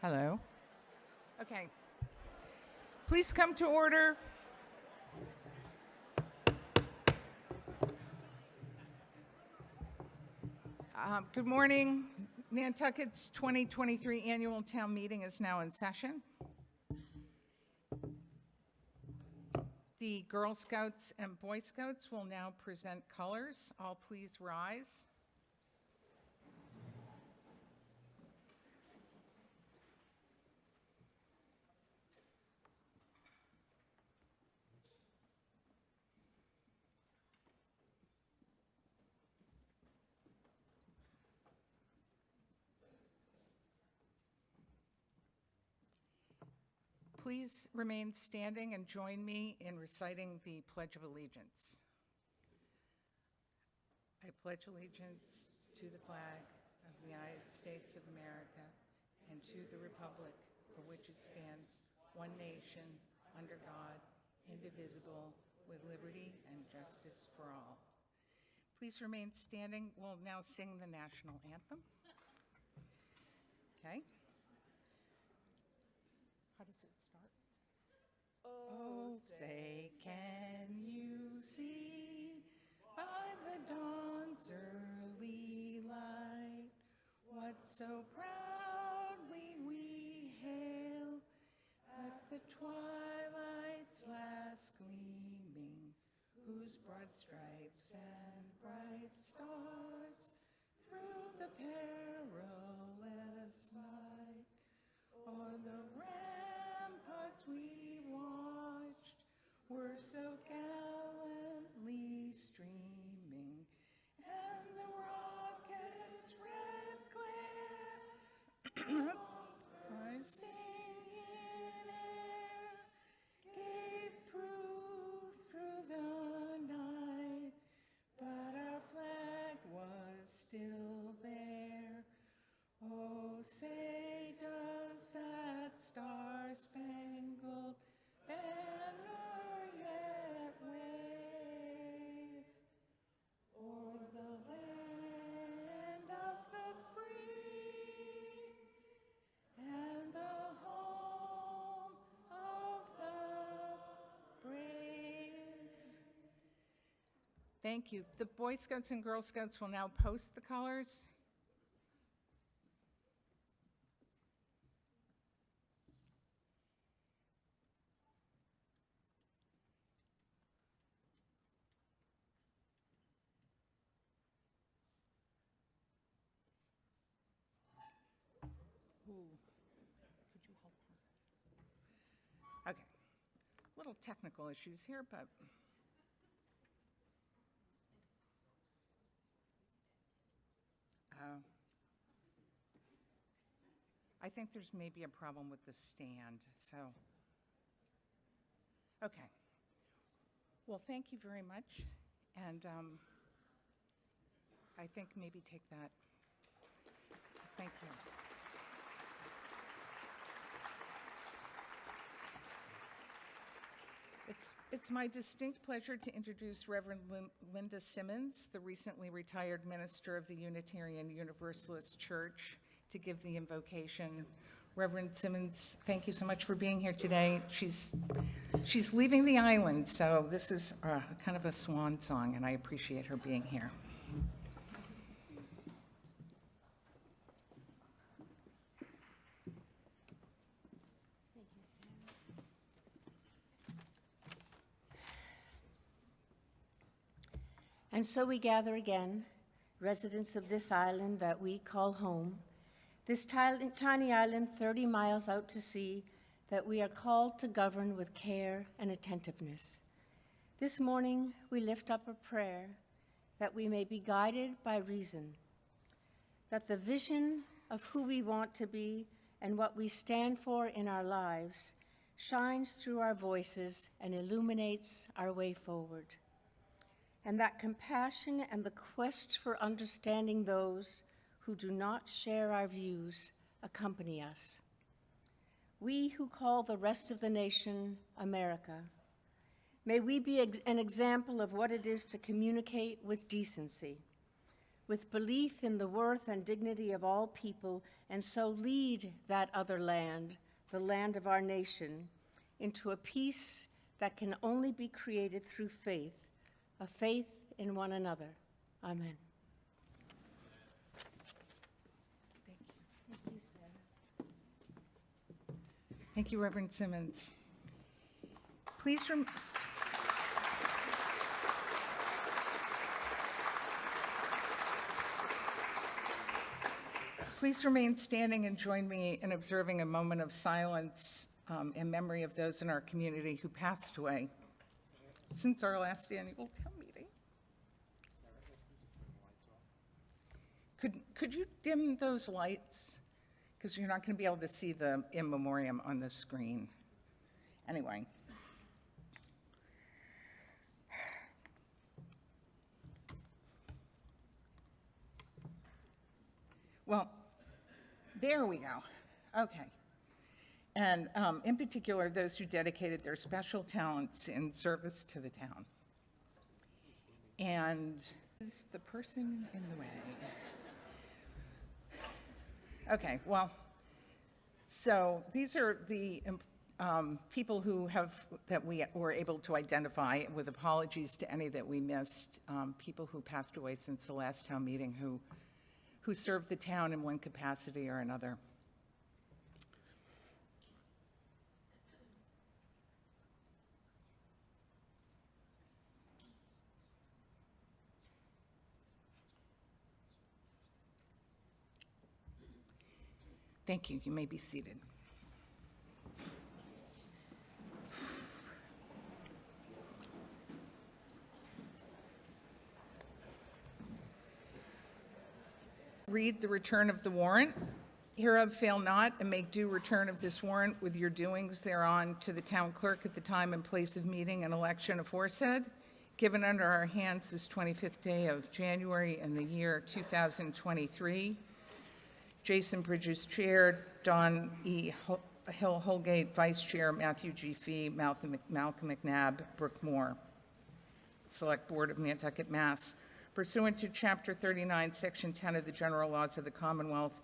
Hello. Okay. Please come to order. Good morning. Nantucket's 2023 annual town meeting is now in session. The Girl Scouts and Boy Scouts will now present colors. All please rise. Please remain standing and join me in reciting the Pledge of Allegiance. I pledge allegiance to the flag of the United States of America and to the republic for which it stands, one nation, under God, indivisible, with liberty and justice for all. Please remain standing. We'll now sing the national anthem. Okay. How does it start? Oh, say, can you see by the dawn's early light what so proudly we hail at the twilight's last gleaming, whose broad stripes and bright stars through the perilous night o'er the ramparts we watched were so gallantly streaming, and the rocket's red glare bursting in air gave proof through the night, but our flag was still there. Oh, say does that star-spangled banner yet wave o'er the land of the free and the home of the brave? Thank you. The Boy Scouts and Girl Scouts will now post the colors. Could you help her? Okay. Little technical issues here, but. I think there's maybe a problem with the stand, so. Okay. Well, thank you very much. And I think maybe take that. Thank you. It's my distinct pleasure to introduce Reverend Linda Simmons, the recently retired minister of the Unitarian Universalist Church, to give the invocation. Reverend Simmons, thank you so much for being here today. She's leaving the island, so this is kind of a swan song, and I appreciate her being here. And so we gather again, residents of this island that we call home, this tiny island 30 miles out to sea that we are called to govern with care and attentiveness. This morning, we lift up a prayer that we may be guided by reason, that the vision of who we want to be and what we stand for in our lives shines through our voices and illuminates our way forward. And that compassion and the quest for understanding those who do not share our views accompany us. We who call the rest of the nation America, may we be an example of what it is to communicate with decency, with belief in the worth and dignity of all people, and so lead that other land, the land of our nation, into a peace that can only be created through faith, a faith in one another. Amen. Thank you, Sarah. Thank you, Reverend Simmons. Please remain standing and join me in observing a moment of silence in memory of those in our community who passed away since our last annual town meeting. Could you dim those lights? Because you're not going to be able to see the in memoriam on the screen. Anyway. Well, there we go. Okay. And in particular, those who dedicated their special talents in service to the town. And is the person in the way? Okay, well, so these are the people that we were able to identify, with apologies to any that we missed, people who passed away since the last town meeting who served the town in one capacity or another. Thank you. You may be seated. Read the return of the warrant. Hereof fail not, and make due return of this warrant with your doings thereon to the town clerk at the time and place of meeting and election aforesaid, given under our hands this 25th day of January in the year 2023. Jason Bridges, Chair, Don E. Hill Holgate, Vice Chair, Matthew G. Fee, Malcolm McNabb, Brooke Moore. Select Board of Nantucket, Mass. Pursuant to Chapter 39, Section 10 of the General Laws of the Commonwealth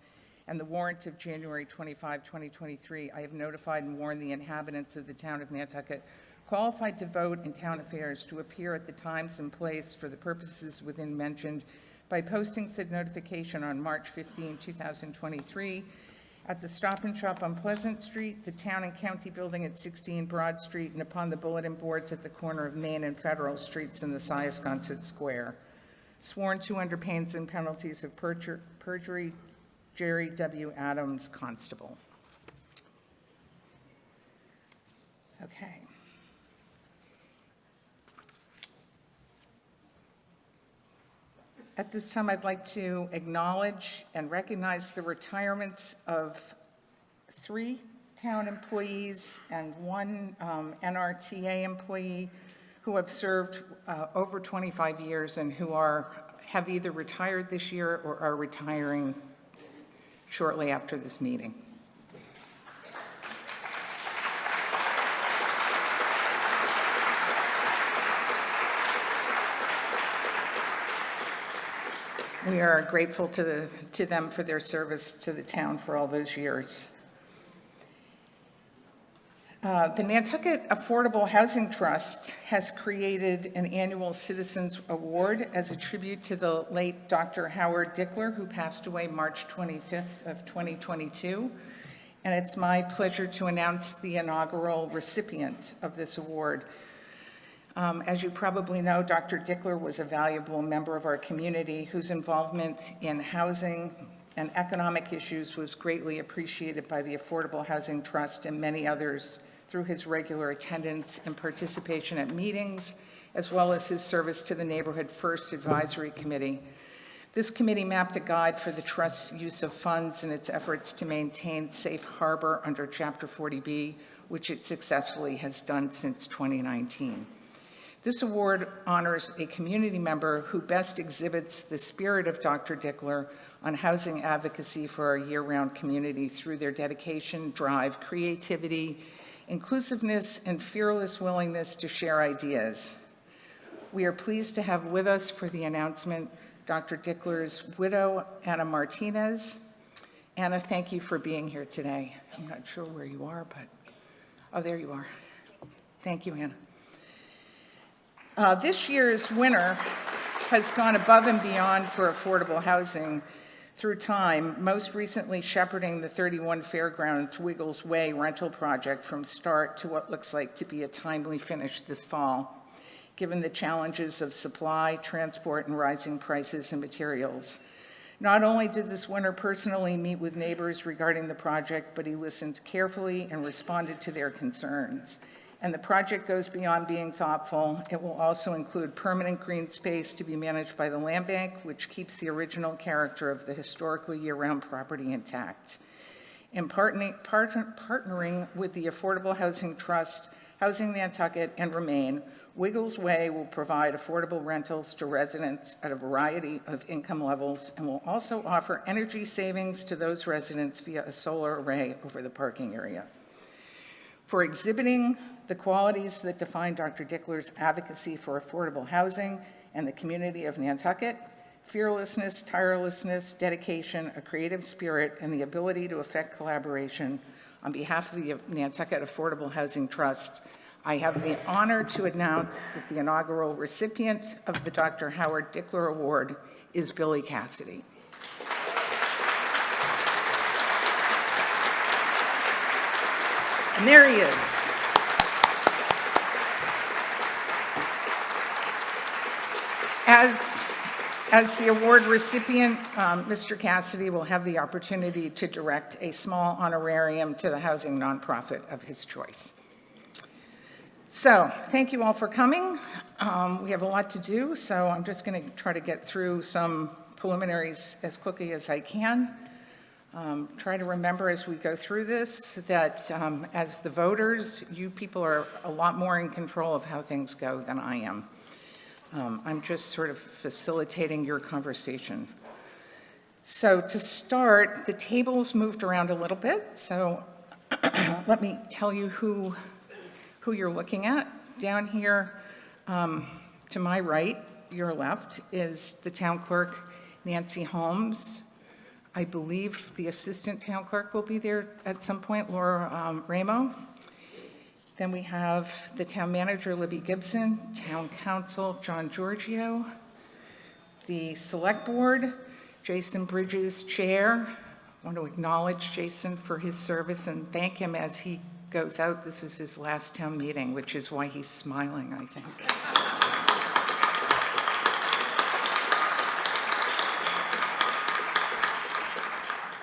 and the warrant of January 25, 2023, I have notified and warned the inhabitants of the town of Nantucket qualified to vote in town affairs to appear at the times and place for the purposes within mentioned by posting said notification on March 15, 2023, at the Stop and Shop on Pleasant Street, the Town and County Building at 16 Broad Street, and upon the bulletin boards at the corner of Main and Federal Streets in the Syosconset Square. Sworn to under pains and penalties of perjury, Jerry W. Adams, Constable. Okay. At this time, I'd like to acknowledge and recognize the retirements of 3 town employees and 1 NRTA employee who have served over 25 years and who have either retired this year or are retiring shortly after this meeting. We are grateful to them for their service to the town for all those years. The Nantucket Affordable Housing Trust has created an annual Citizens Award as a tribute to the late Dr. Howard Dickler, who passed away March 25th of 2022. And it's my pleasure to announce the inaugural recipient of this award. As you probably know, Dr. Dickler was a valuable member of our community whose involvement in housing and economic issues was greatly appreciated by the Affordable Housing Trust and many others through his regular attendance and participation at meetings, as well as his service to the Neighborhood First Advisory Committee. This committee mapped a guide for the Trust's use of funds in its efforts to maintain safe harbor under Chapter 40B, which it successfully has done since 2019. This award honors a community member who best exhibits the spirit of Dr. Dickler on housing advocacy for our year-round community through their dedication, drive, creativity, inclusiveness, and fearless willingness to share ideas. We are pleased to have with us for the announcement Dr. Dickler's widow, Anna Martinez. Anna, thank you for being here today. I'm not sure where you are, but, oh, there you are. Thank you, Anna. This year's winner has gone above and beyond for affordable housing through time, most recently shepherding the 31 Fairgrounds Wiggles Way rental project from start to what looks like to be a timely finish this fall, given the challenges of supply, transport, and rising prices and materials. Not only did this winner personally meet with neighbors regarding the project, but he listened carefully and responded to their concerns. And the project goes beyond being thoughtful. It will also include permanent green space to be managed by the land bank, which keeps the original character of the historically year-round property intact. In partnering with the Affordable Housing Trust, Housing Nantucket, and Remain, Wiggles Way will provide affordable rentals to residents at a variety of income levels and will also offer energy savings to those residents via a solar array over the parking area. For exhibiting the qualities that define Dr. Dickler's advocacy for affordable housing and the community of Nantucket, fearlessness, tirelessness, dedication, a creative spirit, and the ability to effect collaboration, on behalf of the Nantucket Affordable Housing Trust, I have the honor to announce that the inaugural recipient of the Dr. Howard Dickler Award is Billy Cassidy. And there he is. As the award recipient, Mr. Cassidy will have the opportunity to direct a small honorarium to the housing nonprofit of his choice. So, thank you all for coming. We have a lot to do, so I'm just going to try to get through some preliminaries as quickly as I can. Try to remember as we go through this that as the voters, you people are a lot more in control of how things go than I am. I'm just sort of facilitating your conversation. So to start, the tables moved around a little bit, so let me tell you who you're looking at. Down here to my right, your left, is the town clerk, Nancy Holmes. I believe the assistant town clerk will be there at some point, Laura Ramo. Then we have the town manager, Libby Gibson, town council, John Giorgio, the select board, Jason Bridges, chair. I want to acknowledge Jason for his service and thank him as he goes out. This is his last town meeting, which is why he's smiling, I think.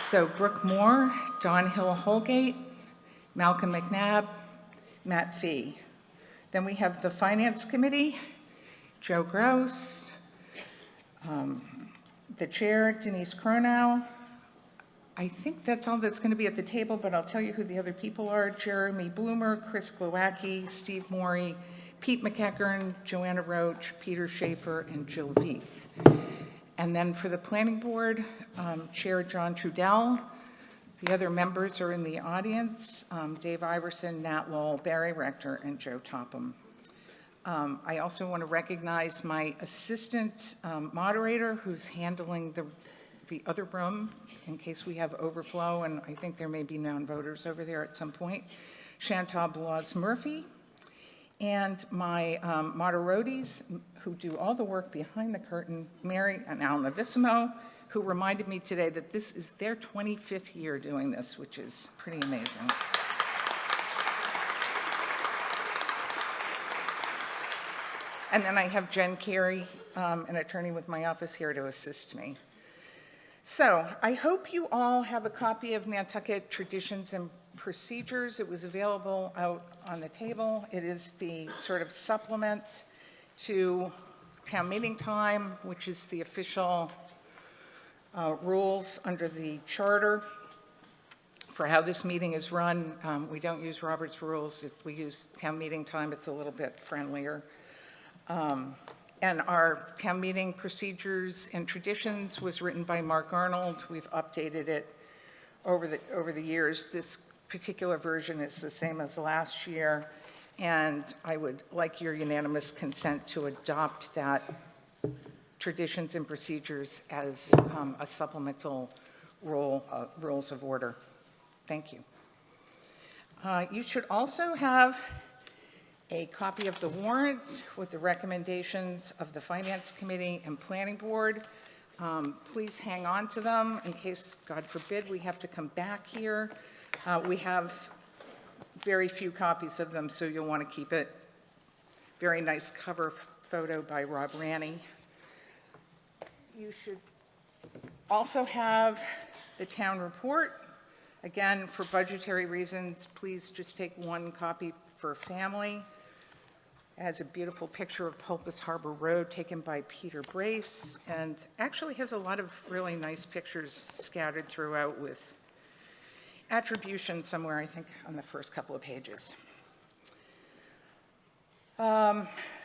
So Brooke Moore, Don Hill Holgate, Malcolm McNabb, Matt Fee. Then we have the Finance Committee, Joe Gross, the chair, Denise Cronow. I think that's all that's going to be at the table, but I'll tell you who the other people are. Jeremy Bloomer, Chris Glowacki, Steve Morey, Pete McEachern, Joanna Roach, Peter Schaefer, and Jill Veith. And then for the Planning Board, Chair John Trudell. The other members are in the audience, Dave Iverson, Nat Lowell, Barry Rector, and Joe Topham. I also want to recognize my assistant moderator who's handling the other room in case we have overflow, and I think there may be non-voters over there at some point, Chantal Blas Murphy, and my moderaties who do all the work behind the curtain, Mary and Al Novissimo, who reminded me today that this is their 25th year doing this, which is pretty amazing. And then I have Jen Carey, an attorney with my office here to assist me. So I hope you all have a copy of Nantucket Traditions and Procedures. It was available out on the table. It is the sort of supplement to town meeting time, which is the official rules under the charter for how this meeting is run. We don't use Robert's rules. We use town meeting time. It's a little bit friendlier. And our town meeting procedures and traditions was written by Mark Arnold. We've updated it over the years. This particular version is the same as last year, and I would like your unanimous consent to adopt that traditions and procedures as a supplemental rules of order. Thank you. You should also have a copy of the warrant with the recommendations of the Finance Committee and Planning Board. Please hang on to them in case, God forbid, we have to come back here. We have very few copies of them, so you'll want to keep it. Very nice cover photo by Rob Ranney. You should also have the town report. Again, for budgetary reasons, please just take one copy for family. It has a beautiful picture of Pulpus Harbor Road taken by Peter Brace, and actually has a lot of really nice pictures scattered throughout with attribution somewhere, I think, on the first couple of pages.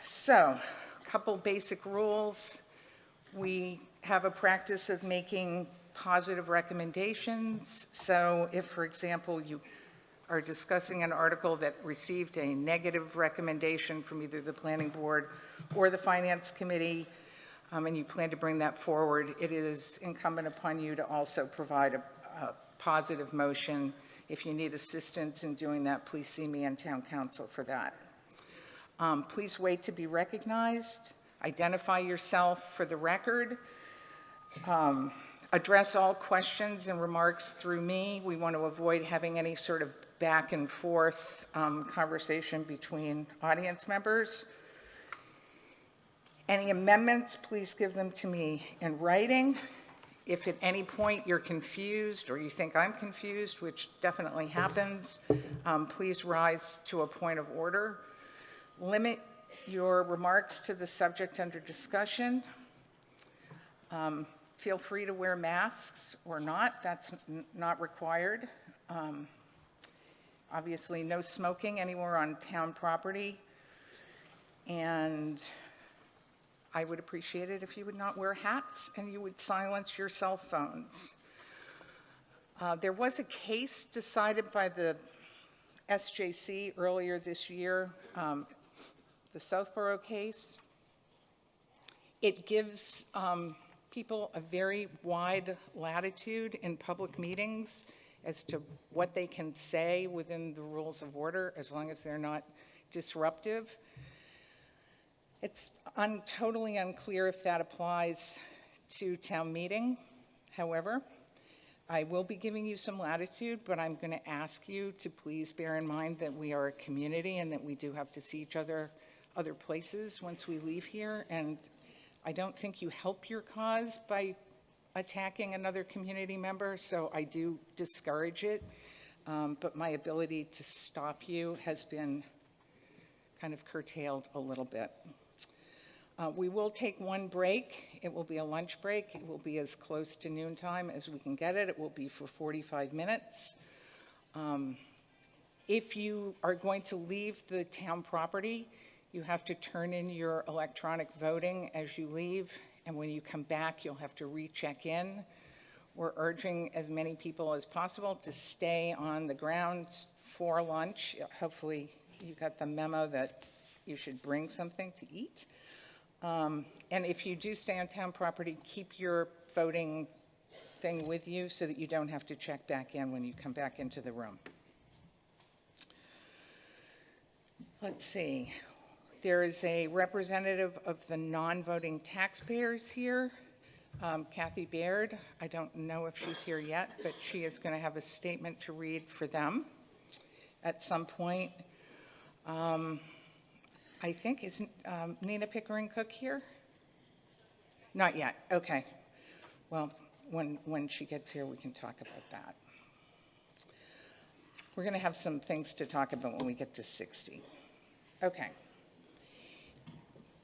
So, a couple basic rules. We have a practice of making positive recommendations. So if, for example, you are discussing an article that received a negative recommendation from either the Planning Board or the Finance Committee, and you plan to bring that forward, it is incumbent upon you to also provide a positive motion. If you need assistance in doing that, please see me and Town Council for that. Please wait to be recognized. Identify yourself for the record. Address all questions and remarks through me. We want to avoid having any sort of back and forth conversation between audience members. Any amendments, please give them to me in writing. If at any point you're confused or you think I'm confused, which definitely happens, please rise to a point of order. Limit your remarks to the subject under discussion. Feel free to wear masks or not. That's not required. Obviously, no smoking anywhere on town property. And I would appreciate it if you would not wear hats and you would silence your cell phones. There was a case decided by the SJC earlier this year, the Southborough case. It gives people a very wide latitude in public meetings as to what they can say within the rules of order, as long as they're not disruptive. It's totally unclear if that applies to town meeting. However, I will be giving you some latitude, but I'm going to ask you to please bear in mind that we are a community and that we do have to see each other other places once we leave here. And I don't think you help your cause by attacking another community member, so I do discourage it. But my ability to stop you has been kind of curtailed a little bit. We will take one break. It will be a lunch break. It will be as close to noontime as we can get it. It will be for 45 minutes. If you are going to leave the town property, you have to turn in your electronic voting as you leave, and when you come back, you'll have to recheck in. We're urging as many people as possible to stay on the grounds for lunch. Hopefully you got the memo that you should bring something to eat. And if you do stay on town property, keep your voting thing with you so that you don't have to check back in when you come back into the room. Let's see. There is a representative of the non-voting taxpayers here, Kathy Baird. I don't know if she's here yet, but she is going to have a statement to read for them at some point. I think, isn't Nina Pickering Cook here? Not yet, okay. Well, when she gets here, we can talk about that. We're going to have some things to talk about when we get to 60. Okay.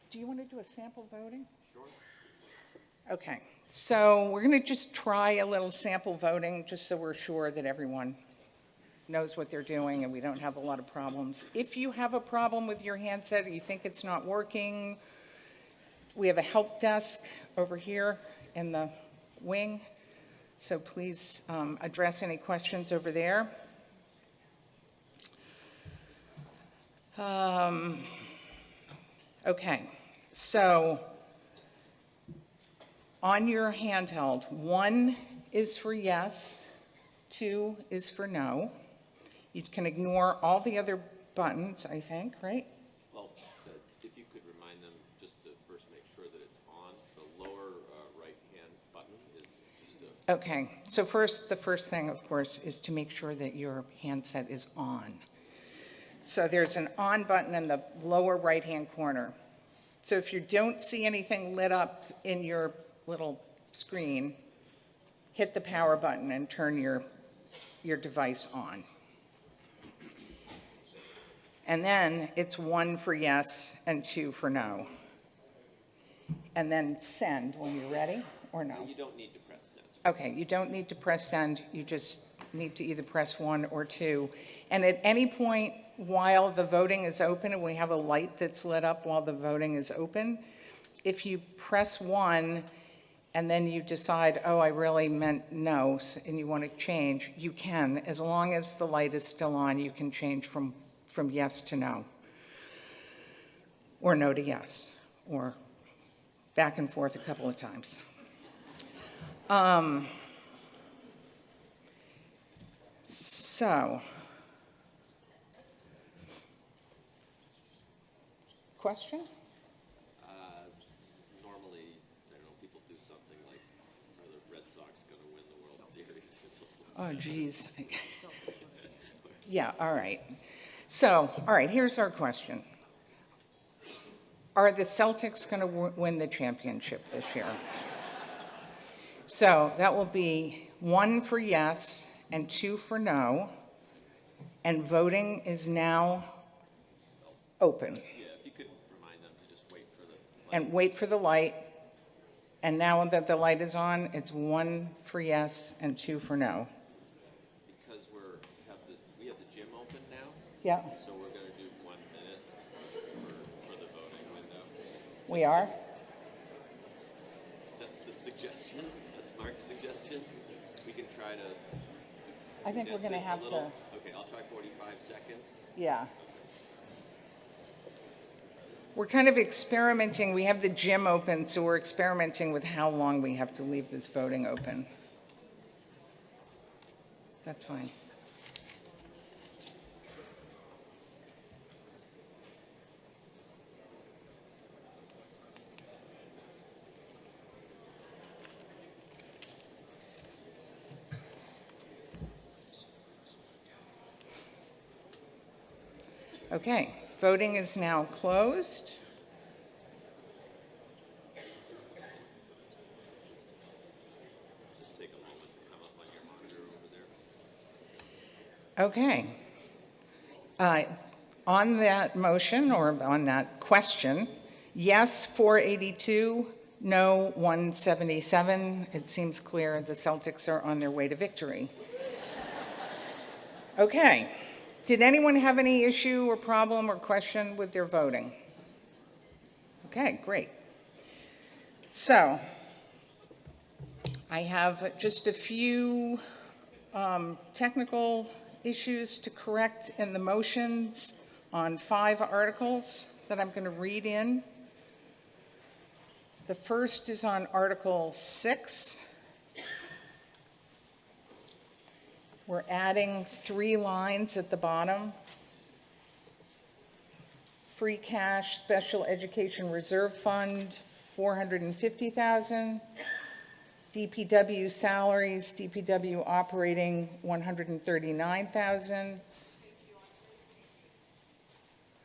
Do you want to do a sample voting? Sure. Okay, so we're going to just try a little sample voting just so we're sure that everyone knows what they're doing and we don't have a lot of problems. If you have a problem with your handset or you think it's not working, we have a help desk over here in the wing, so please address any questions over there. Okay, so On your handheld, 1 is for yes, 2 is for no. You can ignore all the other buttons, I think, right? Well, if you could remind them just to first make sure that it's on. The lower right-hand button is just a... Okay, so first, the first thing, of course, is to make sure that your handset is on. So there's an on button in the lower right-hand corner. So if you don't see anything lit up in your little screen, hit the power button and turn your device on. And then it's 1 for yes and 2 for no. And then send when you're ready, or no? You don't need to press send. Okay, you don't need to press send, you just need to either press 1 or 2. And at any point while the voting is open, and we have a light that's lit up while the voting is open, if you press 1 and then you decide, oh, I really meant no, and you want to change, you can. As long as the light is still on, you can change from yes to no, or no to yes, or back and forth a couple of times. So, question? Normally, I don't know, people do something like, are the Red Sox going to win the World Series or something? Oh, geez. Yeah, all right. So, all right, here's our question. Are the Celtics going to win the championship this year? So that will be 1 for yes and 2 for no, and voting is now open. Yeah, if you could remind them to just wait for the light. And wait for the light, and now that the light is on, it's 1 for yes and 2 for no. Because we have the gym open now, Yeah, so we're going to do 1 minute for the voting window. we are? That's the suggestion. That's Mark's suggestion. We can try to... I think we're going to have to, Okay, I'll try 45 seconds. yeah. We're kind of experimenting. We have the gym open, so we're experimenting with how long we have to leave this voting open. That's fine. Okay, voting is now closed. Just take a moment to come up on your monitor over there. Okay. On that motion, or on that question, yes, 482, no, 177. It seems clear the Celtics are on their way to victory. Okay. Did anyone have any issue or problem or question with their voting? Okay, great. So, I have just a few technical issues to correct in the motions on 5 articles that I'm going to read in. The first is on Article 6. We're adding 3 lines at the bottom. Free cash, Special Education Reserve Fund, $450,000. DPW salaries, DPW operating, $139,000.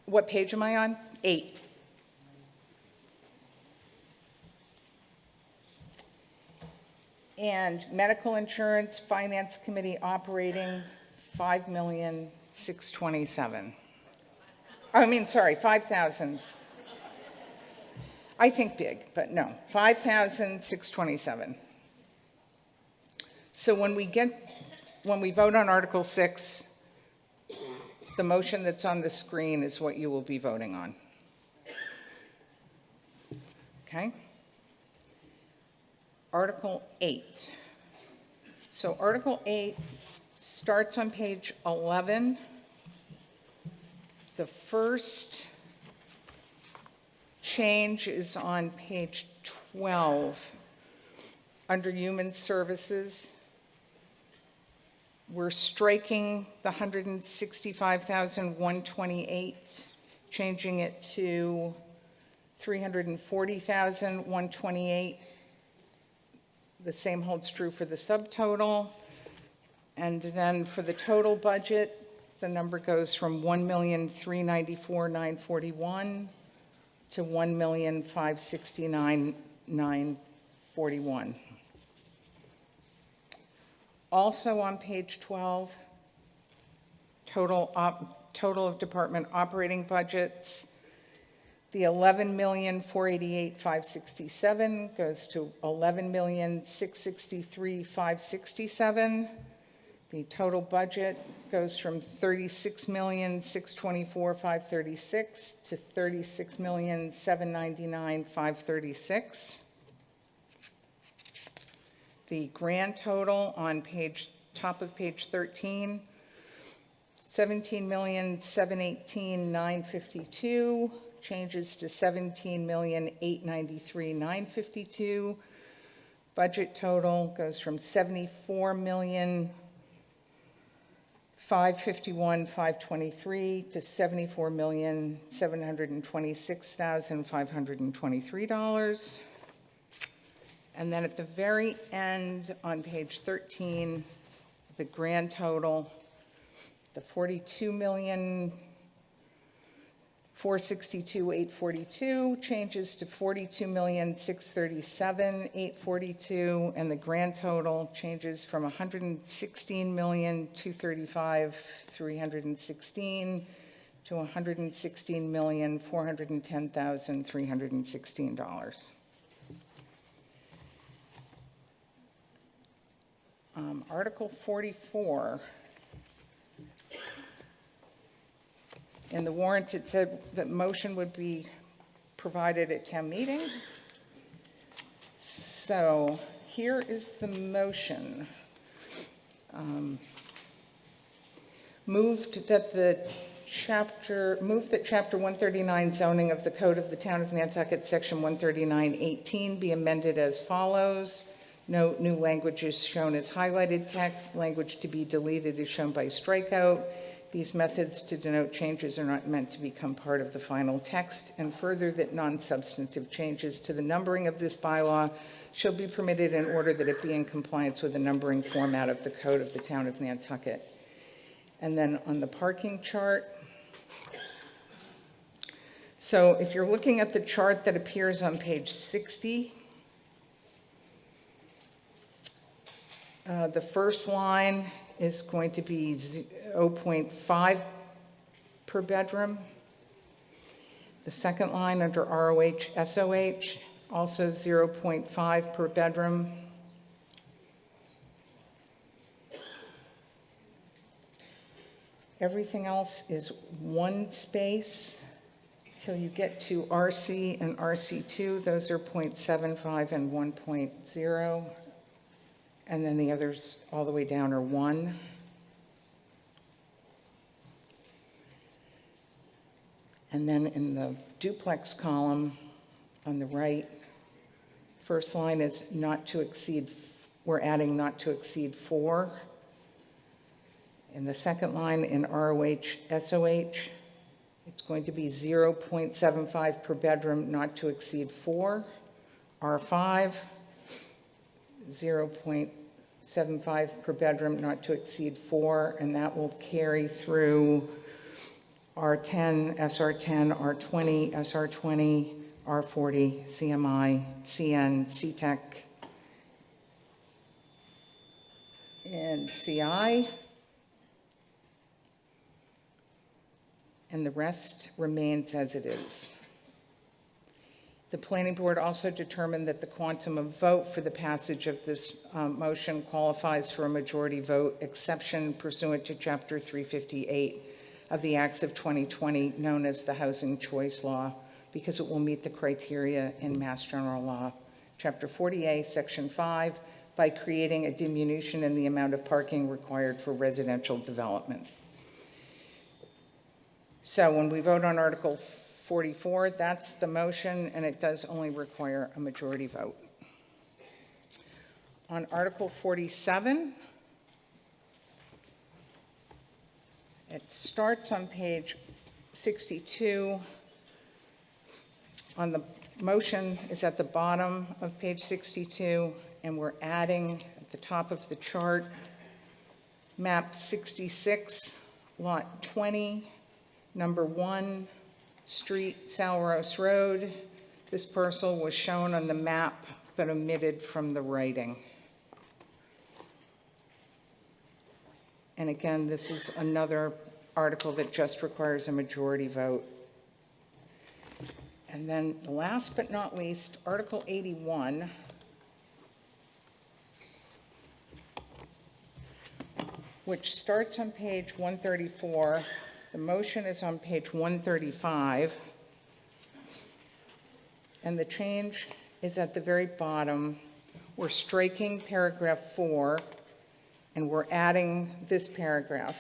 What page am I on? 8. And medical insurance, Finance Committee operating, $5,627,000. I mean, sorry, 5,000. I think big, but no, 5,627. So when we vote on Article 6, the motion that's on the screen is what you will be voting on. Okay? Article 8. So Article 8 starts on page 11. The first change is on page 12. Under Human Services, we're striking the $165,128, changing it to $340,128. The same holds true for the subtotal. And then for the total budget, the number goes from $1,394,941 to $1,569,941. Also on page 12, total of department operating budgets, the $11,488,567 goes to $11,663,567. The total budget goes from $36,624,536 to $36,799,536. The grand total on top of page 13, $17,718,952 changes to $17,893,952. Budget total goes from $74,551,523 to $74,726,523. And then at the very end on page 13, the grand total, the $42,462,842 changes to $42,637,842, and the grand total changes from $116,235,316 to $116,410,316. Article 44. In the warrant, it said that motion would be provided at town meeting. So here is the motion. Move that chapter 139 zoning of the Code of the Town of Nantucket, section 139:18 be amended as follows. Note, new language is shown as highlighted text. Language to be deleted is shown by strikeout. These methods to denote changes are not meant to become part of the final text. And further, that non-substantive changes to the numbering of this bylaw shall be permitted in order that it be in compliance with the numbering format of the Code of the Town of Nantucket. And then on the parking chart, so if you're looking at the chart that appears on page 60, the first line is going to be 0.5 per bedroom. The second line under ROH, SOH, also 0.5 per bedroom. Everything else is one space till you get to RC and RC2. Those are 0.75 and 1.0. And then the others all the way down are 1. And then in the duplex column on the right, first line is not to exceed, we're adding not to exceed 4. In the second line in ROH, SOH, it's going to be 0.75 per bedroom, not to exceed 4. R5, 0.75 per bedroom, not to exceed 4, and that will carry through R10, SR10, R20, SR20, R40, CMI, CN, CTEC, and CI. And the rest remains as it is. The planning board also determined that the quantum of vote for the passage of this motion qualifies for a majority vote exception pursuant to Chapter 358 of the Acts of 2020, known as the Housing Choice Law, because it will meet the criteria in Mass General Law, Chapter 40A, Section 5, by creating a diminution in the amount of parking required for residential development. So when we vote on Article 44, that's the motion, and it does only require a majority vote. On Article 47, it starts on page 62. On the motion is at the bottom of page 62, and we're adding at the top of the chart, map 66, lot 20, number 1, street Salros Road. This parcel was shown on the map but omitted from the writing. And again, this is another article that just requires a majority vote. And then last but not least, Article 81. Which starts on page 134. The motion is on page 135. And the change is at the very bottom. We're striking paragraph 4, and we're adding this paragraph.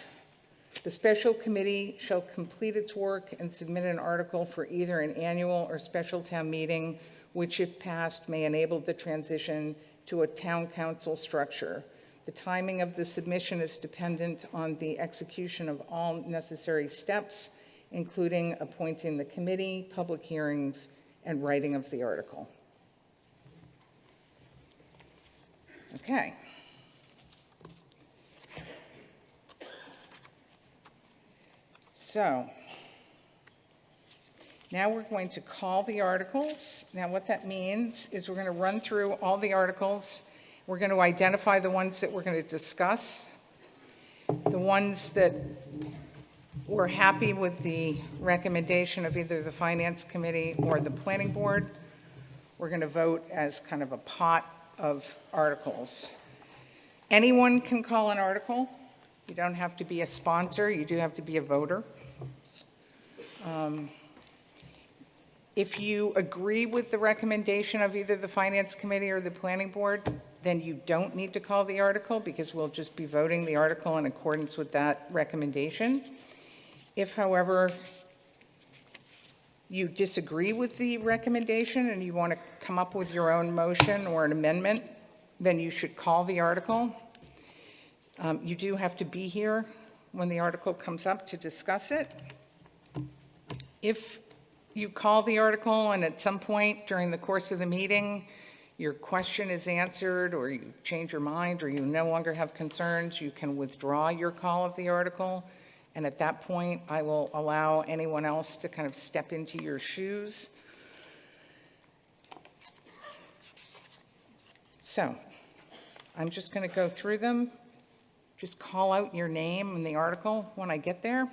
The special committee shall complete its work and submit an article for either an annual or special town meeting, which, if passed, may enable the transition to a town council structure. The timing of the submission is dependent on the execution of all necessary steps, including appointing the committee, public hearings, and writing of the article. Okay. So now we're going to call the articles. Now what that means is we're going to run through all the articles. We're going to identify the ones that we're going to discuss, the ones that we're happy with the recommendation of either the Finance Committee or the Planning Board. We're going to vote as kind of a pot of articles. Anyone can call an article. You don't have to be a sponsor. You do have to be a voter. If you agree with the recommendation of either the Finance Committee or the Planning Board, then you don't need to call the article because we'll just be voting the article in accordance with that recommendation. If, however, you disagree with the recommendation and you want to come up with your own motion or an amendment, then you should call the article. You do have to be here when the article comes up to discuss it. If you call the article and at some point during the course of the meeting, your question is answered or you change your mind or you no longer have concerns, you can withdraw your call of the article. And at that point, I will allow anyone else to kind of step into your shoes. So I'm just going to go through them. Just call out your name in the article when I get there.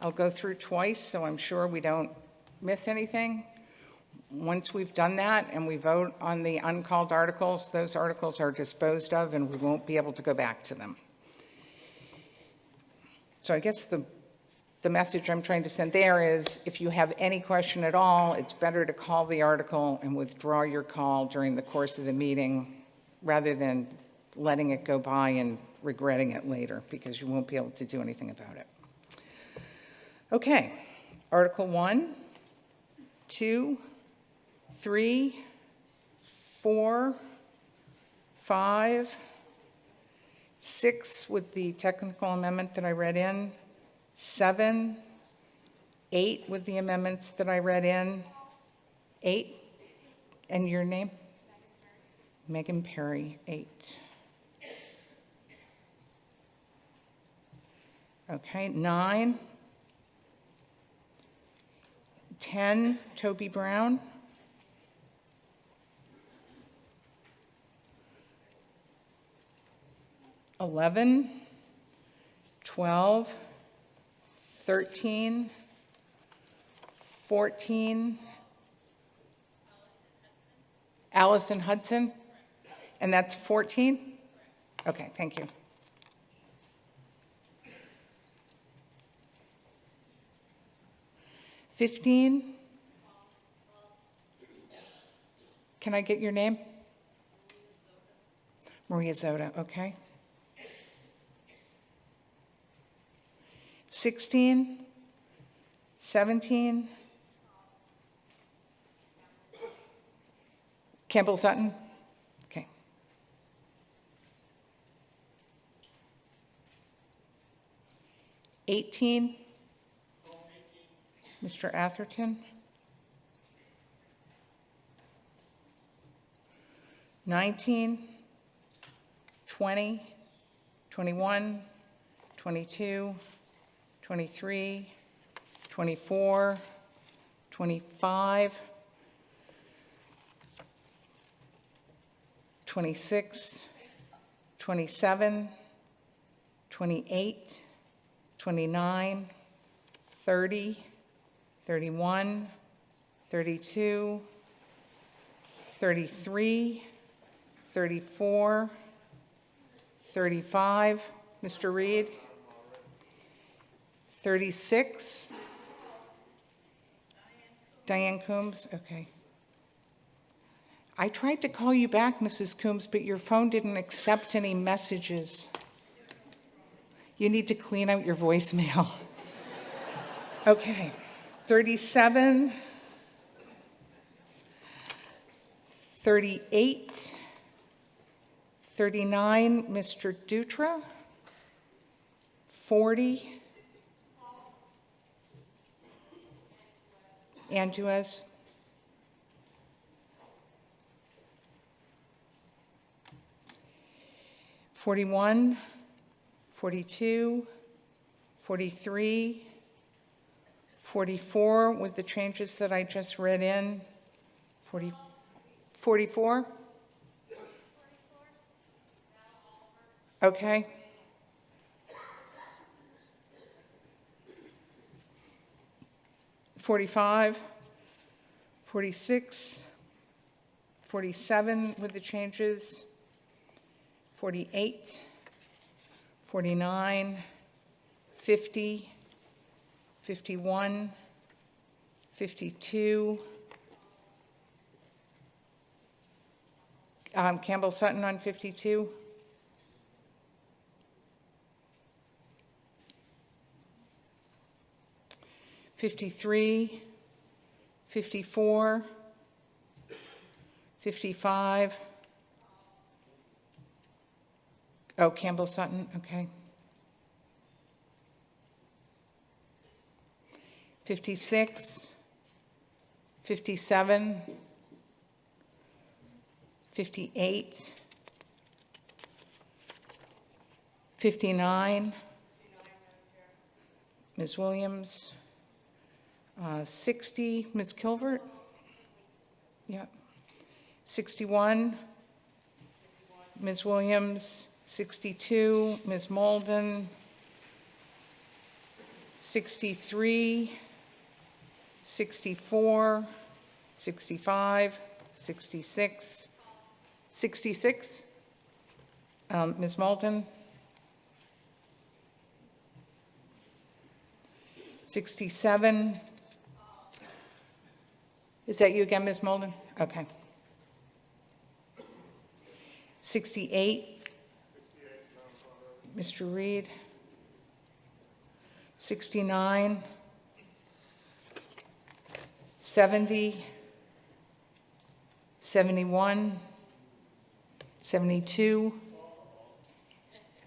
I'll go through twice, so I'm sure we don't miss anything. Once we've done that and we vote on the uncalled articles, those articles are disposed of and we won't be able to go back to them. So I guess the message I'm trying to send there is if you have any question at all, it's better to call the article and withdraw your call during the course of the meeting rather than letting it go by and regretting it later because you won't be able to do anything about it. Okay, Article 1, 2, 3, 4, 5, 6 with the technical amendment that I read in, 7, 8 with the amendments that I read in, 8, and your name? Megan Perry, 8. Okay, 9, 10, Toby Brown. 11, 12, 13, 14, Allison Hudson, and that's 14? Okay, thank you. $15. Can I get your name? Maria Zoda, okay. 16, 17, Campbell Sutton, okay. 18? Mr. Atherton? 19, 20, 21, 22, 23, 24, 25, 26, 27, 28, 29, 30, 31, 32, 33, 34, 35, Mr. Reed, 36, Diane Coombs, okay. I tried to call you back, Mrs. Coombs, but your phone didn't accept any messages. You need to clean out your voicemail. Okay, 37, 38, 39, Mr. Dutra, 40, Anduez, 41, 42, 43, 44 with the changes that I just read in, 44? Okay. $45, $46, $47 with the changes, $48, $49, $50, $51, $52. Campbell Sutton on 52. $53, $54, $55. Oh, Campbell Sutton, okay. 56, 57, 58, 59, Ms. Williams, 60, Ms. Kilvert? Yeah. 61, Ms. Williams, 62, Ms. Malden, 63, 64, 65, 66, 66, Ms. Malden, 67. Is that you again, Ms. Malden? Okay. 68. Mr. Reed. 69. 70. 71. 72.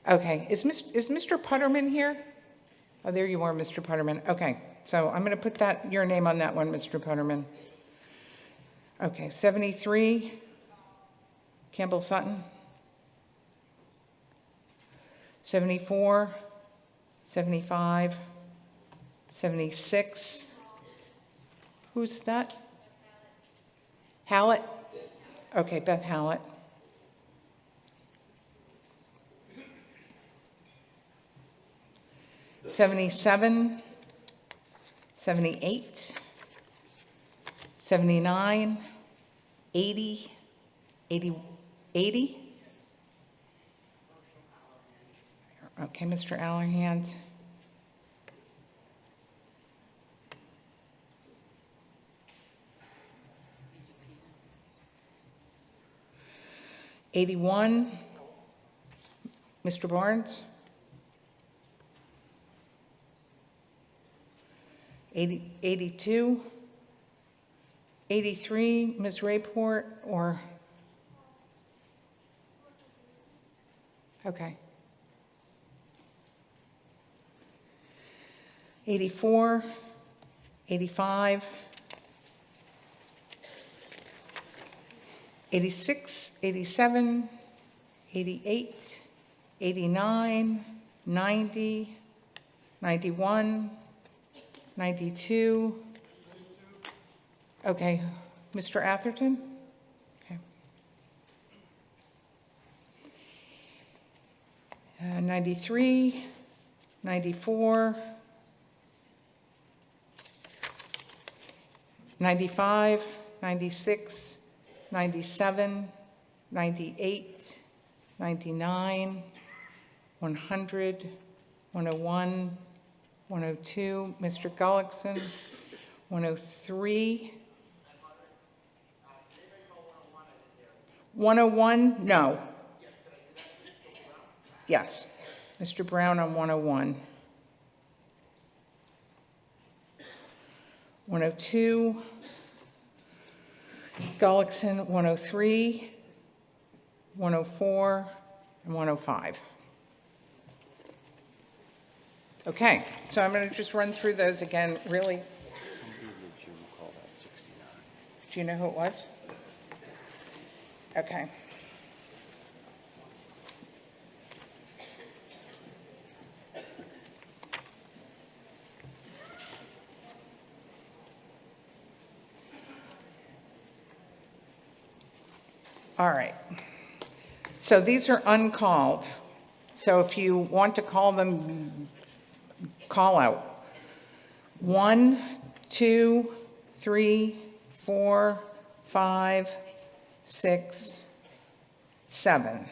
Okay. Is Mr. Putterman here? Oh, there you are, Mr. Putterman. Okay. So I'm going to put your name on that one, Mr. Putterman. Okay, 73, Campbell Sutton. 74, 75, 76. Who's that? Hallett? Okay, Beth Hallett. 77, 78, 79, 80, 80. Okay, Mr. Allerhand. 81, Mr. Barnes. 82, 83, Ms. Rayport, or, okay. 84, 85, 86, 87, 88, 89, 90, 91, 92. Okay, Mr. Atherton? Okay. 93, 94, 95, 96, 97, 98, 99, 100, 101, 102, Mr. Gullickson, 103. 101, no. Yes, Mr. Brown on 101. 102, Gullickson, 103, 104, and 105. Okay, so I'm going to just run through those again, really. Do you know who it was? Okay. All right. So these are uncalled. So if you want to call them, call out. 1, 2, 3, 4, 5, 6, 7.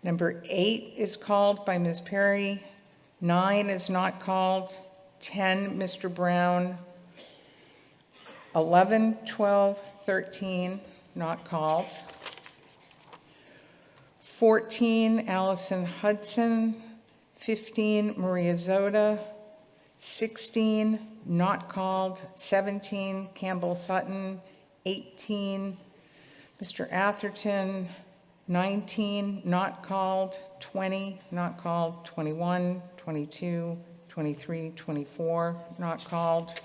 Number 8 is called by Ms. Perry. 9 is not called. 10, Mr. Brown. 11, 12, 13, not called. 14, Allison Hudson. 15, Maria Zoda. 16, not called. 17, Campbell Sutton. 18, Mr. Atherton. 19, not called. 20, not called. 21, 22, 23, 24, not called.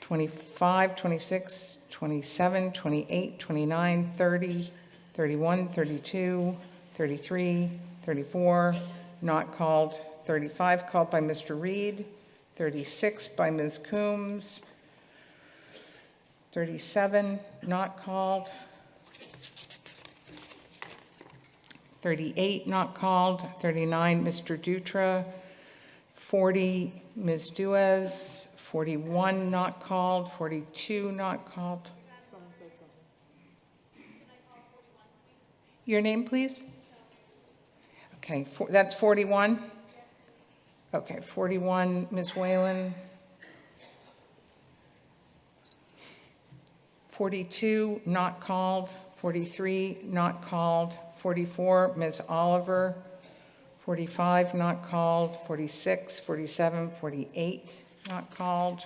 25, 26, 27, 28, 29, 30, 31, 32, 33, 34, not called. 35, called by Mr. Reed. 36 by Ms. Coombs. 37, not called. 38, not called. 39, Mr. Dutra. 40, Ms. Duez. 41, not called. 42, not called. Your name, please? Okay, that's 41? Okay, 41, Ms. Whalen. 42, not called. 43, not called. 44, Ms. Oliver. 45, not called. 46, 47, 48, not called.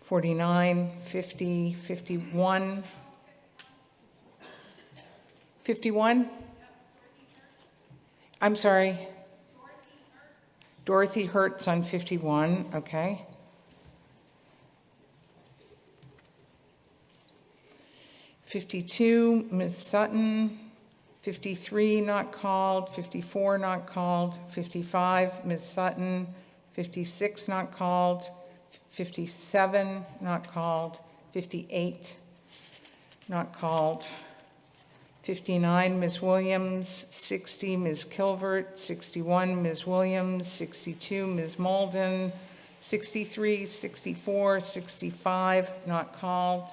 49, 50, 51. 51? I'm sorry. Dorothy Hertz on 51, okay. 52, Ms. Sutton. 53, not called. 54, not called. 55, Ms. Sutton. 56, not called. 57, not called. 58, not called. 59, Ms. Williams. 60, Ms. Kilvert. 61, Ms. Williams. 62, Ms. Molden. 63, 64, 65, not called.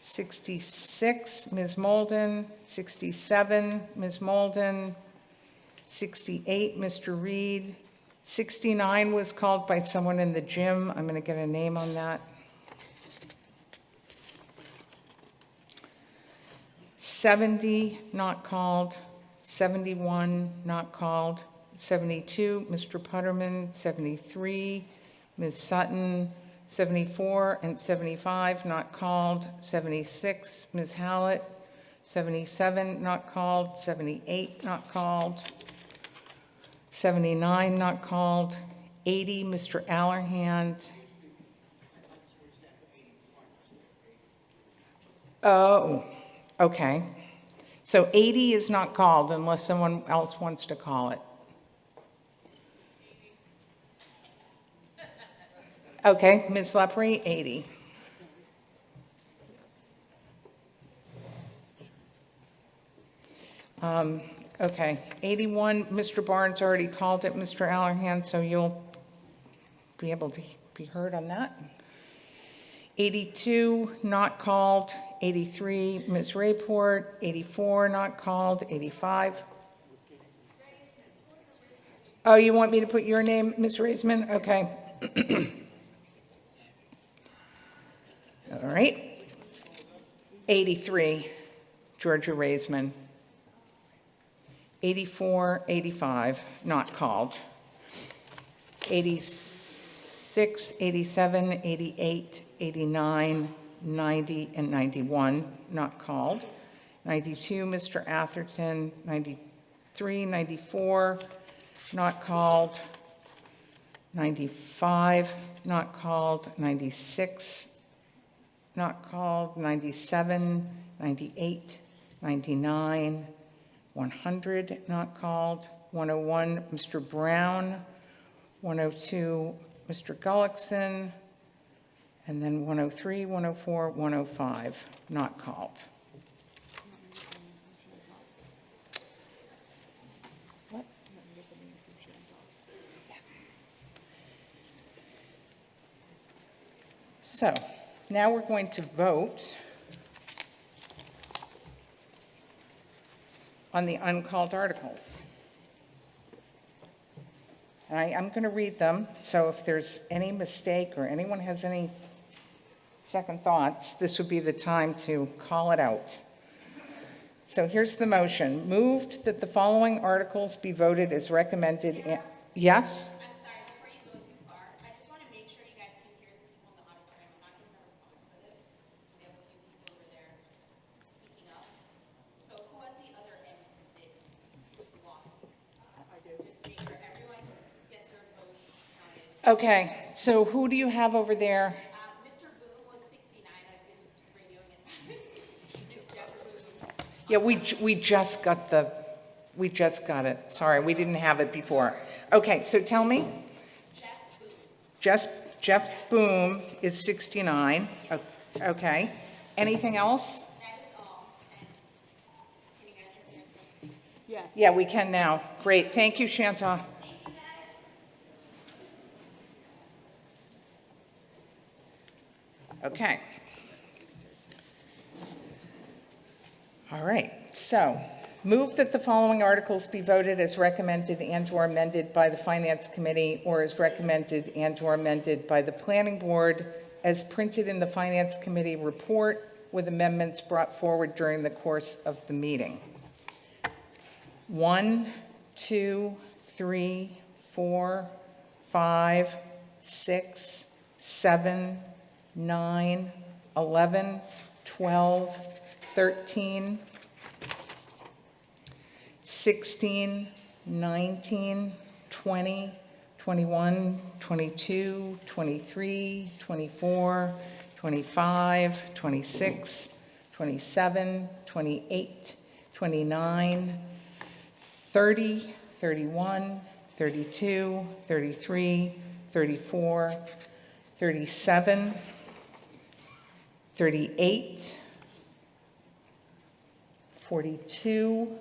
66, Ms. Molden. 67, Ms. Molden. 68, Mr. Reed. 69 was called by someone in the gym. I'm going to get a name on that. 70, not called. 71, not called. 72, Mr. Putterman. 73, Ms. Sutton. 74 and 75, not called. 76, Ms. Hallett. 77, not called. 78, not called. 79, not called. 80, Mr. Allerhand. Oh, okay. So 80 is not called unless someone else wants to call it. Okay, Ms. Lepre, 80. Okay, 81, Mr. Barnes already called it, Mr. Allerhand, so you'll be able to be heard on that. 82, not called. 83, Ms. Rayport. 84, not called. 85. Oh, you want me to put your name, Ms. Raisman? Okay. All right. 83, Georgia Raisman. 84, 85, not called. 86, 87, 88, 89, 90, and 91, not called. 92, Mr. Atherton. 93, 94, not called. 95, not called. 96, not called. 97, 98, 99, 100, not called. 101, Mr. Brown. 102, Mr. Gullickson. And then 103, 104, 105, not called. What? So, now we're going to vote on the uncalled articles. And I'm going to read them, so if there's any mistake or anyone has any second thoughts, this would be the time to call it out. So here's the motion. Moved that the following articles be voted as recommended. Yes? I'm sorry, before you go too far, I just want to make sure you guys can hear the people in the auditorium. I'm not giving a response for this. We have a few people over there speaking up. So who has the other end to this block? I do. Just to make sure everyone gets their votes counted. Okay, so who do you have over there? Mr. Boone was 69. I've been radioing it. It's Jeff Boone. Yeah, we just got it. Sorry, we didn't have it before. Okay, so tell me. Jeff Boone is 69. Okay. Anything else? That is all. And can you guys hear me? Yeah, we can now. Great. Thank you, Shanta. Okay. All right. So, move that the following articles be voted as recommended and/or amended by the Finance Committee or as recommended and/or amended by the Planning Board as printed in the Finance Committee report with amendments brought forward during the course of the meeting. 1, 2, 3, 4, 5, 6, 7, 9, 11, 12, 13, 16, 19, 20, 21, 22, 23, 24, 25, 26, 27, 28, 29, 30, 31, 32, 33, 34, 37, 38, 42,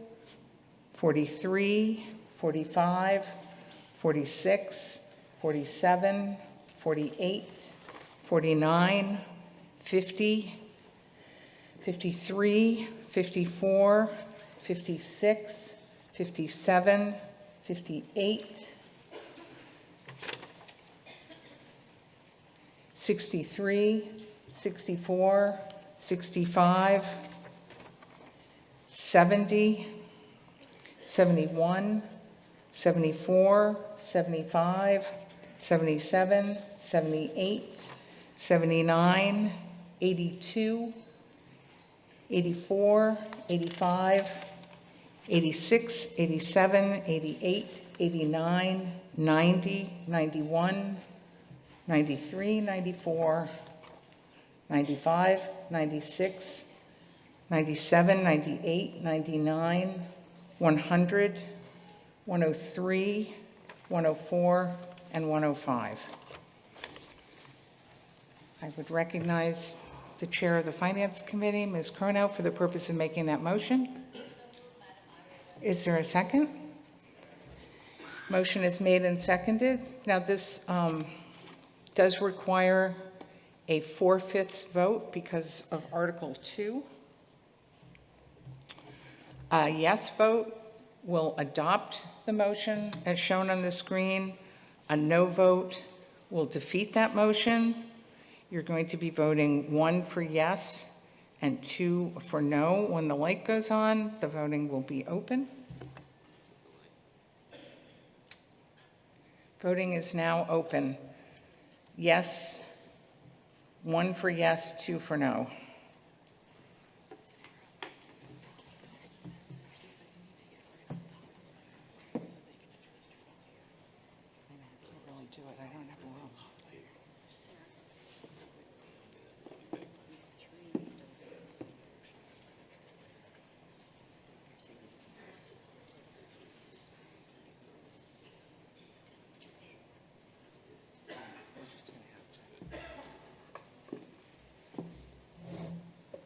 43, 45, 46, 47, 48, 49, 50, 53, 54, 56, 57, 58, 63, 64, 65, 70, 71, 74, 75, 77, 78, 79, 82, 84, 85, 86, 87, 88, 89, 90, 91, 93, 94, 95, 96, 97, 98, 99, 100, 103, 104, and 105. I would recognize the Chair of the Finance Committee, Ms. Cronow, for the purpose of making that motion. Is there a second? Motion is made and seconded. Now, this does require a 4/5 vote because of Article 2. A yes vote will adopt the motion as shown on the screen. A no vote will defeat that motion. You're going to be voting 1 for yes and 2 for no. When the light goes on, the voting will be open. Voting is now open. Yes, 1 for yes, 2 for no.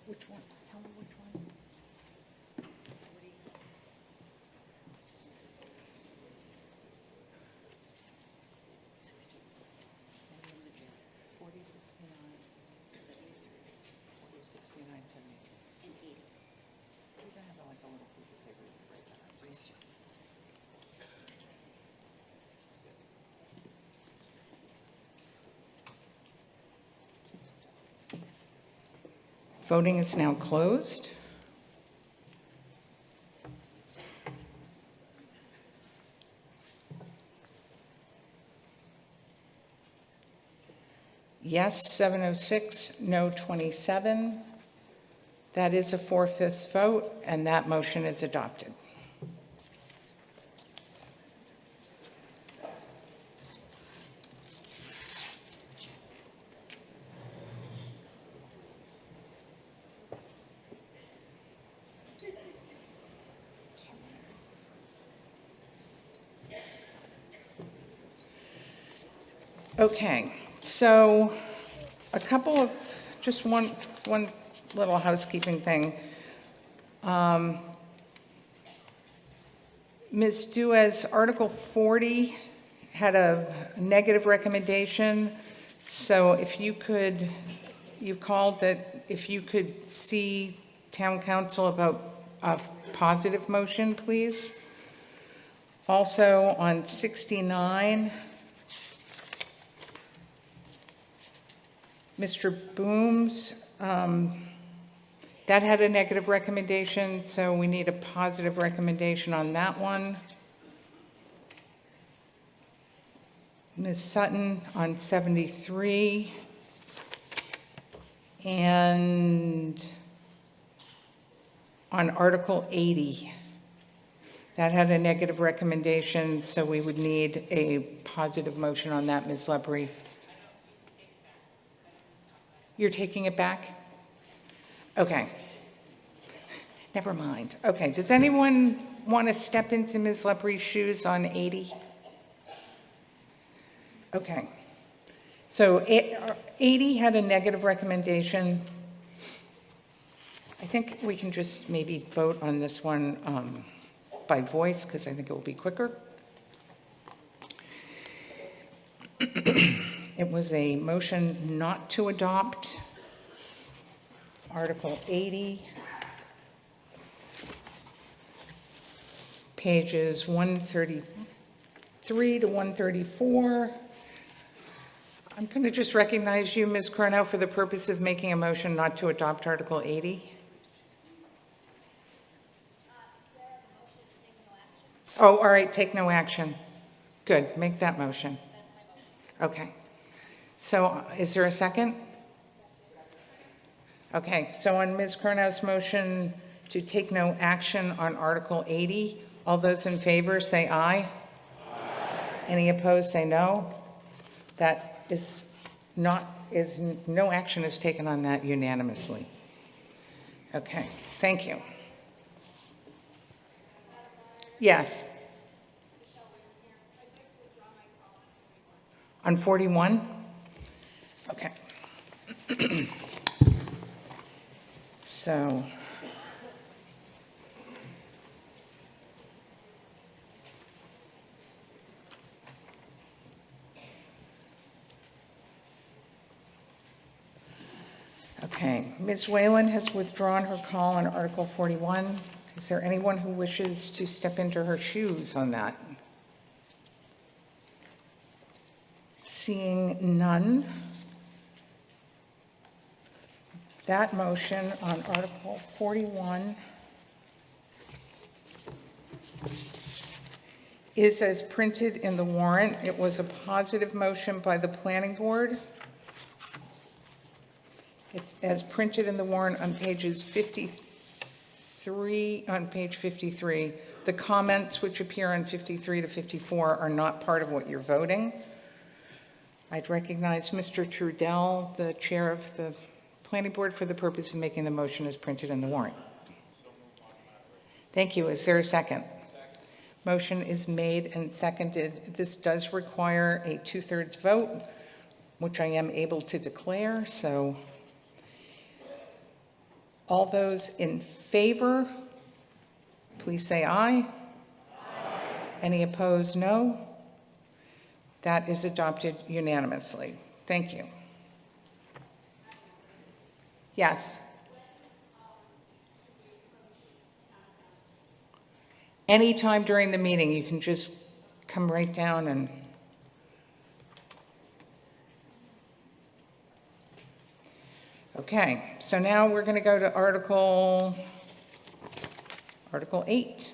Which one? Tell me which one. Voting is now closed. Yes, 706, no 27. That is a 4/5 vote, and that motion is adopted. Okay, so a couple of, just one little housekeeping thing. Ms. Duez, Article 40 had a negative recommendation, so if you could, you've called that if you could see Town Council about a positive motion, please. Also on 69, Mr. Booms, that had a negative recommendation, so we need a positive recommendation on that one. Ms. Sutton on 73. And on Article 80, that had a negative recommendation, so we would need a positive motion on that, Ms. Lepre. You're taking it back? Okay. Never mind. Okay, does anyone want to step into Ms. Lepre's shoes on 80? Okay. So 80 had a negative recommendation. I think we can just maybe vote on this one by voice, because I think it will be quicker. It was a motion not to adopt Article 80, pages 133 to 134. I'm going to just recognize you, Ms. Cornell, for the purpose of making a motion not to adopt Article 80. Oh, all right, take no action. Good, make that motion. Okay. So is there a second? Okay, so on Ms. Cornell's motion, to take no action on Article 80. All those in favor, say aye. Any opposed, say no. That is no action is taken on that unanimously. Okay, thank you. Yes. On 41? Okay. So, okay, Ms. Whalen has withdrawn her call on Article 41. Is there anyone who wishes to step into her shoes on that? Seeing none, that motion on Article 41 is as printed in the warrant. It was a positive motion by the planning board. It's as printed in the warrant on pages 53, on page 53. The comments which appear on 53 to 54 are not part of what you're voting. I'd recognize Mr. Trudell, the chair of the planning board, for the purpose of making the motion as printed in the warrant. Thank you. Is there a second? Motion is made and seconded. This does require a 2/3 vote, which I am able to declare. So all those in favor, please say aye. Any opposed, no. That is adopted unanimously. Thank you. Yes. Anytime during the meeting, you can just come right down and... Okay, so now we're going to go to Article 8.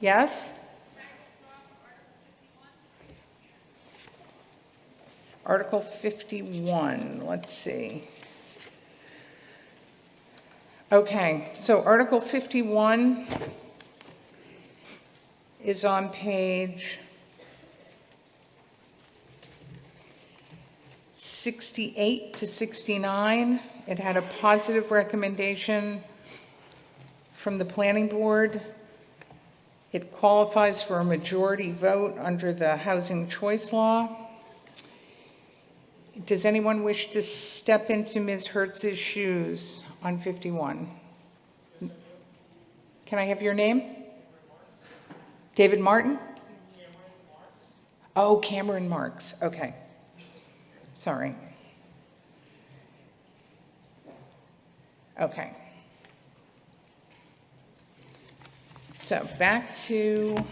Yes? Article 51, let's see. Okay, so Article 51 is on page 68 to 69. It had a positive recommendation from the planning board. It qualifies for a majority vote under the housing choice law. Does anyone wish to step into Ms. Hertz's shoes on 51? Can I have your name? David Martin? Oh, Cameron Marks. Okay. Sorry. Okay. So back to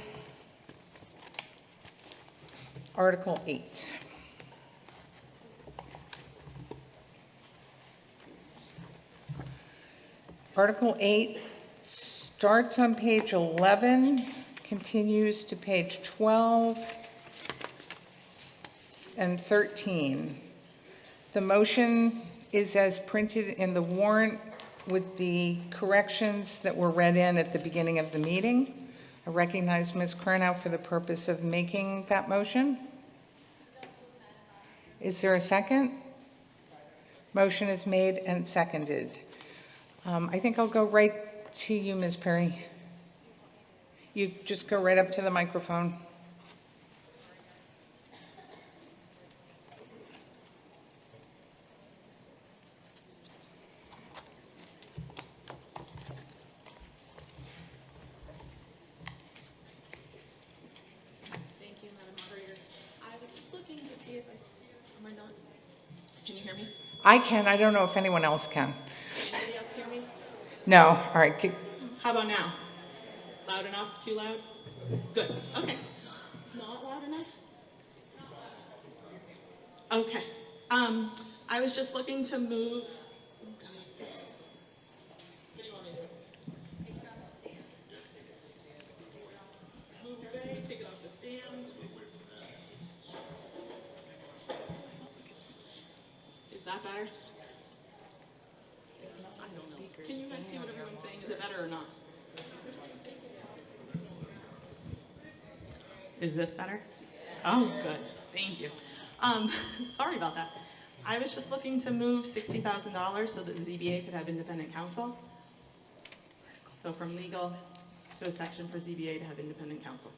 Article 8. Article 8 starts on page 11, continues to page 12 and 13. The motion is as printed in the warrant with the corrections that were read in at the beginning of the meeting. I recognize Ms. Curnow for the purpose of making that motion. Is there a second? Motion is made and seconded. I think I'll go right to you, Ms. Perry. You just go right up to the microphone. Thank you, Madam Moderator. I was just looking to see if am I not? Can you hear me? I can. I don't know if anyone else can. Anybody else hear me? No. All right. How about now? Loud enough? Too loud? Good. Okay. Not loud enough? Okay. I was just looking to move. What do you want me to do? Move your bag, take it off the stand. Is that better? Can you guys see what everyone's saying? Is it better or not? Is this better? Oh, good. Thank you. Sorry about that. I was just looking to move $60,000 so that the ZBA could have independent counsel. So from legal to a section for ZBA to have independent counsel.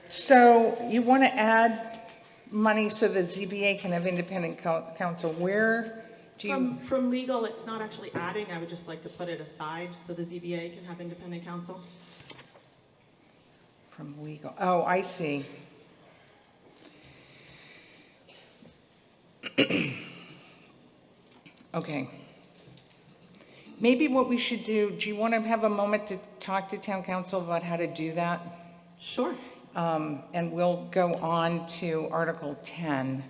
So you want to add money so the ZBA can have independent counsel. Where do you? From legal, it's not actually adding. I would just like to put it aside so the ZBA can have independent counsel. From legal. Oh, I see. Okay. Maybe what we should do you want to have a moment to talk to town council about how to do that? Sure. And we'll go on to Article 10,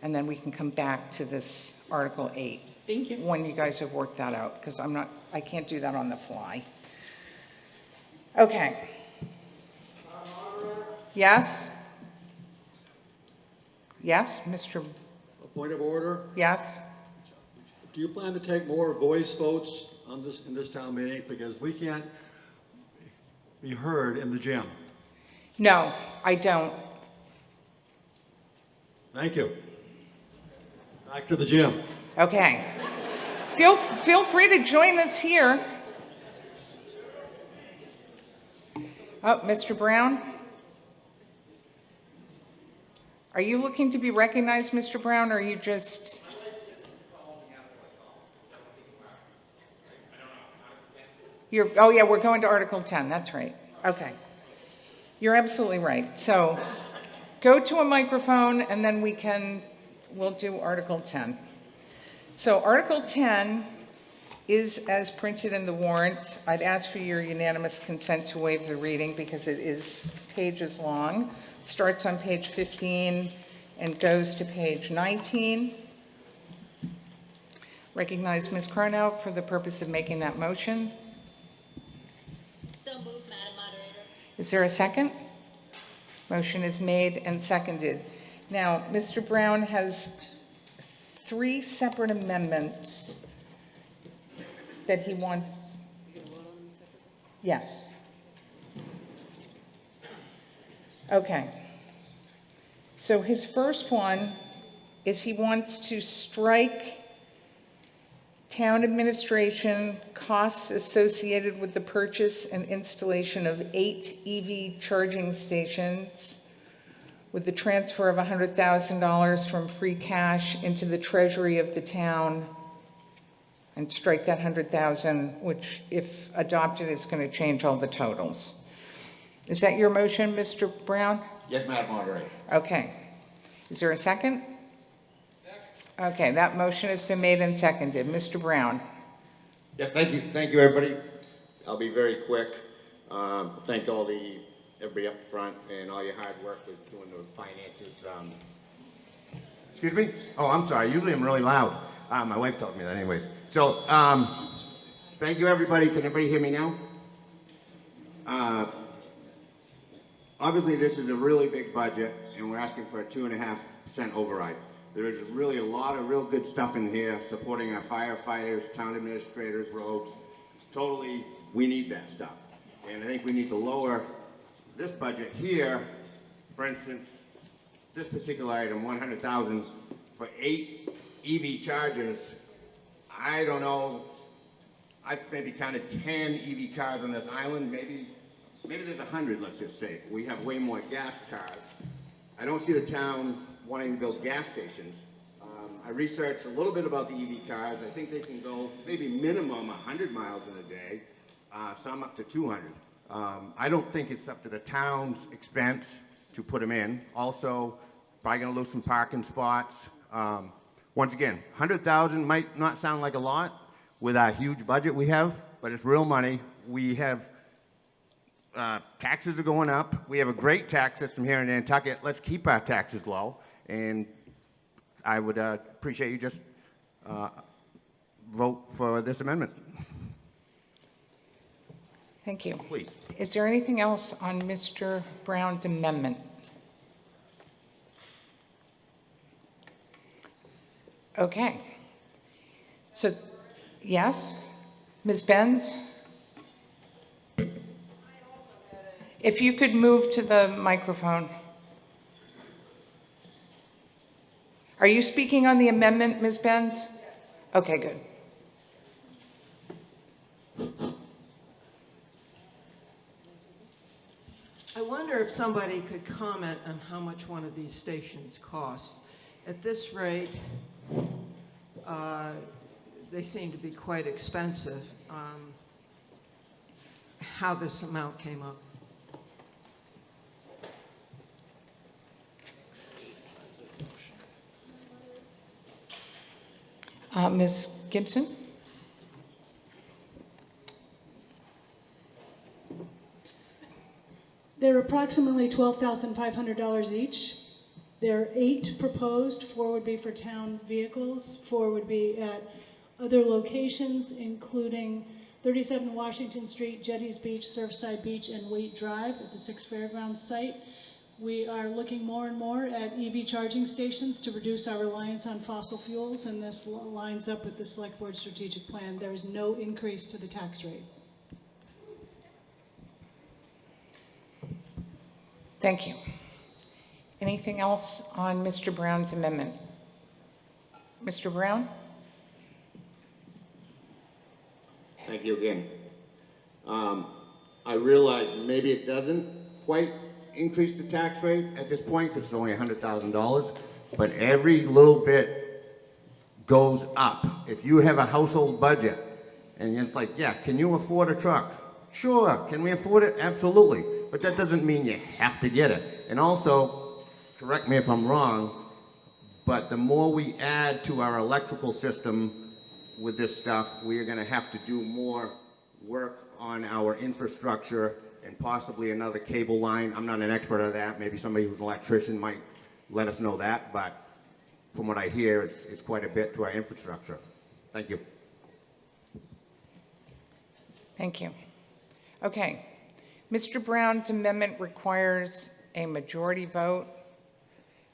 and then we can come back to this Article 8. Thank you. When you guys have worked that out, because I can't do that on the fly. Okay. Yes? Yes, Mr. A point of order, Yes? do you plan to take more voice votes on this, in this town meeting? Because we can't be heard in the gym. No, I don't. Thank you. Back to the gym. Okay. Feel free to join us here. Oh, Mr. Brown? Are you looking to be recognized, Mr. Brown, or are you just? Oh yeah, we're going to Article 10, that's right. Okay. You're absolutely right. So go to a microphone and then we'll do Article 10. So Article 10 is as printed in the warrant. I'd ask for your unanimous consent to waive the reading because it is pages long. Starts on page 15 and goes to page 19. Recognize Ms. Carnow for the purpose of making that motion. So moved, Madam Moderator. Is there a second? Motion is made and seconded. Now, Mr. Brown has 3 separate amendments that he wants. Yes. Okay. So his first one is he wants to strike town administration costs associated with the purchase and installation of 8 EV charging stations with the transfer of $100,000 from free cash into the treasury of the town, and strike that $100,000, which if adopted is going to change all the totals. Is that your motion, Mr. Brown? Yes, Madam Moderator. Okay. Is there a second? Okay, that motion has been made and seconded. Mr. Brown? Yes, thank you, everybody. I'll be very quick. Thank everybody up front and all your hard work with doing the finances. Excuse me? Oh, I'm sorry. Usually I'm really loud. My wife told me that anyways. So, thank you, everybody. Can everybody hear me now? Obviously, this is a really big budget, and we're asking for a 2.5% override. There is really a lot of real good stuff in here supporting our firefighters, town administrators, roads. Totally, we need that stuff. And I think we need to lower this budget here. For instance, this particular item, 100,000 for 8 EV chargers. I don't know, I maybe counted 10 EV cars on this island, maybe there's 100, let's just say. We have way more gas cars. I don't see the town wanting to build gas stations. I researched a little bit about the EV cars. I think they can go maybe minimum 100 miles in a day, some up to 200. I don't think it's up to the town's expense to put them in. Also, probably gonna lose some parking spots. Once again, 100,000 might not sound like a lot with our huge budget we have, but it's real money. We have taxes are going up. We have a great tax system here in Nantucket. Let's keep our taxes low. And I would appreciate you just vote for this amendment. Thank you. Please. Is there anything else on Mr. Brown's amendment? Okay. So Yes? Ms. Benz? If you could move to the microphone. Are you speaking on the amendment, Ms. Benz? Okay, good. I wonder if somebody could comment on how much one of these stations costs. At this rate, they seem to be quite expensive. How this amount came up. Ms. Gibson? They're approximately $12,500 each. There are 8 proposed. 4 would be for town vehicles. 4 would be at other locations, including 37 Washington Street, Jetties Beach, Surfside Beach, and Waite Drive at the Six Fairgrounds site. We are looking more and more at EV charging stations to reduce our reliance on fossil fuels, and this lines up with the Select Board strategic plan. There is no increase to the tax rate. Thank you. Anything else on Mr. Brown's amendment? Mr. Brown? Thank you again. I realize maybe it doesn't quite increase the tax rate at this point because it's only $100,000, but every little bit goes up. If you have a household budget and it's like, yeah, can you afford a truck? Sure. Can we afford it? Absolutely. But that doesn't mean you have to get it. And also, correct me if I'm wrong, but the more we add to our electrical system with this stuff, we are going to have to do more work on our infrastructure and possibly another cable line. I'm not an expert on that. Maybe somebody who's an electrician might let us know that, but from what I hear, it's quite a bit to our infrastructure. Thank you. Thank you. Okay. Mr. Brown's amendment requires a majority vote.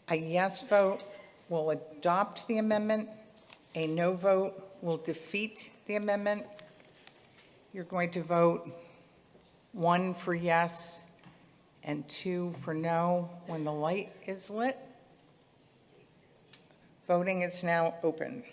A yes vote will adopt the amendment. A no vote will defeat the amendment. You're going to vote 1 for yes and 2 for no when the light is lit. Voting is now open.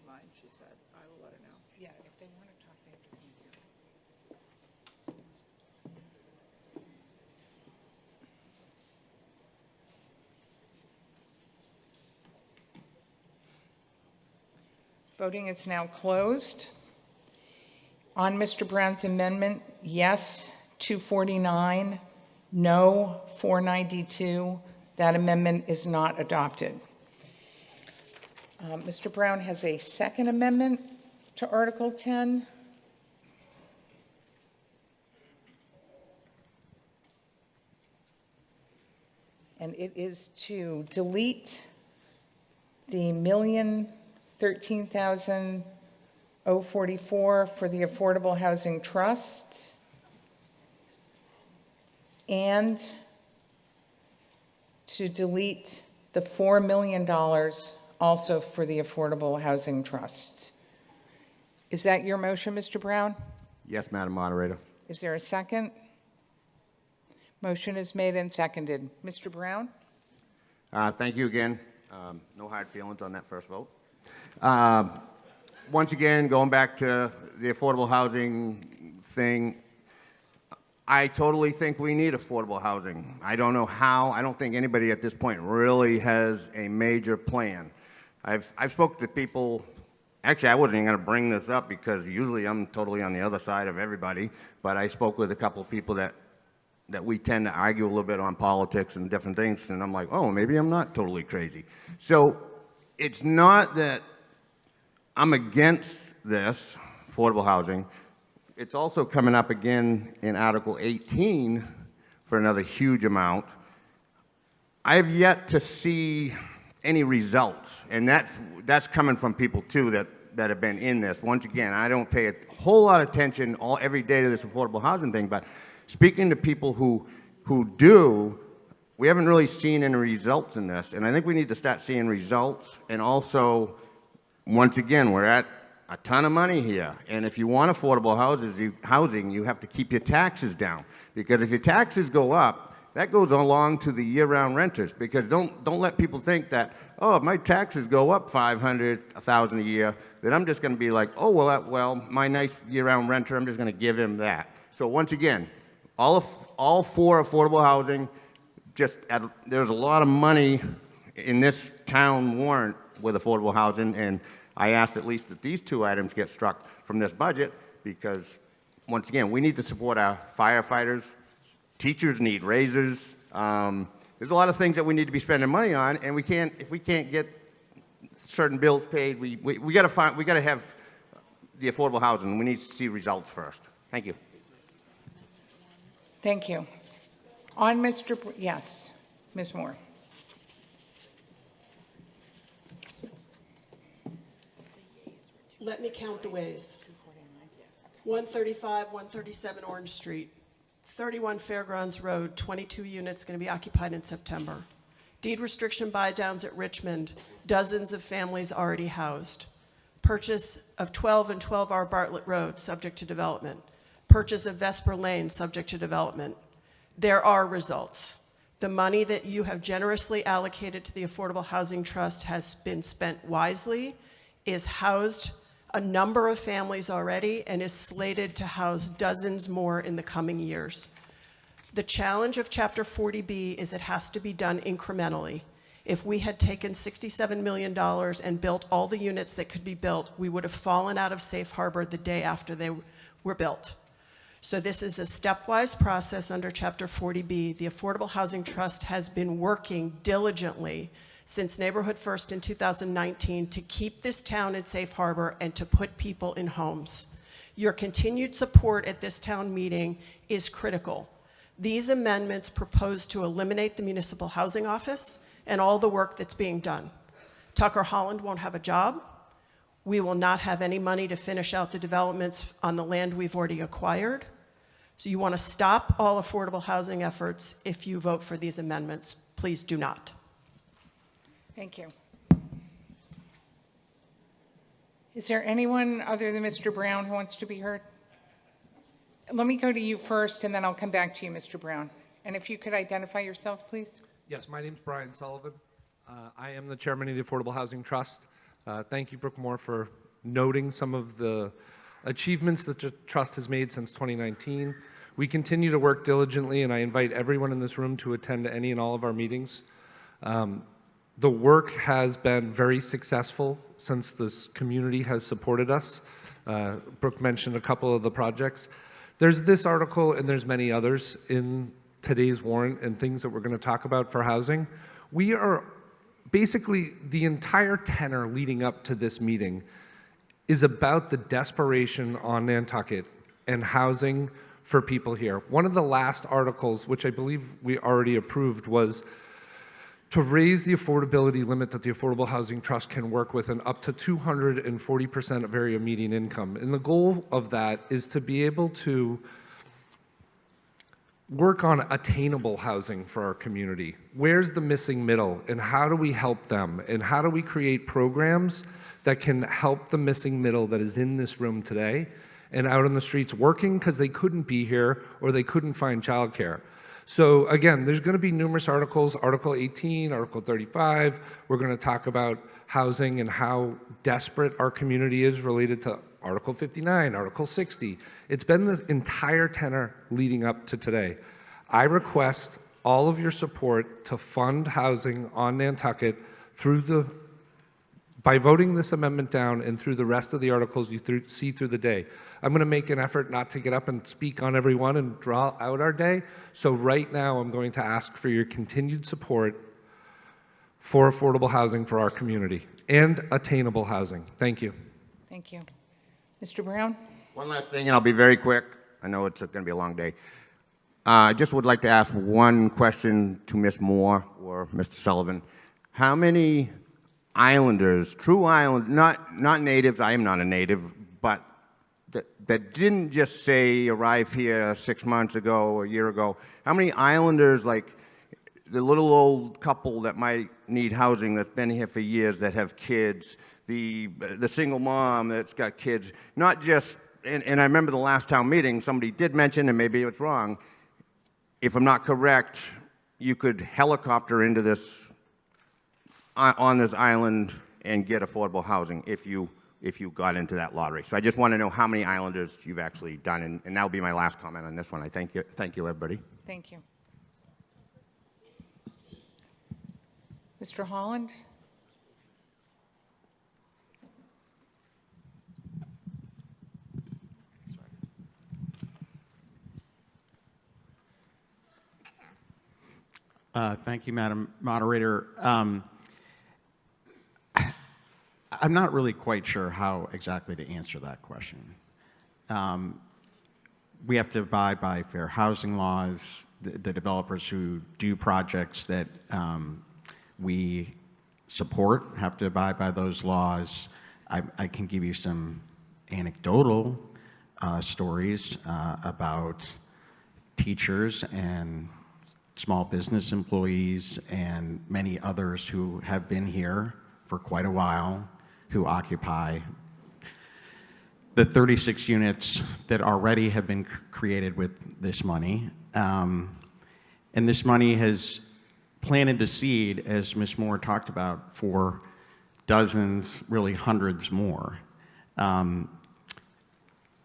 Mine, she said. I will let her know. Yeah, if they want to talk, they have to come here. Voting is now closed. On Mr. Brown's amendment, yes, 249, no, 492. That amendment is not adopted. Mr. Brown has a second amendment to Article 10. And it is to delete the $1,013,044 for the Affordable Housing Trust and to delete the $4 million also for the Affordable Housing Trust. Is that your motion, Mr. Brown? Yes, Madam Moderator. Is there a second? Motion is made and seconded. Mr. Brown? Thank you again. No hard feelings on that first vote. Once again, going back to the affordable housing thing, I totally think we need affordable housing. I don't know how. I don't think anybody at this point really has a major plan. I've spoken to people actually, I wasn't even going to bring this up because usually I'm totally on the other side of everybody, but I spoke with a couple of people that we tend to argue a little bit on politics and different things, and I'm like, oh, maybe I'm not totally crazy. So it's not that I'm against this, affordable housing. It's also coming up again in Article 18 for another huge amount. I have yet to see any results, and that's coming from people too that have been in this. Once again, I don't pay a whole lot of attention every day to this affordable housing thing, but speaking to people who do, we haven't really seen any results in this, and I think we need to start seeing results. And also, once again, we're at a ton of money here, and if you want affordable housing, you have to keep your taxes down, because if your taxes go up, that goes along to the year-round renters, because don't let people think that, oh, if my taxes go up $500, $1,000 a year, then I'm just going to be like, oh, well, my nice year-round renter, I'm just going to give him that. So once again, all for affordable housing. There's a lot of money in this town warrant with affordable housing, and I asked at least that these two items get struck from this budget, because once again, we need to support our firefighters. Teachers need raises. There's a lot of things that we need to be spending money on, and if we can't get certain bills paid, we got to have the affordable housing. We need to see results first. Thank you. Thank you. Yes, Ms. Moore. Let me count the ways. 135, 137 Orange Street. 31 Fairgrounds Road, 22 units going to be occupied in September. Deed restriction buy-downs at Richmond, dozens of families already housed. Purchase of 12 and 12R Bartlett Road, subject to development. Purchase of Vesper Lane, subject to development. There are results. The money that you have generously allocated to the Affordable Housing Trust has been spent wisely, is housed a number of families already, and is slated to house dozens more in the coming years. The challenge of Chapter 40B is it has to be done incrementally. If we had taken $67 million and built all the units that could be built, we would have fallen out of safe harbor the day after they were built. So this is a stepwise process under Chapter 40B. The Affordable Housing Trust has been working diligently since Neighborhood First in 2019 to keep this town in safe harbor and to put people in homes. Your continued support at this town meeting is critical. These amendments propose to eliminate the municipal housing office and all the work that's being done. Tucker Holland won't have a job. We will not have any money to finish out the developments on the land we've already acquired. So you want to stop all affordable housing efforts if you vote for these amendments. Please do not. Thank you. Is there anyone other than Mr. Brown who wants to be heard? Let me go to you first, and then I'll come back to you, Mr. Brown. And if you could identify yourself, please. Yes, my name's Brian Sullivan. I am the chairman of the Affordable Housing Trust. Thank you, Brooke Moore, for noting some of the achievements that the trust has made since 2019. We continue to work diligently, and I invite everyone in this room to attend any and all of our meetings. The work has been very successful since this community has supported us. Brooke mentioned a couple of the projects. There's this article, and there's many others in today's warrant and things that we're going to talk about for housing. We are basically, the entire tenor leading up to this meeting is about the desperation on Nantucket and housing for people here. One of the last articles, which I believe we already approved, was to raise the affordability limit that the Affordable Housing Trust can work with and up to 240% of area median income. And the goal of that is to be able to work on attainable housing for our community. Where's the missing middle, and how do we help them? And how do we create programs that can help the missing middle that is in this room today and out on the streets working because they couldn't be here or they couldn't find childcare? So again, there's going to be numerous articles, Article 18, Article 35. We're going to talk about housing and how desperate our community is related to Article 59, Article 60. It's been the entire tenor leading up to today. I request all of your support to fund housing on Nantucket through the By voting this amendment down and through the rest of the articles you see through the day, I'm going to make an effort not to get up and speak on every one and draw out our day. So right now, I'm going to ask for your continued support for affordable housing for our community and attainable housing. Thank you. Thank you. Mr. Brown? One last thing, and I'll be very quick. I know it's going to be a long day. I just would like to ask one question to Ms. Moore or Mr. Sullivan. How many islanders, true island, not natives, I am not a native, but that didn't just say arrive here 6 months ago or a year ago, how many islanders, like the little old couple that might need housing that's been here for years that have kids, the single mom that's got kids, not just, and I remember the last town meeting, somebody did mention, and maybe it's wrong, if I'm not correct, you could helicopter into this, on this island and get affordable housing if you got into that lottery. So I just want to know how many islanders you've actually done, and that'll be my last comment on this one. I thank you, everybody. Thank you. Mr. Holland? Thank you, Madam Moderator. I'm not really quite sure how exactly to answer that question. We have to abide by fair housing laws. The developers who do projects that we support have to abide by those laws. I can give you some anecdotal stories about teachers and small business employees and many others who have been here for quite a while, who occupy the 36 units that already have been created with this money. And this money has planted the seed, as Ms. Moore talked about, for dozens, really hundreds more.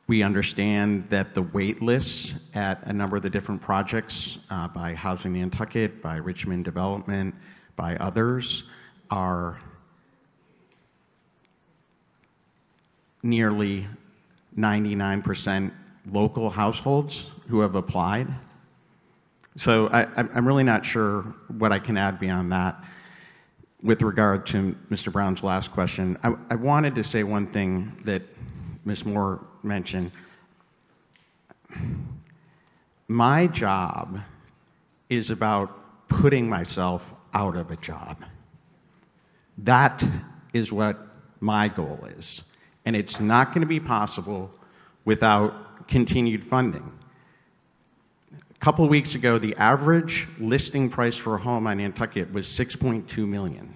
We understand that the wait lists at a number of the different projects by Housing Nantucket, by Richmond Development, by others are nearly 99% local households who have applied. So I'm really not sure what I can add beyond that. With regard to Mr. Brown's last question, I wanted to say one thing that Ms. Moore mentioned. My job is about putting myself out of a job. That is what my goal is. And it's not going to be possible without continued funding. A couple of weeks ago, the average listing price for a home on Nantucket was $6.2 million.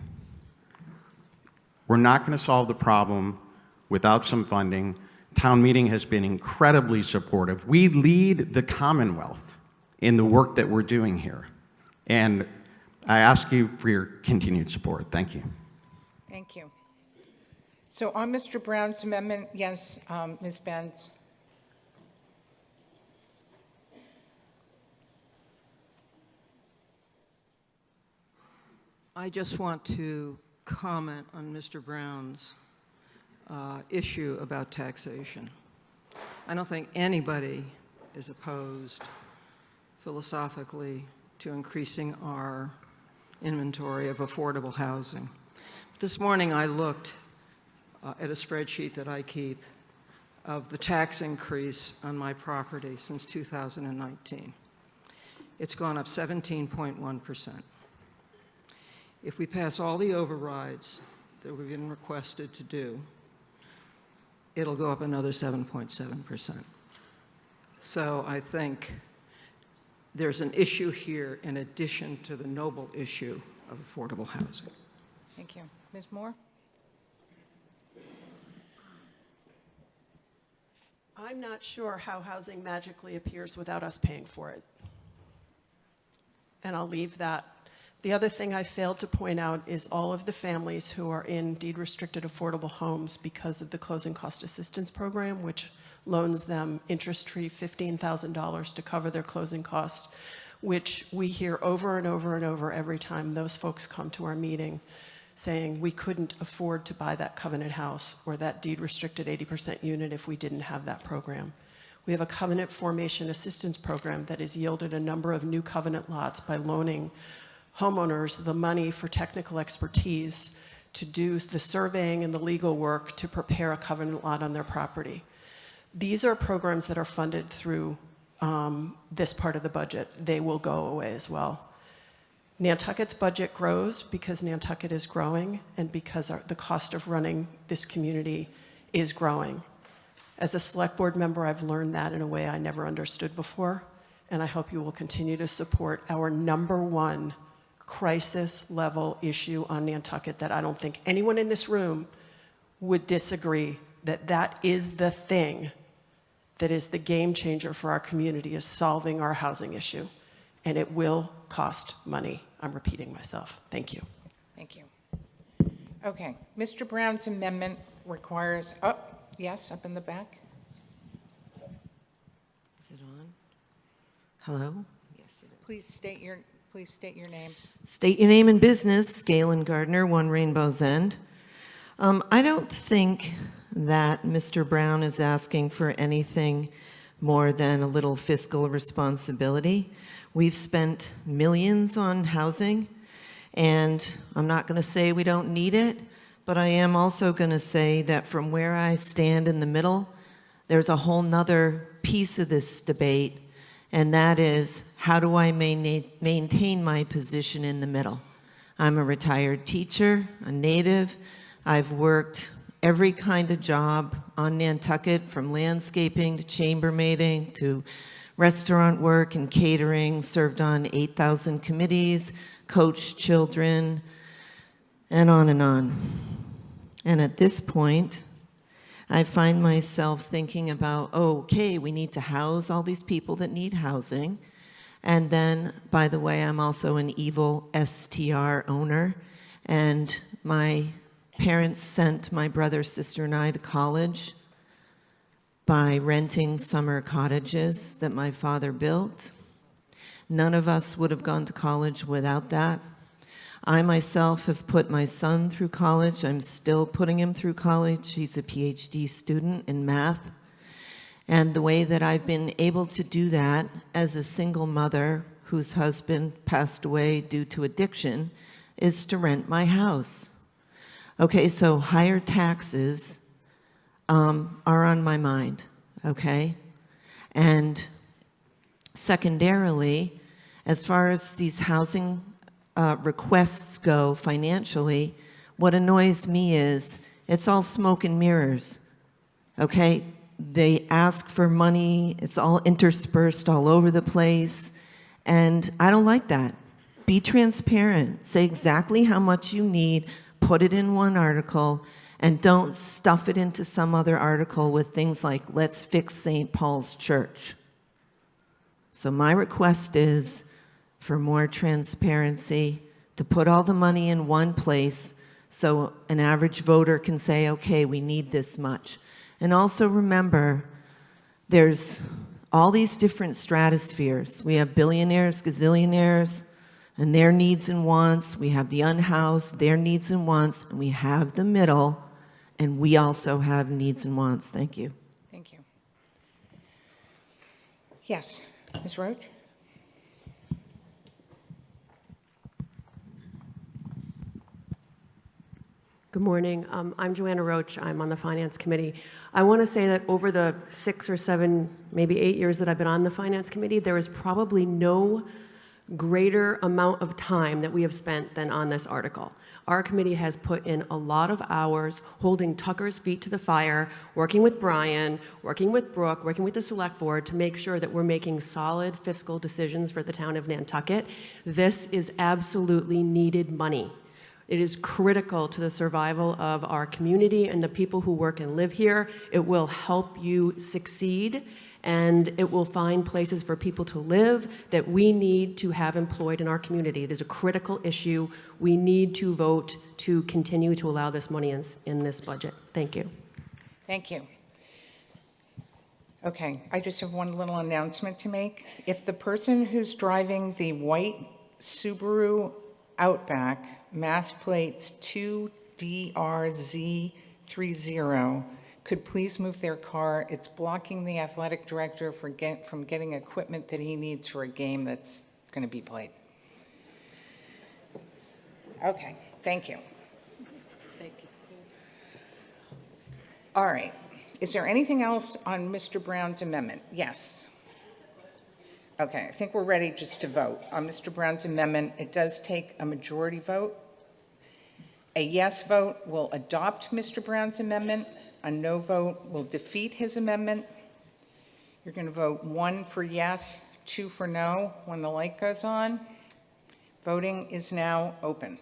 We're not going to solve the problem without some funding. Town meeting has been incredibly supportive. We lead the Commonwealth in the work that we're doing here. And I ask you for your continued support. Thank you. Thank you. So on Mr. Brown's amendment, yes, Ms. Benz. I just want to comment on Mr. Brown's issue about taxation. I don't think anybody is opposed philosophically to increasing our inventory of affordable housing. This morning I looked at a spreadsheet that I keep of the tax increase on my property since 2019. It's gone up 17.1%. If we pass all the overrides that we've been requested to do, it'll go up another 7.7%. So I think there's an issue here in addition to the noble issue of affordable housing. Thank you. Ms. Moore? I'm not sure how housing magically appears without us paying for it. And I'll leave that. The other thing I failed to point out is all of the families who are in deed-restricted affordable homes because of the closing cost assistance program, which loans them interest-free $15,000 to cover their closing costs, which we hear over and over and over every time those folks come to our meeting. saying we couldn't afford to buy that covenant house or that deed restricted 80% unit if we didn't have that program. We have a covenant formation assistance program that has yielded a number of new covenant lots by loaning homeowners the money for technical expertise to do the surveying and the legal work to prepare a covenant lot on their property. These are programs that are funded through this part of the budget. They will go away as well. Nantucket's budget grows because Nantucket is growing and because the cost of running this community is growing. As a select board member, I've learned that in a way I never understood before, and I hope you will continue to support our #1 crisis level issue on Nantucket that I don't think anyone in this room would disagree that is the thing that is the game changer for our community, is solving our housing issue. And it will cost money. I'm repeating myself. Thank you. Thank you. Okay, Mr. Brown's amendment requires, yes, up in the back. Is it on? Hello? Yes, it is. Please state your name. State your name and business. Galen Gardner, 1 Rainbow's End. I don't think that Mr. Brown is asking for anything more than a little fiscal responsibility. We've spent millions on housing, and I'm not going to say we don't need it, but I am also going to say that from where I stand in the middle, there's a whole nother piece of this debate, and that is, how do I maintain my position in the middle? I'm a retired teacher, a native. I've worked every kind of job on Nantucket, from landscaping to chambermaiding to restaurant work and catering, served on 8,000 committees, coached children, and on and on. And at this point, I find myself thinking about, okay, we need to house all these people that need housing. And then, by the way, I'm also an evil STR owner, and my parents sent my brother, sister, and I to college by renting summer cottages that my father built. None of us would have gone to college without that. I myself have put my son through college. I'm still putting him through college. He's a PhD student in math. And the way that I've been able to do that as a single mother whose husband passed away due to addiction is to rent my house. Okay, so higher taxes are on my mind, okay? And secondarily, as far as these housing requests go financially, what annoys me is it's all smoke and mirrors, okay? They ask for money, it's all interspersed all over the place, and I don't like that. Be transparent, say exactly how much you need, put it in one article, and don't stuff it into some other article with things like, let's fix St. Paul's Church. So my request is for more transparency, to put all the money in one place so an average voter can say, okay, we need this much. And also remember, there's all these different stratospheres. We have billionaires, gazillionaires, and their needs and wants. We have the unhoused, their needs and wants, and we have the middle, and we also have needs and wants. Thank you. Thank you. Yes, Ms. Roach? Good morning. I'm Joanna Roach. I'm on the Finance Committee. I want to say that over the 6 or 7, maybe 8 years that I've been on the Finance Committee, there is probably no greater amount of time that we have spent than on this article. Our committee has put in a lot of hours holding Tucker's feet to the fire, working with Brian, working with Brooke, working with the Select Board to make sure that we're making solid fiscal decisions for the town of Nantucket. This is absolutely needed money. It is critical to the survival of our community and the people who work and live here. It will help you succeed, and it will find places for people to live that we need to have employed in our community. It is a critical issue. We need to vote to continue to allow this money in this budget. Thank you. Thank you. Okay, I just have one little announcement to make. If the person who's driving the white Subaru Outback, mass plates 2DRZ30, could please move their car. It's blocking the athletic director from getting equipment that he needs for a game that's going to be played. Okay, thank you. Thank you. All right. Is there anything else on Mr. Brown's amendment? Yes. Okay, I think we're ready just to vote. On Mr. Brown's amendment, it does take a majority vote. A yes vote will adopt Mr. Brown's amendment. A no vote will defeat his amendment. You're going to vote 1 for yes, 2 for no when the light goes on. Voting is now open.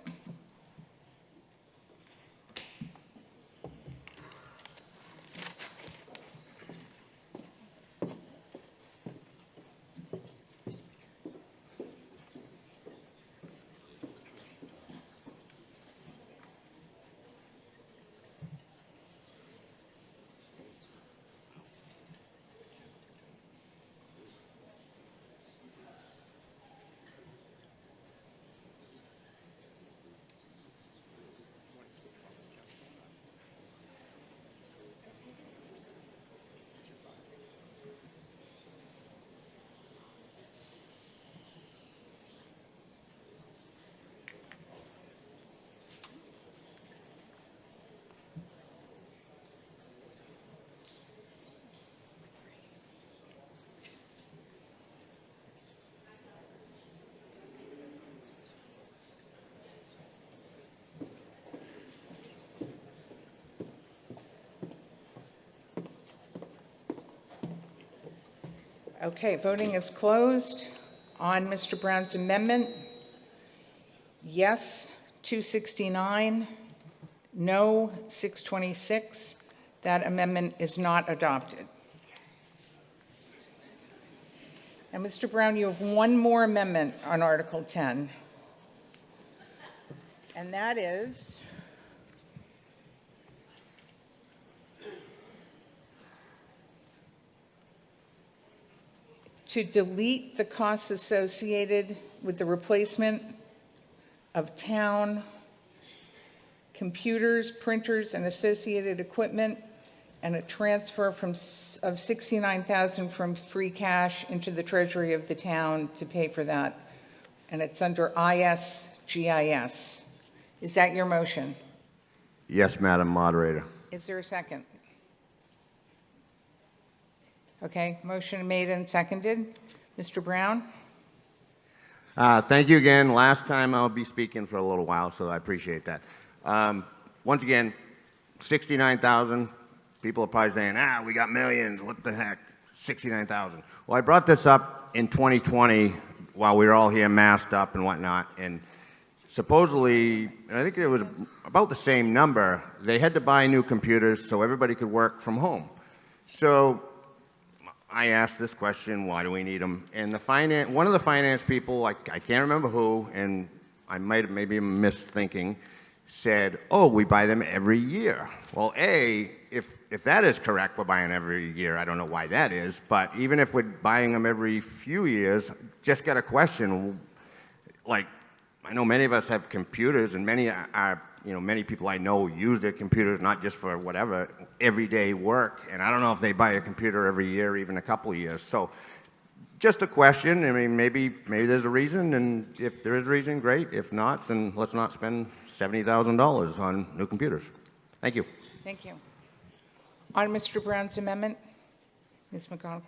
Okay, voting is closed on Mr. Brown's amendment. Yes, 269, no, 626. That amendment is not adopted. And Mr. Brown, you have one more amendment on Article 10, and that is to delete the costs associated with the replacement of town computers, printers, and associated equipment, and a transfer of $69,000 from free cash into the treasury of the town to pay for that. And it's under ISGIS. Is that your motion? Yes, Madam Moderator. Is there a second? Okay, motion made and seconded. Mr. Brown? Thank you again. Last time I'll be speaking for a little while, so I appreciate that. Once again, 69,000. People are probably saying, we got millions. What the heck? 69,000. Well, I brought this up in 2020 while we were all here masked up and whatnot, and supposedly, I think it was about the same number, they had to buy new computers so everybody could work from home. So I asked this question, why do we need them? And one of the finance people, I can't remember who, and I might have maybe misthinking, said, we buy them every year. Well, if that is correct, we're buying every year. I don't know why that is, but even if we're buying them every few years, just got a question, like, I know many of us have computers, and many people I know use their computers not just for whatever, everyday work, and I don't know if they buy a computer every year, even a couple of years. So just a question. I mean, maybe there's a reason, and if there is a reason, great. If not, then let's not spend $70,000 on new computers. Thank you. Thank you. On Mr. Brown's amendment, Ms. McGonigal.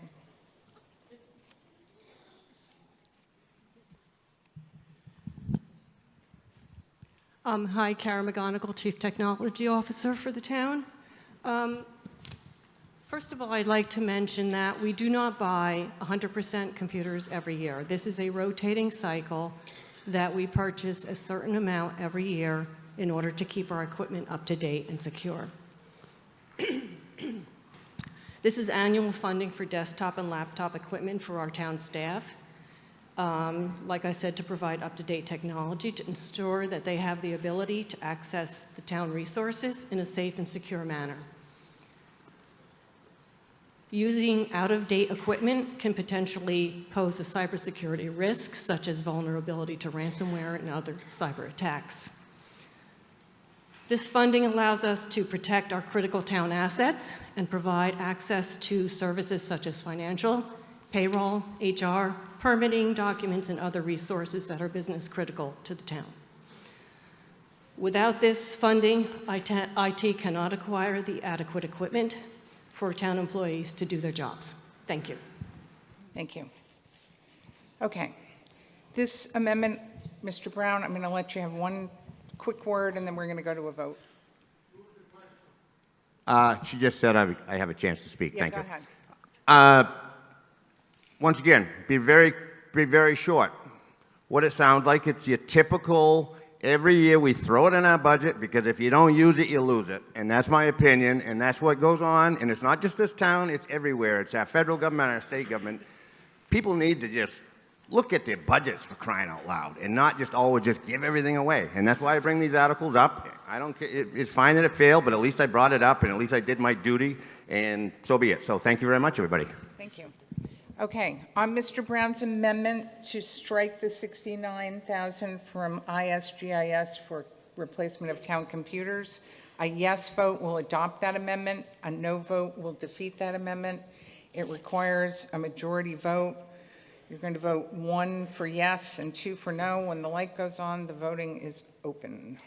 Hi, Kara McGonigal, Chief Technology Officer for the town. First of all, I'd like to mention that we do not buy 100% computers every year. This is a rotating cycle that we purchase a certain amount every year in order to keep our equipment up to date and secure. This is annual funding for desktop and laptop equipment for our town staff. Like I said, to provide up-to-date technology to ensure that they have the ability to access the town resources in a safe and secure manner. Using out-of-date equipment can potentially pose a cybersecurity risk, such as vulnerability to ransomware and other cyber attacks. This funding allows us to protect our critical town assets and provide access to services such as financial, payroll, HR, permitting, documents, and other resources that are business critical to the town. Without this funding, IT cannot acquire the adequate equipment for town employees to do their jobs. Thank you. Thank you. Okay. This amendment, Mr. Brown, I'm going to let you have one quick word, and then we're going to go to a vote. She just said I have a chance to speak. Yeah, Thank go you. ahead. Once again, be very short. What it sounds like, it's your typical, every year we throw it in our budget because if you don't use it, you lose it. And that's my opinion, and that's what goes on. And it's not just this town, it's everywhere. It's our federal government, our state government. People need to just look at their budgets, for crying out loud, and not just always just give everything away. And that's why I bring these articles up. I don't care, it's fine that it failed, but at least I brought it up, and at least I did my duty, and so be it. So thank you very much, everybody. Thank you. Okay, on Mr. Brown's amendment to strike the $69,000 from ISGIS for replacement of town computers, a yes vote will adopt that amendment, a no vote will defeat that amendment. It requires a majority vote. You're going to vote 1 for yes and 2 for no. When the light goes on, the voting is open.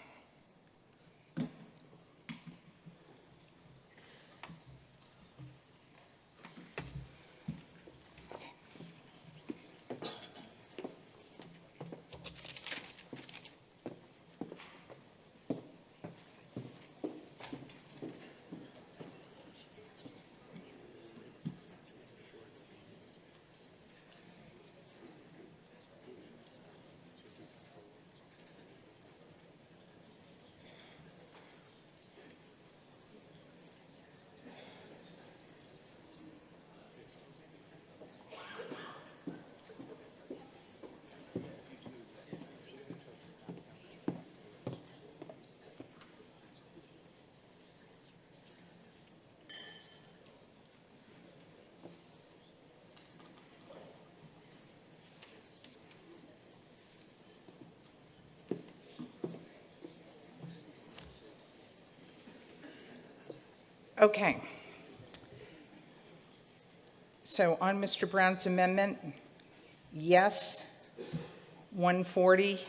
Okay. So on Mr. Brown's amendment, yes, 140,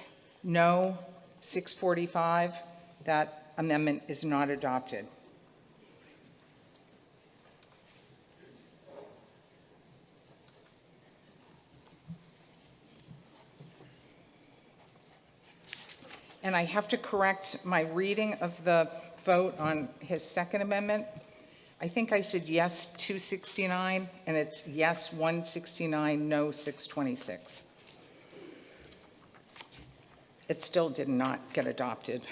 no, 645. That amendment is not adopted. And I have to correct my reading of the vote on his second amendment. I think I said yes 269, and it's yes 169, no 626. It still did not get adopted.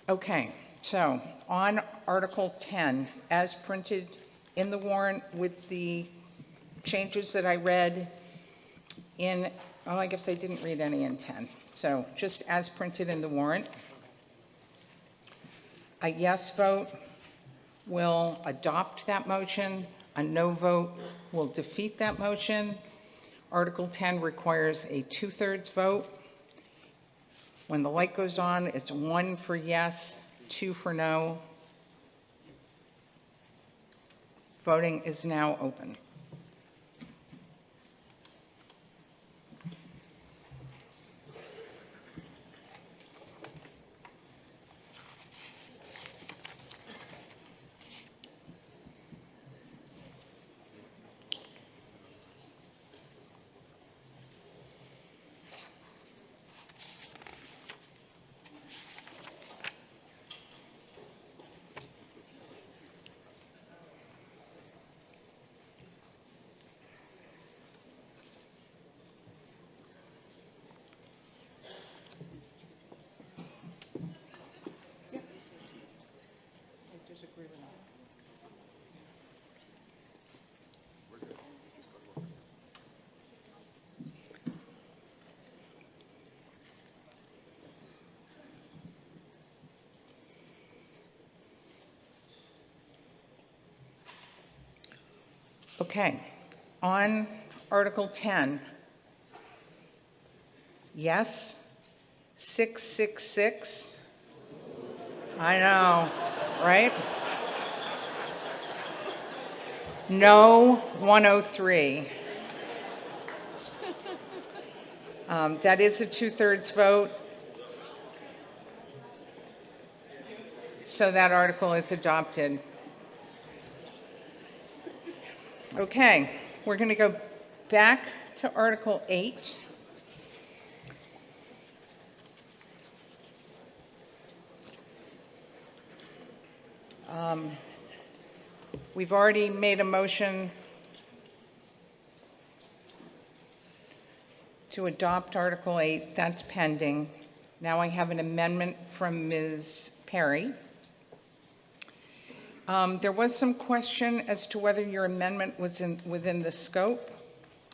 Okay, so on Article 10, as printed in the warrant with the changes that I read in, oh, I guess I didn't read any in 10. So just as printed in the warrant, a yes vote will adopt that motion. A no vote will defeat that motion. Article 10 requires a 2/3 vote. When the light goes on, it's 1 for yes, 2 for no. Voting is now open. Okay, on Article 10, yes, 666. I know, right? No, 103. That is a 2/3 vote. So that article is adopted. Okay, we're going to go back to Article 8. We've already made a motion to adopt Article 8. That's pending. Now I have an amendment from Ms. Perry. There was some question as to whether your amendment was within the scope.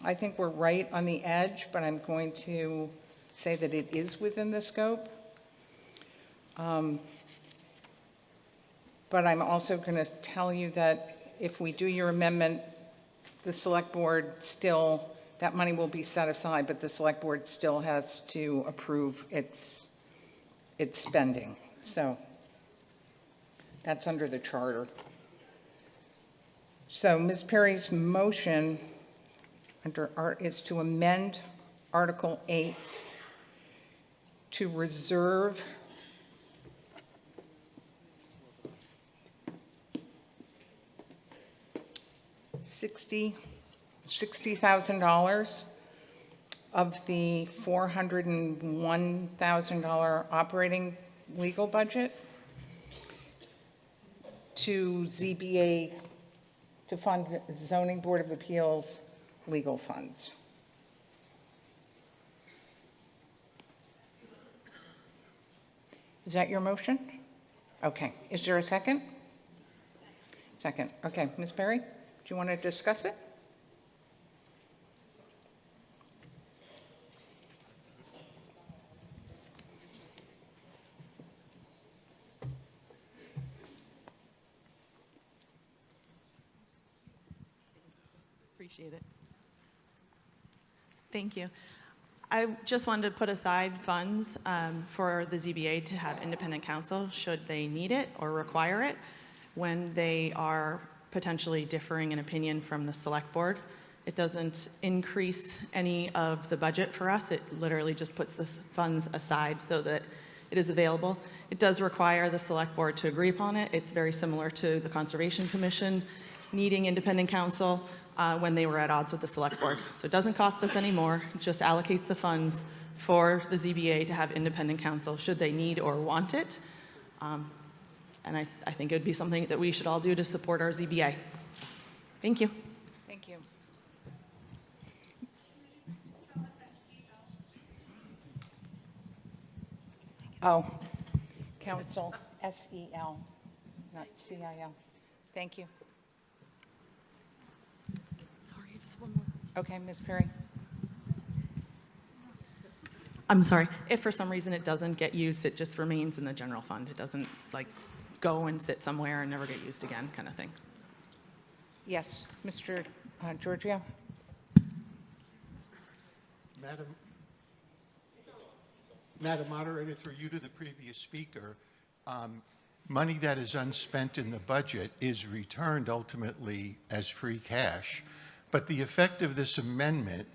I think we're right on the edge, but I'm going to say that it is within the scope. But I'm also going to tell you that if we do your amendment, the select board still, that money will be set aside, but the select board still has to approve its spending. So that's under the charter. So Ms. Perry's motion is to amend Article 8 to reserve $60,000 of the $401,000 operating legal budget to ZBA, to fund Zoning Board of Appeals legal funds. Is that your motion? Okay. Is there a second? Second. Okay. Ms. Perry, do you want to discuss it? Appreciate it. Thank you. I just wanted to put aside funds for the ZBA to have independent counsel should they need it or require it when they are potentially differing in opinion from the select board. It doesn't increase any of the budget for us. It literally just puts the funds aside so that it is available. It does require the select board to agree upon it. It's very similar to the Conservation Commission needing independent counsel when they were at odds with the select board. So it doesn't cost us any more. It just allocates the funds for the ZBA to have independent counsel should they need or want it. And I think it would be something that we should all do to support our ZBA. Thank you. Thank you. Oh, council, S-E-L, not C-I-L. Thank you. Sorry, just one more. Okay, Ms. Perry. I'm sorry. If for some reason it doesn't get used, it just remains in the general fund. It doesn't like go and sit somewhere and never get used again kind of thing. Yes, Mr. Giorgio. Madam Moderator, through you to the previous speaker, money that is unspent in the budget is returned ultimately as free cash. But the effect of this amendment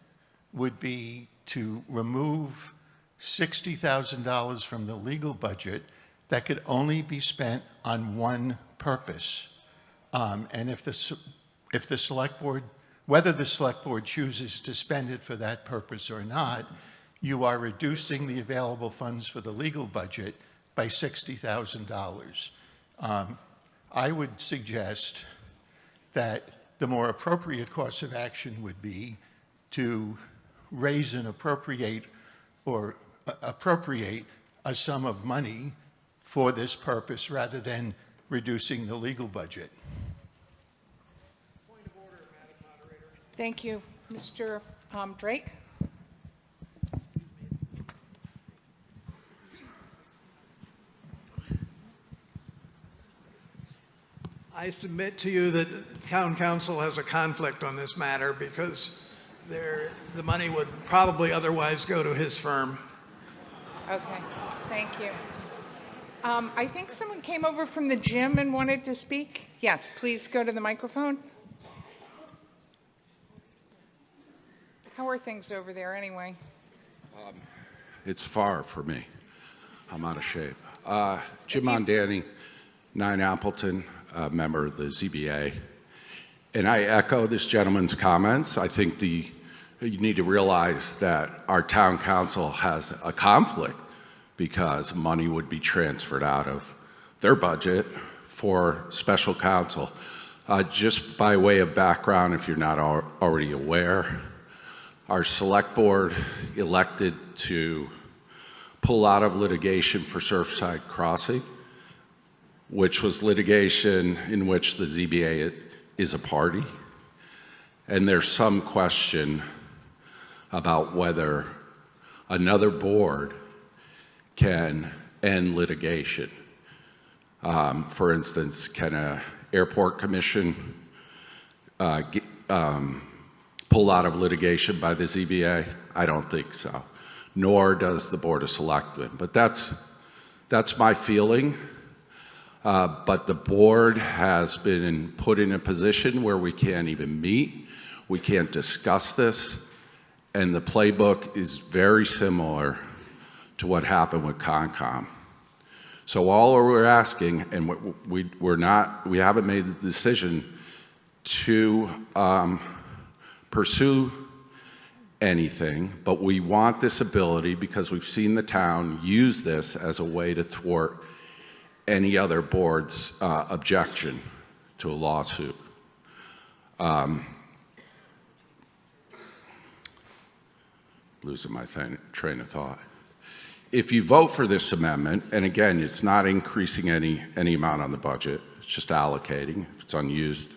would be to remove $60,000 from the legal budget that could only be spent on one purpose. And if the select board, whether the select board chooses to spend it for that purpose or not, you are reducing the available funds for the legal budget by $60,000. I would suggest that the more appropriate course of action would be to raise and appropriate a sum of money for this purpose rather than reducing the legal budget. Point of order, Madam Moderator. Thank you. Mr. Drake? I submit to you that town council has a conflict on this matter because the money would probably otherwise go to his firm. Okay, thank you. I think someone came over from the gym and wanted to speak. Yes, please go to the microphone. How are things over there anyway? It's far for me. I'm out of shape. Jim Mondani, 9 Appleton, member of the ZBA. And I echo this gentleman's comments. I think you need to realize that our town council has a conflict because money would be transferred out of their budget for special counsel. Just by way of background, if you're not already aware, our select board elected to pull out of litigation for Surfside Crossing, which was litigation in which the ZBA is a party. And there's some question about whether another board can end litigation. For instance, can an airport commission pull out of litigation by the ZBA? I don't think so, nor does the Board of Selectmen. But that's my feeling. But the board has been put in a position where we can't even meet, we can't discuss this, and the playbook is very similar to what happened with Concom. So all we're asking, and we haven't made the decision to pursue anything, but we want this ability because we've seen the town use this as a way to thwart any other board's objection to a lawsuit. Losing my train of thought. If you vote for this amendment, and again, it's not increasing any amount on the budget, it's just allocating if it's unused,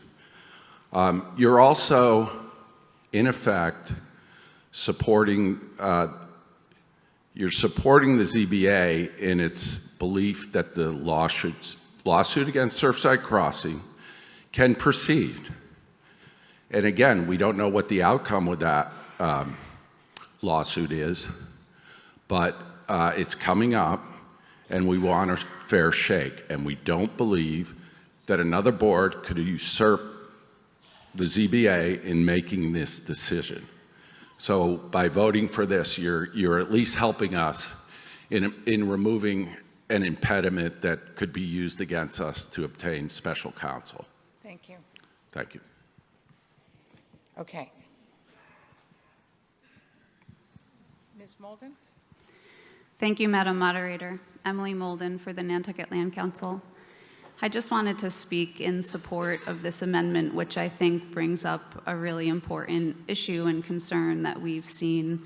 you're also, in effect, supporting you're supporting the ZBA in its belief that the lawsuit against Surfside Crossing can proceed. And again, we don't know what the outcome with that lawsuit is, but it's coming up and we want a fair shake. And we don't believe that another board could usurp the ZBA in making this decision. So by voting for this, you're at least helping us in removing an impediment that could be used against us to obtain special counsel. Thank you. Thank you. Okay. Ms. Molden? Thank you, Madam Moderator. Emily Molden for the Nantucket Land Council. I just wanted to speak in support of this amendment, which I think brings up a really important issue and concern that we've seen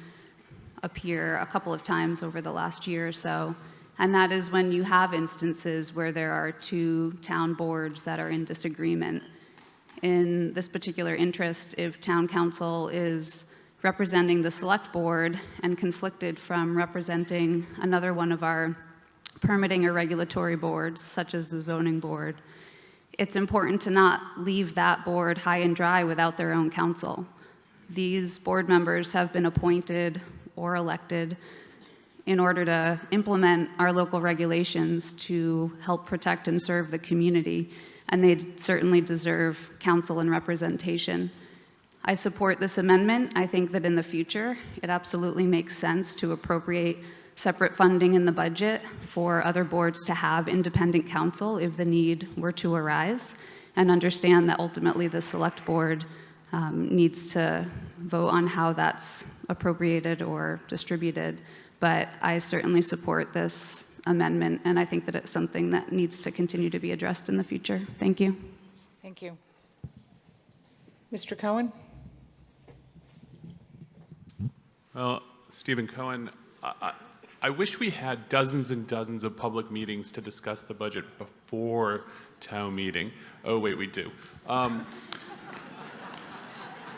appear a couple of times over the last year or so. And that is when you have instances where there are two town boards that are in disagreement. In this particular interest, if town council is representing the select board and conflicted from representing another one of our permitting or regulatory boards, such as the zoning board, it's important to not leave that board high and dry without their own counsel. These board members have been appointed or elected in order to implement our local regulations to help protect and serve the community, and they certainly deserve counsel and representation. I support this amendment. I think that in the future, it absolutely makes sense to appropriate separate funding in the budget for other boards to have independent counsel if the need were to arise, and understand that ultimately the select board needs to vote on how that's appropriated or distributed. But I certainly support this amendment, and I think that it's something that needs to continue to be addressed in the future. Thank you. Thank you. Mr. Cohen? Well, Stephen Cohen, I wish we had dozens and dozens of public meetings to discuss the budget before town meeting. Oh, wait, we do.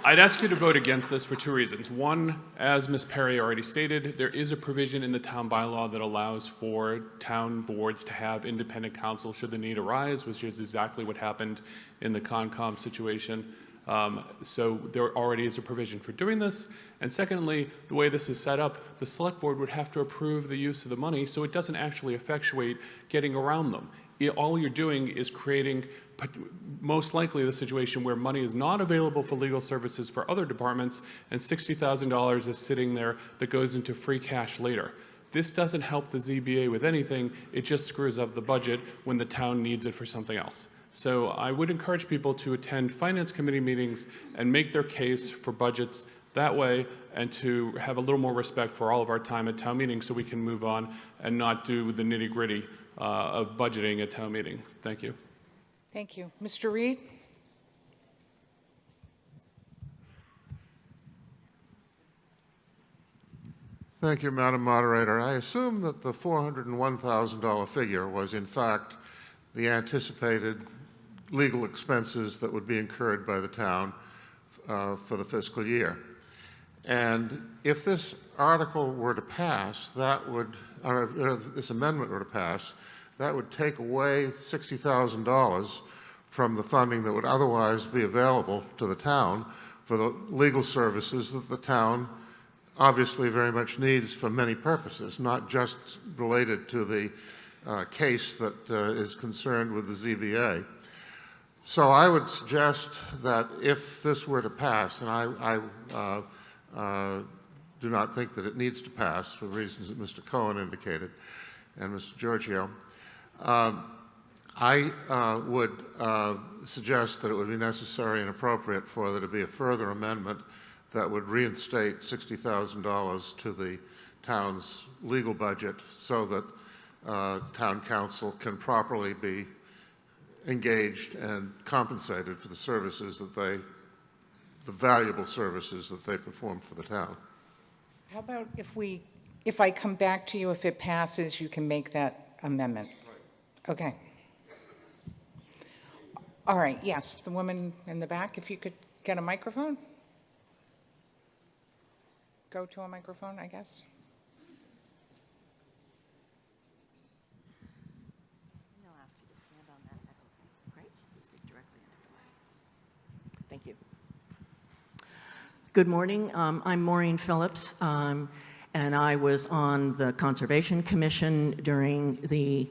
I'd ask you to vote against this for two reasons. One, as Ms. Perry already stated, there is a provision in the town bylaw that allows for town boards to have independent counsel should the need arise, which is exactly what happened in the Concom situation. So there already is a provision for doing this. And secondly, the way this is set up, the select board would have to approve the use of the money, so it doesn't actually effectuate getting around them. All you're doing is creating most likely the situation where money is not available for legal services for other departments, and $60,000 is sitting there that goes into free cash later. This doesn't help the ZBA with anything. It just screws up the budget when the town needs it for something else. So I would encourage people to attend finance committee meetings and make their case for budgets that way, and to have a little more respect for all of our time at town meetings so we can move on and not do the nitty-gritty of budgeting at town meeting. Thank you. Thank you. Mr. Reed? Thank you, Madam Moderator. I assume that the $401,000 figure was in fact the anticipated legal expenses that would be incurred by the town for the fiscal year. And if this article were to pass, that would, or if this amendment were to pass, that would take away $60,000 from the funding that would otherwise be available to the town for the legal services that the town obviously very much needs for many purposes, not just related to the case that is concerned with the ZBA. So I would suggest that if this were to pass, and I do not think that it needs to pass for reasons that Mr. Cohen indicated and Mr. Giorgio, I would suggest that it would be necessary and appropriate for there to be a further amendment that would reinstate $60,000 to the town's legal budget so that town council can properly be engaged and compensated for the services that the valuable services that they perform for the town. How about if I come back to you, if it passes, you can make that amendment? Right. Okay. All right, yes, the woman in the back, if you could get a microphone. Go to a microphone, I guess. I'll ask you to stand on that next, right? Speak directly into the mic. Thank you. Good morning. I'm Maureen Phillips, and I was on the Conservation Commission during the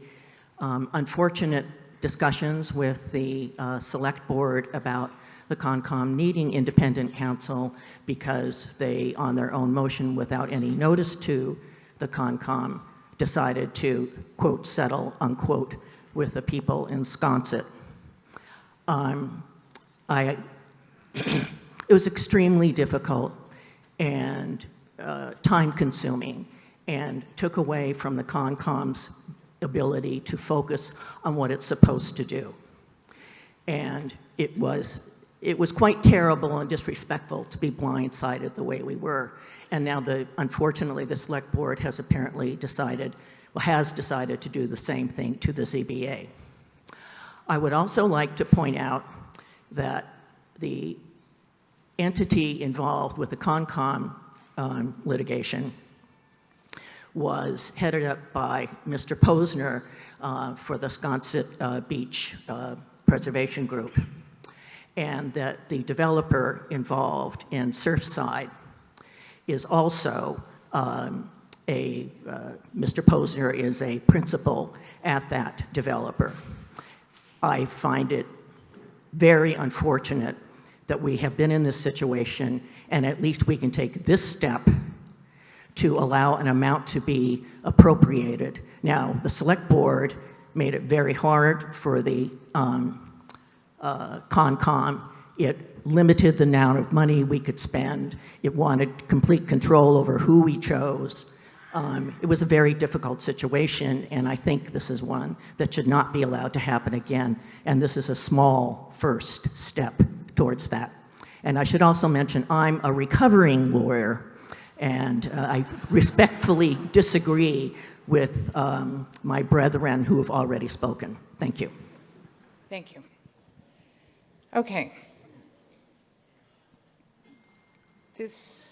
unfortunate discussions with the Select Board about the Concom needing independent counsel because they, on their own motion without any notice to the Concom, decided to, quote, settle, unquote, with the people in Sconset. It was extremely difficult and time-consuming, and took away from the Concom's ability to focus on what it's supposed to do. And it was quite terrible and disrespectful to be blindsided the way we were. And now, unfortunately, the Select Board has apparently decided to do the same thing to the ZBA. I would also like to point out that the entity involved with the Concom litigation was headed up by Mr. Posner for the Sconset Beach Preservation Group, and that the developer involved in Surfside is also Mr. Posner is a principal at that developer. I find it very unfortunate that we have been in this situation, and at least we can take this step to allow an amount to be appropriated. Now, the Select Board made it very hard for the Concom. It limited the amount of money we could spend. It wanted complete control over who we chose. It was a very difficult situation, and I think this is one that should not be allowed to happen again, and this is a small first step towards that. And I should also mention I'm a recovering lawyer, and I respectfully disagree with my brethren who have already spoken. Thank you. Thank you. Okay. This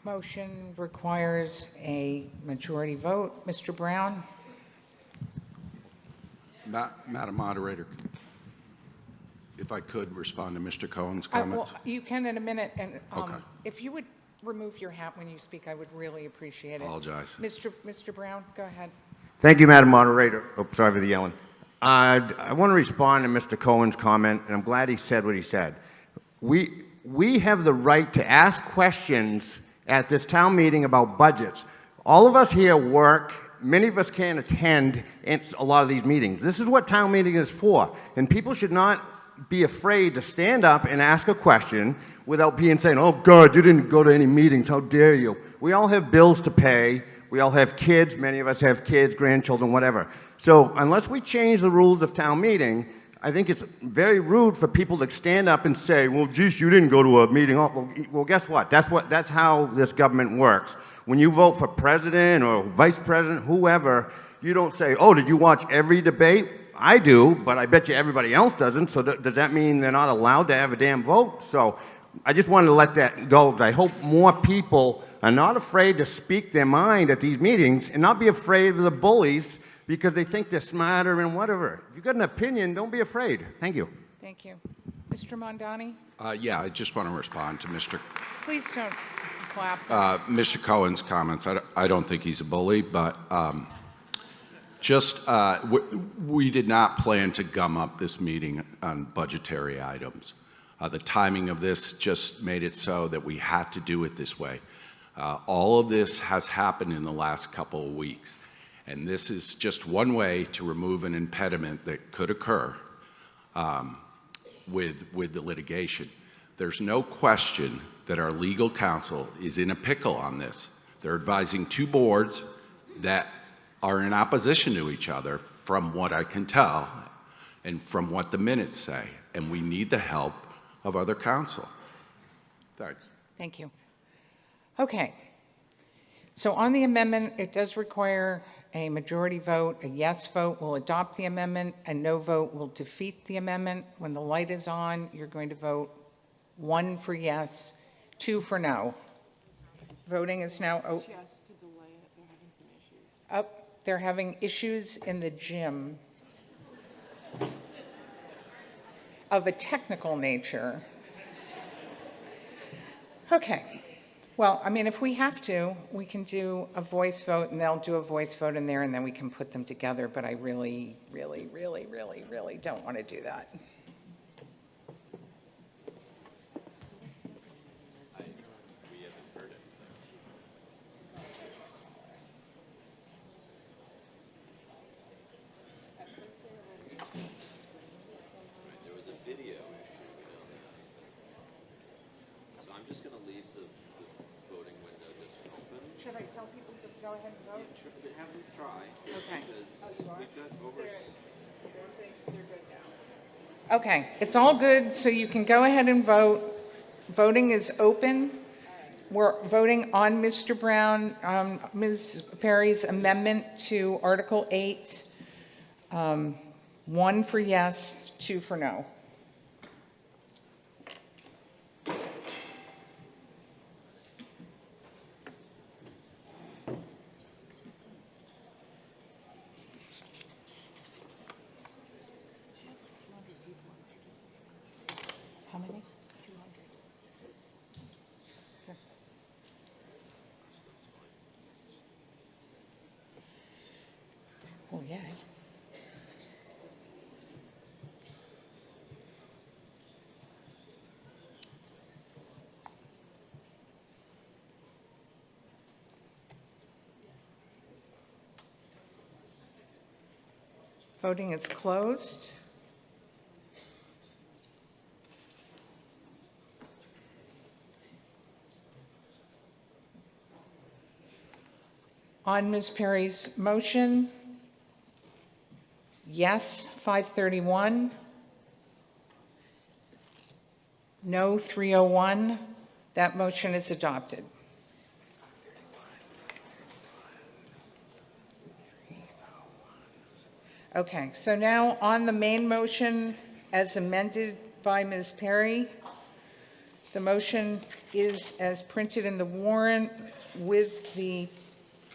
motion requires a majority vote. Mr. Brown? Madam Moderator, if I could respond to Mr. Cohen's Well, comments. you can in a minute, and Okay. if you would remove your hat when you speak, I would really appreciate it. Apologize. Mr. Brown, go ahead. Thank you, Madam Moderator. Oh, sorry for the yelling. I want to respond to Mr. Cohen's comment, and I'm glad he said what he said. We have the right to ask questions at this town meeting about budgets. All of us here work. Many of us can't attend a lot of these meetings. This is what town meeting is for, and people should not be afraid to stand up and ask a question without being saying, "Oh God, you didn't go to any meetings. How dare you?" We all have bills to pay. We all have kids. Many of us have kids, grandchildren, whatever. So unless we change the rules of town meeting, I think it's very rude for people to stand up and say, "Well, geez, you didn't go to a meeting." Oh, well, guess what? That's how this government works. When you vote for president or vice president, whoever, you don't say, "Oh, did you watch every debate?" I do, but I bet you everybody else doesn't. So does that mean they're not allowed to have a damn vote? So I just wanted to let that go. I hope more people are not afraid to speak their mind at these meetings and not be afraid of the bullies because they think they're smarter and whatever. If you've got an opinion, don't be afraid. Thank you. Thank you. Mr. Mondani? Yeah, I just want to respond to Mr. Please don't clap. Mr. Cohen's comments. I don't think he's a bully, but we did not plan to gum up this meeting on budgetary items. The timing of this just made it so that we had to do it this way. All of this has happened in the last couple of weeks, and this is just one way to remove an impediment that could occur with the litigation. There's no question that our legal counsel is in a pickle on this. They're advising two boards that are in opposition to each other, from what I can tell and from what the minutes say, and we need the help of other counsel. Thanks. Thank you. Okay. So on the amendment, it does require a majority vote. A yes vote will adopt the amendment. A no vote will defeat the amendment. When the light is on, you're going to vote 1 for yes, 2 for no. Voting is now open. They're having issues in the gym of a technical nature. Okay. Well, I mean, if we have to, we can do a voice vote, and they'll do a voice vote in there, and then we can put them together. But I really, really, really, really, really don't want to do that. Should I tell people to go ahead and vote? Have them try. Okay. We've got over. They're good now. Okay, it's all good, so you can go ahead and vote. Voting is open. We're voting on Mr. Brown, Ms. Perry's amendment to Article 8. 1 for yes, 2 for no. How many? 200. Sure. Oh, yeah. Voting is closed. On Ms. Perry's motion, yes, 531, no, 301. That motion is adopted. Okay, so now on the main motion as amended by Ms. Perry. The motion is as printed in the warrant with the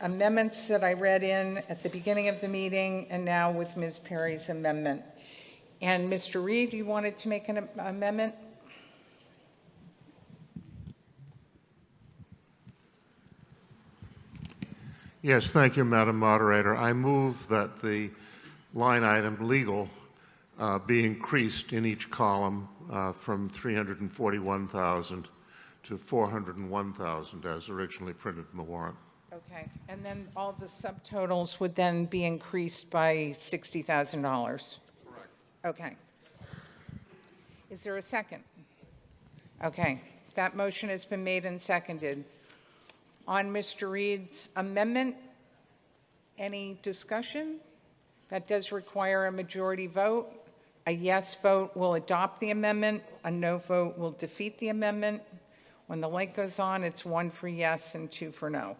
amendments that I read in at the beginning of the meeting and now with Ms. Perry's amendment. And Mr. Reed, you wanted to make an amendment? Yes, thank you, Madam Moderator. I move that the line item legal be increased in each column from 341,000 to 401,000 as originally printed in the warrant. Okay, and then all the subtotals would then be increased by $60,000? Correct. Okay. Is there a second? Okay, that motion has been made and seconded. On Mr. Reed's amendment, any discussion? That does require a majority vote. A yes vote will adopt the amendment. A no vote will defeat the amendment. When the light goes on, it's 1 for yes and 2 for no.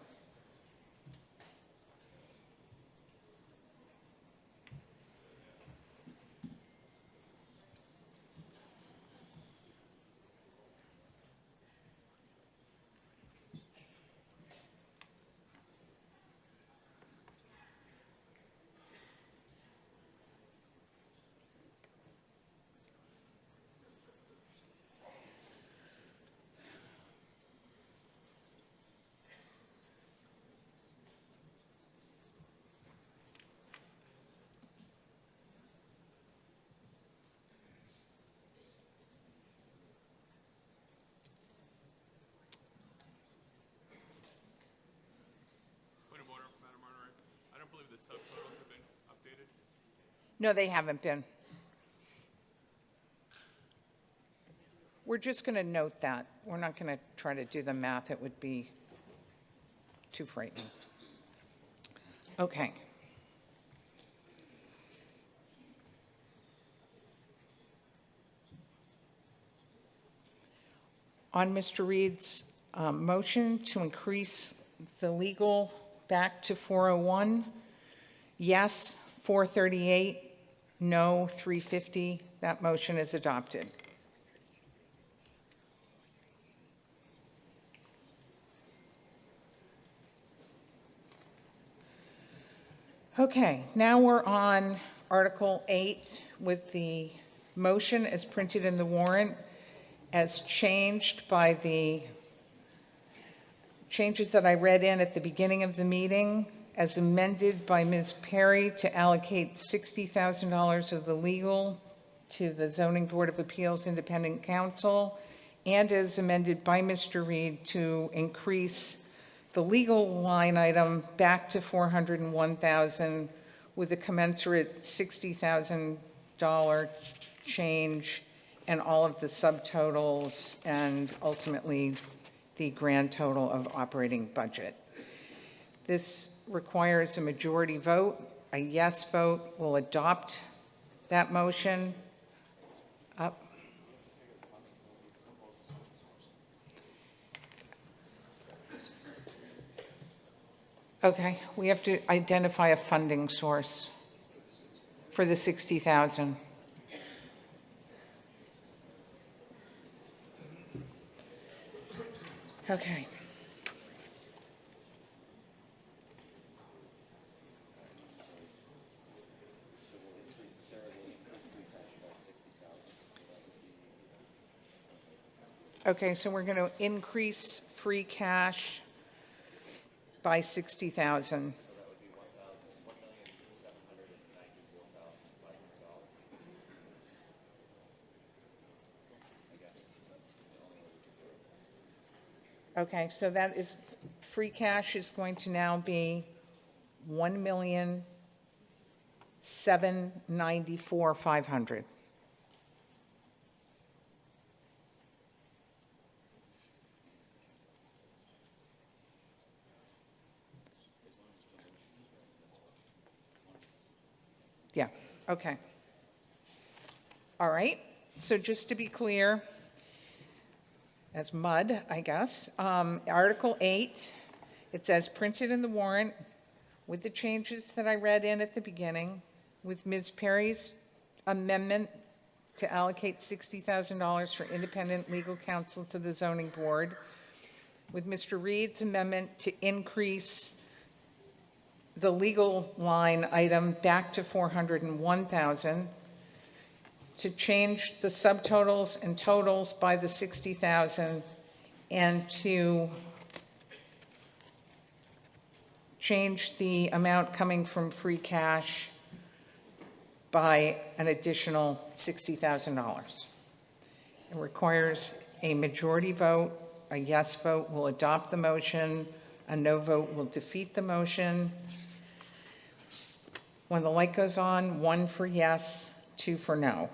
Subtotals have been updated? No, they haven't been. We're just going to note that. We're not going to try to do the math. It would be too frightening. Okay. On Mr. Reed's motion to increase the legal back to 401, yes, 438, no, 350. That motion is adopted. Okay, now we're on Article 8 with the motion as printed in the warrant, as changed by the changes that I read in at the beginning of the meeting, as amended by Ms. Perry to allocate $60,000 of the legal to the Zoning Board of Appeals Independent Counsel, and as amended by Mr. Reed to increase the legal line item back to $401,000 with a commensurate $60,000 change and all of the subtotals and ultimately the grand total of operating budget. This requires a majority vote. A yes vote will adopt that motion. Up. Okay, we have to identify a funding source for the $60,000. Okay. Okay, so we're going to increase free cash by $60,000. Okay, so that is, free cash is going to now be $1,794,500. Yeah, okay. All right, so just to be clear, as mud, I guess, Article 8, it's as printed in the warrant with the changes that I read in at the beginning, with Ms. Perry's amendment to allocate $60,000 for independent legal counsel to the zoning board, with Mr. Reed's amendment to increase the legal line item back to $401,000, to change the subtotals and totals by the $60,000, and to change the amount coming from free cash by an additional $60,000. It requires a majority vote. A yes vote will adopt the motion. A no vote will defeat the motion. When the light goes on, 1 for yes, 2 for no.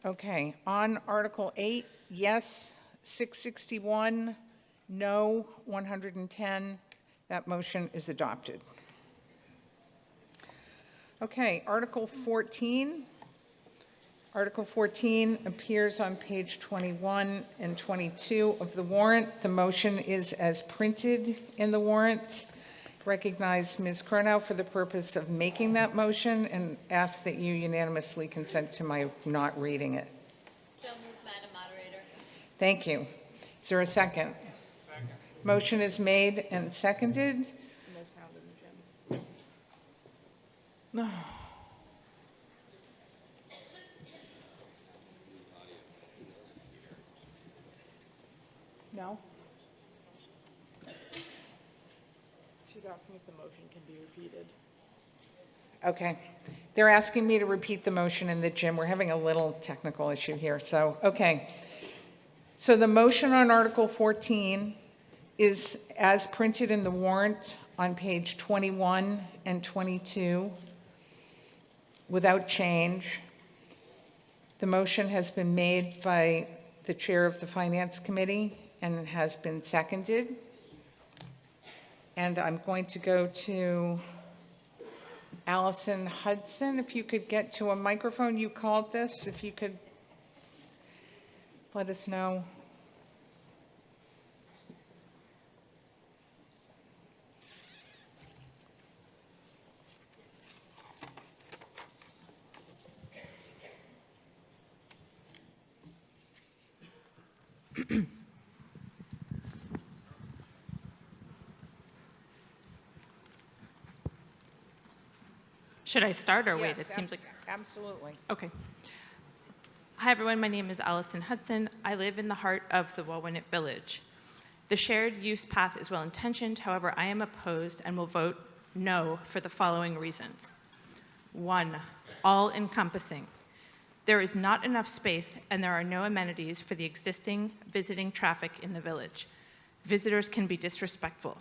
Okay, on Article 8, yes, 661, no, 110. That motion is adopted. Okay, Article 14. Article 14 appears on page 21 and 22 of the warrant. The motion is as printed in the warrant. Recognize Ms. Curnow for the purpose of making that motion and ask that you unanimously consent to my not reading it. So moved, Madam Moderator. Thank you. Is there a second? Second. Motion is made and seconded. No sound in the gym. No. No? She's asking if the motion can be repeated. Okay. They're asking me to repeat the motion in the gym. We're having a little technical issue here. So, okay. So the motion on Article 14 is as printed in the warrant on page 21 and 22 without change. The motion has been made by the chair of the Finance Committee and has been seconded. And I'm going to go to Allison Hudson. If you could get to a microphone, you called this. If you could let us know. Should I start or wait? Yes, It seems like. Absolutely. Okay. Hi, everyone. My name is Allison Hudson. I live in the heart of the Wauwinet Village. The shared use path is well intentioned. However, I am opposed and will vote no for the following reasons. 1, all encompassing. There is not enough space and there are no amenities for the existing visiting traffic in the village. Visitors can be disrespectful.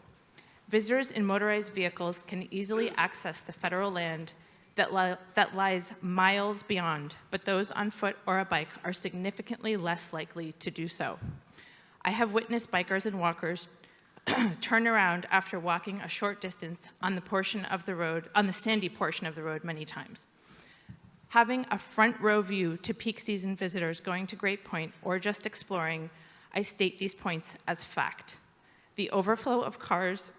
Visitors in motorized vehicles can easily access the federal land that lies miles beyond, but those on foot or a bike are significantly less likely to do so. I have witnessed bikers and walkers turn around after walking a short distance on the sandy portion of the road many times. Having a front row view to peak season visitors going to Great Point or just exploring, I state these points as fact. The overflow of cars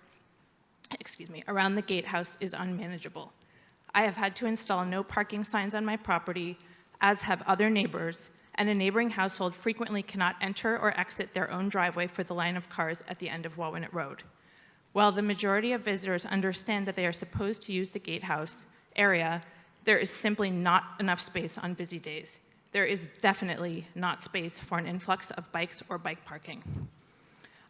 around the gatehouse is unmanageable. I have had to install no parking signs on my property, as have other neighbors, and a neighboring household frequently cannot enter or exit their own driveway for the line of cars at the end of Wauwinet Road. While the majority of visitors understand that they are supposed to use the gatehouse area, there is simply not enough space on busy days. There is definitely not space for an influx of bikes or bike parking.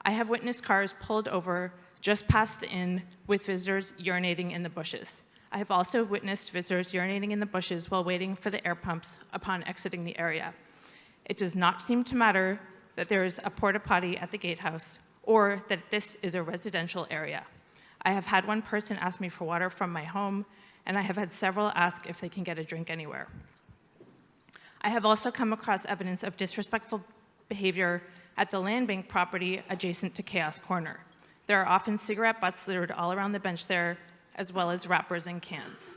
I have witnessed cars pulled over just past the inn with visitors urinating in the bushes. I have also witnessed visitors urinating in the bushes while waiting for the air pumps upon exiting the area. It does not seem to matter that there is a porta potty at the gatehouse or that this is a residential area. I have had one person ask me for water from my home, and I have had several ask if they can get a drink anywhere. I have also come across evidence of disrespectful behavior at the land bank property adjacent to Chaos Corner. There are often cigarette butts littered all around the bench there, as well as wrappers and cans.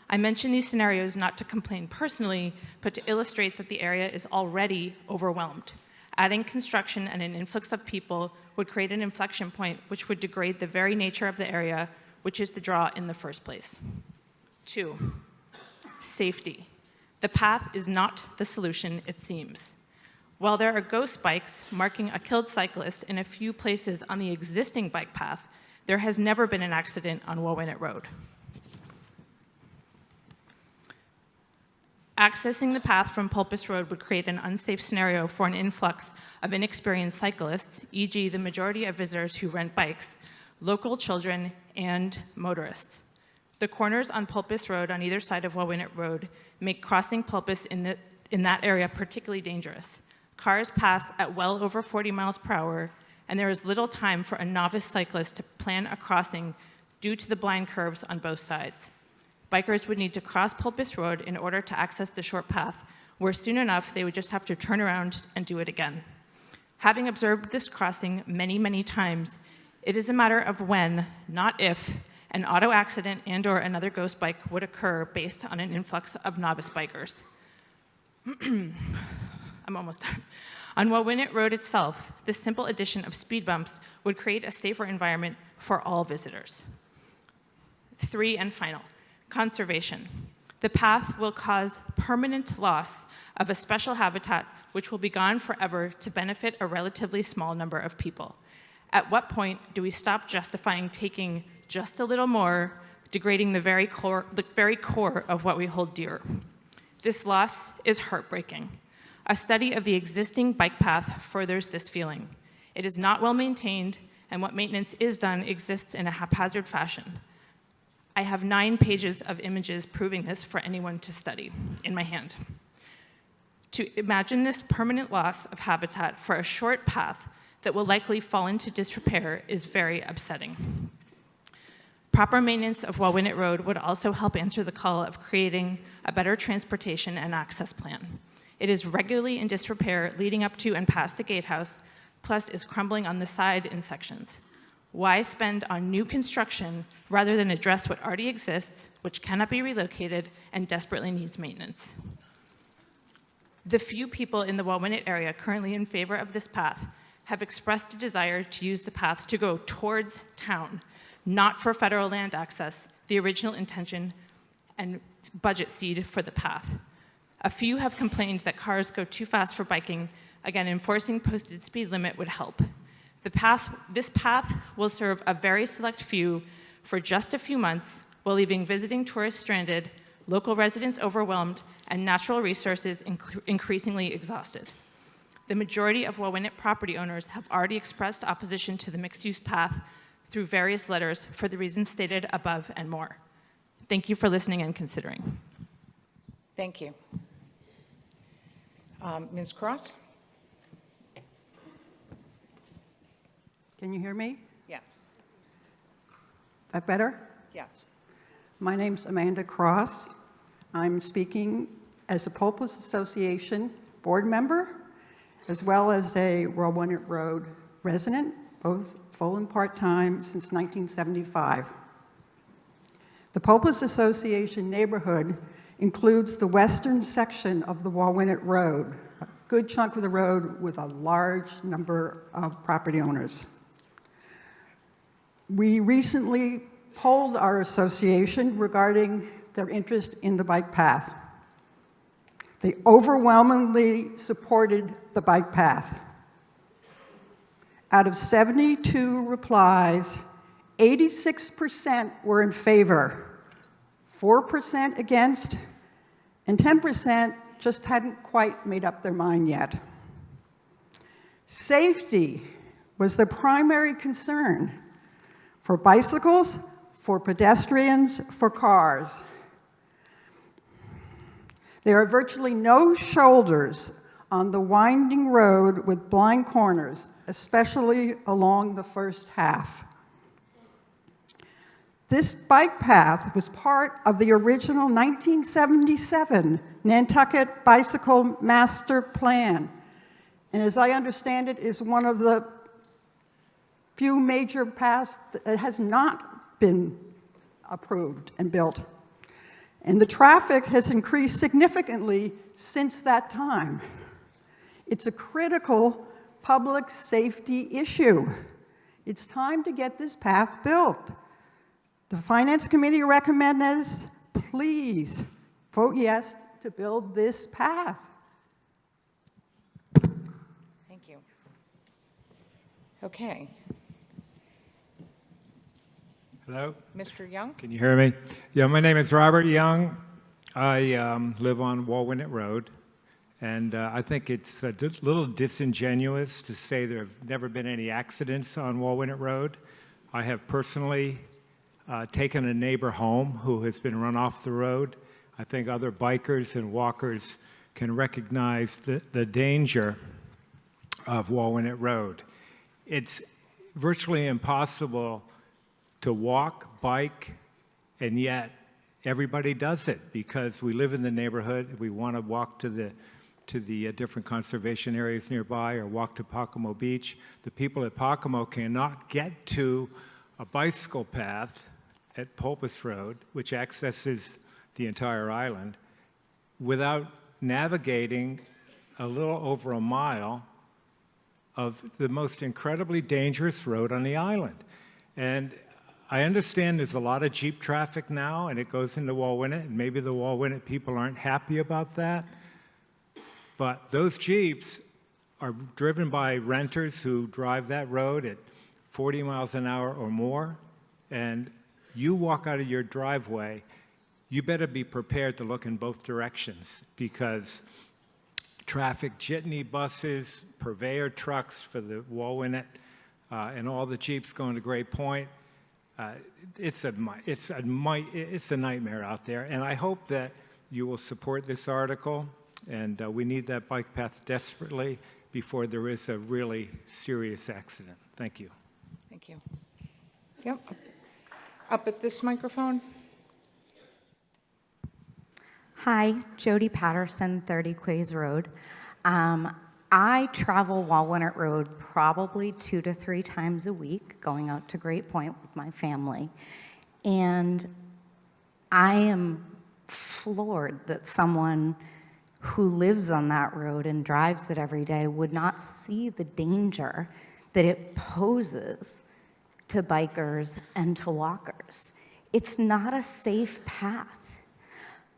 I mention these scenarios not to complain personally, but to illustrate that the area is already overwhelmed. Adding construction and an influx of people would create an inflection point which would degrade the very nature of the area, which is the draw in the first place. 2, safety. The path is not the solution, it seems. While there are ghost bikes marking a killed cyclist in a few places on the existing bike path, there has never been an accident on Wauwinet Road. Accessing the path from Pulpus Road would create an unsafe scenario for an influx of inexperienced cyclists, e.g. the majority of visitors who rent bikes, local children, and motorists. The corners on Pulpus Road on either side of Wauwinet Road make crossing Pulpus in that area particularly dangerous. Cars pass at well over 40 miles per hour, and there is little time for a novice cyclist to plan a crossing due to the blind curves on both sides. Bikers would need to cross Pulpus Road in order to access the short path, where soon enough they would just have to turn around and do it again. Having observed this crossing many, many times, it is a matter of when, not if, an auto accident and/or another ghost bike would occur based on an influx of novice bikers. I'm almost done. On Wauwinet Road itself, this simple addition of speed bumps would create a safer environment for all visitors. 3, and final, conservation. The path will cause permanent loss of a special habitat which will be gone forever to benefit a relatively small number of people. At what point do we stop justifying taking just a little more, degrading the very core of what we hold dear? This loss is heartbreaking. A study of the existing bike path furthers this feeling. It is not well maintained, and what maintenance is done exists in a haphazard fashion. I have 9 pages of images proving this for anyone to study in my hand. To imagine this permanent loss of habitat for a short path that will likely fall into disrepair is very upsetting. Proper maintenance of Wauwinet Road would also help answer the call of creating a better transportation and access plan. It is regularly in disrepair leading up to and past the gatehouse, plus is crumbling on the side in sections. Why spend on new construction rather than address what already exists, which cannot be relocated and desperately needs maintenance? The few people in the Wauwinet area currently in favor of this path have expressed a desire to use the path to go towards town, not for federal land access, the original intention and budget seed for the path. A few have complained that cars go too fast for biking. Again, enforcing posted speed limit would help. This path will serve a very select few for just a few months while leaving visiting tourists stranded, local residents overwhelmed, and natural resources increasingly exhausted. The majority of Wauwinet property owners have already expressed opposition to the mixed-use path through various letters for the reasons stated above and more. Thank you for listening and considering. Thank you. Ms. Cross? Can you hear me? Yes. That better? Yes. My name's Amanda Cross. I'm speaking as a Pulpus Association board member, as well as a Wauwinet Road resident, both full and part-time since 1975. The Pulpus Association neighborhood includes the western section of the Wauwinet Road, a good chunk of the road with a large number of property owners. We recently polled our association regarding their interest in the bike path. They overwhelmingly supported the bike path. Out of 72 replies, 86% were in favor, 4% against, and 10% just hadn't quite made up their mind yet. Safety was the primary concern for bicycles, for pedestrians, for cars. There are virtually no shoulders on the winding road with blind corners, especially along the first half. This bike path was part of the original 1977 Nantucket Bicycle Master Plan, and as I understand it, is one of the few major paths that has not been approved and built. And the traffic has increased significantly since that time. It's a critical public safety issue. It's time to get this path built. The Finance Committee recommends, please vote yes to build this path. Thank you. Okay. Hello? Mr. Young? Can you hear me? Yeah, my name is Robert Young. I live on Walwinet Road, and I think it's a little disingenuous to say there have never been any accidents on Walwinet Road. I have personally taken a neighbor home who has been run off the road. I think other bikers and walkers can recognize the danger of Walwinet Road. It's virtually impossible to walk, bike, and yet everybody does it because we live in the neighborhood. We want to walk to the different conservation areas nearby or walk to Pocomo Beach. The people at Pocomo cannot get to a bicycle path at Pulpus Road, which accesses the entire island, without navigating a little over a mile of the most incredibly dangerous road on the island. And I understand there's a lot of Jeep traffic now, and it goes into Walwinet, and maybe the Walwinet people aren't happy about that. But those Jeeps are driven by renters who drive that road at 40 miles an hour or more, and you walk out of your driveway, you better be prepared to look in both directions because traffic, jitney buses, purveyor trucks for the Walwinet, and all the Jeeps going to Great Point. It's a nightmare out there, and I hope that you will support this article, and we need that bike path desperately before there is a really serious accident. Thank you. Thank you. Yep. Up at this microphone. Hi, Jody Patterson, 30 Quays Road. I travel Walwinet Road probably 2 to 3 times a week, going out to Great Point with my family. And I am floored that someone who lives on that road and drives it every day would not see the danger that it poses to bikers and to walkers. It's not a safe path.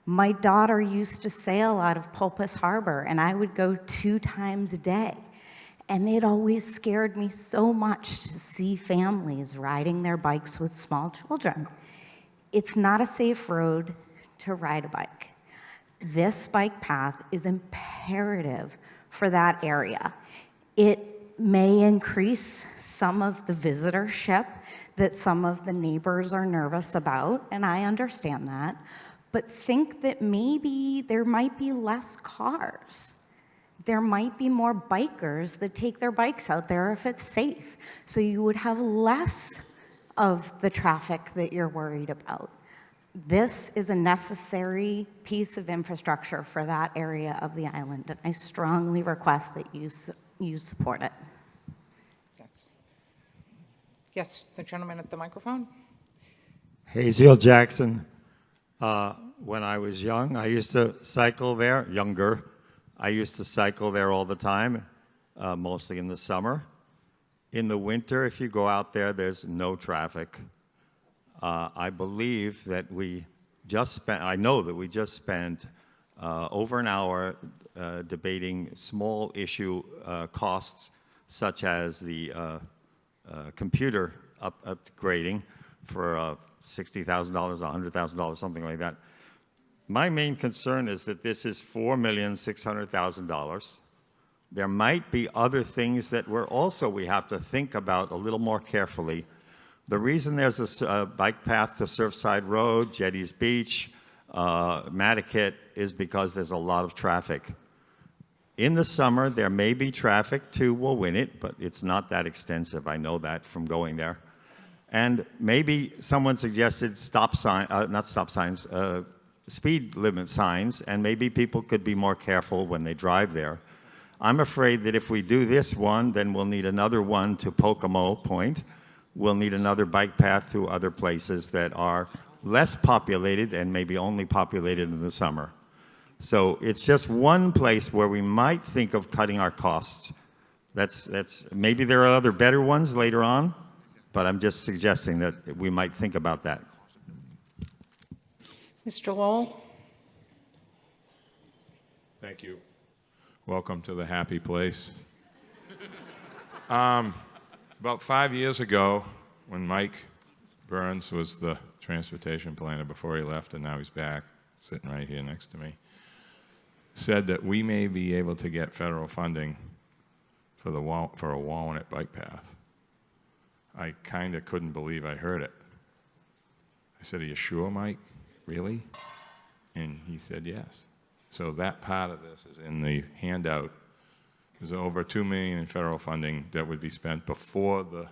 My daughter used to sail out of Pulpus Harbor, and I would go 2 times a day. And it always scared me so much to see families riding their bikes with small children. It's not a safe road to ride a bike. This bike path is imperative for that area. It may increase some of the visitorship that some of the neighbors are nervous about, and I understand that. But think that maybe there might be less cars. There might be more bikers that take their bikes out there if it's safe. So you would have less of the traffic that you're worried about. This is a necessary piece of infrastructure for that area of the island, and I strongly request that you support it. Yes. Yes, the gentleman at the microphone. Haziel Jackson. When I was young, I used to cycle there, younger. I used to cycle there all the time, mostly in the summer. In the winter, if you go out there, there's no traffic. I believe that I know that we just spent over an hour debating small issue costs such as the computer upgrading for $60,000, $100,000, something like that. My main concern is that this is $4,600,000. There might be other things that we have to think about a little more carefully. The reason there's a bike path to Surfside Road, Jetties Beach, Nantucket is because there's a lot of traffic. In the summer, there may be traffic to Wawinit, but it's not that extensive. I know that from going there. And maybe someone suggested speed limit signs, and maybe people could be more careful when they drive there. I'm afraid that if we do this one, then we'll need another one to Pocomo Point. We'll need another bike path to other places that are less populated and maybe only populated in the summer. So it's just one place where we might think of cutting our costs. Maybe there are other better ones later on, but I'm just suggesting that we might think about that. Mr. Lowell? Thank you. Welcome to the happy place. About 5 years ago, when Mike Burns was the transportation planner before he left, and now he's back, sitting right here next to me, said that we may be able to get federal funding for a Wawinit bike path. I kind of couldn't believe I heard it. I said, "Are you sure, Mike? Really?" And he said, "Yes." So that part of this is in the handout. There's over $2 million in federal funding that would be spent before the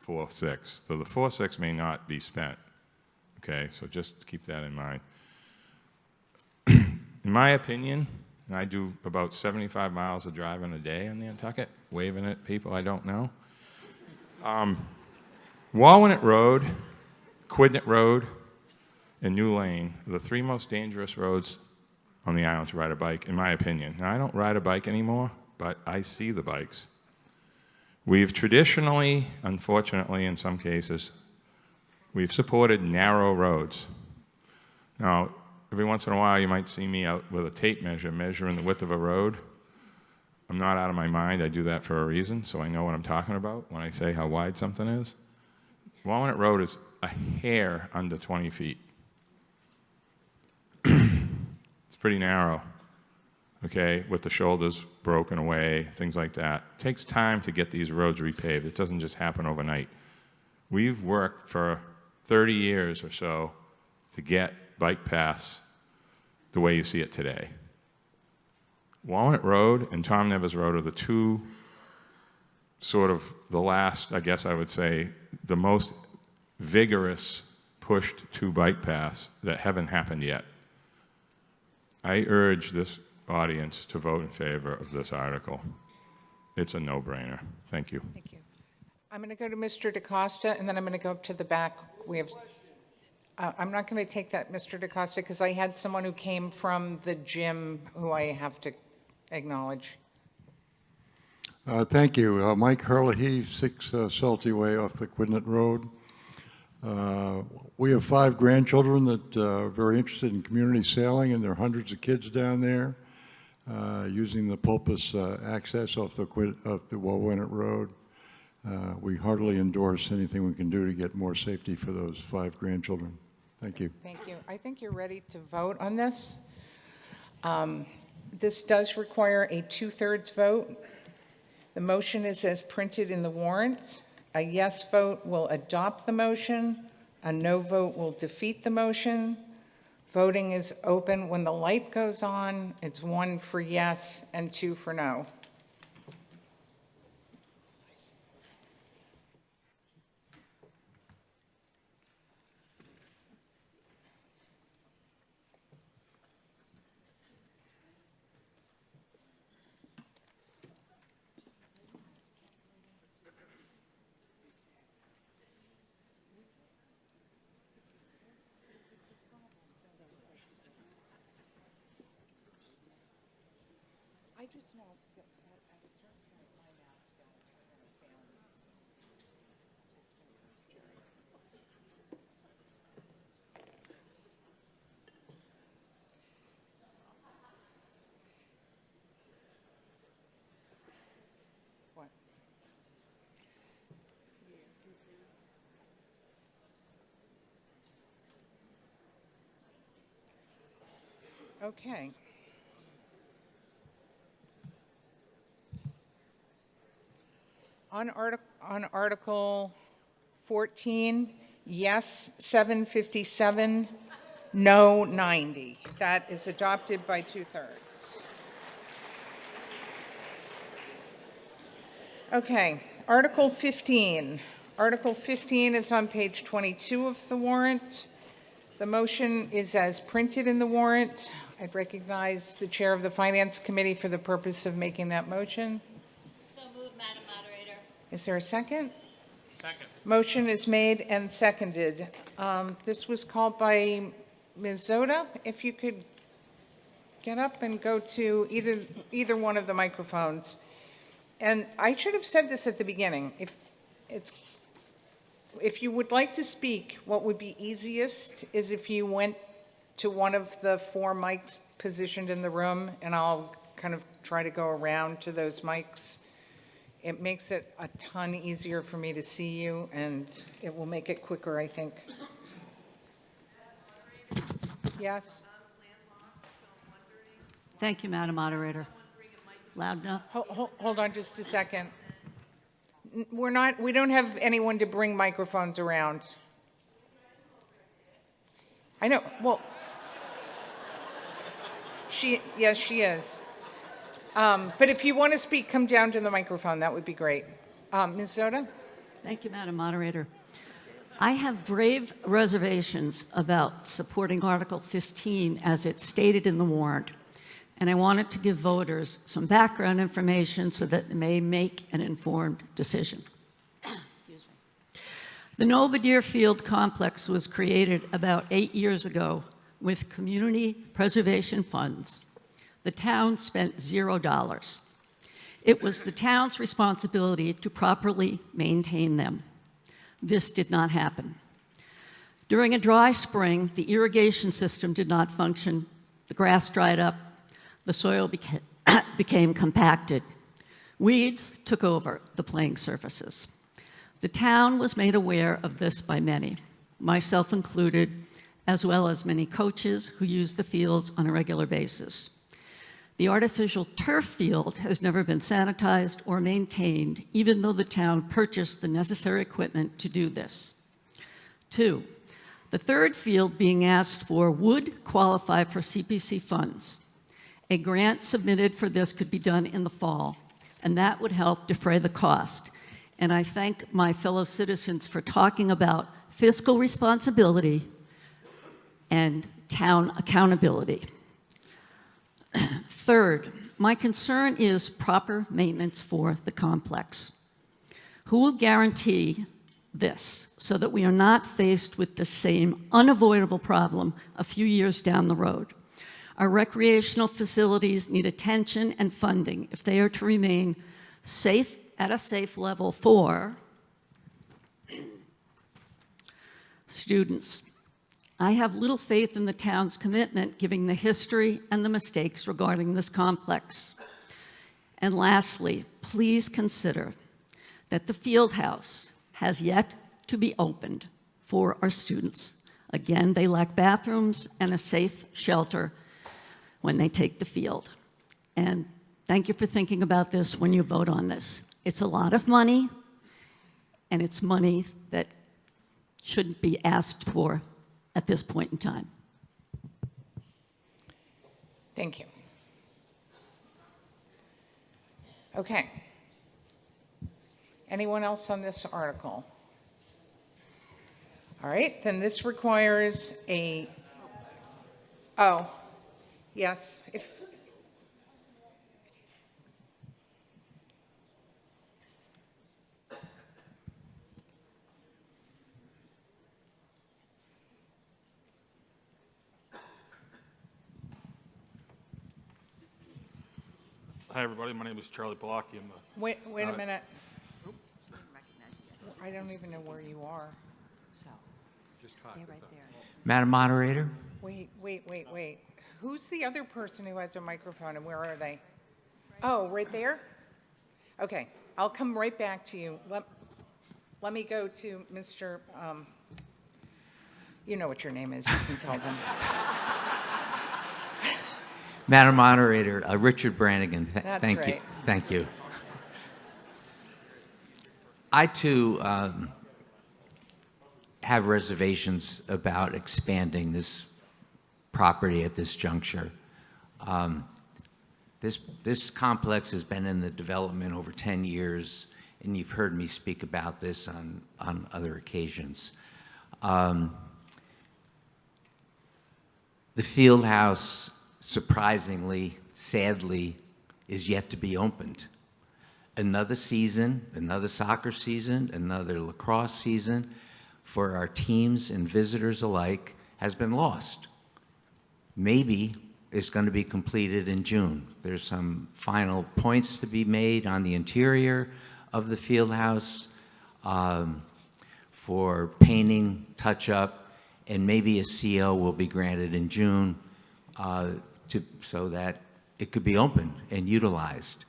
4.6. So the 4.6 may not be spent. Okay, so just keep that in mind. In my opinion, and I do about 75 miles of driving a day in Nantucket, waving at people I don't know. Wawinit Road, Quidnet Road, and New Lane are the three most dangerous roads on the island to ride a bike, in my opinion. Now, I don't ride a bike anymore, but I see the bikes. We've traditionally, unfortunately in some cases, we've supported narrow roads. Now, every once in a while you might see me out with a tape measure measuring the width of a road. I'm not out of my mind. I do that for a reason, so I know what I'm talking about when I say how wide something is. Wawinit Road is a hair under 20 feet. It's pretty narrow, okay, with the shoulders broken away, things like that. It takes time to get these roads repaved. It doesn't just happen overnight. We've worked for 30 years or so to get bike paths the way you see it today. Wawinit Road and Tom Nevers Road are the two sort of the last, I guess I would say, the most vigorous pushed to bike paths that haven't happened yet. I urge this audience to vote in favor of this article. It's a no-brainer. Thank you. Thank you. I'm going to go to Mr. DaCosta, and then I'm going to go up to the back. We have. I'm not going to take that, Mr. DaCosta, because I had someone who came from the gym who I have to acknowledge. Thank you. Mike Herlihy, 6 Salty Way off the Quidnet Road. We have 5 grandchildren that are very interested in community sailing, and there are hundreds of kids down there using the Pulpus access off the Wawinit Road. We heartily endorse anything we can do to get more safety for those 5 grandchildren. Thank you. Thank you. I think you're ready to vote on this. This does require a 2/3 vote. The motion is as printed in the warrant. A yes vote will adopt the motion. A no vote will defeat the motion. Voting is open when the light goes on. It's 1 for yes and 2 for no. I just know that at a certain point, my mask got is going to fail me. Okay. On Article 14, yes, 757, no, 90. That is adopted by 2/3. Okay, Article 15. Article 15 is on page 22 of the warrant. The motion is as printed in the warrant. I'd recognize the chair of the Finance Committee for the purpose of making that motion. So moved, Madam Moderator. Is there a second? Second. Motion is made and seconded. This was called by Ms. Zoda. If you could get up and go to either one of the microphones. And I should have said this at the beginning. If you would like to speak, what would be easiest is if you went to one of the 4 mics positioned in the room, and I'll kind of try to go around to those mics. It makes it a ton easier for me to see you, and it will make it quicker, I think. Yes? Thank you, Madam Moderator. Loud enough? Hold on just a second. We don't have anyone to bring microphones around. I know, well, yes, she is. But if you want to speak, come down to the microphone. That would be great. Ms. Zoda? Thank you, Madam Moderator. I have grave reservations about supporting Article 15 as it's stated in the warrant, and I wanted to give voters some background information so that they may make an informed decision. The Nova Deerfield complex was created about 8 years ago with community preservation funds. The town spent $0. It was the town's responsibility to properly maintain them. This did not happen. During a dry spring, the irrigation system did not function, the grass dried up, the soil became compacted. Weeds took over the playing surfaces. The town was made aware of this by many, myself included, as well as many coaches who use the fields on a regular basis. The artificial turf field has never been sanitized or maintained, even though the town purchased the necessary equipment to do this. 2, the third field being asked for would qualify for CPC funds. A grant submitted for this could be done in the fall, and that would help defray the cost. And I thank my fellow citizens for talking about fiscal responsibility and town accountability. Third, my concern is proper maintenance for the complex. Who will guarantee this so that we are not faced with the same unavoidable problem a few years down the road? Our recreational facilities need attention and funding if they are to remain safe at a safe level for students. I have little faith in the town's commitment, given the history and the mistakes regarding this complex. And lastly, please consider that the field house has yet to be opened for our students. Again, they lack bathrooms and a safe shelter when they take the field. And thank you for thinking about this when you vote on this. It's a lot of money, and it's money that shouldn't be asked for at this point in time. Thank you. Okay. Anyone else on this article? All right, then this requires yes, Hi, everybody. My name is Charlie Palaki. Wait a minute. I don't even know where you are. So, stay right there. Madam Moderator? Wait. Who's the other person who has a microphone, and where are they? Oh, right there? Okay, I'll come right back to you. Let me go to Mr., you know what your name is, you can tell them. Madam Moderator, Richard Brannigan, That's thank you. right. Thank you. I too have reservations about expanding this property at this juncture. This complex has been in the development over 10 years, and you've heard me speak about this on other occasions. The field house, surprisingly, sadly, is yet to be opened. Another season, another soccer season, another lacrosse season for our teams and visitors alike has been lost. Maybe it's going to be completed in June. There's some final points to be made on the interior of the field house for painting, touch-up, and maybe a CO will be granted in June so that it could be opened and utilized.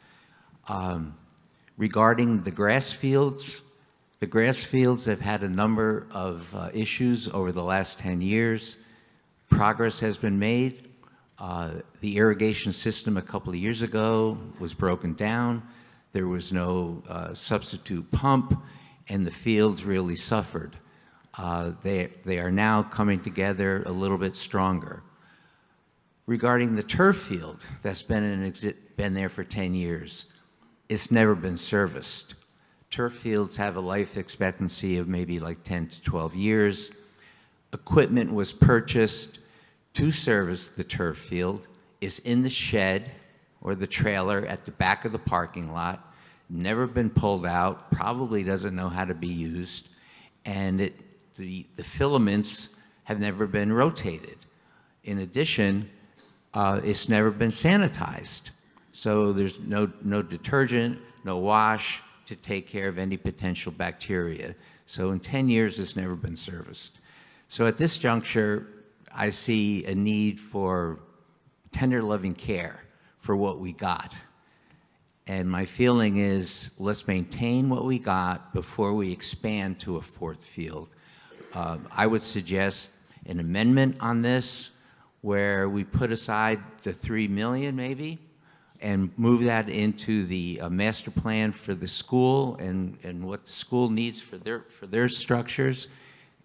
Regarding the grass fields have had a number of issues over the last 10 years. Progress has been made. The irrigation system a couple of years ago was broken down. There was no substitute pump, and the fields really suffered. They are now coming together a little bit stronger. Regarding the turf field that's been there for 10 years, it's never been serviced. Turf fields have a life expectancy of maybe like 10 to 12 years. Equipment was purchased to service the turf field. It's in the shed or the trailer at the back of the parking lot, never been pulled out, probably doesn't know how to be used, and the filaments have never been rotated. In addition, it's never been sanitized. So there's no detergent, no wash to take care of any potential bacteria. So in 10 years, it's never been serviced. So at this juncture, I see a need for tender loving care for what we got. And my feeling is, let's maintain what we got before we expand to a fourth field. I would suggest an amendment on this where we put aside the $3 million maybe and move that into the master plan for the school and what the school needs for their structures,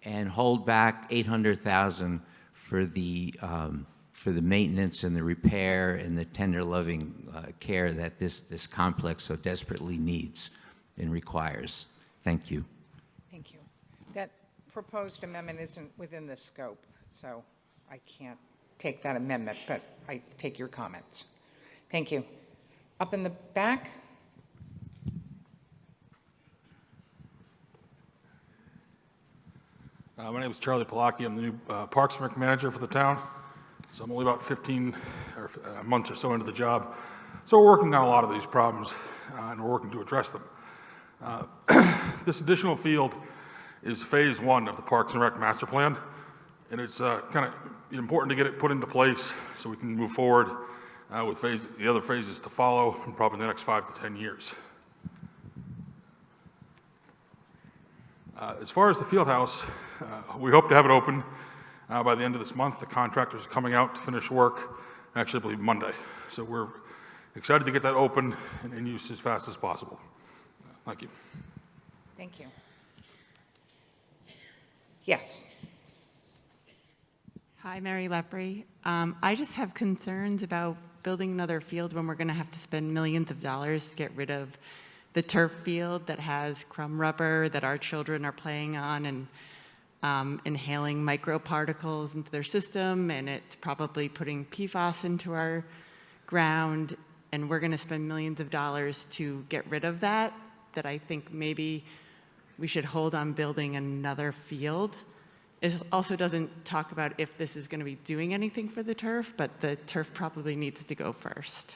and hold back $800,000 for the maintenance and the repair and the tender loving care that this complex so desperately needs and requires. Thank you. Thank you. That proposed amendment isn't within the scope, so I can't take that amendment, but I take your comments. Thank you. Up in the back? My name is Charlie Palaki. I'm the new Parks and Rec manager for the town. So I'm only about 15 months or so into the job. So we're working on a lot of these problems, and we're working to address them. This additional field is phase one of the Parks and Rec master plan, and it's kind of important to get it put into place so we can move forward with the other phases to follow in probably the next 5 to 10 years. As far as the field house, we hope to have it open by the end of this month. The contractors are coming out to finish work, actually I believe Monday. So we're excited to get that open and in use as fast as possible. Thank you. Thank you. Yes. Hi, Mary Lepre. I just have concerns about building another field when we're going to have to spend millions of dollars to get rid of the turf field that has crumb rubber that our children are playing on and inhaling microparticles into their system, and it's probably putting PFAS into our ground, and we're going to spend millions of dollars to get rid of that I think maybe we should hold on building another field. It also doesn't talk about if this is going to be doing anything for the turf, but the turf probably needs to go first.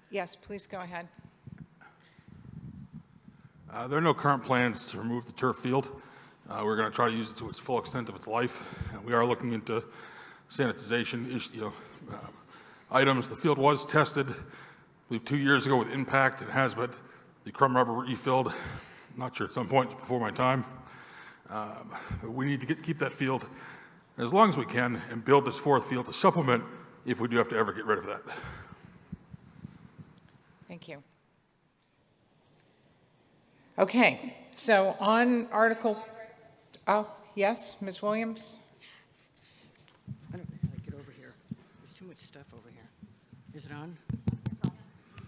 Yes, please go ahead. There are no current plans to remove the turf field. We're going to try to use it to its full extent of its life. We are looking into sanitization items. The field was tested, I believe, 2 years ago with impact. It has the crumb rubber refilled. Not sure, at some point before my time. But we need to keep that field as long as we can and build this fourth field to supplement if we do have to ever get rid of that. Thank you. Okay, so on Article, oh, yes, Ms. Williams? I don't know how to get over here. There's too much stuff over here. Is it on?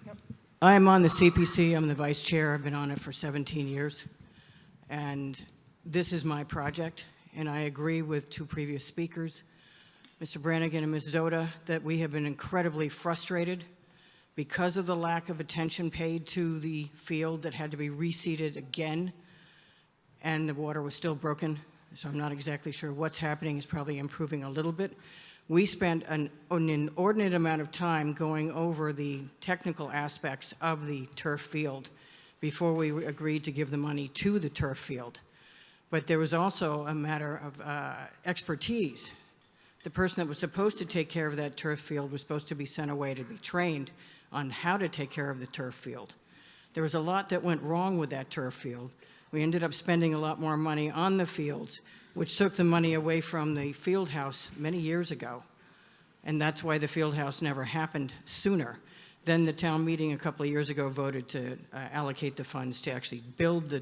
Yep. I'm on the CPC. I'm the vice chair. I've been on it for 17 years. And this is my project. And I agree with two previous speakers, Mr. Brannigan and Ms. Zoda, that we have been incredibly frustrated because of the lack of attention paid to the field that had to be reseeded again, and the water was still broken. So I'm not exactly sure what's happening. It's probably improving a little bit. We spent an inordinate amount of time going over the technical aspects of the turf field before we agreed to give the money to the turf field. But there was also a matter of expertise. The person that was supposed to take care of that turf field was supposed to be sent away to be trained on how to take care of the turf field. There was a lot that went wrong with that turf field. We ended up spending a lot more money on the fields, which took the money away from the field house many years ago. And that's why the field house never happened sooner. Then the town meeting a couple of years ago voted to allocate the funds to actually build the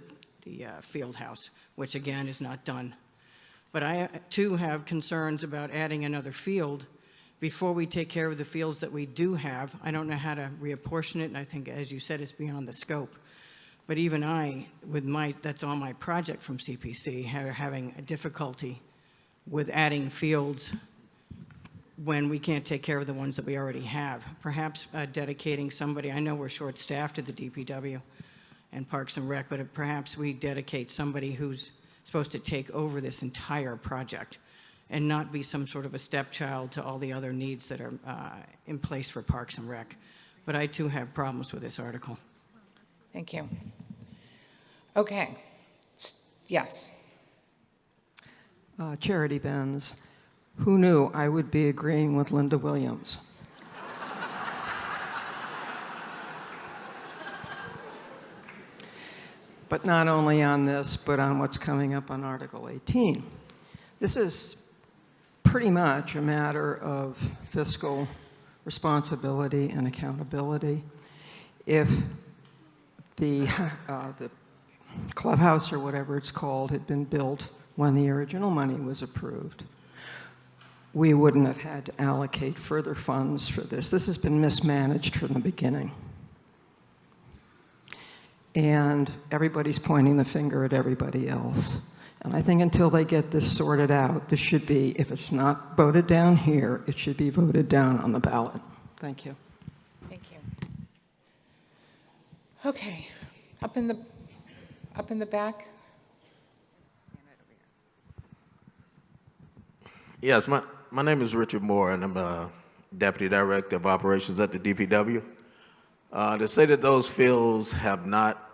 field house, which again is not done. But I too have concerns about adding another field before we take care of the fields that we do have. I don't know how to reapportion it, and I think, as you said, it's beyond the scope. But even I, that's on my project from CPC, having a difficulty with adding fields when we can't take care of the ones that we already have. Perhaps dedicating somebody, I know we're short-staffed at the DPW and Parks and Rec, but perhaps we dedicate somebody who's supposed to take over this entire project and not be some sort of a stepchild to all the other needs that are in place for Parks and Rec. But I too have problems with this article. Thank you. Okay. Yes. Charity Benz. Who knew I would be agreeing with Linda Williams? But not only on this, but on what's coming up on Article 18. This is pretty much a matter of fiscal responsibility and accountability. If the clubhouse or whatever it's called had been built when the original money was approved, we wouldn't have had to allocate further funds for this. This has been mismanaged from the beginning. And everybody's pointing the finger at everybody else. And I think until they get this sorted out, this should be, if it's not voted down here, it should be voted down on the ballot. Thank you. Thank you. Okay, up in the back. Yes, my name is Richard Moore, and I'm a Deputy Director of Operations at the DPW. To say that those fields have not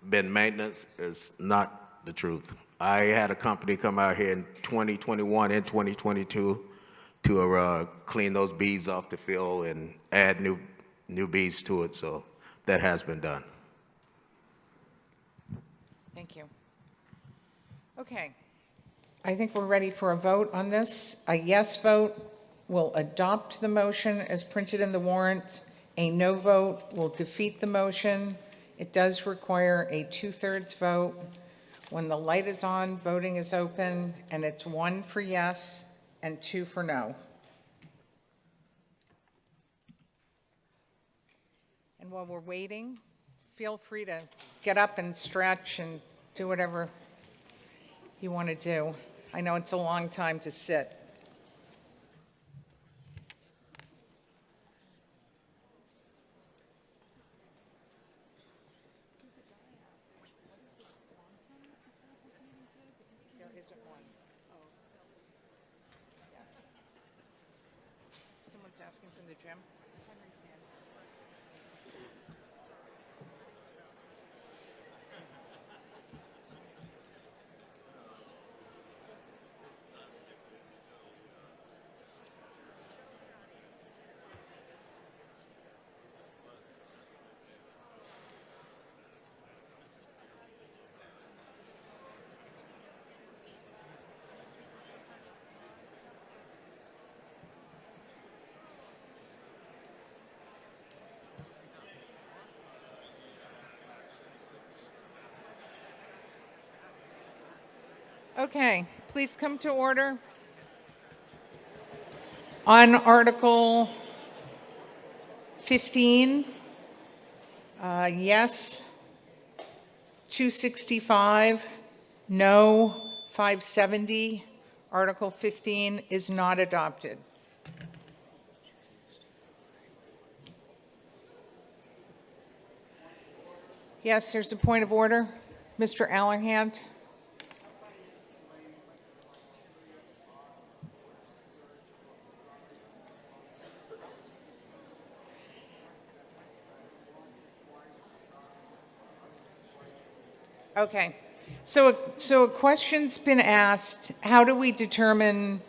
been maintenance is not the truth. I had a company come out here in 2021 and 2022 to clean those beads off the field and add new beads to it, so that has been done. Thank you. Okay. I think we're ready for a vote on this. A yes vote will adopt the motion as printed in the warrant. A no vote will defeat the motion. It does require a 2/3 vote. When the light is on, voting is open, and it's 1 for yes and 2 for no. And while we're waiting, feel free to get up and stretch and do whatever you want to do. I know it's a long time to sit. There isn't one. Yeah. Someone's asking from the gym. Okay, please come to order. On Article 15, yes, 265, no, 570. Article 15 is not adopted. Yes, there's a point of order. Mr. Allerhand. Okay, so a question's been asked, how do we determine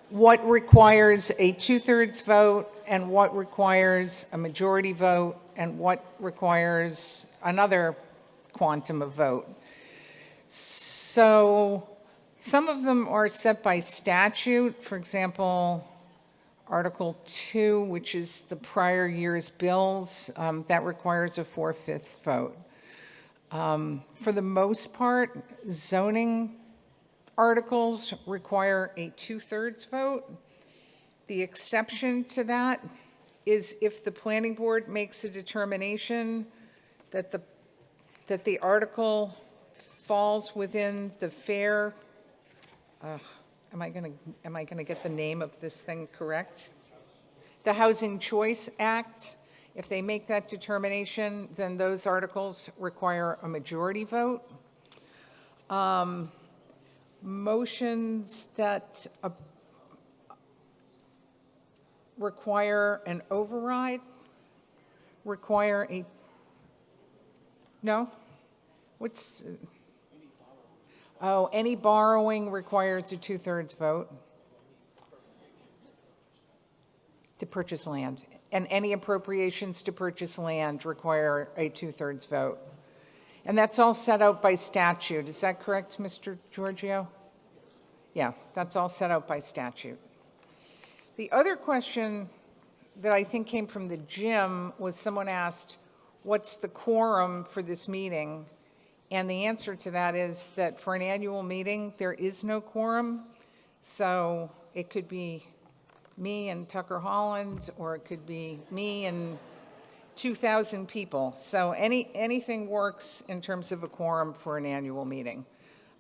what requires a 2/3 vote and what requires a majority vote and what requires another quantum of vote? So some of them are set by statute. For example, Article 2, which is the prior year's bills, that requires a 4/5 vote. For the most part, zoning articles require a 2/3 vote. The exception to that is if the planning board makes a determination that the article falls within the fair, am I gonna get the name of this thing correct? The Housing Choice Act. If they make that determination, then those articles require a majority vote. Motions that require an override require a, no? What's, oh, any borrowing requires a 2/3 vote to purchase land. And any appropriations to purchase land require a 2/3 vote. And that's all set out by statute. Is that correct, Mr. Giorgio? Yeah, that's all set out by statute. The other question that I think came from the gym was someone asked, what's the quorum for this meeting? And the answer to that is that for an annual meeting, there is no quorum. So it could be me and Tucker Holland, or it could be me and 2,000 people. So anything works in terms of a quorum for an annual meeting.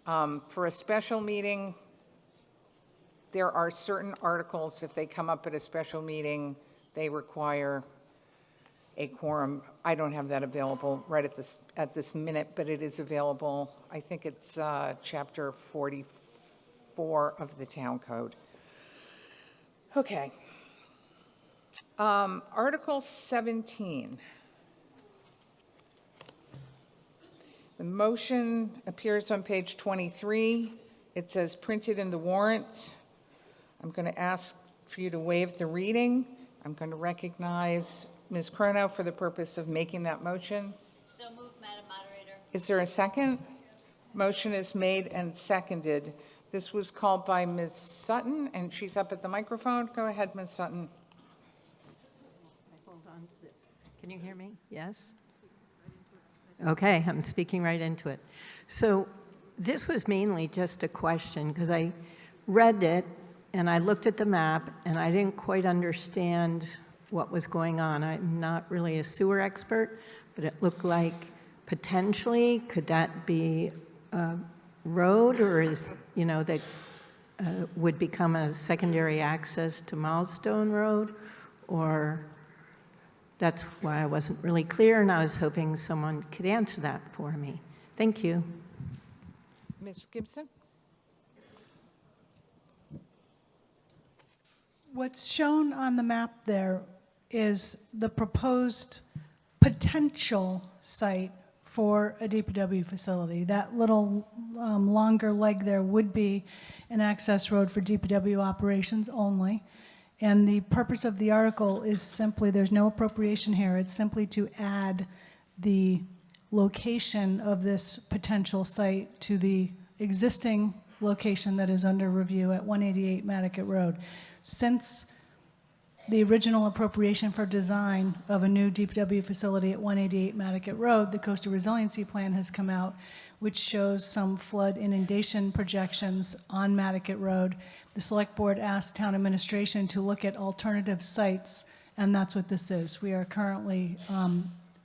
For a special meeting, there are certain articles, if they come up at a special meeting, they require a quorum. I don't have that available right at this minute, but it is available. I think it's chapter 44 of the town code. Okay. Article 17. The motion appears on page 23. It says printed in the warrant. I'm going to ask for you to waive the reading. I'm going to recognize Ms. Crono for the purpose of making that motion. So moved, Madam Moderator. Is there a second? Motion is made and seconded. This was called by Ms. Sutton, and she's up at the microphone. Go ahead, Ms. Sutton. Hold on to this. Can you hear me? Yes? Okay, I'm speaking right into it. So this was mainly just a question because I read it and I looked at the map and I didn't quite understand what was going on. I'm not really a sewer expert, but it looked like potentially could that be a road, or is, you know, that would become a secondary access to Milestone Road, or that's why I wasn't really clear, and I was hoping someone could answer that for me. Thank you. Ms. Gibson? What's shown on the map there is the proposed potential site for a DPW facility. That little longer leg there would be an access road for DPW operations only. And the purpose of the article is simply, there's no appropriation here, it's simply to add the location of this potential site to the existing location that is under review at 188 Nantucket Road. Since the original appropriation for design of a new DPW facility at 188 Nantucket Road, the Coastal Resiliency Plan has come out, which shows some flood inundation projections on Nantucket Road. The Select Board asked Town Administration to look at alternative sites, and that's what this is. We are currently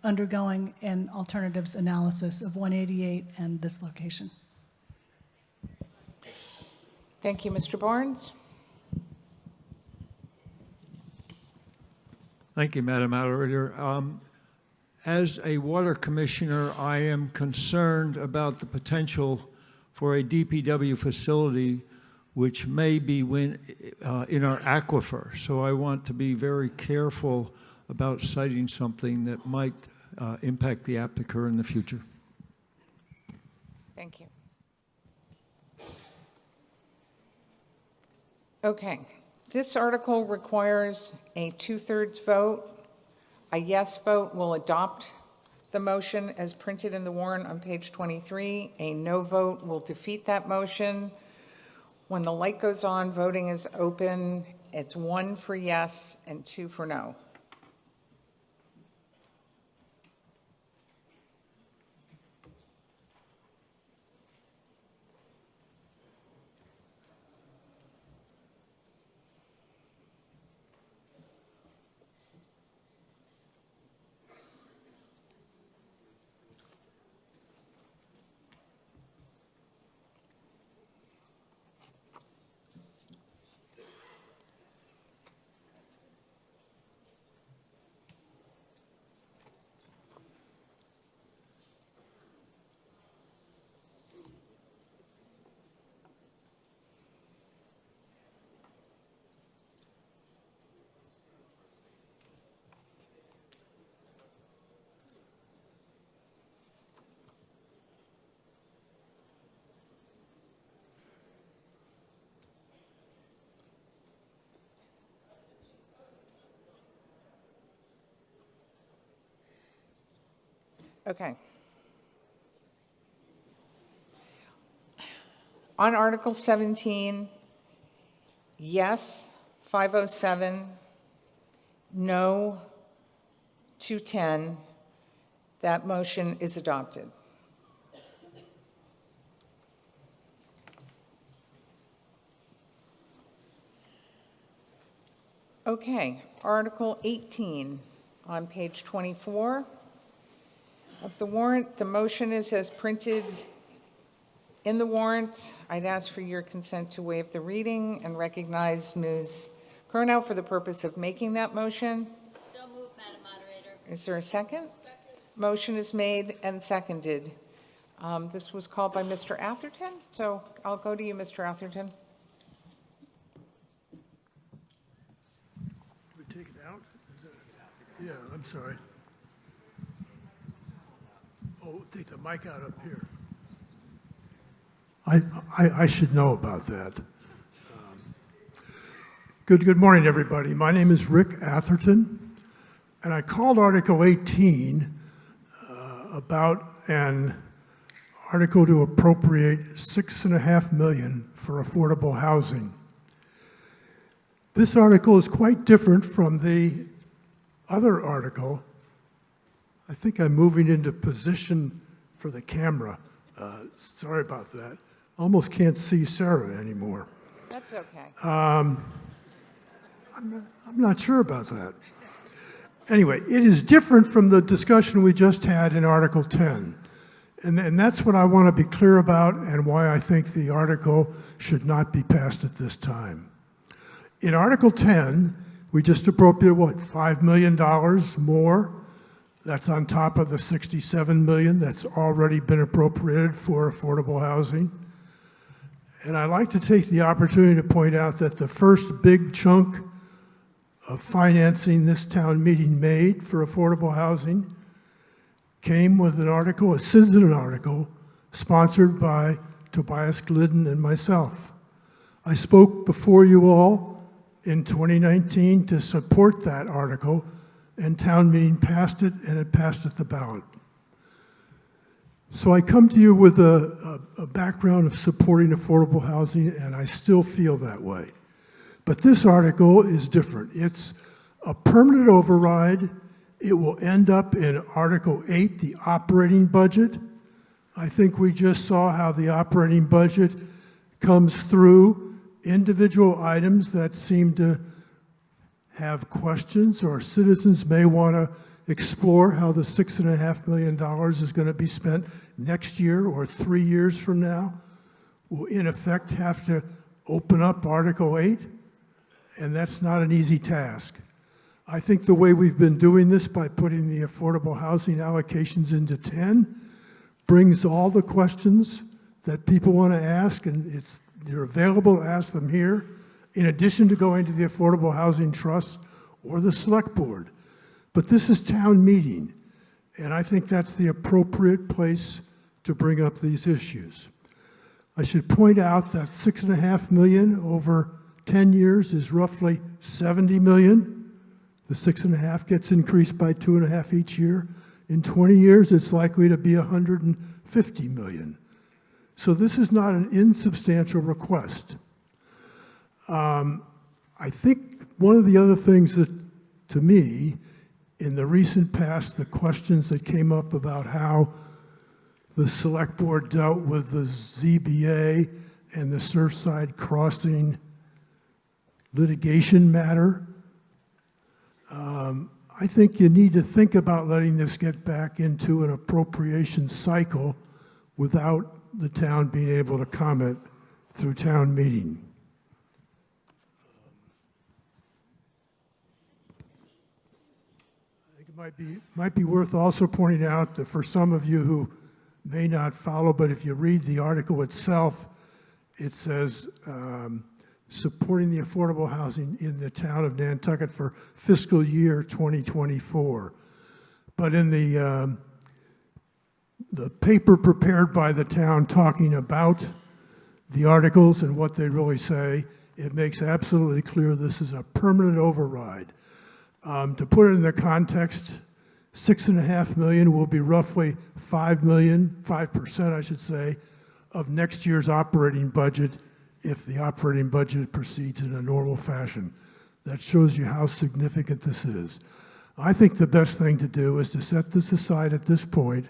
undergoing an alternatives analysis of 188 and this location. Thank you, Mr. Barnes. Thank you, Madam Moderator. As a water commissioner, I am concerned about the potential for a DPW facility which may be in our aquifer. So I want to be very careful about citing something that might impact the aquifer in the future. Thank you. Okay, this article requires a 2/3 vote. A yes vote will adopt the motion as printed in the warrant on page 23. A no vote will defeat that motion. When the light goes on, voting is open. It's 1 for yes and 2 for no. Okay. On Article 17, yes, 507, no, 210. That motion is adopted. Okay, Article 18 on page 24 of the warrant. The motion is as printed in the warrant. I'd ask for your consent to waive the reading and recognize Ms. Curnow for the purpose of making that motion. So moved, Madam Moderator. Is there a second? Second. Motion is made and seconded. This was called by Mr. Atherton, so I'll go to you, Mr. Atherton. We take it out? Yeah, I'm sorry. Oh, take the mic out up here. I should know about that. Good morning, everybody. My name is Rick Atherton, and I called Article 18 about an article to appropriate $6.5 million for affordable housing. This article is quite different from the other article. I think I'm moving into position for the camera. Sorry about that. Almost can't see Sarah anymore. That's okay. I'm not sure about that. Anyway, it is different from the discussion we just had in Article 10. And that's what I want to be clear about and why I think the article should not be passed at this time. In Article 10, we just appropriated, what, $5 million more? That's on top of the $67 million that's already been appropriated for affordable housing. And I'd like to take the opportunity to point out that the first big chunk of financing this town meeting made for affordable housing came with an article, a citizen article, sponsored by Tobias Glidden and myself. I spoke before you all in 2019 to support that article, and town meeting passed it, and it passed at the ballot. So I come to you with a background of supporting affordable housing, and I still feel that way. But this article is different. It's A permanent override, it will end up in Article 8, the operating budget. I think we just saw how the operating budget comes through individual items that seem to have questions, or citizens may want to explore how the $6.5 million is going to be spent next year or 3 years from now. We'll in effect have to open up Article 8, and that's not an easy task. I think the way we've been doing this by putting the affordable housing allocations into 10 brings all the questions that people want to ask, and they're available to ask them here, in addition to going to the Affordable Housing Trust or the Select Board. But this is town meeting, and I think that's the appropriate place to bring up these issues. I should point out that $6.5 million over 10 years is roughly $70 million. The 6.5 gets increased by 2.5 each year. In 20 years, it's likely to be $150 million. So this is not an insubstantial request. I think one of the other things that, to me, in the recent past, the questions that came up about how the Select Board dealt with the ZBA and the Surfside Crossing litigation matter, I think you need to think about letting this get back into an appropriation cycle without the town being able to comment through town meeting. I think it might be worth also pointing out that for some of you who may not follow, but if you read the article itself, it says supporting the affordable housing in the town of Nantucket for fiscal year 2024. But in the paper prepared by the town talking about the articles and what they really say, it makes absolutely clear this is a permanent override. To put it in the context, $6.5 million will be roughly 5% I should say, of next year's operating budget if the operating budget proceeds in a normal fashion. That shows you how significant this is. I think the best thing to do is to set this aside at this point,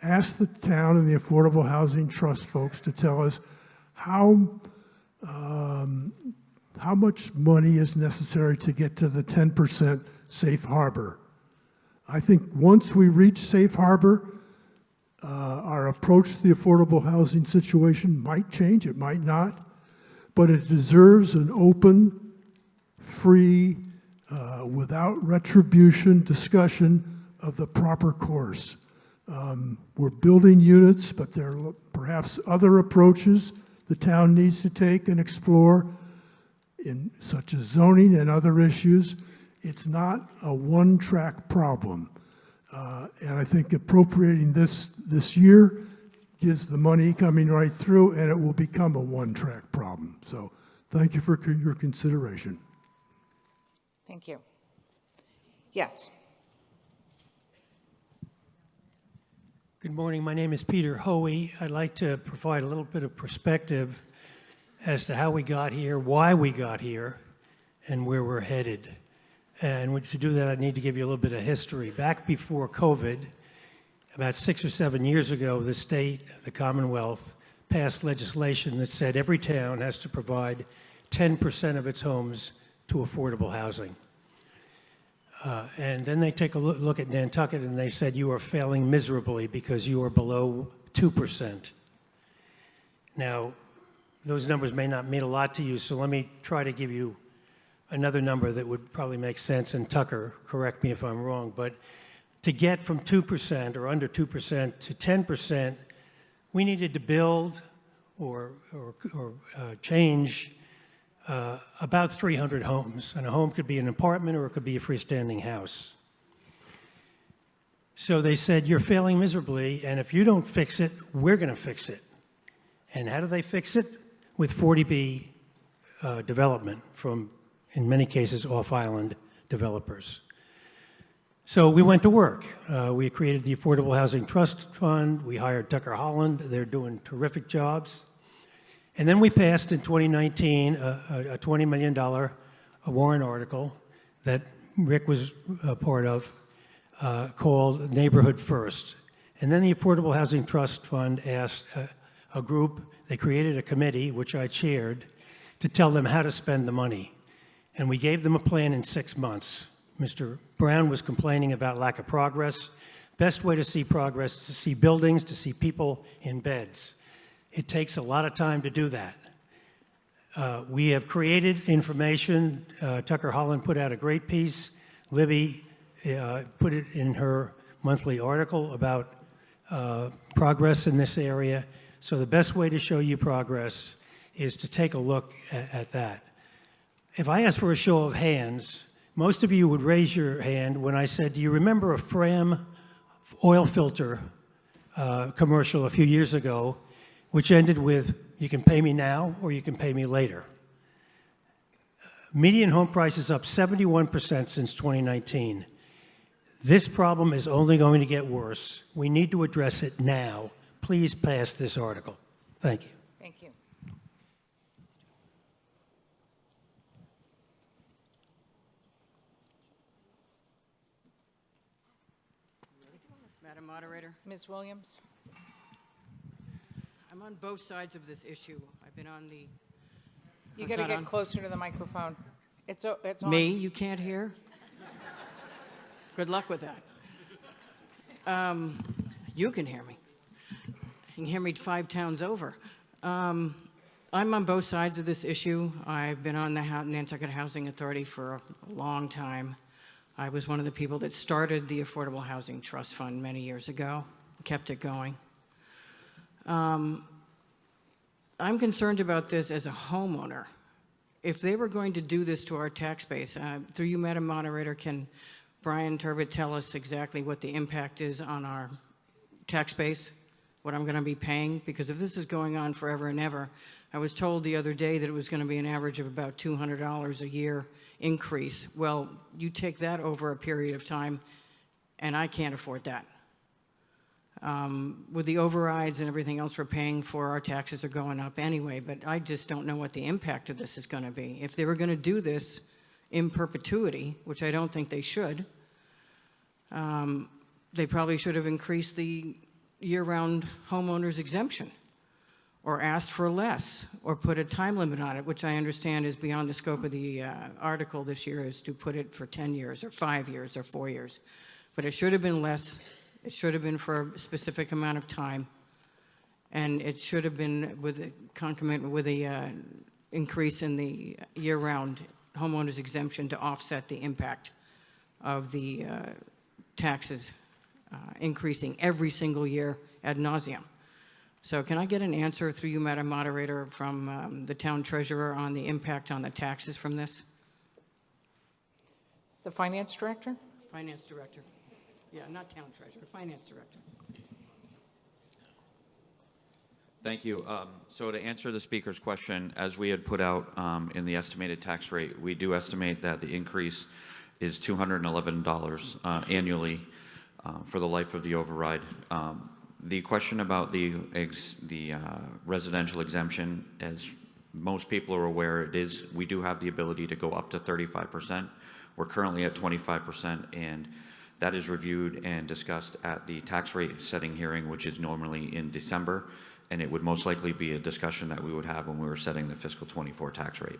ask the town and the Affordable Housing Trust folks to tell us how much money is necessary to get to the 10% safe harbor. I think once we reach safe harbor, our approach to the affordable housing situation might change, it might not, but it deserves an open, free, without retribution discussion of the proper course. We're building units, but there are perhaps other approaches the town needs to take and explore, such as zoning and other issues. It's not a one-track problem. And I think appropriating this year gives the money coming right through, and it will become a one-track problem. So thank you for your consideration. Thank you. Yes. Good morning. My name is Peter Hoey. I'd like to provide a little bit of perspective as to how we got here, why we got here, and where we're headed. And to do that, I need to give you a little bit of history. Back before COVID, about 6 or 7 years ago, the state, the Commonwealth, passed legislation that said every town has to provide 10% of its homes to affordable housing. And then they take a look at Nantucket and they said, you are failing miserably because you are below 2%. Now, those numbers may not mean a lot to you, so let me try to give you another number that would probably make sense, and Tucker, correct me if I'm wrong, but to get from 2% or under 2% to 10%, we needed to build or change about 300 homes. And a home could be an apartment or it could be a freestanding house. So they said, you're failing miserably, and if you don't fix it, we're going to fix it. And how do they fix it? With 40B development from, in many cases, off-island developers. So we went to work. We created the Affordable Housing Trust Fund. We hired Tucker Holland. They're doing terrific jobs. And then we passed in 2019 a $20 million warrant article that Rick was a part of called Neighborhood First. And then the Affordable Housing Trust Fund asked a group, they created a committee, which I chaired, to tell them how to spend the money. And we gave them a plan in 6 months. Mr. Brown was complaining about lack of progress. Best way to see progress is to see buildings, to see people in beds. It takes a lot of time to do that. We have created information. Tucker Holland put out a great piece. Libby put it in her monthly article about progress in this area. So the best way to show you progress is to take a look at that. If I ask for a show of hands, most of you would raise your hand when I said, do you remember a Fram oil filter commercial a few years ago, which ended with, you can pay me now or you can pay me later. Median home prices up 71% since 2019. This problem is only going to get worse. We need to address it now. Please pass this article. Thank you. Thank you. Madam Moderator, Ms. Williams? I'm on both sides of this issue. I've been on the... You It's got to not get on? closer to the microphone. It's on. Me, you can't hear? Good luck with that. You can hear me. You can hear me 5 towns over. I'm on both sides of this issue. I've been on the Nantucket Housing Authority for a long time. I was one of the people that started the Affordable Housing Trust Fund many years ago, kept it going. I'm concerned about this as a homeowner. If they were going to do this to our tax base, through you, Madam Moderator, can Brian Turbett tell us exactly what the impact is on our tax base, what I'm going to be paying? Because if this is going on forever and ever, I was told the other day that it was going to be an average of about $200 a year increase. Well, you take that over a period of time, and I can't afford that. With the overrides and everything else we're paying for, our taxes are going up anyway, but I just don't know what the impact of this is going to be. If they were going to do this in perpetuity, which I don't think they should, they probably should have increased the year-round homeowners exemption, or asked for less, or put a time limit on it, which I understand is beyond the scope of the article this year, is to put it for 10 years, or 5 years, or 4 years. But it should have been less. It should have been for a specific amount of time, and it should have been concomitant with a increase in the year-round homeowners exemption to offset the impact of the taxes increasing every single year ad nauseum. So can I get an answer through you, Madam Moderator, from the town treasurer on the impact on the taxes from this? The finance director? Finance director. Yeah, not town treasurer, finance director. Thank you. So to answer the speaker's question, as we had put out in the estimated tax rate, we do estimate that the increase is $211 annually for the life of the override. The question about the residential exemption, as most people are aware, we do have the ability to go up to 35%. We're currently at 25%, and that is reviewed and discussed at the tax rate setting hearing, which is normally in December, and it would most likely be a discussion that we would have when we were setting the fiscal 24 tax rate.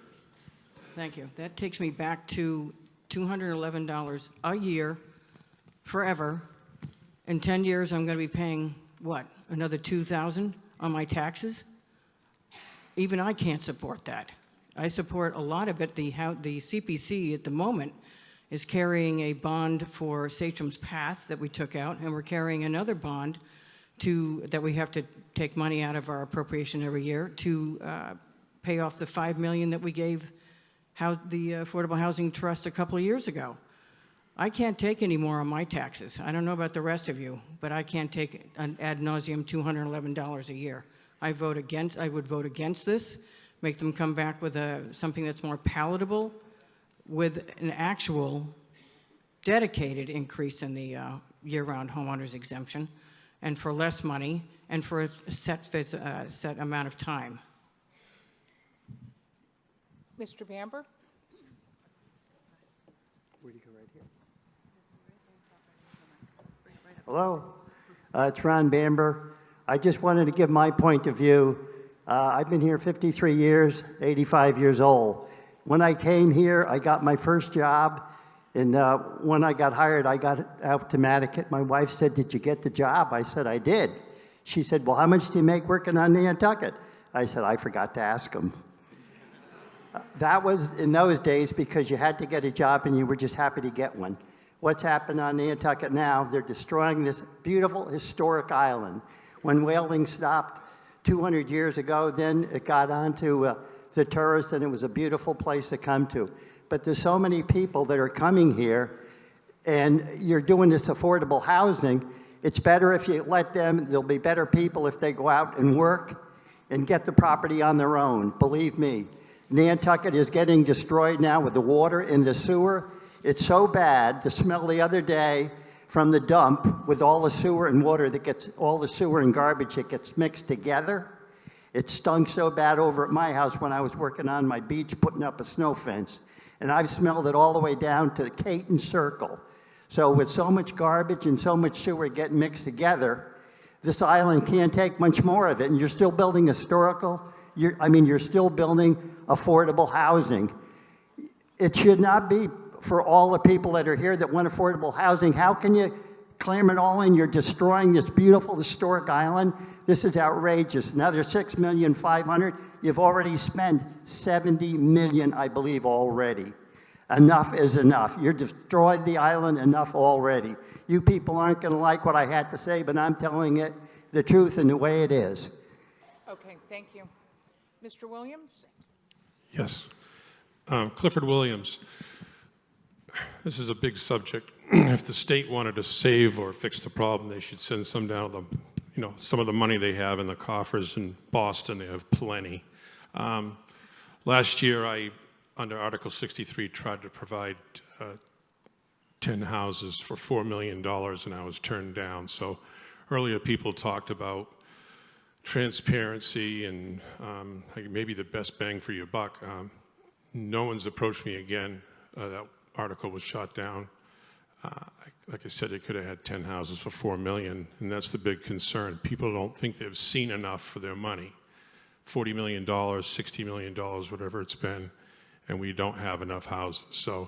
Thank you. That takes me back to $211 a year forever. In 10 years, I'm going to be paying, what, another $2,000 on my taxes? Even I can't support that. I support a lot of it. The CPC at the moment is carrying a bond for Satcham's Path that we took out, and we're carrying another bond that we have to take money out of our appropriation every year to pay off the $5 million that we gave the Affordable Housing Trust a couple of years ago. I can't take any more on my taxes. I don't know about the rest of you, but I can't take an ad nauseum $211 a year. I would vote against this, make them come back with something that's more palatable, with an actual dedicated increase in the year-round homeowners exemption, and for less money, and for a set amount of time. Mr. Bamber? Where do you go right Hello, it's Ron Bamber. I just wanted to give my point of view. I've been here 53 years, 85 years old. When I came here, I got my first job, and when I got hired, I got out to Nantucket. My wife said, "Did you get the job?" I said, "I did." She said, "Well, how much do you make working on Nantucket?" I said, "I forgot to ask him." That was in those days because you had to get a job and you were just happy to get one. What's happened on Nantucket now, they're destroying this beautiful historic island. When whaling stopped 200 years ago, then it got onto the tourists and it was a beautiful place to come to. But there's so many people that are coming here and you're doing this affordable housing. It's better if you let them, there'll be better people if they go out and work and get the property on their own, believe me. Nantucket is getting destroyed now with the water in the sewer. It's so bad, the smell the other day from the dump with all the sewer and water that gets, all the sewer and garbage that gets mixed together. It stunk so bad over at my house when I was working on my beach putting up a snow fence. And I've smelled it all the way down to the Caton Circle. So with so much garbage and so much sewer getting mixed together, this island can't take much more of it. And you're still building historical, you're still building affordable housing. It should not be for all the people that are here that want affordable housing. How can you claim it all and you're destroying this beautiful historic island? This is outrageous. Another $6,500,000. You've already spent $70 million, I believe, already. Enough is enough. You've destroyed the island enough already. You people aren't going to like what I had to say, but I'm telling it the truth and the way it is. Okay, thank you. Mr. Williams? Yes. Clifford Williams. This is a big subject. If the state wanted to save or fix the problem, they should send some down to the, some of the money they have in the coffers in Boston. They have plenty. Last year, I, under Article 63, tried to provide 10 houses for $4 million, and I was turned down. So earlier, people talked about transparency and maybe the best bang for your buck. No one's approached me again. That article was shot down. Like I said, they could have had 10 houses for $4 million, and that's the big concern. People don't think they've seen enough for their money. $40 million, $60 million, whatever it's been, and we don't have enough houses. So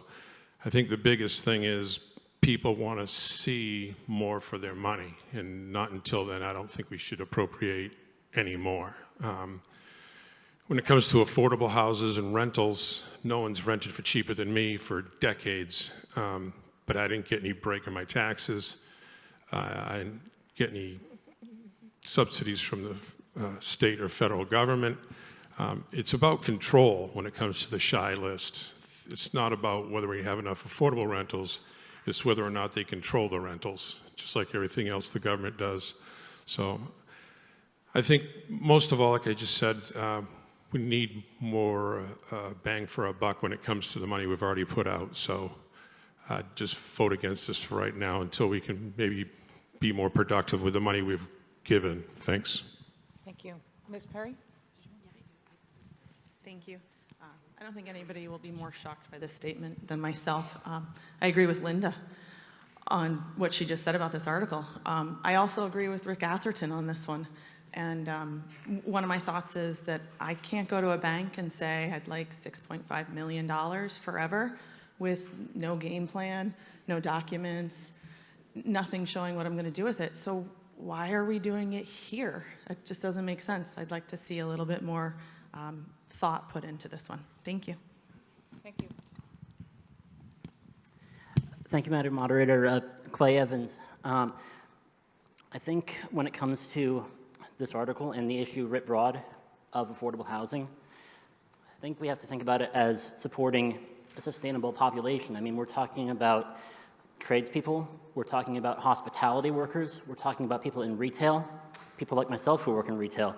I think the biggest thing is people want to see more for their money, and not until then, I don't think we should appropriate any more. When it comes to affordable houses and rentals, no one's rented for cheaper than me for decades, but I didn't get any break in my taxes. I didn't get any subsidies from the state or federal government. It's about control when it comes to the SHI list. It's not about whether we have enough affordable rentals, it's whether or not they control the rentals, just like everything else the government does. So I think most of all, like I just said, we need more bang for a buck when it comes to the money we've already put out. So just vote against this for right now until we can maybe be more productive with the money we've given. Thanks. Thank you. Ms. Perry? Thank you. I don't think anybody will be more shocked by this statement than myself. I agree with Linda on what she just said about this article. I also agree with Rick Atherton on this one. And one of my thoughts is that I can't go to a bank and say I'd like $6.5 million forever with no game plan, no documents, nothing showing what I'm going to do with it. So why are we doing it here? It just doesn't make sense. I'd like to see a little bit more thought put into this one. Thank you. Thank you. Thank you, Madam Moderator. Clay Evans. I think when it comes to this article and the issue writ broad of affordable housing, I think we have to think about it as supporting a sustainable population. I mean, we're talking about tradespeople, we're talking about hospitality workers, we're talking about people in retail, people like myself who work in retail,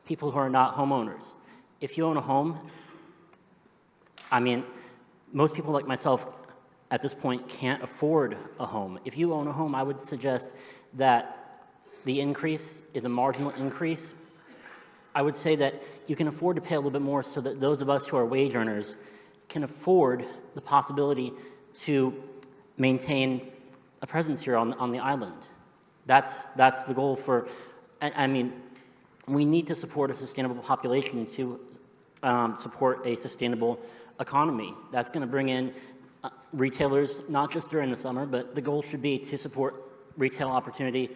people who are not homeowners. If you own a home, I mean, most people like myself at this point can't afford a home. If you own a home, I would suggest that the increase is a marginal increase. I would say that you can afford to pay a little bit more so that those of us who are wage earners can afford the possibility to maintain a presence here on the island. That's the goal for, I mean, we need to support a sustainable population to support a sustainable economy. That's going to bring in retailers, not just during the summer, but the goal should be to support retail opportunity,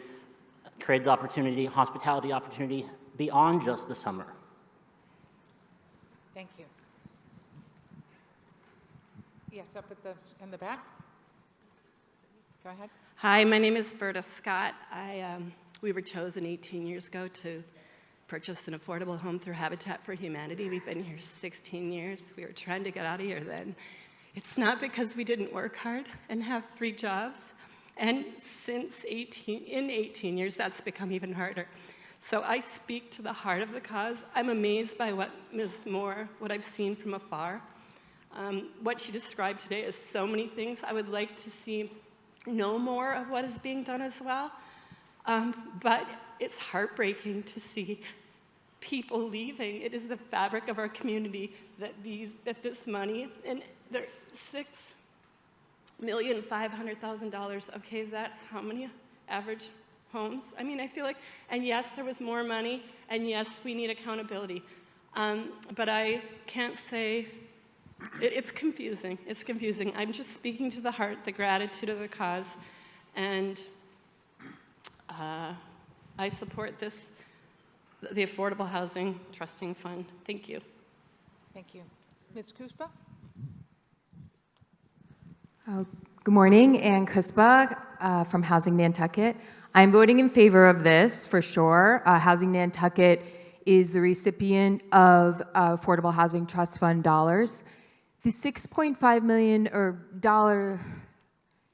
trades opportunity, hospitality opportunity beyond just the summer. Thank you. Yes, up in the back. Go ahead. Hi, my name is Berta Scott. We were chosen 18 years ago to purchase an affordable home through Habitat for Humanity. We've been here 16 years. We were trying to get out of here then. It's not because we didn't work hard and have 3 jobs. And in 18 years, that's become even harder. So I speak to the heart of the cause. I'm amazed by what Ms. Moore, what I've seen from afar. What she described today is so many things. I would like to know more of what is being done as well. But it's heartbreaking to see people leaving. It is the fabric of our community that this money, and they're $6,500,000. Okay, that's how many average homes? I mean, I feel like, and yes, there was more money, and yes, we need accountability. But I can't say, it's confusing. It's confusing. I'm just speaking to the heart, the gratitude of the cause, and I support the Affordable Housing Trusting Fund. Thank you. Thank you. Ms. Kuspa? Good morning, Ann Kuspa from Housing Nantucket. I'm voting in favor of this for sure. Housing Nantucket is the recipient of Affordable Housing Trust Fund dollars. The $6.5 million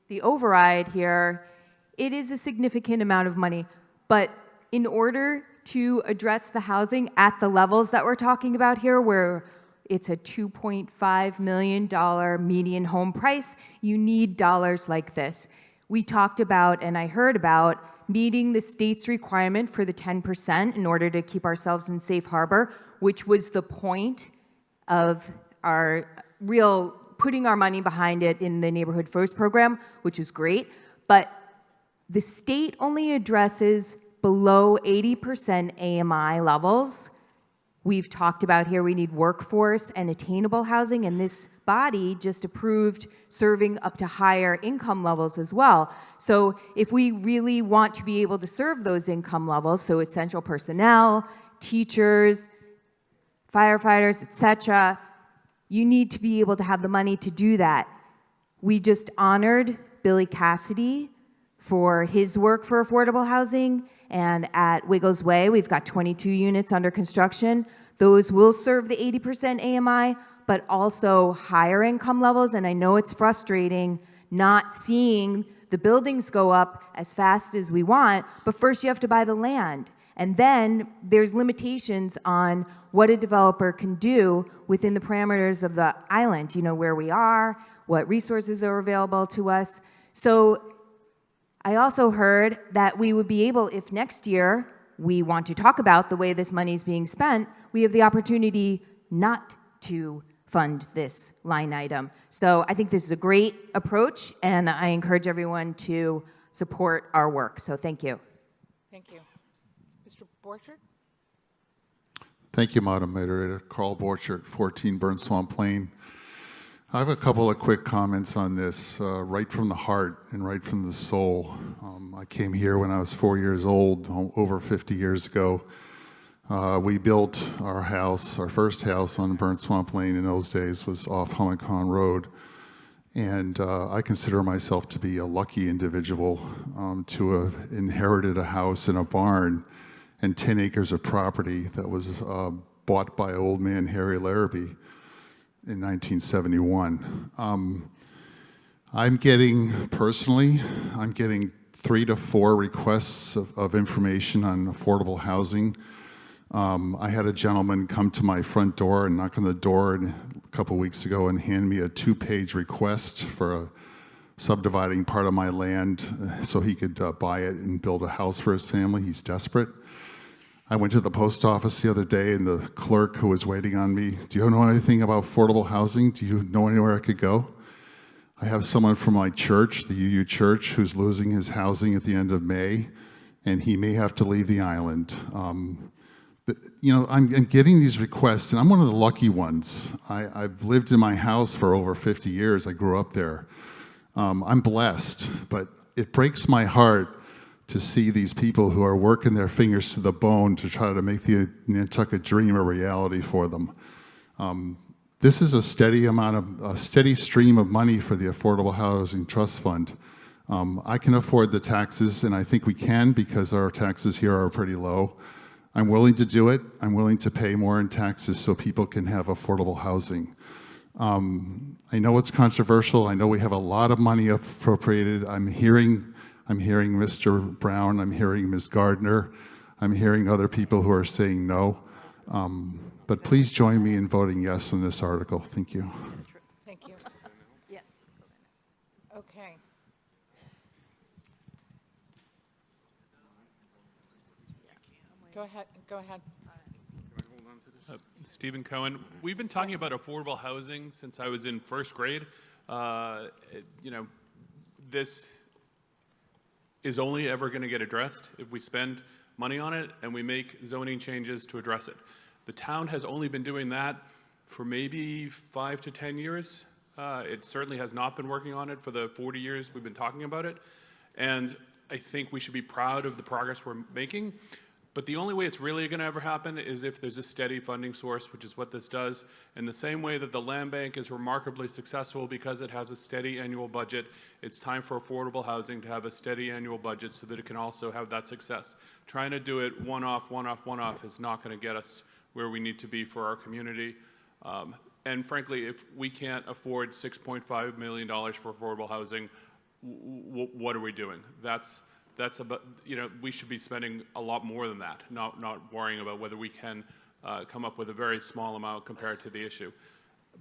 the override here, it is a significant amount of money, but in order to address the housing at the levels that we're talking about here, where it's a $2.5 million median home price, you need dollars like this. We talked about, and I heard about, meeting the state's requirement for the 10% in order to keep ourselves in safe harbor, which was the point of our putting our money behind it in the Neighborhood First program, which is great, but the state only addresses below 80% AMI levels. We've talked about here we need workforce and attainable housing, and this body just approved serving up to higher income levels as well. So if we really want to be able to serve those income levels, so essential personnel, teachers, firefighters, etc., you need to be able to have the money to do that. We just honored Billy Cassidy for his work for affordable housing, and at Wiggles Way, we've got 22 units under construction. Those will serve the 80% AMI, but also higher income levels, and I know it's frustrating not seeing the buildings go up as fast as we want, but first you have to buy the land. And then there's limitations on what a developer can do within the parameters of the island, you know, where we are, what resources are available to us. So I also heard that we would be able, if next year we want to talk about the way this money is being spent, we have the opportunity not to fund this line item. So I think this is a great approach, and I encourage everyone to support our work. So thank you. Thank you. Mr. Borchert? Thank you, Madam Moderator. Carl Borchert, 14 Burn Swamp Lane. I have a couple of quick comments on this, right from the heart and right from the soul. I came here when I was 4 years old, over 50 years ago. We built our house, our first house on Burnt Swamp Lane in those days was off Hummockon Road. And I consider myself to be a lucky individual to have inherited a house and a barn and 10 acres of property that was bought by old man Harry Larrabee in 1971. I'm getting 3 to 4 requests of information on affordable housing. I had a gentleman come to my front door and knock on the door a couple weeks ago and hand me a 2-page request for subdividing part of my land so he could buy it and build a house for his family. He's desperate. I went to the post office the other day and the clerk who was waiting on me, do you know anything about affordable housing? Do you know anywhere I could go? I have someone from my church, the UU Church, who's losing his housing at the end of May, and he may have to leave the island. But, you know, I'm getting these requests, and I'm one of the lucky ones. I've lived in my house for over 50 years. I grew up there. I'm blessed, but it breaks my heart to see these people who are working their fingers to the bone to try to make the Nantucket dream a reality for them. This is a steady stream of money for the Affordable Housing Trust Fund. I can afford the taxes, and I think we can because our taxes here are pretty low. I'm willing to do it. I'm willing to pay more in taxes so people can have affordable housing. I know it's controversial. I know we have a lot of money appropriated. I'm hearing Mr. Brown. I'm hearing Ms. Gardner. I'm hearing other people who are saying no. But please join me in voting yes on this article. Thank you. Thank you. Yes. Okay. Go ahead. Go ahead. Stephen Cohen. We've been talking about affordable housing since I was in first grade. You know, this is only ever going to get addressed if we spend money on it and we make zoning changes to address it. The town has only been doing that for maybe 5 to 10 years. It certainly has not been working on it for the 40 years we've been talking about it. And I think we should be proud of the progress we're making. But the only way it's really going to ever happen is if there's a steady funding source, which is what this does. In the same way that the land bank is remarkably successful because it has a steady annual budget, it's time for affordable housing to have a steady annual budget so that it can also have that success. Trying to do it one-off is not going to get us where we need to be for our community. And frankly, if we can't afford $6.5 million for affordable housing, what are we doing? That's about, you know, we should be spending a lot more than that, not worrying about whether we can come up with a very small amount compared to the issue.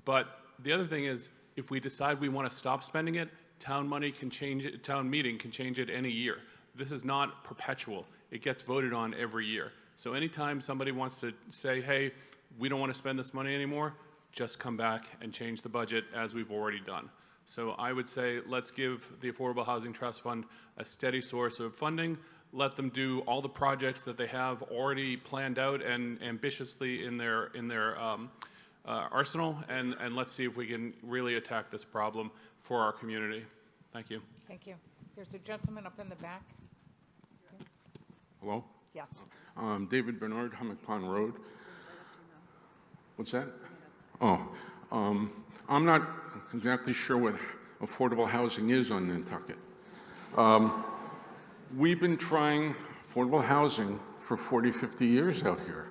But the other thing is, if we decide we want to stop spending it, town meeting can change it any year. This is not perpetual. It gets voted on every year. So anytime somebody wants to say, hey, we don't want to spend this money anymore, just come back and change the budget as we've already done. So I would say let's give the Affordable Housing Trust Fund a steady source of funding. Let them do all the projects that they have already planned out and ambitiously in their arsenal, and let's see if we can really attack this problem for our community. Thank you. Thank you. There's a gentleman up in the back. Hello? Yes. David Bernard, Hummock Pond Road. What's that? Oh, I'm not exactly sure what affordable housing is on Nantucket. We've been trying affordable housing for 40, 50 years out here.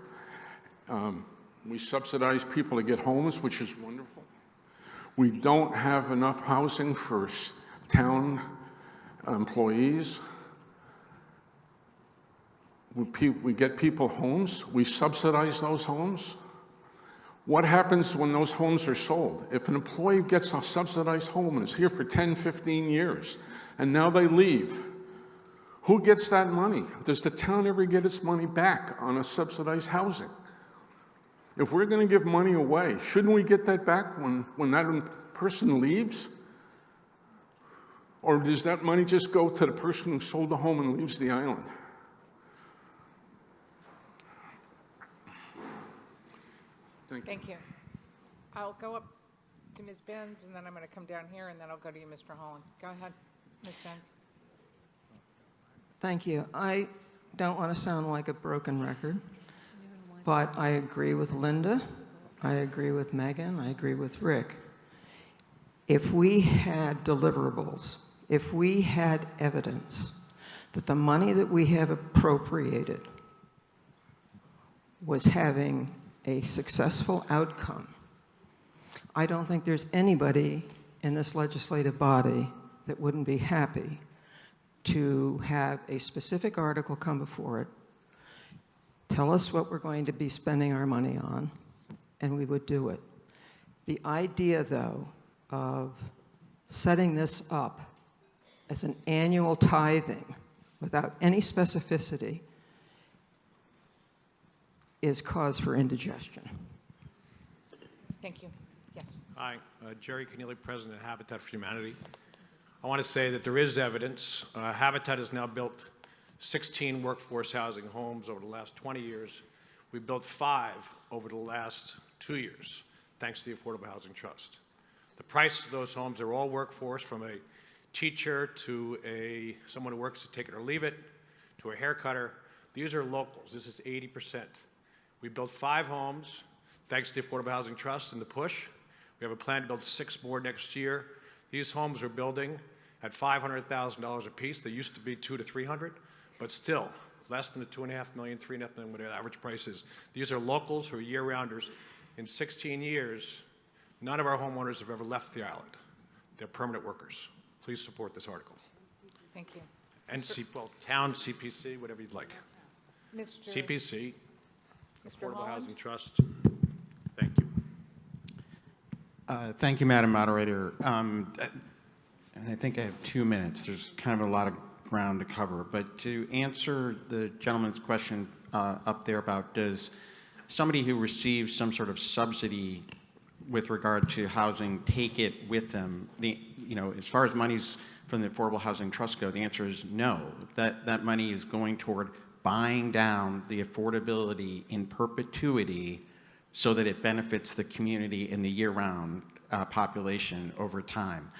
We subsidize people to get homes, which is wonderful. We don't have enough housing for town employees. We get people homes. We subsidize those homes. What happens when those homes are sold? If an employee gets a subsidized home and is here for 10, 15 years, and now they leave, who gets that money? Does the town ever get its money back on a subsidized housing? If we're going to give money away, shouldn't we get that back when that person leaves? Or does that money just go to the person who sold the home and leaves the island? Thank you. I'll go up to Ms. Benz, and then I'm going to come down here, and then I'll go to you, Mr. Holland. Go ahead, Ms. Benz. Thank you. I don't want to sound like a broken record, but I agree with Linda. I agree with Megan. I agree with Rick. If we had deliverables, if we had evidence that the money that we have appropriated was having a successful outcome, I don't think there's anybody in this legislative body that wouldn't be happy to have a specific article come before it, tell us what we're going to be spending our money on, and we would do it. The idea, though, of setting this up as an annual tithing without any specificity is cause for indigestion. Thank you. Yes. Hi, Jerry Keneally, President of Habitat for Humanity. I want to say that there is evidence. Habitat has now built 16 workforce housing homes over the last 20 years. We built 5 over the last 2 years, thanks to the Affordable Housing Trust. The prices of those homes are all workforce, from a teacher to someone who works to take it or leave it, to a hair cutter. These are locals. This is 80%. We built 5 homes, thanks to the Affordable Housing Trust and the push. We have a plan to build 6 more next year. These homes are building at $500,000 a piece. They used to be $200,000 to $300,000, but still less than the $2.5 million, $3.5 million, whatever the average price is. These are locals who are year-rounders. In 16 years, none of our homeowners have ever left the island. They're permanent workers. Please support this article. Thank you. And town CPC, whatever you'd like. Mr. CPC, Mr. Affordable Holland? Housing Trust. Thank you. Thank you, Madam Moderator. And I think I have 2 minutes. There's kind of a lot of ground to cover. But to answer the gentleman's question up there about, does somebody who receives some sort of subsidy with regard to housing take it with them? As far as monies from the Affordable Housing Trust go, the answer is no. That money is going toward buying down the affordability in perpetuity so that it benefits the community and the year-round population over time.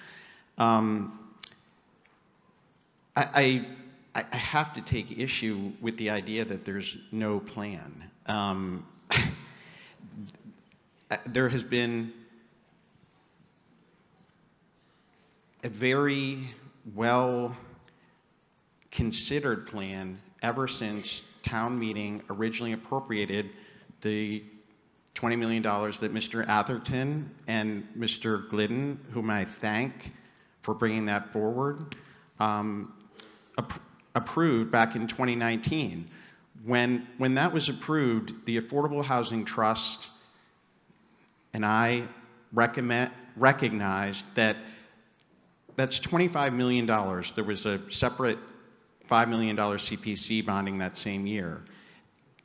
I have to take issue with the idea that there's no plan. There has been a very well-considered plan ever since town meeting originally appropriated the $20 million that Mr. Atherton and Mr. Glidden, whom I thank for bringing that forward, approved back in 2019. When that was approved, the Affordable Housing Trust and I recognized that that's $25 million. There was a separate $5 million CPC bonding that same year.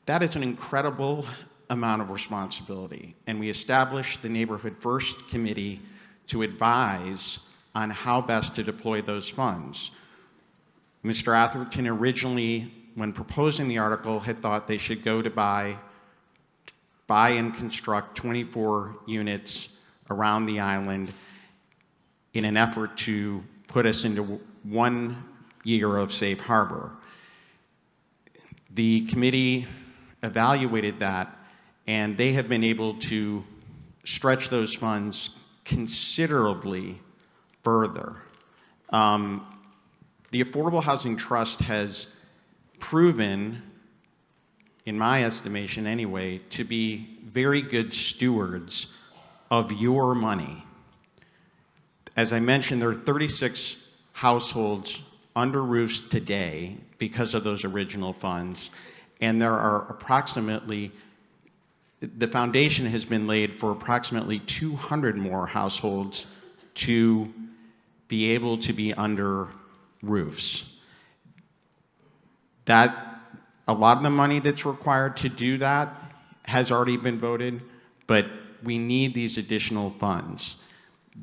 That is an incredible amount of responsibility. And we established the Neighborhood First Committee to advise on how best to deploy those funds. Mr. Atherton originally, when proposing the article, had thought they should go to buy and construct 24 units around the island in an effort to put us into 1 year of safe harbor. The committee evaluated that, and they have been able to stretch those funds considerably further. The Affordable Housing Trust has proven, in my estimation anyway, to be very good stewards of your money. As I mentioned, there are 36 households under roofs today because of those original funds, and there are approximately, the foundation has been laid for approximately 200 more households to be able to be under roofs. A lot of the money that's required to do that has already been voted, but we need these additional funds.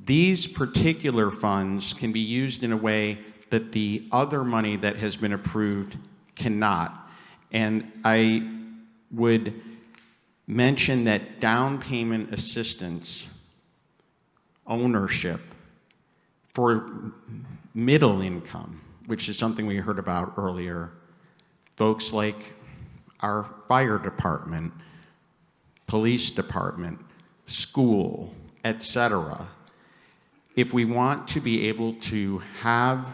These particular funds can be used in a way that the other money that has been approved cannot. And I would mention that down payment assistance ownership for middle income, which is something we heard about earlier, folks like our fire department, police department, school, etc. If we want to be able to have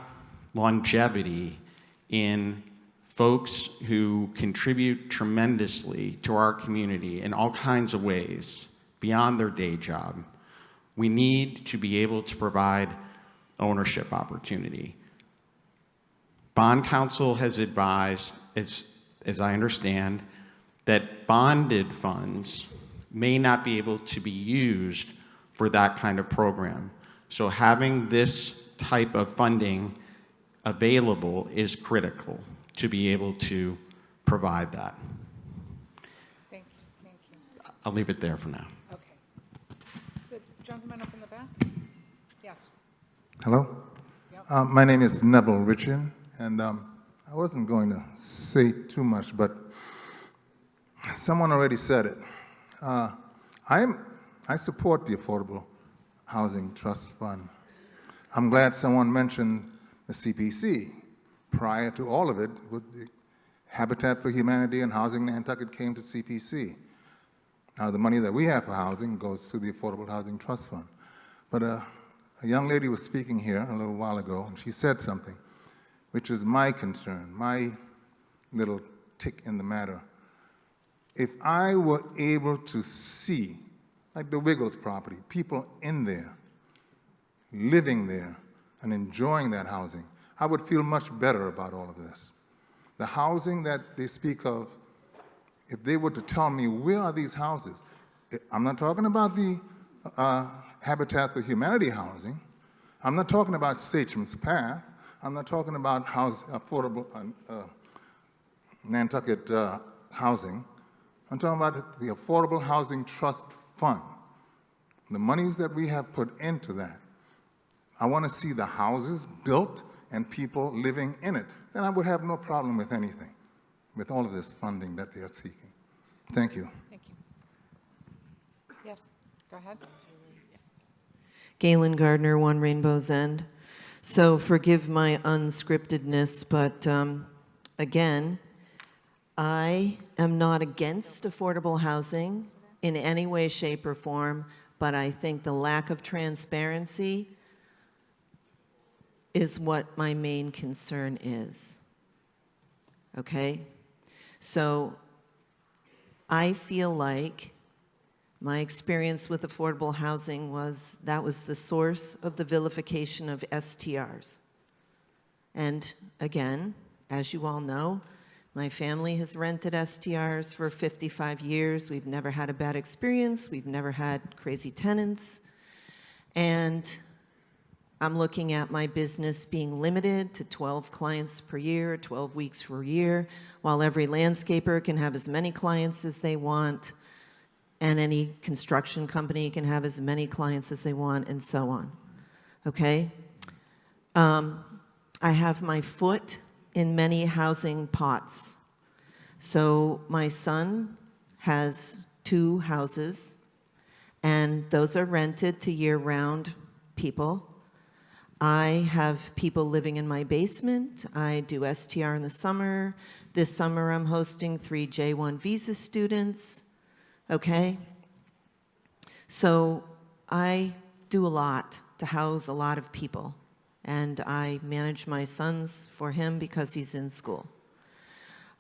longevity in folks who contribute tremendously to our community in all kinds of ways beyond their day job, we need to be able to provide ownership opportunity. Bond Counsel has advised, as I understand, that bonded funds may not be able to be used for that kind of program. So having this type of funding available is critical to be able to provide that. Thank you. I'll leave it there for now. Okay. The gentleman up Hello? My name is Neville Richard, and I wasn't going to say too much, but someone already said it. I support the Affordable Housing Trust Fund. I'm glad someone mentioned the CPC. Prior to all of it, with the Habitat for Humanity and Housing Nantucket came to CPC. Now, the money that we have for housing goes to the Affordable Housing Trust Fund. But a young lady was speaking here a little while ago, and she said something, which is my concern, my little tick in the matter. If I were able to see, like the Wiggles property, people in there, living there, and enjoying that housing, I would feel much better about all of this. The housing that they speak of, if they were to tell me, where are these houses? I'm not talking about the Habitat for Humanity housing. I'm not talking about Sachem's Path. I'm not talking about affordable Nantucket housing. I'm talking about the Affordable Housing Trust Fund. The monies that we have put into that. I want to see the houses built and people living in it. Then I would have no problem with anything, with all of this funding that they are seeking. Thank you. Thank you. Yes, go ahead. Galen Gardner, One Rainbow's End. So forgive my unscriptedness, but again, I am not against affordable housing in any way, shape, or form, but I think the lack of transparency is what my main concern is. Okay? So I feel like my experience with affordable housing was that was the source of the vilification of STRs. And again, as you all know, my family has rented STRs for 55 years. We've never had a bad experience. We've never had crazy tenants. And I'm looking at my business being limited to 12 clients per year, 12 weeks per year, while every landscaper can have as many clients as they want, and any construction company can have as many clients as they want, and so on. Okay? I have my foot in many housing pots. So my son has 2 houses, and those are rented to year-round people. I have people living in my basement. I do STR in the summer. This summer I'm hosting 3 J1 visa students. Okay? So I do a lot to house a lot of people. And I manage my sons for him because he's in school.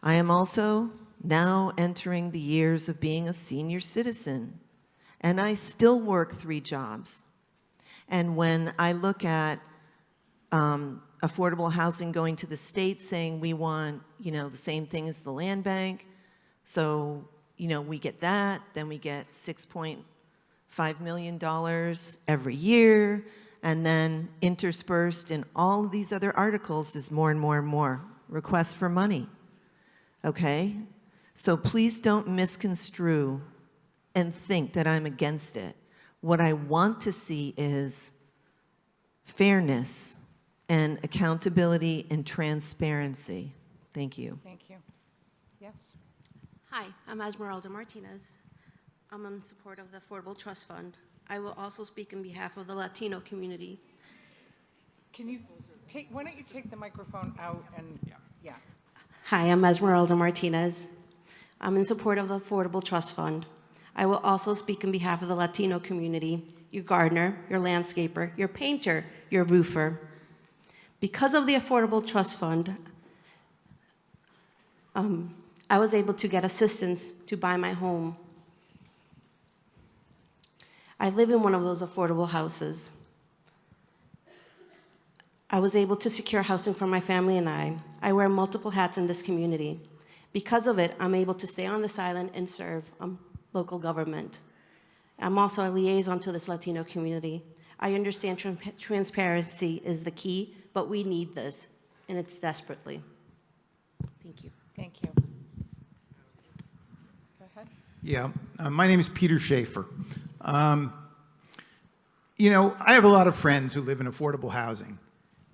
I am also now entering the years of being a senior citizen. And I still work 3 jobs. And when I look at affordable housing going to the state saying we want, the same thing as the land bank. So, we get that, then we get $6.5 million every year, and then interspersed in all of these other articles is more and more and more requests for money. Okay? So please don't misconstrue and think that I'm against it. What I want to see is fairness and accountability and transparency. Thank you. Thank you. Yes? Hi, I'm Esmeralda Martinez. I'm in support of the Affordable Trust Fund. I will also speak on behalf of the Latino community. Why don't you take the microphone out and, yeah. Hi, I'm Esmeralda Martinez. I'm in support of the Affordable Trust Fund. I will also speak on behalf of the Latino community, your gardener, your landscaper, your painter, your roofer. Because of the Affordable Trust Fund, I was able to get assistance to buy my home. I live in one of those affordable houses. I was able to secure housing for my family and I. I wear multiple hats in this community. Because of it, I'm able to stay on this island and serve local government. I'm also a liaison to this Latino community. I understand transparency is the key, but we need this, and it's desperately. Thank you. Thank you. Go ahead. Yeah, my name is Peter Schaefer. You know, I have a lot of friends who live in affordable housing,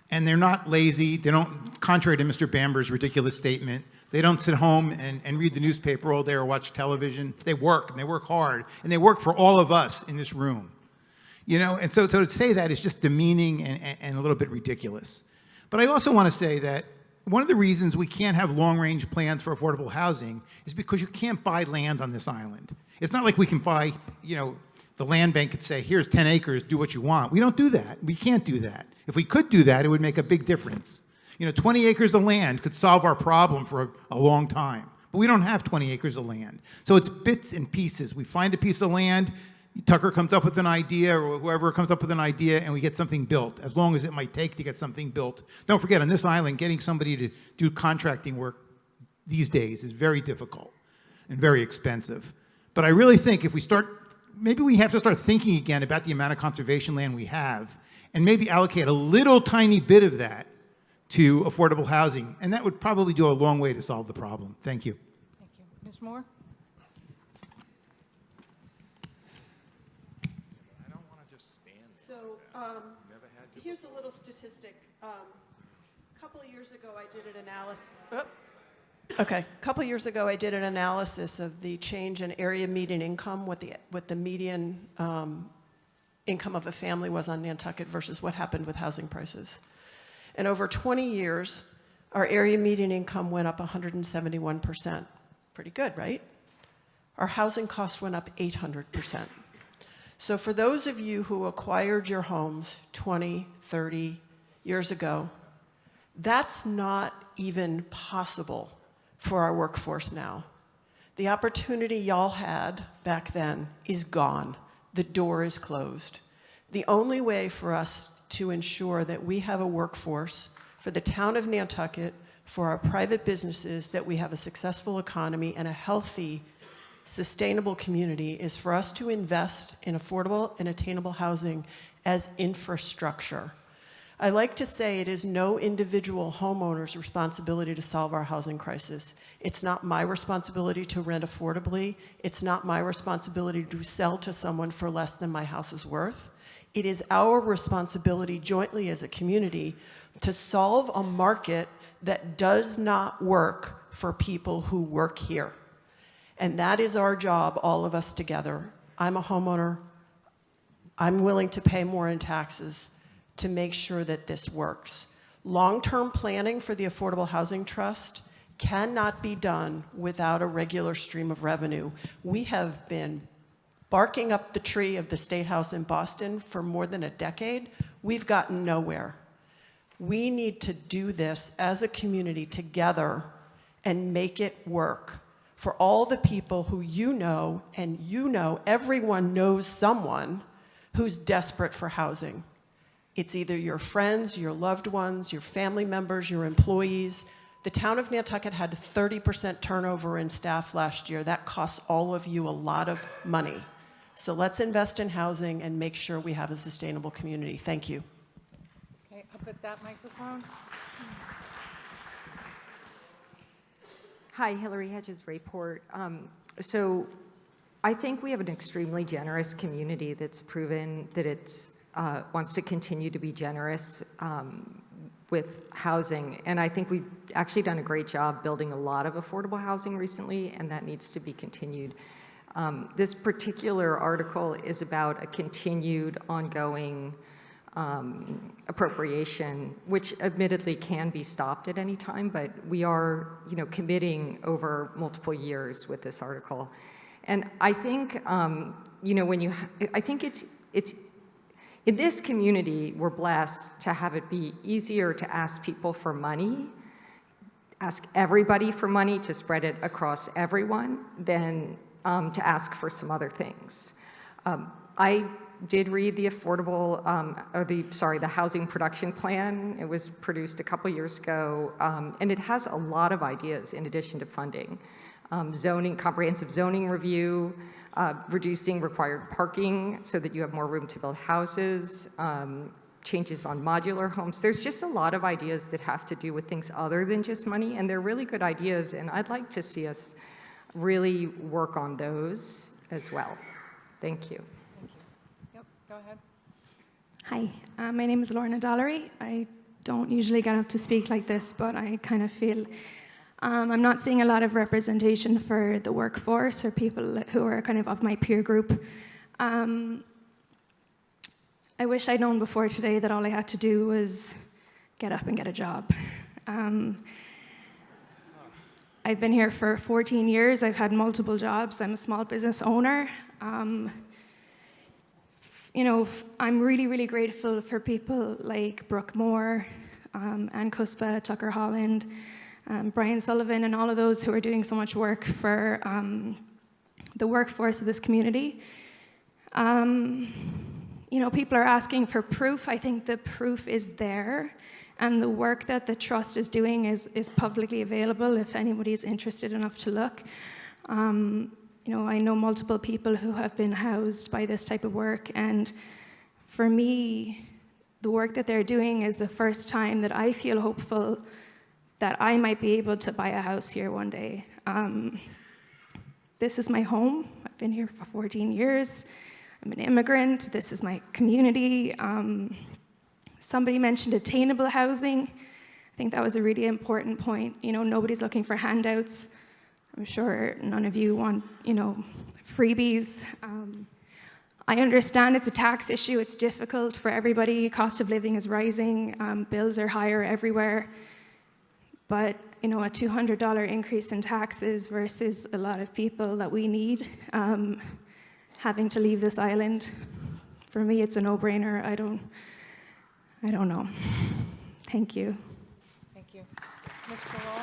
and they're not lazy. They don't, contrary to Mr. Bamber's ridiculous statement, they don't sit home and read the newspaper all day or watch television. They work, and they work hard, and they work for all of us in this room. You know, and so to say that is just demeaning and a little bit ridiculous. But I also want to say that one of the reasons we can't have long-range plans for affordable housing is because you can't buy land on this island. It's not like we can buy, you know, the land bank could say, here's 10 acres, do what you want. We don't do that. We can't do that. If we could do that, it would make a big difference. You know, 20 acres of land could solve our problem for a long time. But we don't have 20 acres of land. So it's bits and pieces. We find a piece of land, Tucker comes up with an idea, or whoever comes up with an idea, and we get something built, as long as it might take to get something built. Don't forget, on this island, getting somebody to do contracting work these days is very difficult and very expensive. But I really think if we start, maybe we have to start thinking again about the amount of conservation land we have, and maybe allocate a little tiny bit of that to affordable housing, and that would probably go a long way to solve the problem. Thank you. Thank you. Ms. Moore? So here's a little statistic. A couple of years ago, I did an analysis. A couple of years ago, I did an analysis of the change in area median income, what the median income of a family was on Nantucket versus what happened with housing prices. And over 20 years, our area median income went up 171%. Pretty good, right? Our housing costs went up 800%. So for those of you who acquired your homes 20, 30 years ago, that's not even possible for our workforce now. The opportunity y'all had back then is gone. The door is closed. The only way for us to ensure that we have a workforce for the town of Nantucket, for our private businesses, that we have a successful economy and a healthy, sustainable community is for us to invest in affordable and attainable housing as infrastructure. I like to say it is no individual homeowner's responsibility to solve our housing crisis. It's not my responsibility to rent affordably. It's not my responsibility to sell to someone for less than my house is worth. It is our responsibility jointly as a community to solve a market that does not work for people who work here. And that is our job, all of us together. I'm a homeowner. I'm willing to pay more in taxes to make sure that this works. Long-term planning for the Affordable Housing Trust cannot be done without a regular stream of revenue. We have been barking up the tree of the State House in Boston for more than a decade. We've gotten nowhere. We need to do this as a community together and make it work for all the people who you know, and you know, everyone knows someone who's desperate for housing. It's either your friends, your loved ones, your family members, your employees. The town of Nantucket had 30% turnover in staff last year. That costs all of you a lot of money. So let's invest in housing and make sure we have a sustainable community. Thank you. Okay, up at that microphone. Hi, Hillary Hedges, Rayport. So I think we have an extremely generous community that's proven that it's wants to continue to be generous with housing. And I think we've actually done a great job building a lot of affordable housing recently, and that needs to be continued. This particular article is about a continued, ongoing appropriation, which admittedly can be stopped at any time, but we are, committing over multiple years with this article. And I think, I think it's in this community, we're blessed to have it be easier to ask people for money, ask everybody for money to spread it across everyone, than to ask for some other things. I did read the the housing production plan. It was produced a couple years ago, and it has a lot of ideas in addition to funding. Comprehensive zoning review, reducing required parking so that you have more room to build houses, changes on modular homes. There's just a lot of ideas that have to do with things other than just money, and they're really good ideas, and I'd like to see us really work on those as well. Thank you. Yep, go ahead. Hi, my name is Lorna Dollery. I don't usually get up to speak like this, but I kind of feel I'm not seeing a lot of representation for the workforce or people who are kind of my peer group. I wish I'd known before today that all I had to do was get up and get a job. I've been here for 14 years. I've had multiple jobs. I'm a small business owner. You know, I'm really, really grateful for people like Brooke Moore, Ann Cuspa, Tucker Holland, Brian Sullivan, and all of those who are doing so much work for the workforce of this community. You know, people are asking for proof. I think the proof is there, and the work that the trust is doing is publicly available if anybody is interested enough to look. You know, I know multiple people who have been housed by this type of work, and for me, the work that they're doing is the first time that I feel hopeful that I might be able to buy a house here one day. This is my home. I've been here for 14 years. I'm an immigrant. This is my community. Somebody mentioned attainable housing. I think that was a really important point. You know, nobody's looking for handouts. I'm sure none of you want, you know, freebies. I understand it's a tax issue. It's difficult for everybody. Cost of living is rising. Bills are higher everywhere. But, you know, a $200 increase in taxes versus a lot of people that we need having to leave this island, for me, it's a no-brainer. I don't know. Thank you. Thank you. Mr. Law?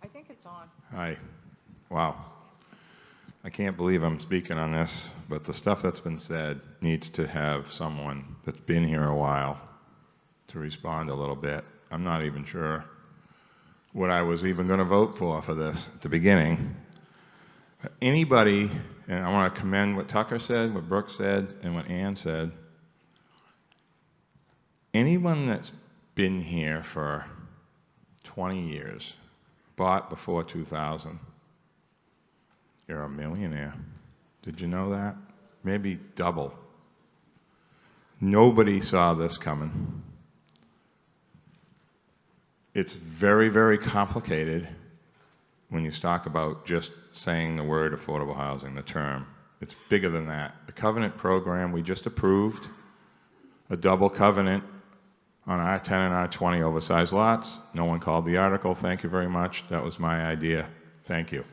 I think it's on. Hi. Wow. I can't believe I'm speaking on this, but the stuff that's been said needs to have someone that's been here a while to respond a little bit. I'm not even sure what I was even going to vote for this at the beginning. Anybody, and I want to commend what Tucker said, what Brooke said, and what Ann said. Anyone that's been here for 20 years, bought before 2000, you're a millionaire. Did you know that? Maybe double. Nobody saw this coming. It's very, very complicated when you talk about just saying the word affordable housing, the term. It's bigger than that. The covenant program, we just approved a double covenant on R10 and R20 oversized lots. No one called the article. Thank you very much. That was my idea. Thank you.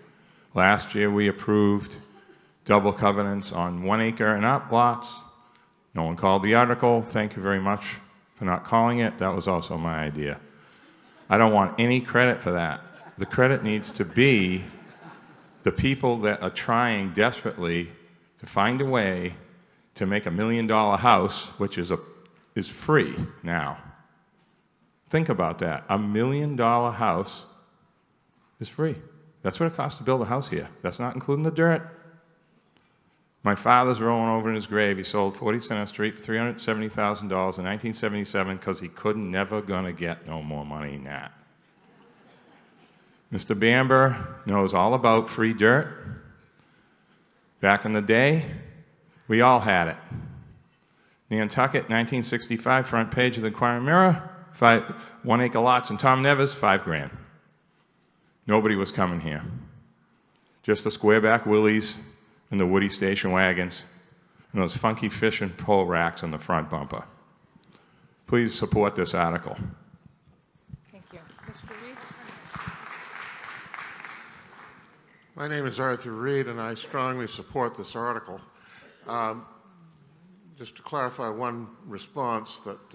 Last year, we approved double covenants on 1 acre and up lots. No one called the article. Thank you very much for not calling it. That was also my idea. I don't want any credit for that. The credit needs to be the people that are trying desperately to find a way to make $1 million house, which is free now. Think about that. $1 million house is free. That's what it costs to build a house here. That's not including the dirt. My father's rolling over in his grave. He sold 40 Center Street for $370,000 in 1977 because he never gonna get no more money than that. Mr. Bamber knows all about free dirt. Back in the day, we all had it. Nantucket, 1965, front page of the Inquiring Mirror, 1 acre lots in Tom Nevers, $5,000. Nobody was coming here. Just the squareback Willies and the Woody station wagons and those funky fish and pole racks on the front bumper. Please support this article. Thank you. Mr. Reed? My name is Arthur Reed, and I strongly support this article. Just to clarify one response that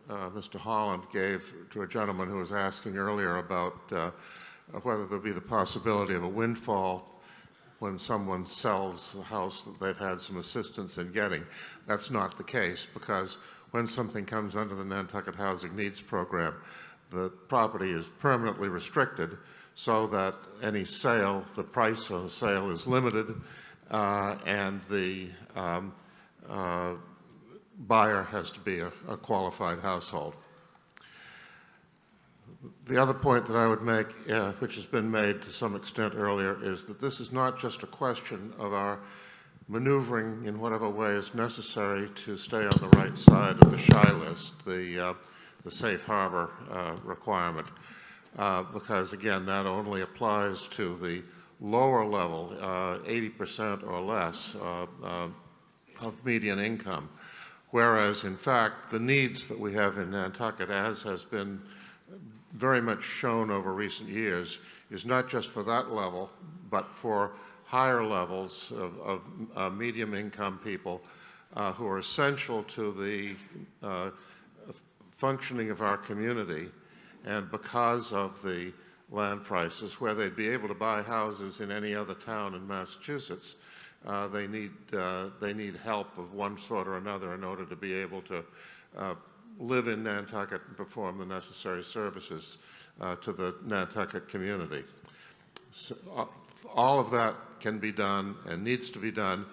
Mr. Holland gave to a gentleman who was asking earlier about whether there'll be the possibility of a windfall when someone sells a house that they've had some assistance in getting. That's not the case, because when something comes under the Nantucket Housing Needs Program, the property is permanently restricted so that any sale, the price of the sale is limited, and the buyer has to be a qualified household. The other point that I would make, which has been made to some extent earlier, is that this is not just a question of our maneuvering in whatever way is necessary to stay on the right side of the shy list, the safe harbor requirement, because again, that only applies to the lower level, 80% or less of median income. Whereas, in fact, the needs that we have in Nantucket, as has been very much shown over recent years, is not just for that level, but for higher levels of medium income people who are essential to the functioning of our community. And because of the land prices, where they'd be able to buy houses in any other town in Massachusetts, they need help of one sort or another in order to be able to live in Nantucket and perform the necessary services to the Nantucket community. So, all of that can be done and needs to be done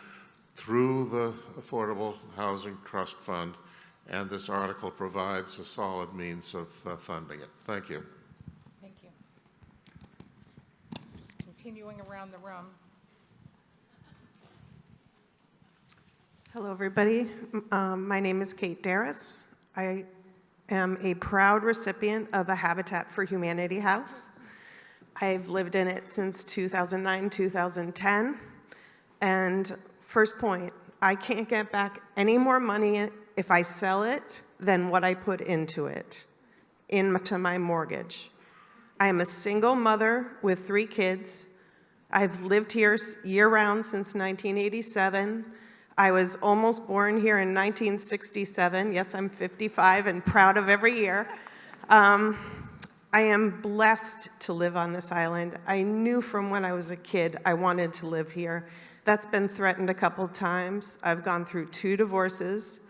through the Affordable Housing Trust Fund, and this article provides a solid means of funding it. Thank you. Thank you. Just continuing around the room. Hello, everybody. My name is Kate Darris. I am a proud recipient of a Habitat for Humanity house. I've lived in it since 2009, 2010. And first point, I can't get back any more money if I sell it than what I put into it, into my mortgage. I am a single mother with 3 kids. I've lived here year-round since 1987. I was almost born here in 1967. Yes, I'm 55 and proud of every year. I am blessed to live on this island. I knew from when I was a kid I wanted to live here. That's been threatened a couple times. I've gone through 2 divorces.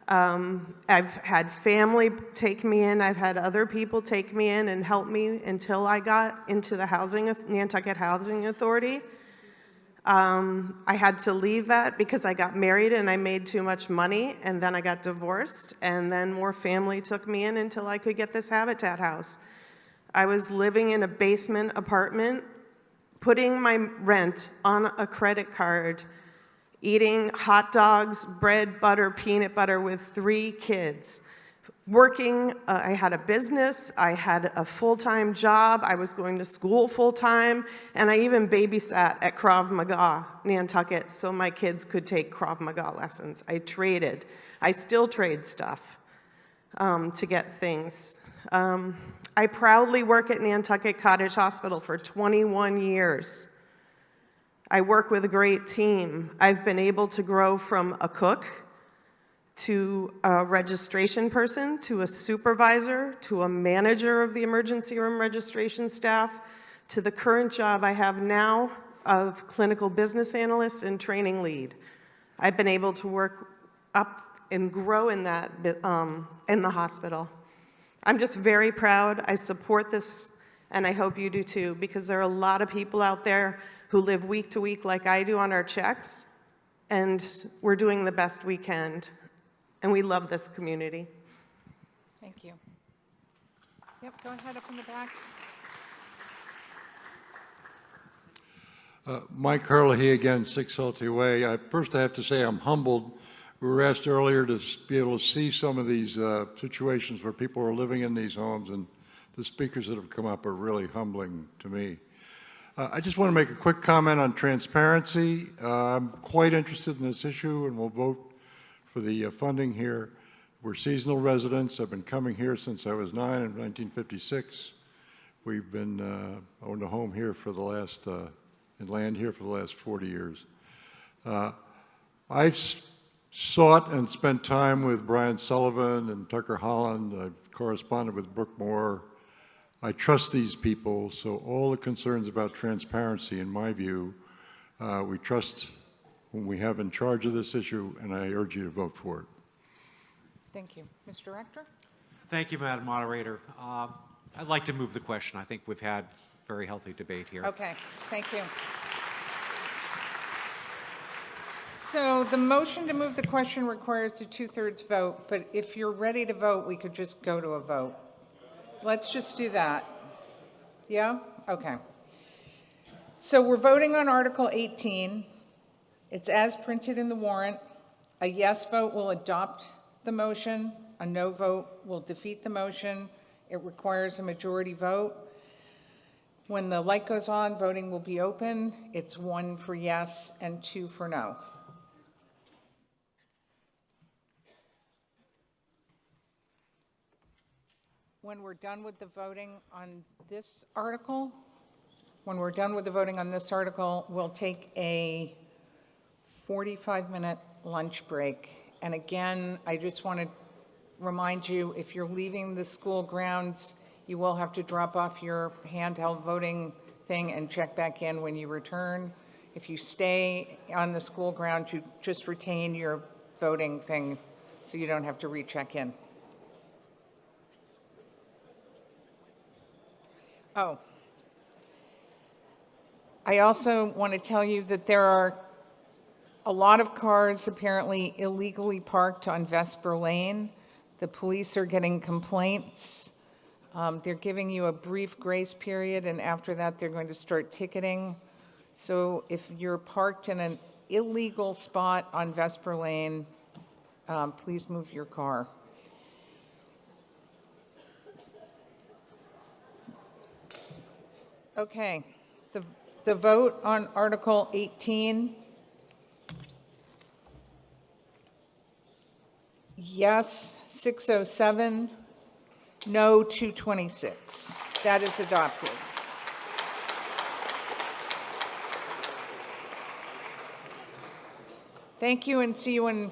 I've had family take me in. I've had other people take me in and help me until I got into the Nantucket Housing Authority. I had to leave that because I got married and I made too much money, and then I got divorced, and then more family took me in until I could get this Habitat house. I was living in a basement apartment, putting my rent on a credit card, eating hot dogs, bread, butter, peanut butter with 3 kids. Working, I had a business, I had a full-time job, I was going to school full-time, and I even babysat at Krav Maga, Nantucket, so my kids could take Krav Maga lessons. I traded. I still trade stuff to get things. I proudly work at Nantucket Cottage Hospital for 21 years. I work with a great team. I've been able to grow from a cook to a registration person, to a supervisor, to a manager of the emergency room registration staff, to the current job I have now of clinical business analyst and training lead. I've been able to work up and grow in that in the hospital. I'm just very proud. I support this, and I hope you do too, because there are a lot of people out there who live week to week like I do on our checks, and we're doing the best we can. And we love this community. Thank you. Yep, go ahead up in the back. Mike Herlihy again, 6 Salty Way. First, I have to say I'm humbled. We were asked earlier to be able to see some of these situations where people are living in these homes, and the speakers that have come up are really humbling to me. I just want to make a quick comment on transparency. I'm quite interested in this issue, and we'll vote for the funding here. We're seasonal residents. I've been coming here since I was 9 in 1956. We've been owned a home here for the last, and land here for the last 40 years. I've sought and spent time with Brian Sullivan and Tucker Holland. I've corresponded with Brooke Moore. I trust these people, so all the concerns about transparency, in my view, we trust when we have in charge of this issue, and I urge you to vote for it. Thank you. Mr. Rector? Thank you, Madam Moderator. I'd like to move the question. I think we've had very healthy debate here. Okay, thank you. So the motion to move the question requires a 2/3 vote, but if you're ready to vote, we could just go to a vote. Let's just do that. Yeah? Okay. So we're voting on Article 18. It's as printed in the warrant. A yes vote will adopt the motion. A no vote will defeat the motion. It requires a majority vote. When the light goes on, voting will be open. It's 1 for yes and 2 for no. When we're done with the voting on this article, we'll take a 45-minute lunch break. And again, I just want to remind you, if you're leaving the school grounds, you will have to drop off your handheld voting thing and check back in when you return. If you stay on the school grounds, you just retain your voting thing so you don't have to recheck in. Oh, I also want to tell you that there are a lot of cars apparently illegally parked on Vesper Lane. The police are getting complaints. They're giving you a brief grace period, and after that, they're going to start ticketing. So if you're parked in an illegal spot on Vesper Lane, please move your car. Okay, the vote on Article 18. Yes, 607, no, 226. That is adopted. Thank you, and see you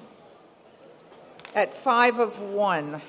at 5 of 1.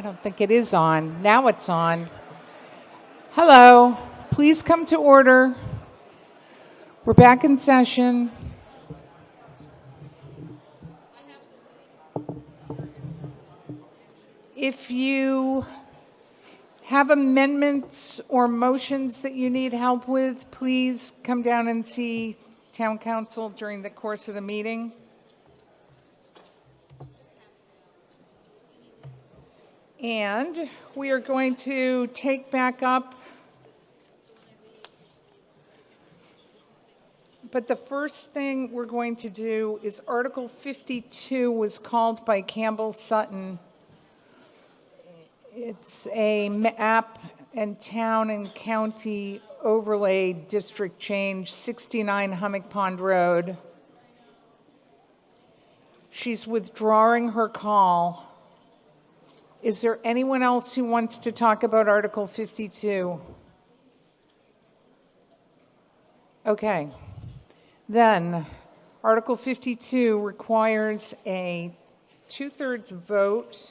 don't think it is on. Now it's on. Hello, please come to order. We're back in session. If you have amendments or motions that you need help with, please come down and see Town Council during the course of the meeting. And we are going to take back up, but the first thing we're going to do is Article 52 was called by Campbell Sutton. It's a map and town and county overlay district change, 69 Hummock Pond Road. She's withdrawing her call. Is there anyone else who wants to talk about Article 52? Okay. Then, Article 52 requires a 2/3 vote.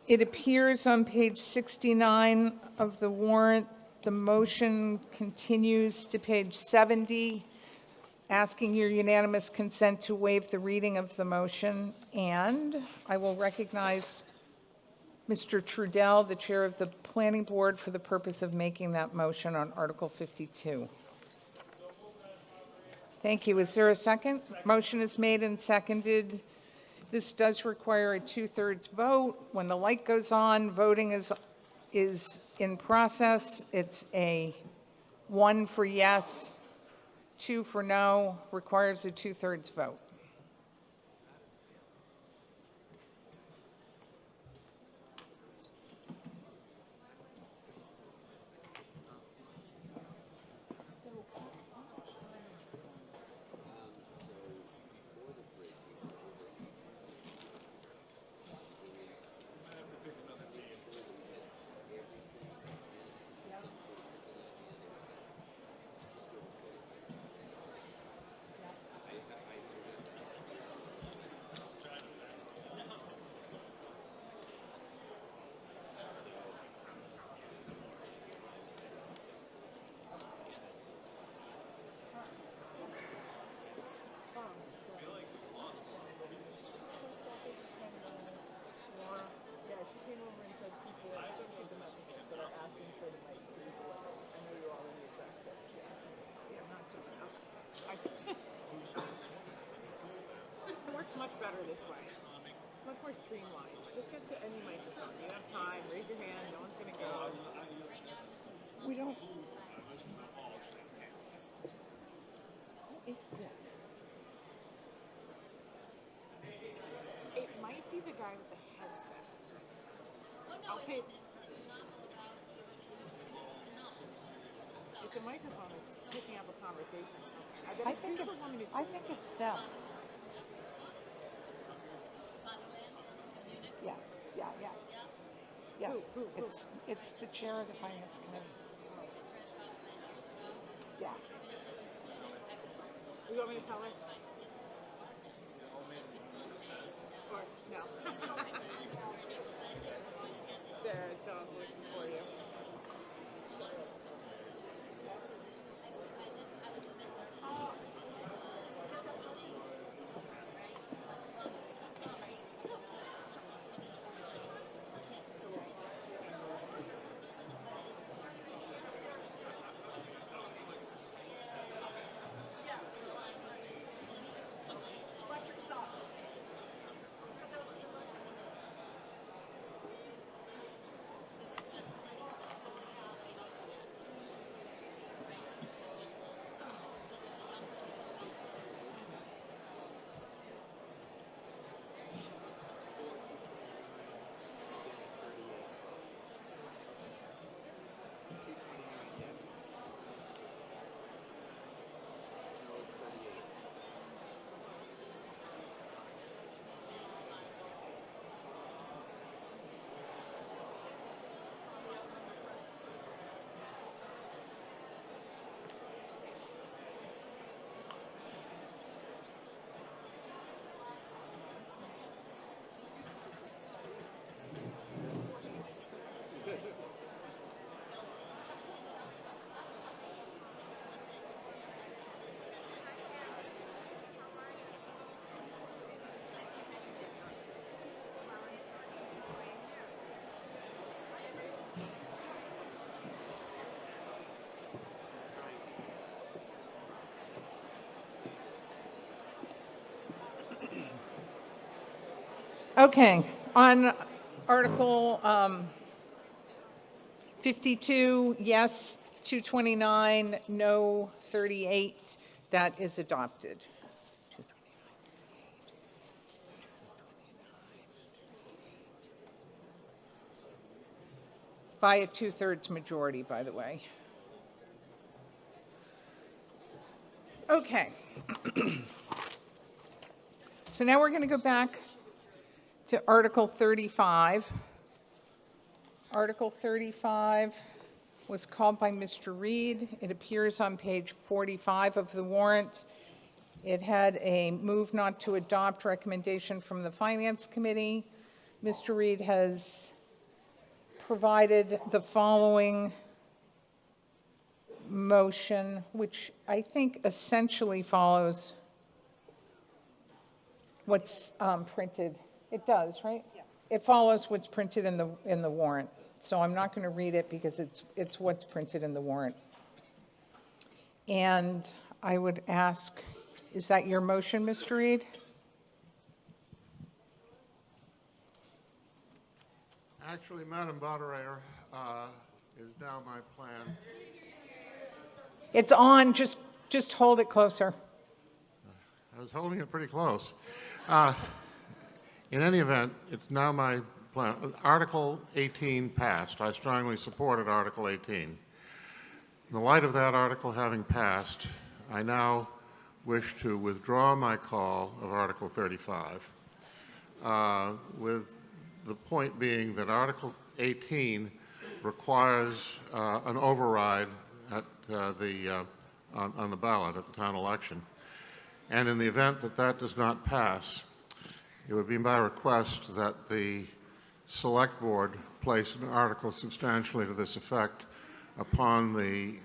It appears on page 69 of the warrant. The motion continues to page 70, asking your unanimous consent to waive the reading of the motion. And I will recognize Mr. Trudell, the chair of the planning board, for the purpose of making that motion on Article 52. Thank you. Is there a second? Motion is made and seconded. This does require a 2/3 vote. When the light goes on, voting is in process. It's a 1 for yes, 2 for no, requires a 2/3 vote. It works much better this way. It's much more streamlined. Just get to any microphone. You have time, raise your hand, no one's gonna go. We don't. Who is this? It might be the guy with the headset. Okay. It's a microphone, it's picking up a conversation. I think it's them. Yeah. Who? It's the chair of the finance committee. Yeah. You want me to tell her? Or no? Sarah, John's looking for you. Okay, on Article 52, yes, 229, no, 38, that is adopted. By a 2/3 majority, by the way. Okay. So now we're going to go back to Article 35. Article 35 was called by Mr. Reed. It appears on page 45 of the warrant. It had a move not to adopt recommendation from the Finance Committee. Mr. Reed has provided the following motion, which I think essentially follows what's printed. It does, right? Yeah. It follows what's printed in the warrant. So I'm not going to read it because it's what's printed in the warrant. And I would ask, is that your motion, Mr. Reed? Actually, Madam Moderator, is now my plan. It's on, just hold it closer. I was holding it pretty close. In any event, it's now my plan. Article 18 passed. I strongly supported Article 18. In the light of that article having passed, I now wish to withdraw my call of Article 35, with the point being that Article 18 requires an override at on the ballot at the town election. And in the event that that does not pass, it would be my request that the Select Board place an article substantially to this effect upon the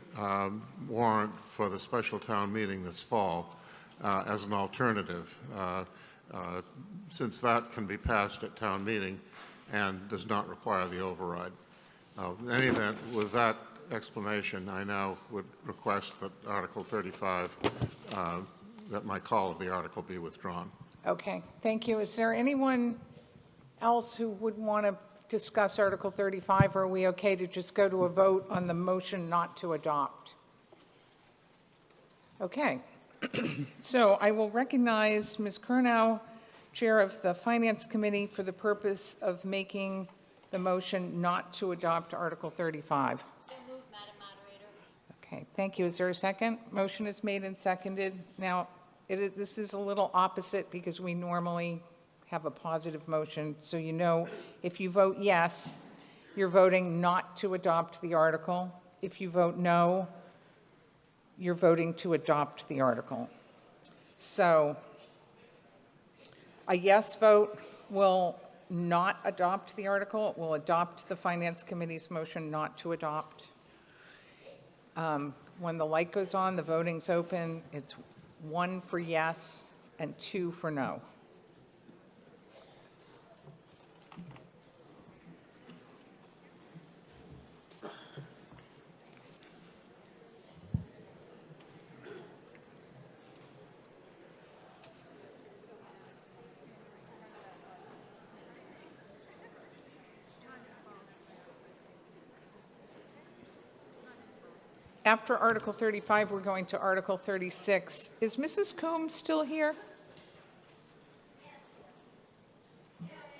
warrant for the special town meeting this fall as an alternative, since that can be passed at town meeting and does not require the override. In any event, with that explanation, I now would request that Article 35, that my call of the article be withdrawn. Okay, thank you. Is there anyone else who would want to discuss Article 35, or are we okay to just go to a vote on the motion not to adopt? Okay. So I will recognize Ms. Curnow, Chair of the Finance Committee, for the purpose of making the motion not to adopt Article 35. So moved, Madam Moderator. Okay, thank you. Is there a second? Motion is made and seconded. Now, this is a little opposite because we normally have a positive motion. So you know, if you vote yes, you're voting not to adopt the article. If you vote no, you're voting to adopt the article. So a yes vote will not adopt the article. It will adopt the Finance Committee's motion not to adopt. When the light goes on, the voting's open. It's 1 for yes and 2 for no. After Article 35, we're going to Article 36. Is Mrs. Coombs still here?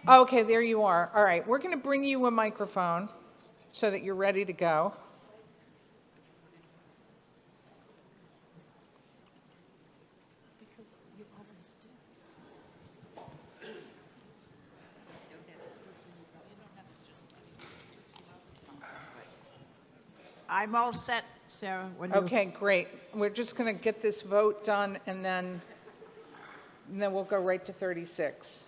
Okay, there you are. All right, we're going to bring you a microphone so that you're ready to go. I'm all set, Sarah. Okay, great. We're just going to get this vote done, and then we'll go right to 36.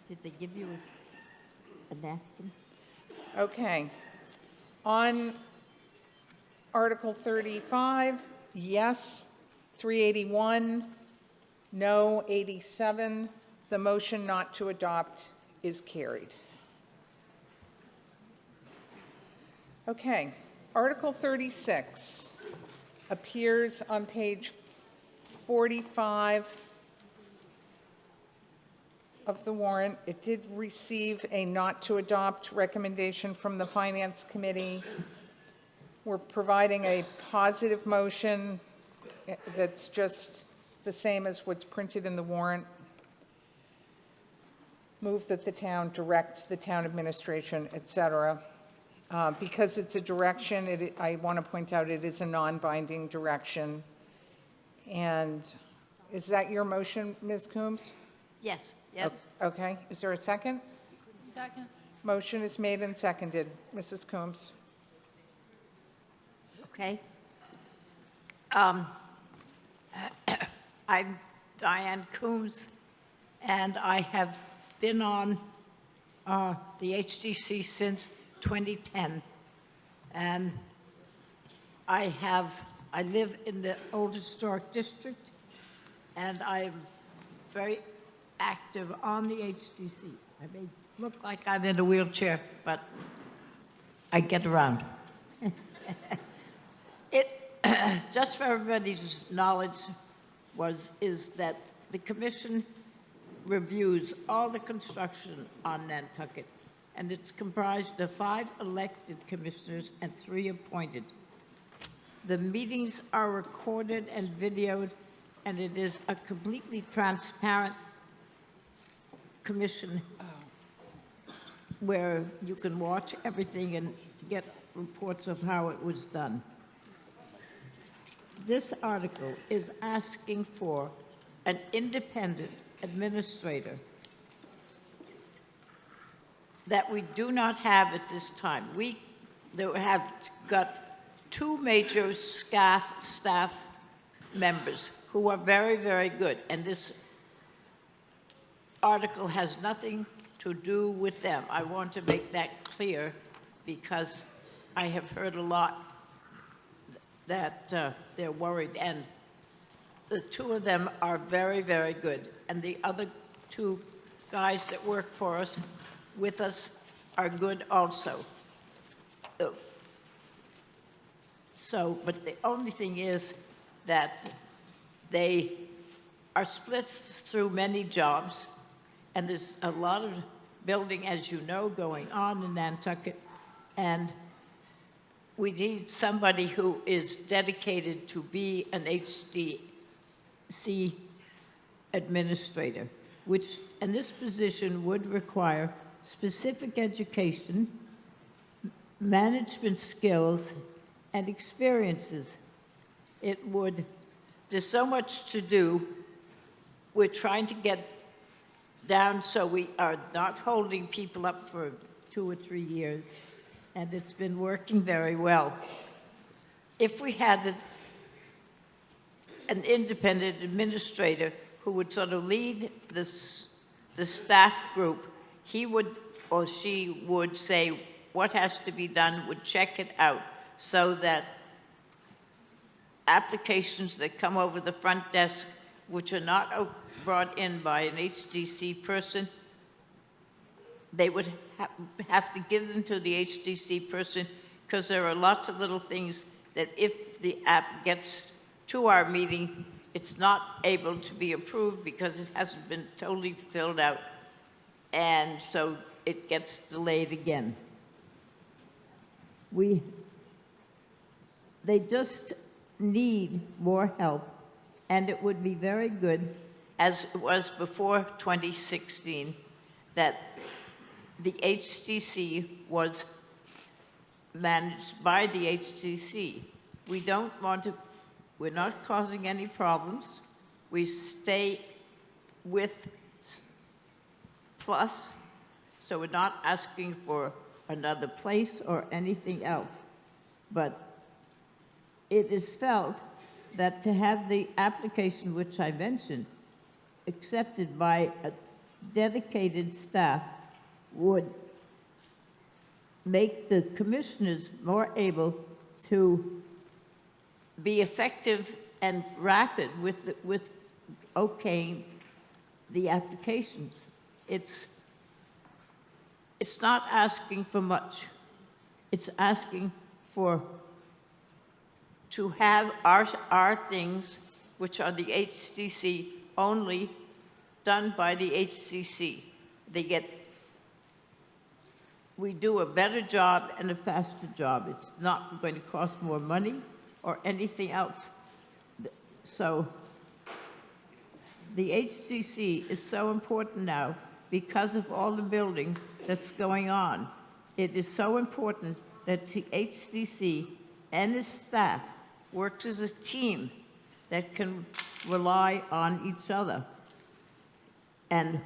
Did they give you a napkin? Okay. On Article 35, yes, 381, no, 87. The motion not to adopt is carried. Okay, Article 36 appears on page 45 of the warrant. It did receive a not to adopt recommendation from the Finance Committee. We're providing a positive motion that's just the same as what's printed in the warrant. Move that the town direct the town administration, et cetera. Because it's a direction, I want to point out it is a non-binding direction. And is that your motion, Ms. Coombs? Yes, yes. Okay, is there a second? Second. Motion is made and seconded. Mrs. Coombs? Okay. I'm Diane Coombs, and I have been on the HDC since 2010. And I live in the Old Historic District, and I'm very active on the HDC. I may look like I'm in a wheelchair, but I get around. Just for everybody's knowledge, is that the commission reviews all the construction on Nantucket, and it's comprised of 5 elected commissioners and 3 appointed. The meetings are recorded and videoed, and it is a completely transparent commission where you can watch everything and get reports of how it was done. This article is asking for an independent administrator that we do not have at this time. We have got 2 major staff members who are very, very good, and this article has nothing to do with them. I want to make that clear because I have heard a lot that they're worried, and the 2 of them are very, very good, and the other 2 guys that work for us, with us, are good also. But the only thing is that they are split through many jobs, and there's a lot of building, as you know, going on in Nantucket, and we need somebody who is dedicated to be an HDC administrator, and this position would require specific education, management skills, and experiences. There's so much to do. We're trying to get down so we are not holding people up for 2 or 3 years, and it's been working very well. If we had an independent administrator who would sort of lead the staff group, he would or she would say what has to be done, would check it out, so that applications that come over the front desk, which are not brought in by an HDC person, they would have to give them to the HDC person, because there are lots of little things that if the app gets to our meeting, it's not able to be approved because it hasn't been totally filled out, and so it gets delayed again. They just need more help, and it would be very good, as it was before 2016, that the HDC was managed by the HDC. We're not causing any problems. We stay with Plus, so we're not asking for another place or anything else. But it is felt that to have the application, which I mentioned, accepted by a dedicated staff would make the commissioners more able to be effective and rapid with okaying the applications. It's not asking for much. It's asking to have our things, which are the HCC, only done by the HCC. We do a better job and a faster job. It's not going to cost more money or anything else. So the HCC is so important now because of all the building that's going on. It is so important that the HCC and its staff works as a team that can rely on each other. And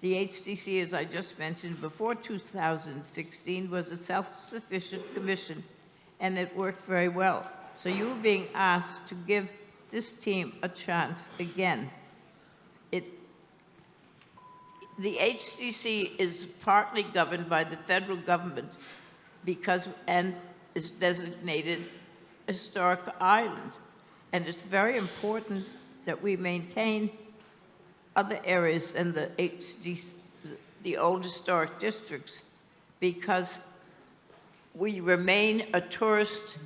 the HCC, as I just mentioned, before 2016 was a self-sufficient commission, and it worked very well. So you're being asked to give this team a chance again. The HCC is partly governed by the federal government and is designated a historic island. And it's very important that we maintain other areas in the HDC, the old historic districts, because we remain a tourist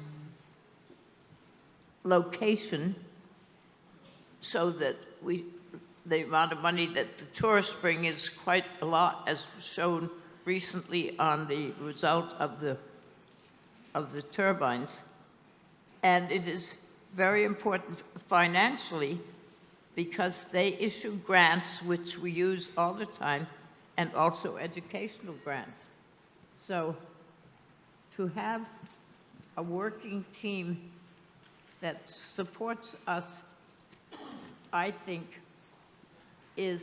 location, so that the amount of money that the tourists bring is quite a lot, as shown recently on the result of the turbines. And it is very important financially, because they issue grants, which we use all the time, and also educational grants. So to have a working team that supports us, I think, is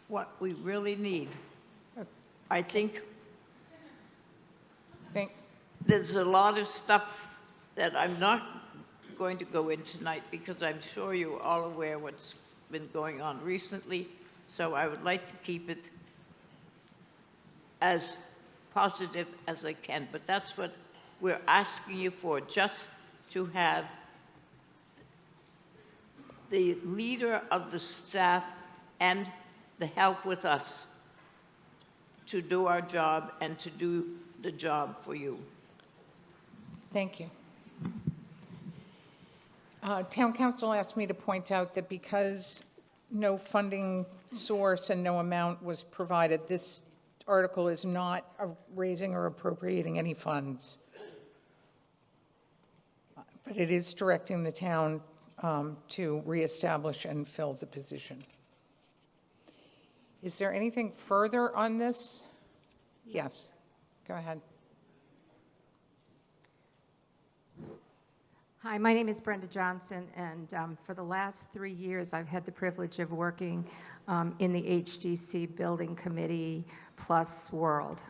what we really need. I think there's a lot of stuff that I'm not going to go in tonight, because I'm sure you're all aware what's been going on recently. So I would like to keep it as positive as I can. But that's what we're asking you for, just to have the leader of the staff and the help with us to do our job and to do the job for you. Thank you. Town Council asked me to point out that because no funding source and no amount was provided, this article is not raising or appropriating any funds. But it is directing the town to reestablish and fill the position. Is there anything further on this? Yes, go ahead. Hi, my name is Brenda Johnson, and for the last 3 years, I've had the privilege of working in the HDC Building Committee plus world.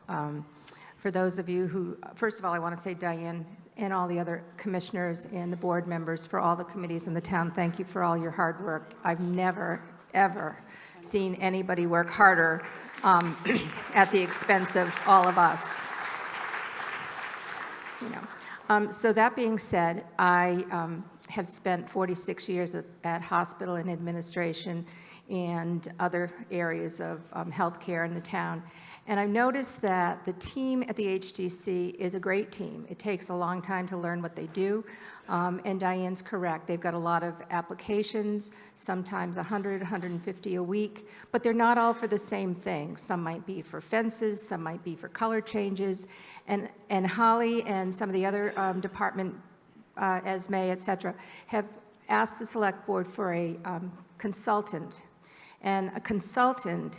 For those of you who, first of all, I want to say Diane and all the other commissioners and the board members for all the committees in the town, thank you for all your hard work. I've never, ever seen anybody work harder at the expense of all of us. You know. So that being said, I have spent 46 years at hospital and administration and other areas of healthcare in the town. And I've noticed that the team at the HDC is a great team. It takes a long time to learn what they do. And Diane's correct. They've got a lot of applications, sometimes 100, 150 a week, but they're not all for the same thing. Some might be for fences, some might be for color changes. And Holly and some of the other department, Esme, et cetera, have asked the select board for a consultant. And a consultant,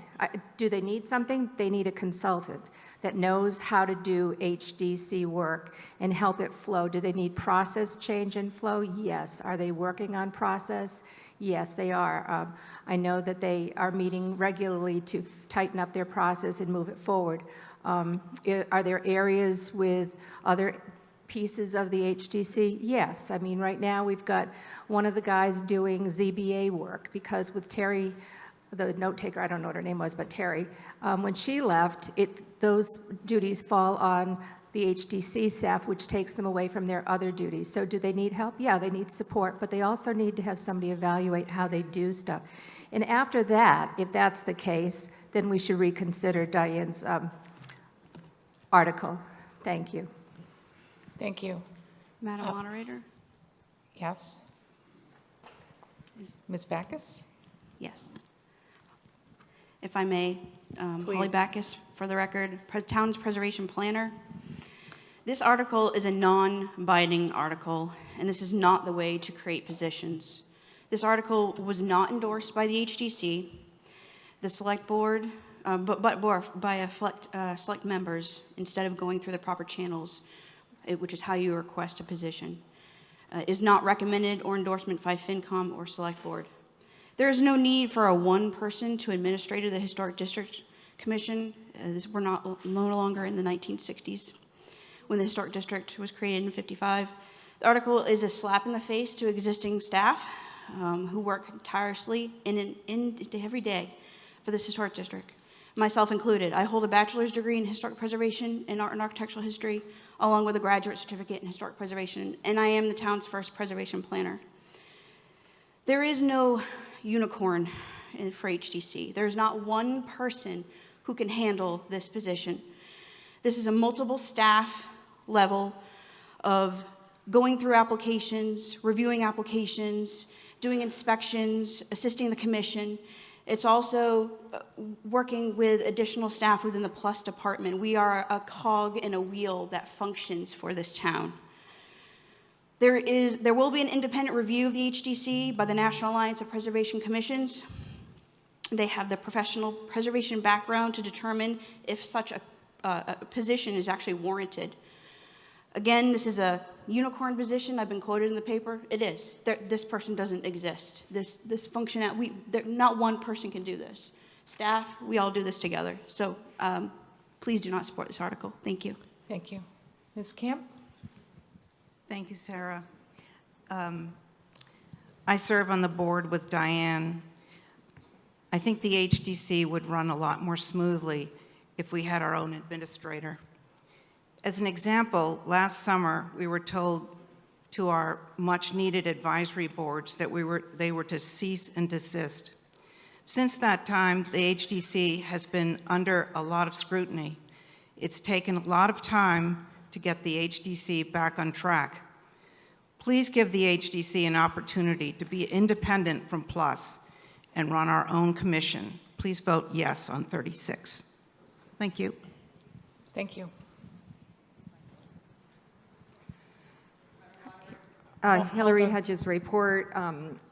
do they need something? They need a consultant that knows how to do HDC work and help it flow. Do they need process change and flow? Yes. Are they working on process? Yes, they are. I know that they are meeting regularly to tighten up their process and move it forward. Are there areas with other pieces of the HDC? Yes. I mean, right now we've got one of the guys doing ZBA work, because with Terry, the note taker, I don't know what her name was, but Terry, when she left, those duties fall on the HDC staff, which takes them away from their other duties. So do they need help? Yeah, they need support, but they also need to have somebody evaluate how they do stuff. And after that, if that's the case, then we should reconsider Diane's article. Thank you. Thank you. Madam Moderator? Yes? Ms. Backus? Yes. If I may, Holly Please. Backus, for the record, Town's Preservation Planner. This article is a non-binding article, and this is not the way to create positions. This article was not endorsed by the HDC, the select board, but by select members instead of going through the proper channels, which is how you request a position. Is not recommended or endorsement by FinCom or select board. There is no need for a one person to administrate the Historic District Commission. We're no longer in the 1960s when the Historic District was created in 55. The article is a slap in the face to existing staff who work tirelessly in every day for this Historic District, myself included. I hold a bachelor's degree in Historic Preservation and Art and Architectural History, along with a graduate certificate in Historic Preservation, and I am the town's first preservation planner. There is no unicorn for HDC. There's not one person who can handle this position. This is a multiple staff level of going through applications, reviewing applications, doing inspections, assisting the commission. It's also working with additional staff within the Plus department. We are a cog in a wheel that functions for this town. There will be an independent review of the HDC by the National Alliance of Preservation Commissions. They have the professional preservation background to determine if such a position is actually warranted. Again, this is a unicorn position. I've been quoted in the paper. It is. This person doesn't exist. This function, not one person can do this. Staff, we all do this together. So please do not support this article. Thank you. Thank you. Ms. Camp? Thank you, Sarah. I serve on the board with Diane. I think the HDC would run a lot more smoothly if we had our own administrator. As an example, last summer we were told to our much-needed advisory boards that they were to cease and desist. Since that time, the HDC has been under a lot of scrutiny. It's taken a lot of time to get the HDC back on track. Please give the HDC an opportunity to be independent from Plus and run our own commission. Please vote yes on 36. Thank you. Thank you. Hillary Hedges report.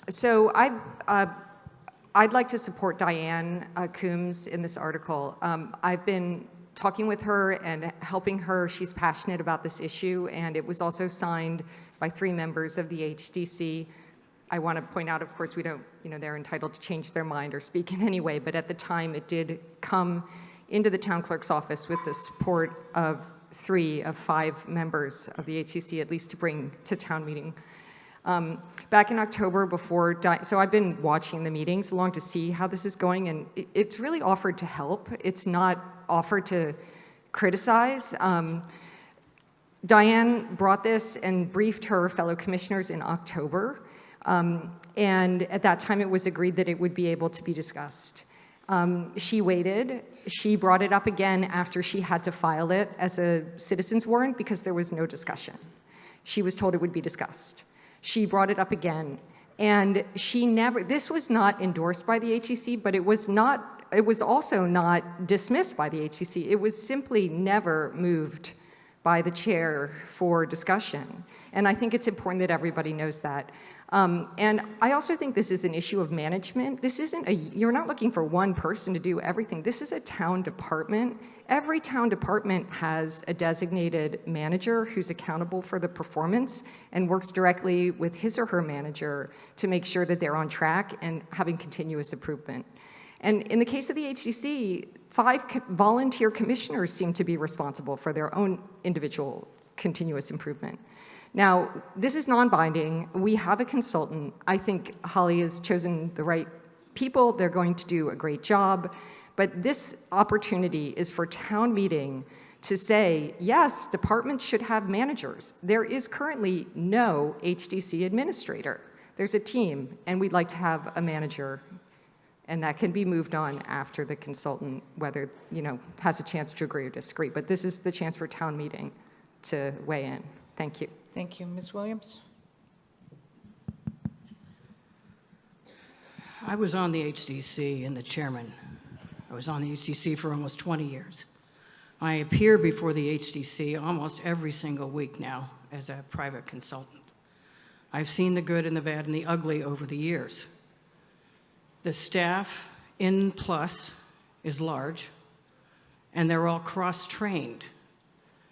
So I'd like to support Diane Coombs in this article. I've been talking with her and helping her. She's passionate about this issue, and it was also signed by 3 members of the HDC. I want to point out, of course, we don't, they're entitled to change their mind or speak in any way, but at the time it did come into the town clerk's office with the support of 3 of 5 members of the HDC, at least to bring to town meeting. Back in October so I've been watching the meetings along to see how this is going, and it's really offered to help. It's not offered to criticize. Diane brought this and briefed her fellow commissioners in October, and at that time it was agreed that it would be able to be discussed. She waited. She brought it up again after she had to file it as a citizen's warrant because there was no discussion. She was told it would be discussed. She brought it up again, and this was not endorsed by the HDC, but it was also not dismissed by the HDC. It was simply never moved by the chair for discussion. And I think it's important that everybody knows that. And I also think this is an issue of management. You're not looking for one person to do everything. This is a town department. Every town department has a designated manager who's accountable for the performance and works directly with his or her manager to make sure that they're on track and having continuous improvement. And in the case of the HDC, 5 volunteer commissioners seem to be responsible for their own individual continuous improvement. Now, this is non-binding. We have a consultant. I think Holly has chosen the right people. They're going to do a great job. But this opportunity is for town meeting to say, yes, departments should have managers. There is currently no HDC administrator. There's a team, and we'd like to have a manager. And that can be moved on after the consultant, whether, has a chance to agree or disagree. But this is the chance for town meeting to weigh in. Thank you. Thank you. Ms. Williams? I was on the HDC and the chairman. I was on the HDC for almost 20 years. I appear before the HDC almost every single week now as a private consultant. I've seen the good and the bad and the ugly over the years. The staff in Plus is large, and they're all cross-trained.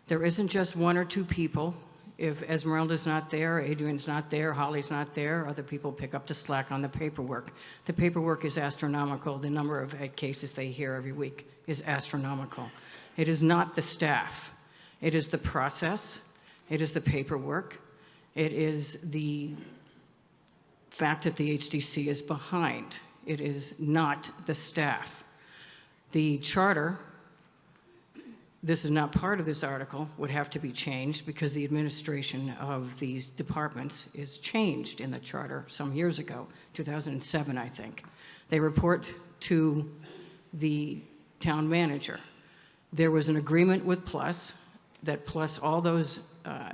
There isn't just one or two people. If Esmeralda's not there, Adrian's not there, Holly's not there, other people pick up the slack on the paperwork. The paperwork is astronomical. The number of cases they hear every week is astronomical. It is not the staff. It is the process. It is the paperwork. It is the fact that the HDC is behind. It is not the staff. The charter, this is not part of this article, would have to be changed because the administration of these departments is changed in the charter some years ago, 2007, I think. They report to the town manager. There was an agreement with Plus that Plus, all those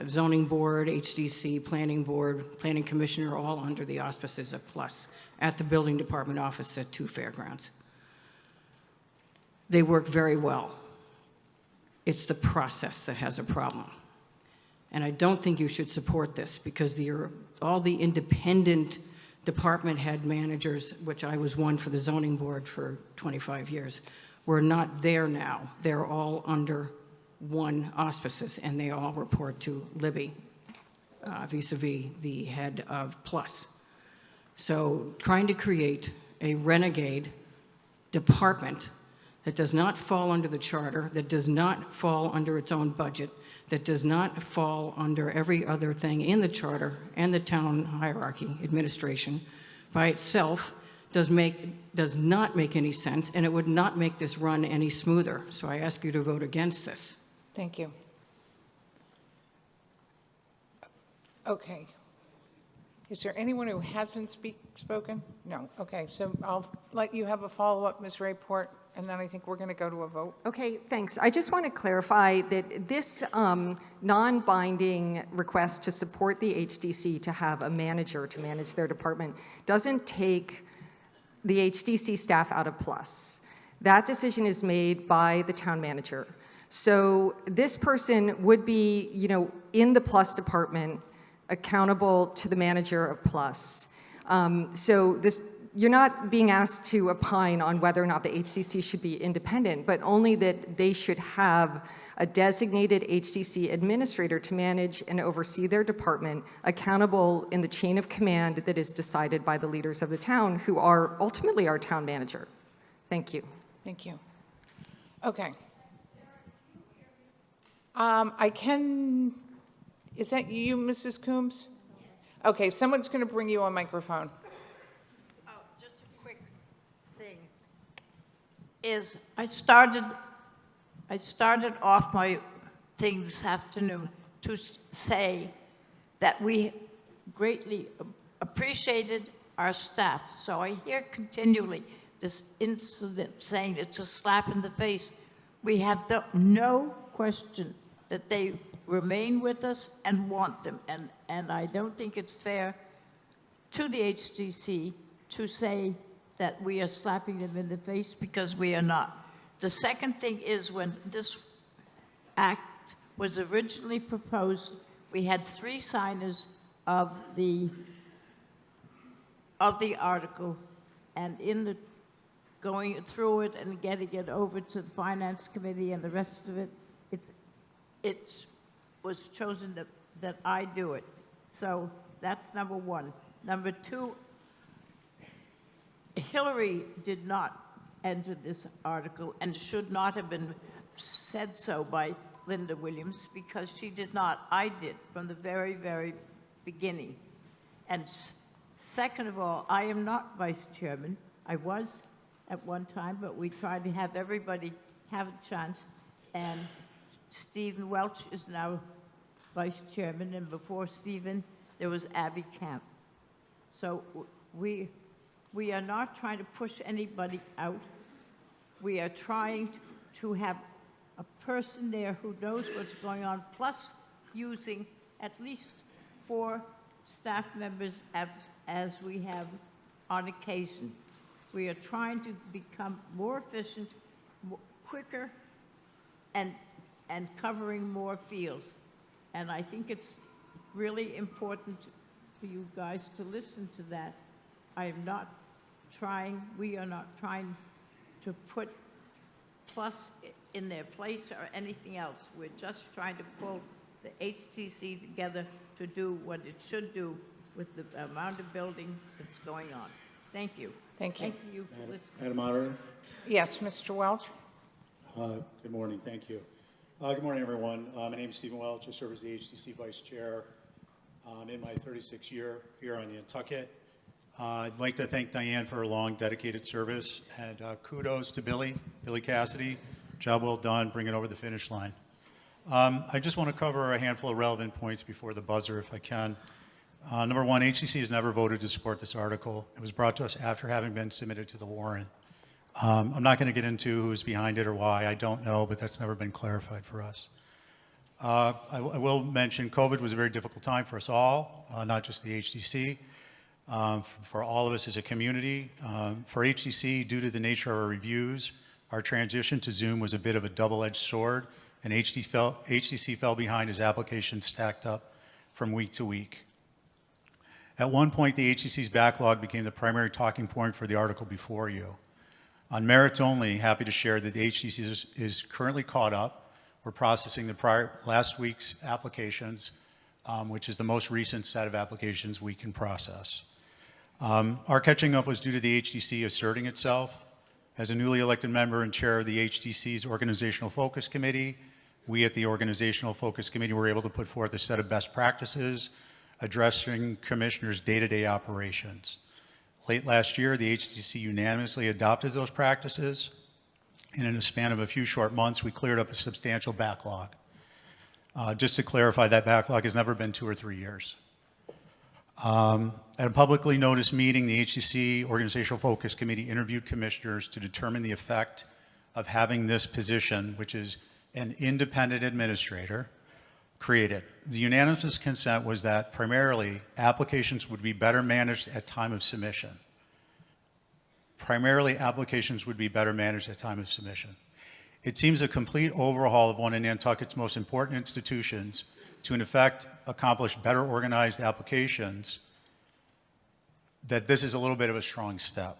zoning board, HDC, planning board, planning commissioner, all under the auspices of Plus at the building department office at 2 Fairgrounds. They work very well. It's the process that has a problem. And I don't think you should support this because all the independent department head managers, which I was one for the zoning board for 25 years, we're not there now. They're all under one auspices, and they all report to Libby, vis-a-vis the head of Plus. So trying to create a renegade department that does not fall under the charter, that does not fall under its own budget, that does not fall under every other thing in the charter and the town hierarchy administration by itself does not make any sense, and it would not make this run any smoother. So I ask you to vote against this. Thank you. Okay. Is there anyone who hasn't spoken? No. Okay, so I'll let you have a follow-up, Ms. Rayport, and then I think we're going to go to a vote. Okay, thanks. I just want to clarify that this non-binding request to support the HDC to have a manager to manage their department doesn't take the HDC staff out of Plus. That decision is made by the town manager. So this person would be, in the Plus department, accountable to the manager of Plus. You're not being asked to opine on whether or not the HDC should be independent, but only that they should have a designated HDC administrator to manage and oversee their department, accountable in the chain of command that is decided by the leaders of the town, who are ultimately our town manager. Thank you. Thank you. Okay. Is that you, Mrs. Coombs? Okay, someone's going to bring you a microphone. Oh, just a quick thing. I started off my thing this afternoon to say that we greatly appreciated our staff. So I hear continually this incident saying it's a slap in the face. We have no question that they remain with us and want them. And I don't think it's fair to the HDC to say that we are slapping them in the face, because we are not. The second thing is, when this act was originally proposed, we had 3 signers of the article, and going through it and getting it over to the Finance Committee and the rest of it, it was chosen that I do it. So that's number 1. Number 2, Hillary did not enter this article and should not have been said so by Linda Williams, because she did not. I did from the very, very beginning. And second of all, I am not vice chairman. I was at one time, but we tried to have everybody have a chance. And Stephen Welch is now vice chairman, and before Stephen, there was Abby Camp. So we are not trying to push anybody out. We are trying to have a person there who knows what's going on, plus using at least 4 staff members as we have on occasion. We are trying to become more efficient, quicker, and covering more fields. And I think it's really important for you guys to listen to that. I am not trying, we are not trying to put plus in their place or anything else. We're just trying to pull the HTC together to do what it should do with the amount of building that's going on. Thank you. Thank you. Thank you for listening. Madam Moderator? Yes, Mr. Welch? Good morning, thank you. Good morning, everyone. My name is Stephen Welch. I serve as the HTC Vice Chair in my 36th year here on Nantucket. I'd like to thank Diane for her long, dedicated service, and kudos to Billy Cassidy. Job well done, bringing it over the finish line. I just want to cover a handful of relevant points before the buzzer, if I can. Number one, HTC has never voted to support this article. It was brought to us after having been submitted to the warrant. I'm not going to get into who's behind it or why. I don't know, but that's never been clarified for us. I will mention COVID was a very difficult time for us all, not just the HTC, for all of us as a community. For HTC, due to the nature of our reviews, our transition to Zoom was a bit of a double-edged sword, and HTC fell behind as applications stacked up from week to week. At one point, the HTC's backlog became the primary talking point for the article before you. On merits only, happy to share that the HTC is currently caught up. We're processing last week's applications, which is the most recent set of applications we can process. Our catching up was due to the HTC asserting itself. As a newly elected member and chair of the HTC's Organizational Focus Committee, we at the Organizational Focus Committee were able to put forth a set of best practices addressing commissioners' day-to-day operations. Late last year, the HTC unanimously adopted those practices, and in a span of a few short months, we cleared up a substantial backlog. Just to clarify, that backlog has never been 2 or 3 years. At a publicly noticed meeting, the HTC Organizational Focus Committee interviewed commissioners to determine the effect of having this position, which is an independent administrator, created. The unanimous consent was that primarily applications would be better managed at time of submission. Primarily applications would be better managed at time of submission. It seems a complete overhaul of one of Nantucket's most important institutions to in effect accomplish better organized applications, that this is a little bit of a strong step.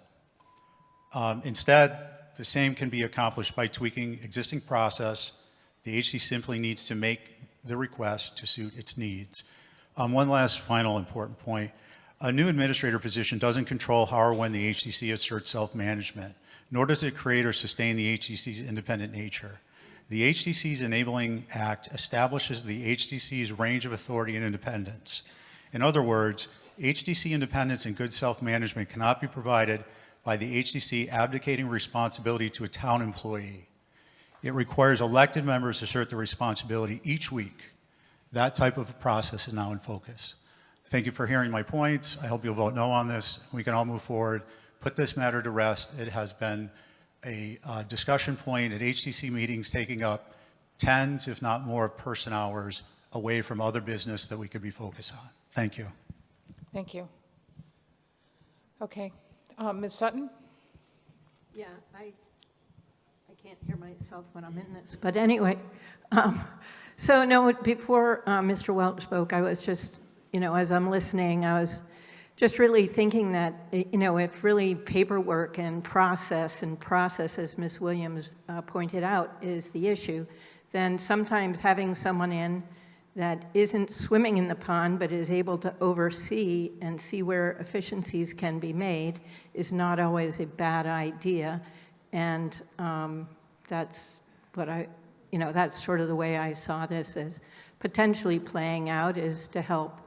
Instead, the same can be accomplished by tweaking existing process. The HTC simply needs to make the request to suit its needs. One last final important point. A new administrator position doesn't control how or when the HTC asserts self-management, nor does it create or sustain the HTC's independent nature. The HTC's Enabling Act establishes the HTC's range of authority and independence. In other words, HTC independence and good self-management cannot be provided by the HTC abdicating responsibility to a town employee. It requires elected members to assert the responsibility each week. That type of process is now in focus. Thank you for hearing my points. I hope you'll vote no on this. We can all move forward, put this matter to rest. It has been a discussion point at HTC meetings, taking up tens, if not more, person hours away from other business that we could be focused on. Thank you. Thank you. Okay. Ms. Sutton? Yeah, I can't hear myself when I'm in this. But anyway, so no, before Mr. Welch spoke, I was just, as I'm listening, I was just really thinking that, if really paperwork and process, as Ms. Williams pointed out, is the issue, then sometimes having someone in that isn't swimming in the pond but is able to oversee and see where efficiencies can be made is not always a bad idea. And that's what that's sort of the way I saw this as potentially playing out, is to help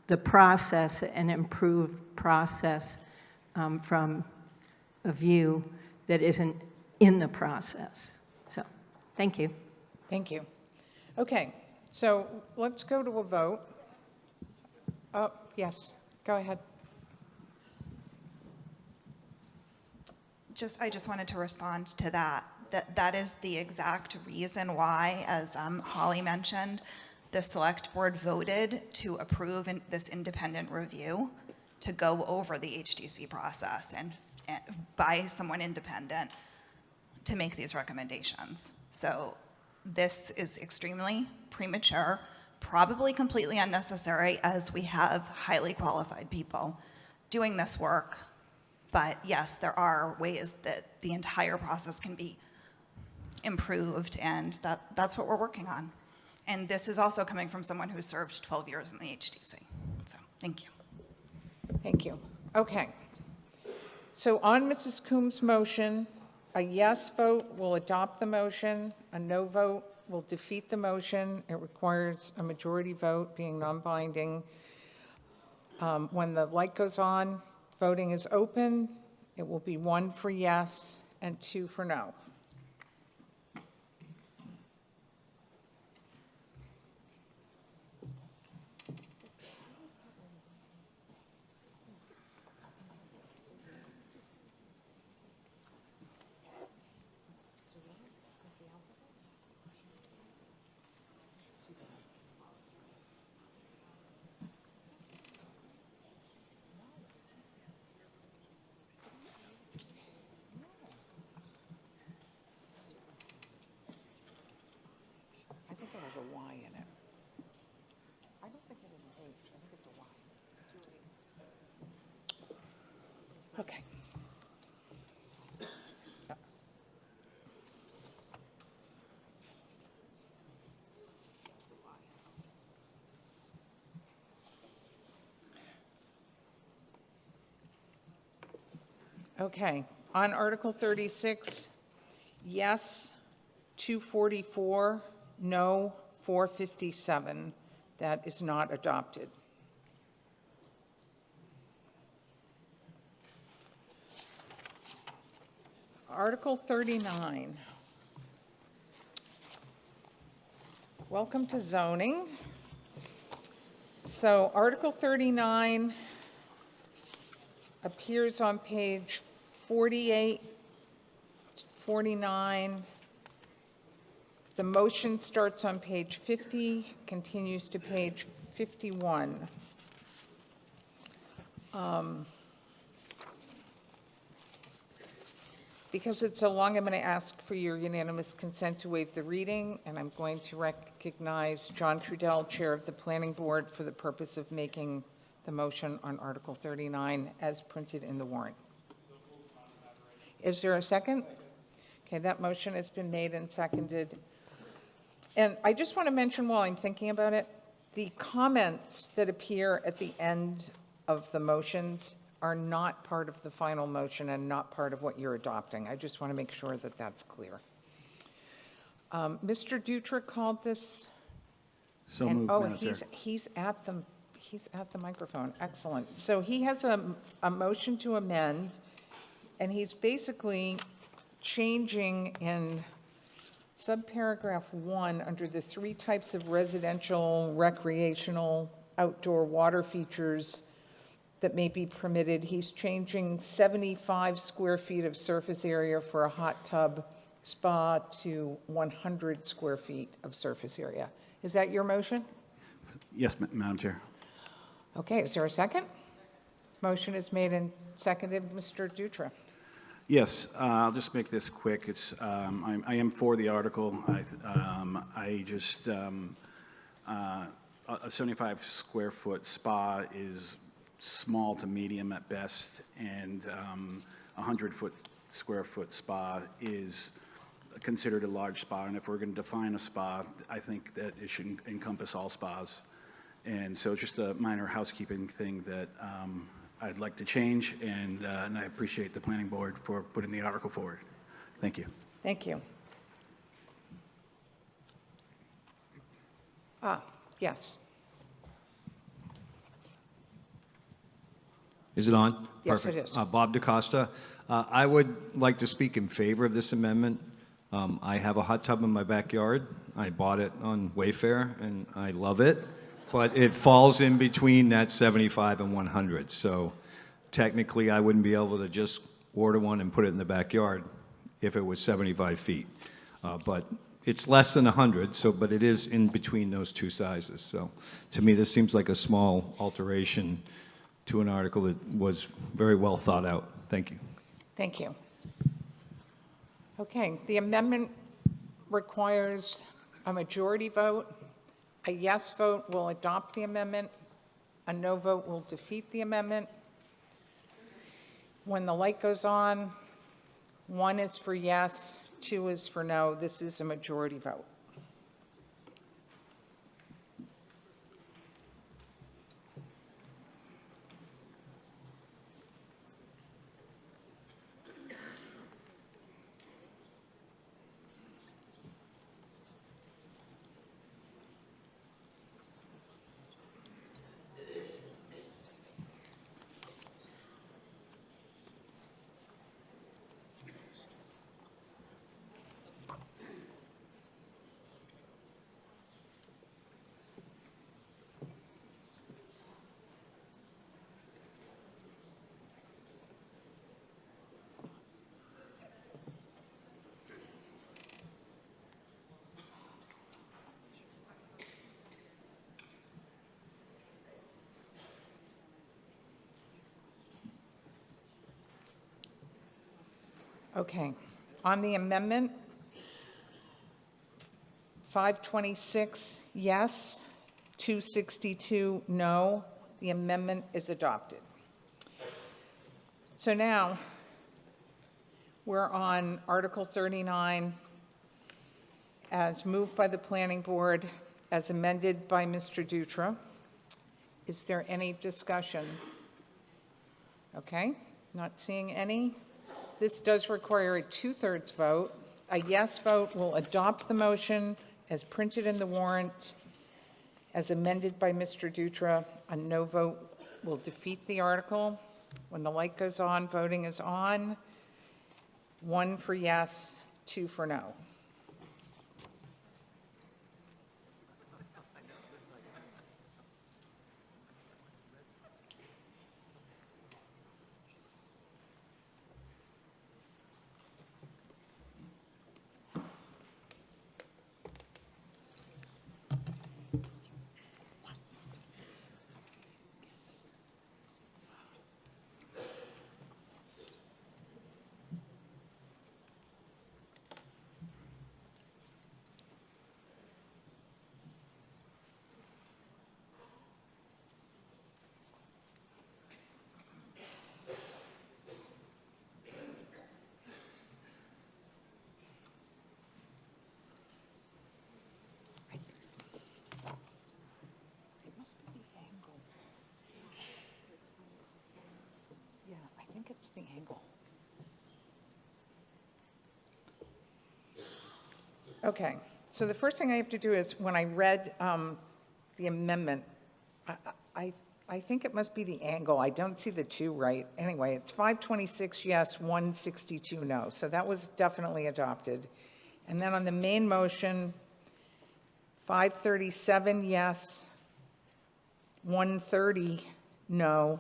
the process and improve process from a view that isn't in the process. So, thank you. Thank you. Okay, so let's go to a vote. Yes, go ahead. I just wanted to respond to that. That is the exact reason why, as Holly mentioned, the select board voted to approve this independent review to go over the HDC process and by someone independent to make these recommendations. So this is extremely premature, probably completely unnecessary, as we have highly qualified people doing this work. But yes, there are ways that the entire process can be improved, and that's what we're working on. And this is also coming from someone who served 12 years in the HDC. So thank you. Thank you. Okay. So on Mrs. Coombs' motion, a yes vote will adopt the motion, a no vote will defeat the motion. It requires a majority vote, being non-binding. When the light goes on, voting is open. It will be 1 for yes and 2 for no. I think it has a Y in it. I don't think it is an H. I think it's a Y. Okay. Okay, on Article 36, yes, 244, no, 457. That is not adopted. Article 39. Welcome to zoning. So Article 39 appears on page 48, 49. The motion starts on page 50, continues to page 51. Because it's so long, I'm going to ask for your unanimous consent to waive the reading, and I'm going to recognize John Trudell, Chair of the Planning Board, for the purpose of making the motion on Article 39 as printed in the warrant. Is there a second? Okay, that motion has been made and seconded. And I just want to mention while I'm thinking about it, the comments that appear at the end of the motions are not part of the final motion and not part of what you're adopting. I just want to make sure that that's clear. Mr. Dutra called this. So moved, Madam Chair. He's at the microphone. Excellent. So he has a motion to amend, and he's basically changing in subparagraph 1 under the 3 types of residential, recreational, outdoor water features that may be permitted. He's changing 75 square feet of surface area for a hot tub spa to 100 square feet of surface area. Is that your motion? Yes, Madam Chair. Okay, is there a second? Motion is made and seconded. Mr. Dutra. Yes, I'll just make this quick. I am for the article. A 75 square foot spa is small to medium at best, and a 100 square foot spa is considered a large spa. And if we're going to define a spa, I think that it should encompass all spas. And so just a minor housekeeping thing that I'd like to change, and I appreciate the planning board for putting the article forward. Thank you. Thank you. Yes. Is it on? Yes, Perfect. it is. Bob DaCosta. I would like to speak in favor of this amendment. I have a hot tub in my backyard. I bought it on Wayfair, and I love it. But it falls in between that 75 and 100. So technically, I wouldn't be able to just order one and put it in the backyard if it was 75 feet. But it's less than 100, so, but it is in between those two sizes. So to me, this seems like a small alteration to an article that was very well thought out. Thank you. Thank you. Okay, the amendment requires a majority vote. A yes vote will adopt the amendment. A no vote will defeat the amendment. When the light goes on, 1 is for yes, 2 is for no. This is a majority vote. Okay, on the amendment, 526 yes, 262 no. The amendment is adopted. So now we're on Article 39 as moved by the Planning Board, as amended by Mr. Dutra. Is there any discussion? Okay, not seeing any. This does require a 2/3 vote. A yes vote will adopt the motion as printed in the warrant, as amended by Mr. Dutra. A no vote will defeat the article. When the light goes on, voting is on. 1 for yes, 2 for no. Yeah, I think it's the angle. Okay, so the first thing I have to do is, when I read the amendment, I think it must be the angle. I don't see the 2 right. Anyway, it's 526 yes, 162 no. So that was definitely adopted. And then on the main motion, 537 yes, 130 no.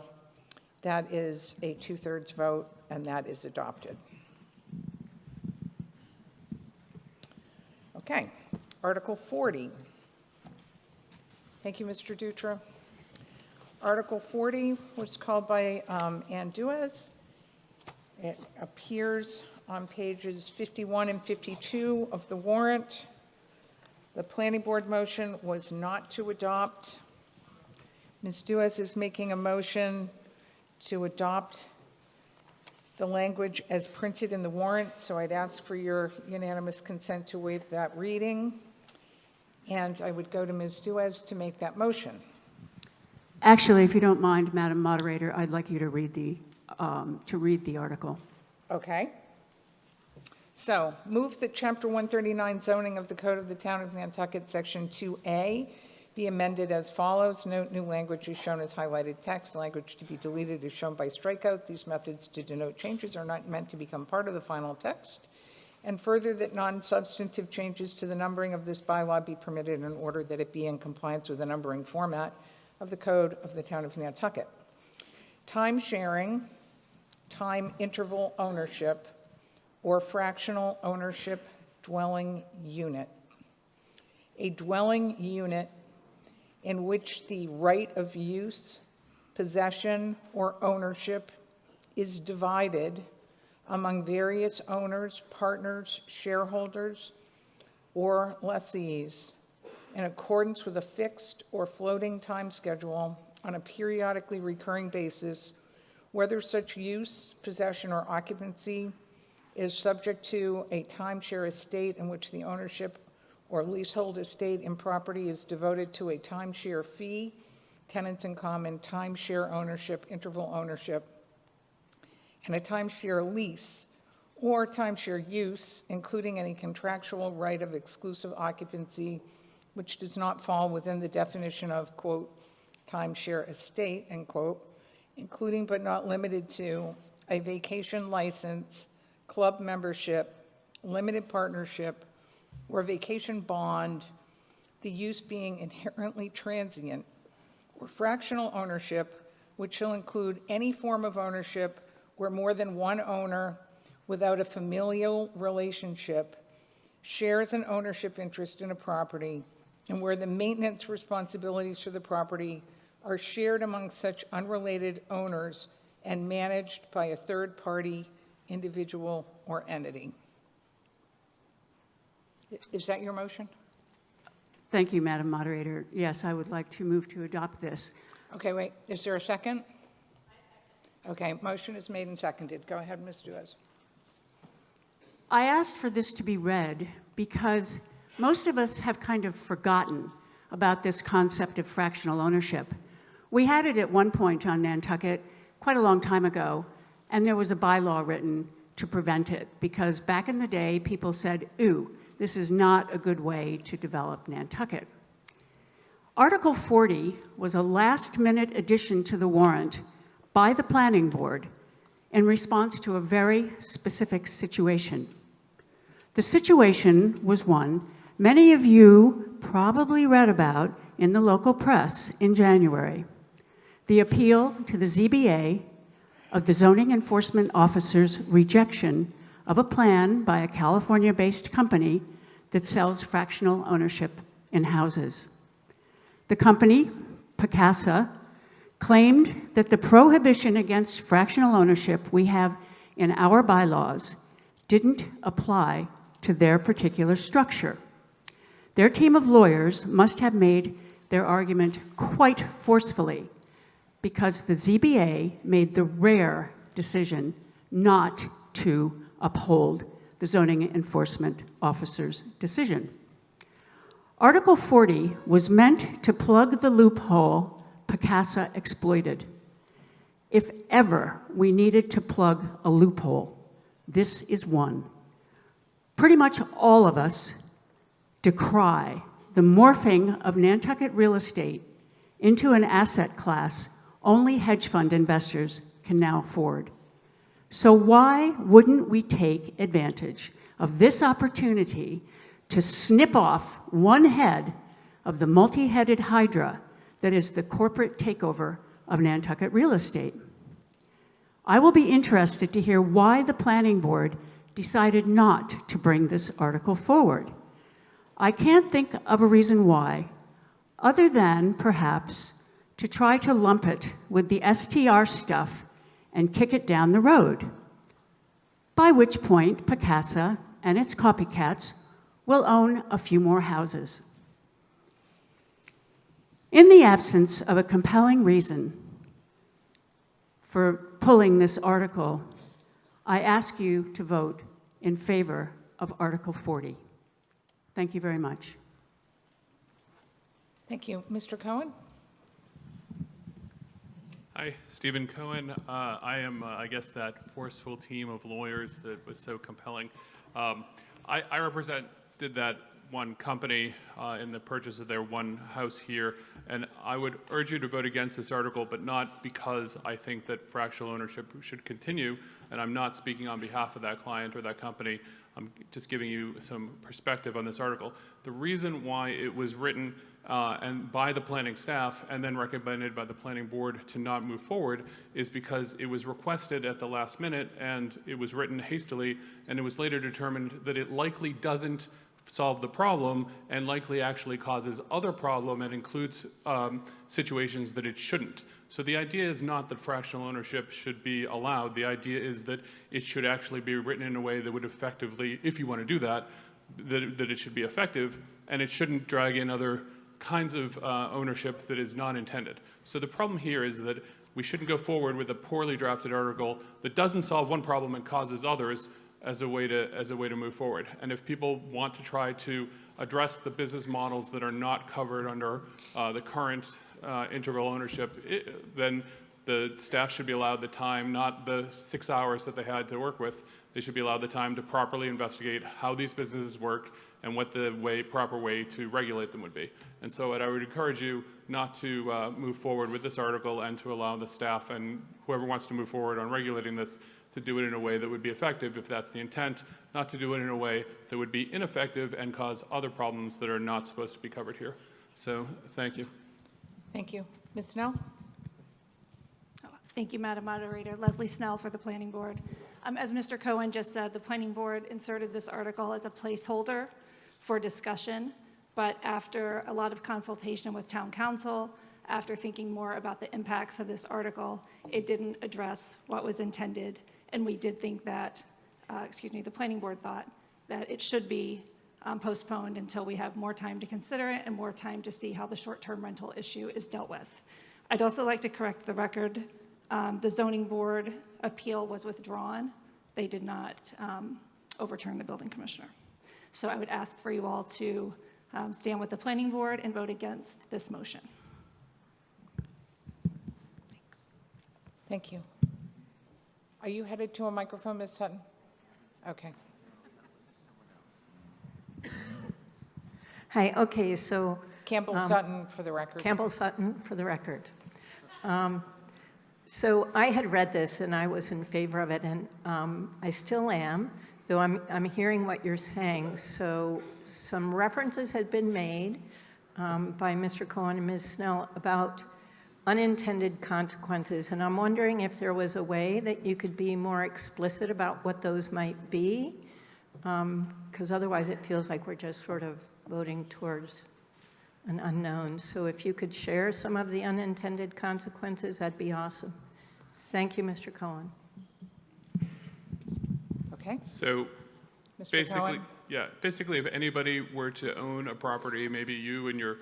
That is a 2/3 vote, and that is adopted. Okay, Article 40. Thank you, Mr. Dutra. Article 40 was called by Ann Duez. It appears on pages 51 and 52 of the warrant. The planning board motion was not to adopt. Ms. Duez is making a motion to adopt the language as printed in the warrant, so I'd ask for your unanimous consent to waive that reading. And I would go to Ms. Duez to make that motion. Actually, if you don't mind, Madam Moderator, I'd like you to read the article. Okay. So, move that Chapter 139 zoning of the Code of the Town of Nantucket, Section 2A, be amended as follows. Note, new language is shown as highlighted text. Language to be deleted is shown by strikeout. These methods to denote changes are not meant to become part of the final text. And further, that non-substantive changes to the numbering of this bylaw be permitted in order that it be in compliance with the numbering format of the Code of the Town of Nantucket. Time sharing, time interval ownership, or fractional ownership dwelling unit a dwelling unit in which the right of use, possession, or ownership is divided among various owners, partners, shareholders, or lessees in accordance with a fixed or floating time schedule on a periodically recurring basis, whether such use, possession, or occupancy is subject to a timeshare estate in which the ownership or leasehold estate in property is devoted to a timeshare fee, tenants in common, timeshare ownership, interval ownership, and a timeshare lease or timeshare use, including any contractual right of exclusive occupancy, which does not fall within the definition of, quote, timeshare estate, end quote, including but not limited to a vacation license, club membership, limited partnership, or vacation bond, the use being inherently transient, or fractional ownership, which shall include any form of ownership where more than one owner without a familial relationship shares an ownership interest in a property, and where the maintenance responsibilities for the property are shared among such unrelated owners and managed by a third party, individual, or entity. Is that your motion? Thank you, Madam Moderator. Yes, I would like to move to adopt this. Okay, wait, is there a second? Okay, motion is made and seconded. Go ahead, Ms. Duez. I asked for this to be read because most of us have kind of forgotten about this concept of fractional ownership. We had it at one point on Nantucket quite a long time ago, and there was a bylaw written to prevent it because back in the day, people said, ooh, this is not a good way to develop Nantucket. Article 40 was a last-minute addition to the warrant by the Planning Board in response to a very specific situation. The situation was one many of you probably read about in the local press in January. The appeal to the ZBA of the zoning enforcement officer's rejection of a plan by a California-based company that sells fractional ownership in houses. The company, Picasa, claimed that the prohibition against fractional ownership we have in our bylaws didn't apply to their particular structure. Their team of lawyers must have made their argument quite forcefully because the ZBA made the rare decision not to uphold the zoning enforcement officer's decision. Article 40 was meant to plug the loophole Picasa exploited. If ever we needed to plug a loophole, this is one. Pretty much all of us decry the morphing of Nantucket real estate into an asset class only hedge fund investors can now afford. So why wouldn't we take advantage of this opportunity to snip off one head of the multi-headed hydra that is the corporate takeover of Nantucket real estate? I will be interested to hear why the Planning Board decided not to bring this article forward. I can't think of a reason why, other than perhaps to try to lump it with the STR stuff and kick it down the road, by which point Picasa and its copycats will own a few more houses. In the absence of a compelling reason for pulling this article, I ask you to vote in favor of Article 40. Thank you very much. Thank you. Mr. Cohen? Hi, Stephen Cohen. I am, I guess, that forceful team of lawyers that was so compelling. I represented that one company in the purchase of their one house here, and I would urge you to vote against this article, but not because I think that fractional ownership should continue, and I'm not speaking on behalf of that client or that company. I'm just giving you some perspective on this article. The reason why it was written and by the planning staff and then recommended by the planning board to not move forward is because it was requested at the last minute and it was written hastily, and it was later determined that it likely doesn't solve the problem and likely actually causes other problem and includes situations that it shouldn't. So the idea is not that fractional ownership should be allowed. The idea is that it should actually be written in a way that would effectively, if you want to do that, that it should be effective, and it shouldn't drag in other kinds of ownership that is not intended. So the problem here is that we shouldn't go forward with a poorly drafted article that doesn't solve one problem and causes others as a way to move forward. And if people want to try to address the business models that are not covered under the current interval ownership, then the staff should be allowed the time, not the 6 hours that they had to work with. They should be allowed the time to properly investigate how these businesses work and what the proper way to regulate them would be. And so I would encourage you not to move forward with this article and to allow the staff and whoever wants to move forward on regulating this to do it in a way that would be effective if that's the intent, not to do it in a way that would be ineffective and cause other problems that are not supposed to be covered here. So thank you. Thank you. Ms. Snell? Thank you, Madam Moderator. Leslie Snell for the Planning Board. As Mr. Cohen just said, the Planning Board inserted this article as a placeholder for discussion, but after a lot of consultation with Town Council, after thinking more about the impacts of this article, it didn't address what was intended, and we did think that, the Planning Board thought that it should be postponed until we have more time to consider it and more time to see how the short-term rental issue is dealt with. I'd also like to correct the record. The zoning board appeal was withdrawn. They did not overturn the building commissioner. So I would ask for you all to stand with the planning board and vote against this motion. Thanks. Thank you. Are you headed to a microphone, Ms. Sutton? Okay. Hi, okay, so. Campbell Sutton for the record. Campbell Sutton for the record. So I had read this and I was in favor of it, and I still am, though I'm hearing what you're saying. So some references had been made by Mr. Cohen and Ms. Snell about unintended consequences, and I'm wondering if there was a way that you could be more explicit about what those might be, because otherwise it feels like we're just sort of voting towards an unknown. So if you could share some of the unintended consequences, that'd be awesome. Thank you, Mr. Cohen. Okay. So Mr. basically, Cohen? basically if anybody were to own a property, maybe you and your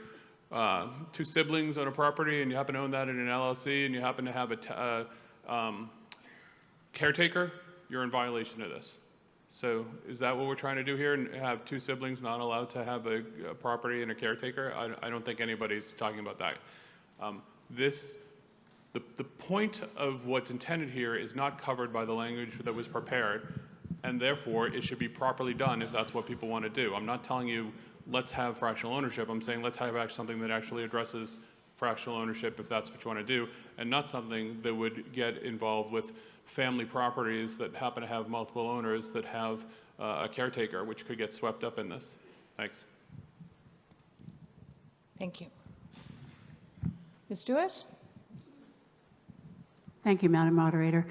two siblings own a property and you happen to own that in an LLC and you happen to have a caretaker, you're in violation of this. So is that what we're trying to do here, and have two siblings not allowed to have a property and a caretaker? I don't think anybody's talking about that. The point of what's intended here is not covered by the language that was prepared, and therefore it should be properly done if that's what people want to do. I'm not telling you let's have fractional ownership. I'm saying let's have something that actually addresses fractional ownership if that's what you want to do, and not something that would get involved with family properties that happen to have multiple owners that have a caretaker, which could get swept up in this. Thanks. Thank you. Ms. Duez? Thank you, Madam Moderator.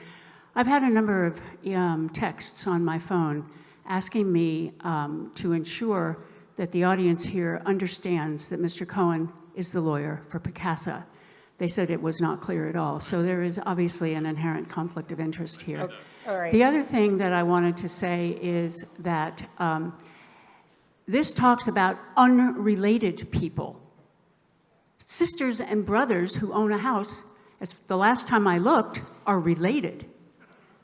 I've had a number of texts on my phone asking me to ensure that the audience here understands that Mr. Cohen is the lawyer for Picasa. They said it was not clear at all. So there is obviously an inherent conflict of interest here. Okay. All right. The other thing that I wanted to say is that this talks about unrelated people. Sisters and brothers who own a house, as the last time I looked, are related.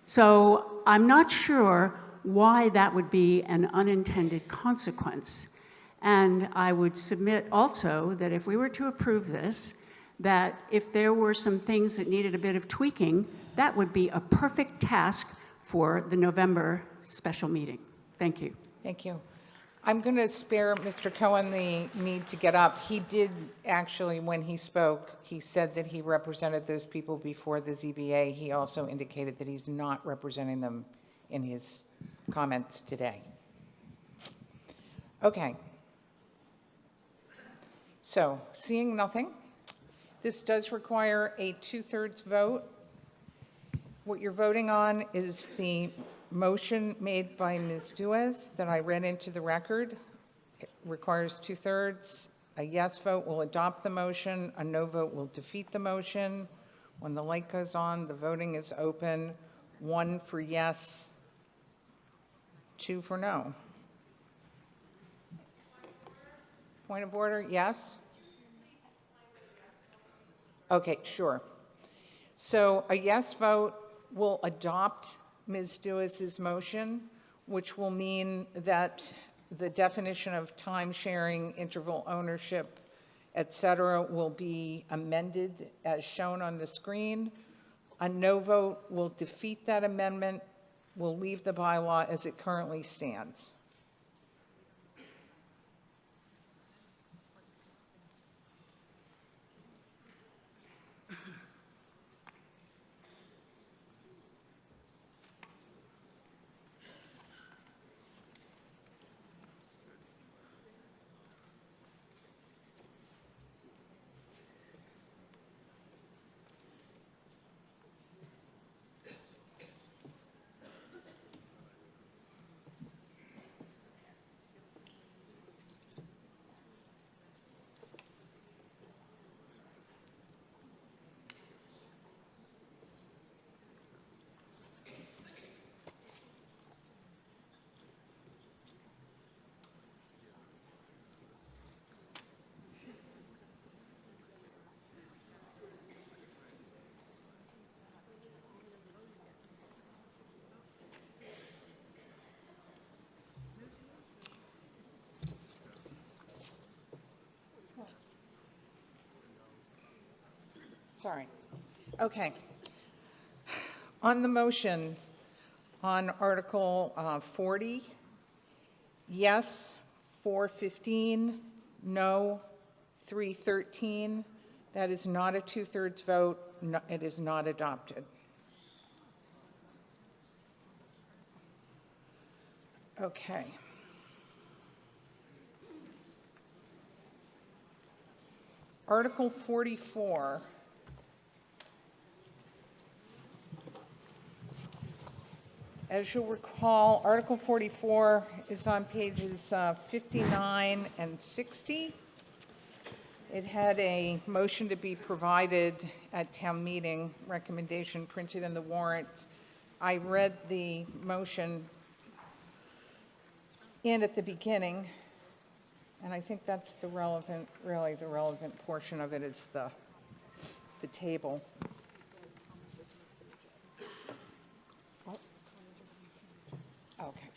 So I'm not sure why that would be an unintended consequence. And I would submit also that if we were to approve this, that if there were some things that needed a bit of tweaking, that would be a perfect task for the November special meeting. Thank you. Thank you. I'm going to spare Mr. Cohen the need to get up. He did actually, when he spoke, he said that he represented those people before the ZBA. He also indicated that he's not representing them in his comments today. Okay. So, seeing nothing, this does require a 2/3 vote. What you're voting on is the motion made by Ms. Duez that I read into the record requires 2/3. A yes vote will adopt the motion. A no vote will defeat the motion. When the light goes on, the voting is open. 1 for yes, 2 for no. Point of order, yes? Okay, sure. So a yes vote will adopt Ms. Dewis's motion, which will mean that the definition of time-sharing, interval ownership, et cetera, will be amended as shown on the screen. A no vote will defeat that amendment, will leave the bylaw as it currently stands. Sorry. Okay. On the motion on Article 40, yes, 415, no, 313. That is not a 2/3 vote. No, it is not adopted. Okay. Article 44. As you'll recall, Article 44 is on pages 59 and 60. It had a motion to be provided at town meeting, recommendation printed in the warrant. I read the motion in at the beginning, and I think that's the relevant, really the relevant portion of it is the table. Okay.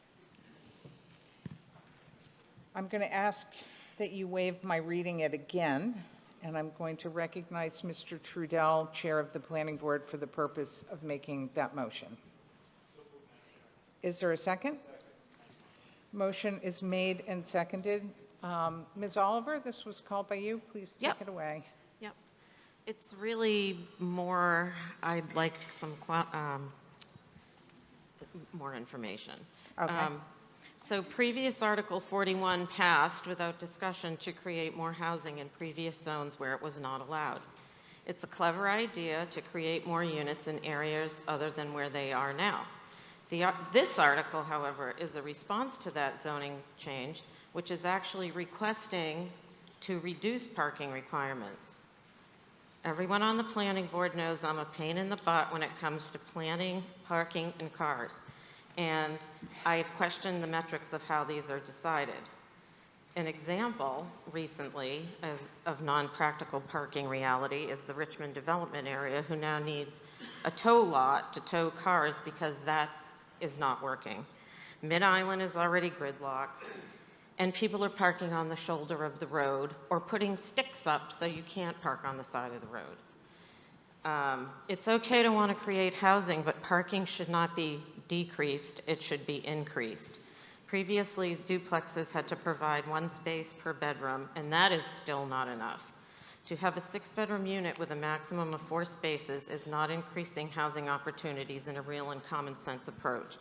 I'm going to ask that you waive my reading it again, and I'm going to recognize Mr. Trudell, Chair of the Planning Board, for the purpose of making that motion. Is there a second? Motion is made and seconded. Ms. Oliver, this was called by you. Please take Yep. it away. Yep. It's really more, I'd like some more information. Okay. So previous Article 41 passed without discussion to create more housing in previous zones where it was not allowed. It's a clever idea to create more units in areas other than where they are now. This article, however, is a response to that zoning change, which is actually requesting to reduce parking requirements. Everyone on the planning board knows I'm a pain in the butt when it comes to planning, parking, and cars. And I've questioned the metrics of how these are decided. An example recently of non-practical parking reality is the Richmond development area, who now needs a tow lot to tow cars because that is not working. Mid-Island is already gridlocked, and people are parking on the shoulder of the road or putting sticks up so you can't park on the side of the road. It's okay to want to create housing, but parking should not be decreased, it should be increased. Previously, duplexes had to provide 1 space per bedroom, and that is still not enough. To have a 6-bedroom unit with a maximum of 4 spaces is not increasing housing opportunities in a real and common sense approach.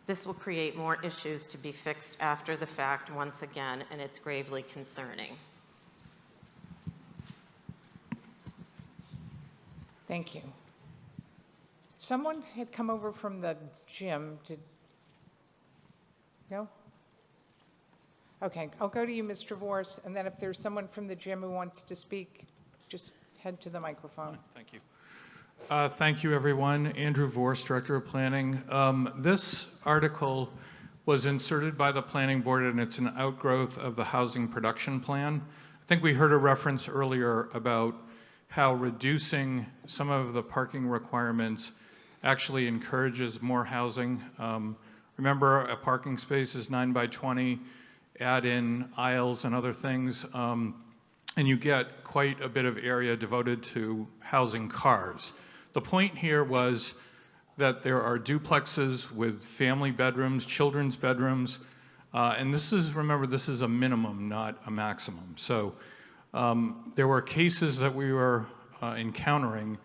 This will create more issues to be fixed after the fact once again, and it's gravely concerning. Thank you. Someone had come over from the gym. No? Okay, I'll go to you, Mr. Vorse, and then if there's someone from the gym who wants to speak, just head to the microphone. Thank you. Thank you, everyone. Andrew Vorse, Director of Planning. This article was inserted by the Planning Board, and it's an outgrowth of the Housing Production Plan. I think we heard a reference earlier about how reducing some of the parking requirements actually encourages more housing. Remember, a parking space is 9 by 20, add in aisles and other things, and you get quite a bit of area devoted to housing cars. The point here was that there are duplexes with family bedrooms, children's bedrooms, and this is, remember, this is a minimum, not a maximum. So there were cases that we were encountering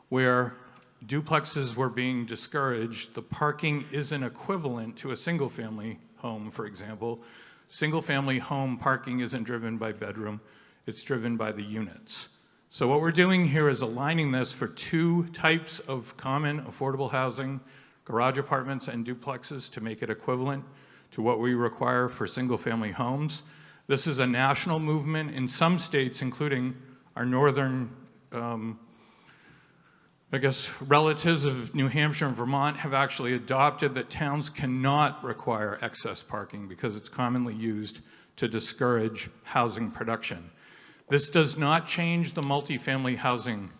where duplexes were being discouraged. The parking isn't equivalent to a single-family home, for example. Single-family home parking isn't driven by bedroom, it's driven by the units. So what we're doing here is aligning this for two types of common affordable housing, garage apartments and duplexes, to make it equivalent to what we require for single-family homes. This is a national movement in some states, including our northern I guess relatives of New Hampshire and Vermont have actually adopted that towns cannot require excess parking because it's commonly used to discourage housing production. This does not change the multifamily housing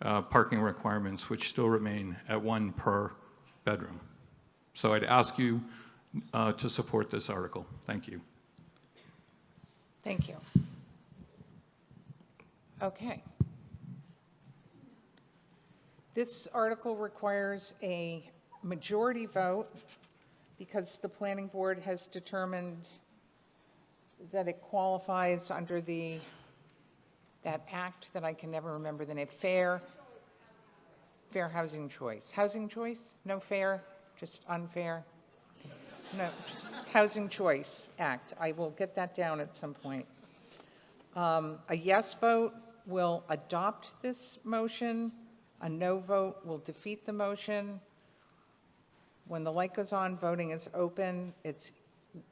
parking requirements, which still remain at 1 per bedroom. So I'd ask you to support this article. Thank you. Thank you. Okay. This article requires a majority vote because the Planning Board has determined that it qualifies under that act that I can never remember the name, Fair Housing Choice. Housing choice? No fair, just unfair? No, just Housing Choice Act. I will get that down at some point. A yes vote will adopt this motion. A no vote will defeat the motion. When the light goes on, voting is open. It's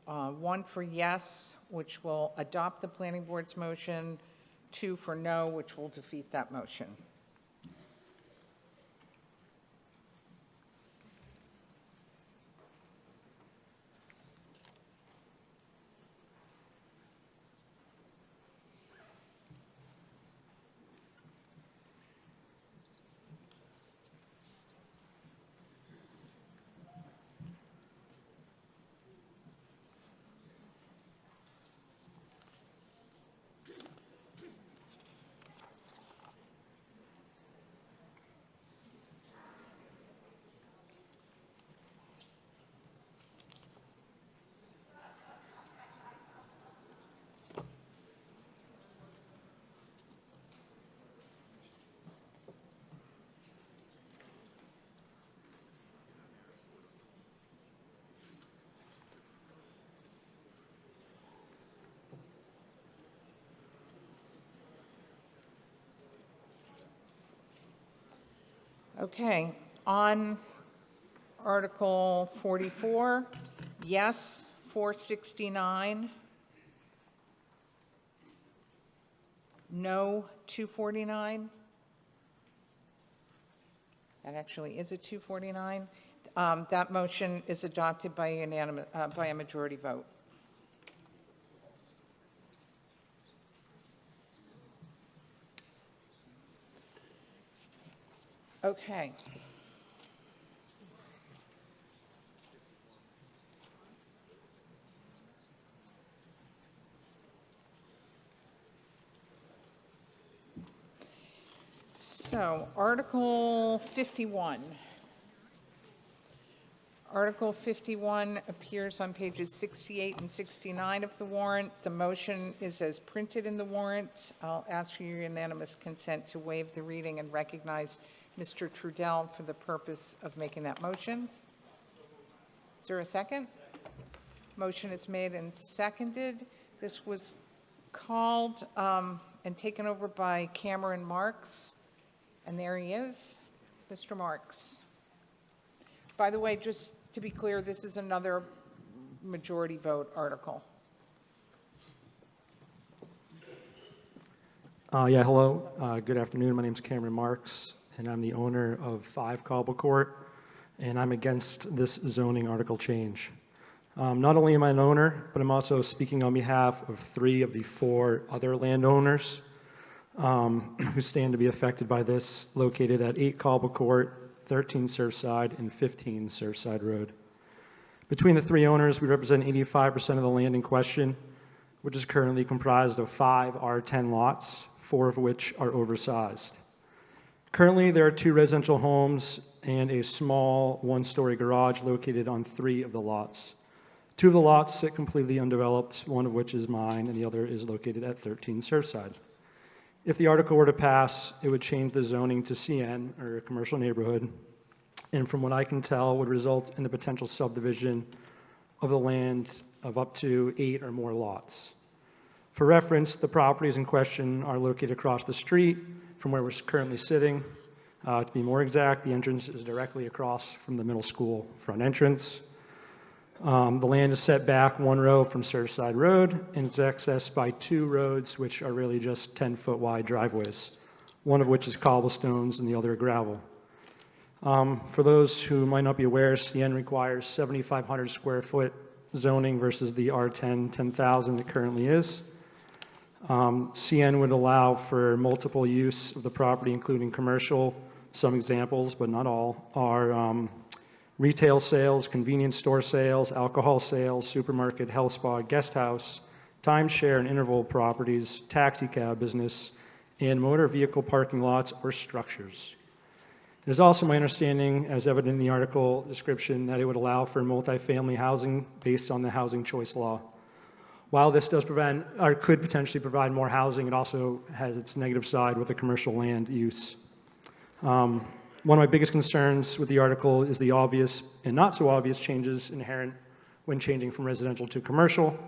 1 for yes, which will adopt the Planning Board's motion, 2 for no, which will defeat that motion. Okay, on Article 44, yes, 469, no, 249. That actually is a 249. That motion is adopted by a majority vote. Okay. So, Article 51. Article 51 appears on pages 68 and 69 of the warrant. The motion is as printed in the warrant. I'll ask for your unanimous consent to waive the reading and recognize Mr. Trudell for the purpose of making that motion. Is there a second? Motion is made and seconded. This was called and taken over by Cameron Marks, and there he is, Mr. Marks. By the way, just to be clear, this is another majority vote article. Yeah, hello. Good afternoon. My name is Cameron Marks, and I'm the owner of 5 Cobble Court, and I'm against this zoning article change. Not only am I an owner, but I'm also speaking on behalf of 3 of the 4 other landowners who stand to be affected by this, located at 8 Cobble Court, 13 Surfside, and 15 Surfside Road. Between the 3 owners, we represent 85% of the land in question, which is currently comprised of 5 R10 lots, 4 of which are oversized. Currently, there are 2 residential homes and a small 1-story garage located on 3 of the lots. 2 of the lots sit completely undeveloped, one of which is mine, and the other is located at 13 Surfside. If the article were to pass, it would change the zoning to CN, or a commercial neighborhood, and from what I can tell, would result in the potential subdivision of the land of up to 8 or more lots. For reference, the properties in question are located across the street from where we're currently sitting. To be more exact, the entrance is directly across from the middle school front entrance. The land is set back 1 row from Surfside Road, and it's accessed by 2 roads, which are really just 10-foot wide driveways, one of which is cobblestones and the other gravel. For those who might not be aware, CN requires 7,500 square foot zoning versus the R10 10,000 it currently is. CN would allow for multiple use of the property, including commercial. Some examples, but not all, are retail sales, convenience store sales, alcohol sales, supermarket, health spa, guest house, timeshare and interval properties, taxi cab business, and motor vehicle parking lots or structures. It is also my understanding, as evident in the article description, that it would allow for multifamily housing based on the housing choice law. While this does prevent, or could potentially provide more housing, it also has its negative side with the commercial land use. One of my biggest concerns with the article is the obvious and not so obvious changes inherent when changing from residential to commercial.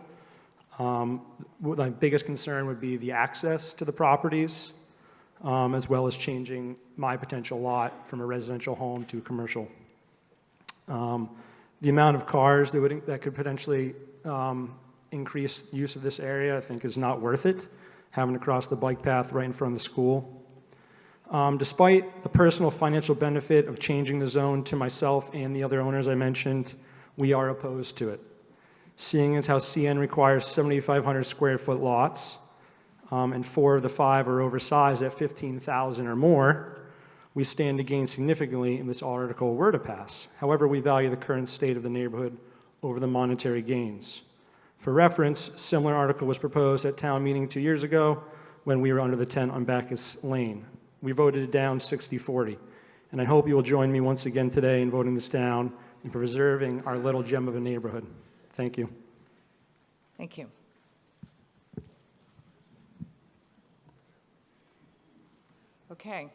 My biggest concern would be the access to the properties, as well as changing my potential lot from a residential home to commercial. The amount of cars that could potentially increase use of this area, I think, is not worth it, having to cross the bike path right in front of the school. Despite the personal financial benefit of changing the zone to myself and the other owners I mentioned, we are opposed to it. Seeing as how CN requires 7,500 square foot lots, and 4 of the 5 are oversized at 15,000 or more, we stand to gain significantly if this article were to pass. However, we value the current state of the neighborhood over the monetary gains. For reference, a similar article was proposed at town meeting 2 years ago when we were under the tent on Bacchus Lane. We voted it down 60-40, and I hope you will join me once again today in voting this down and preserving our little gem of a neighborhood. Thank you. Thank you. Okay.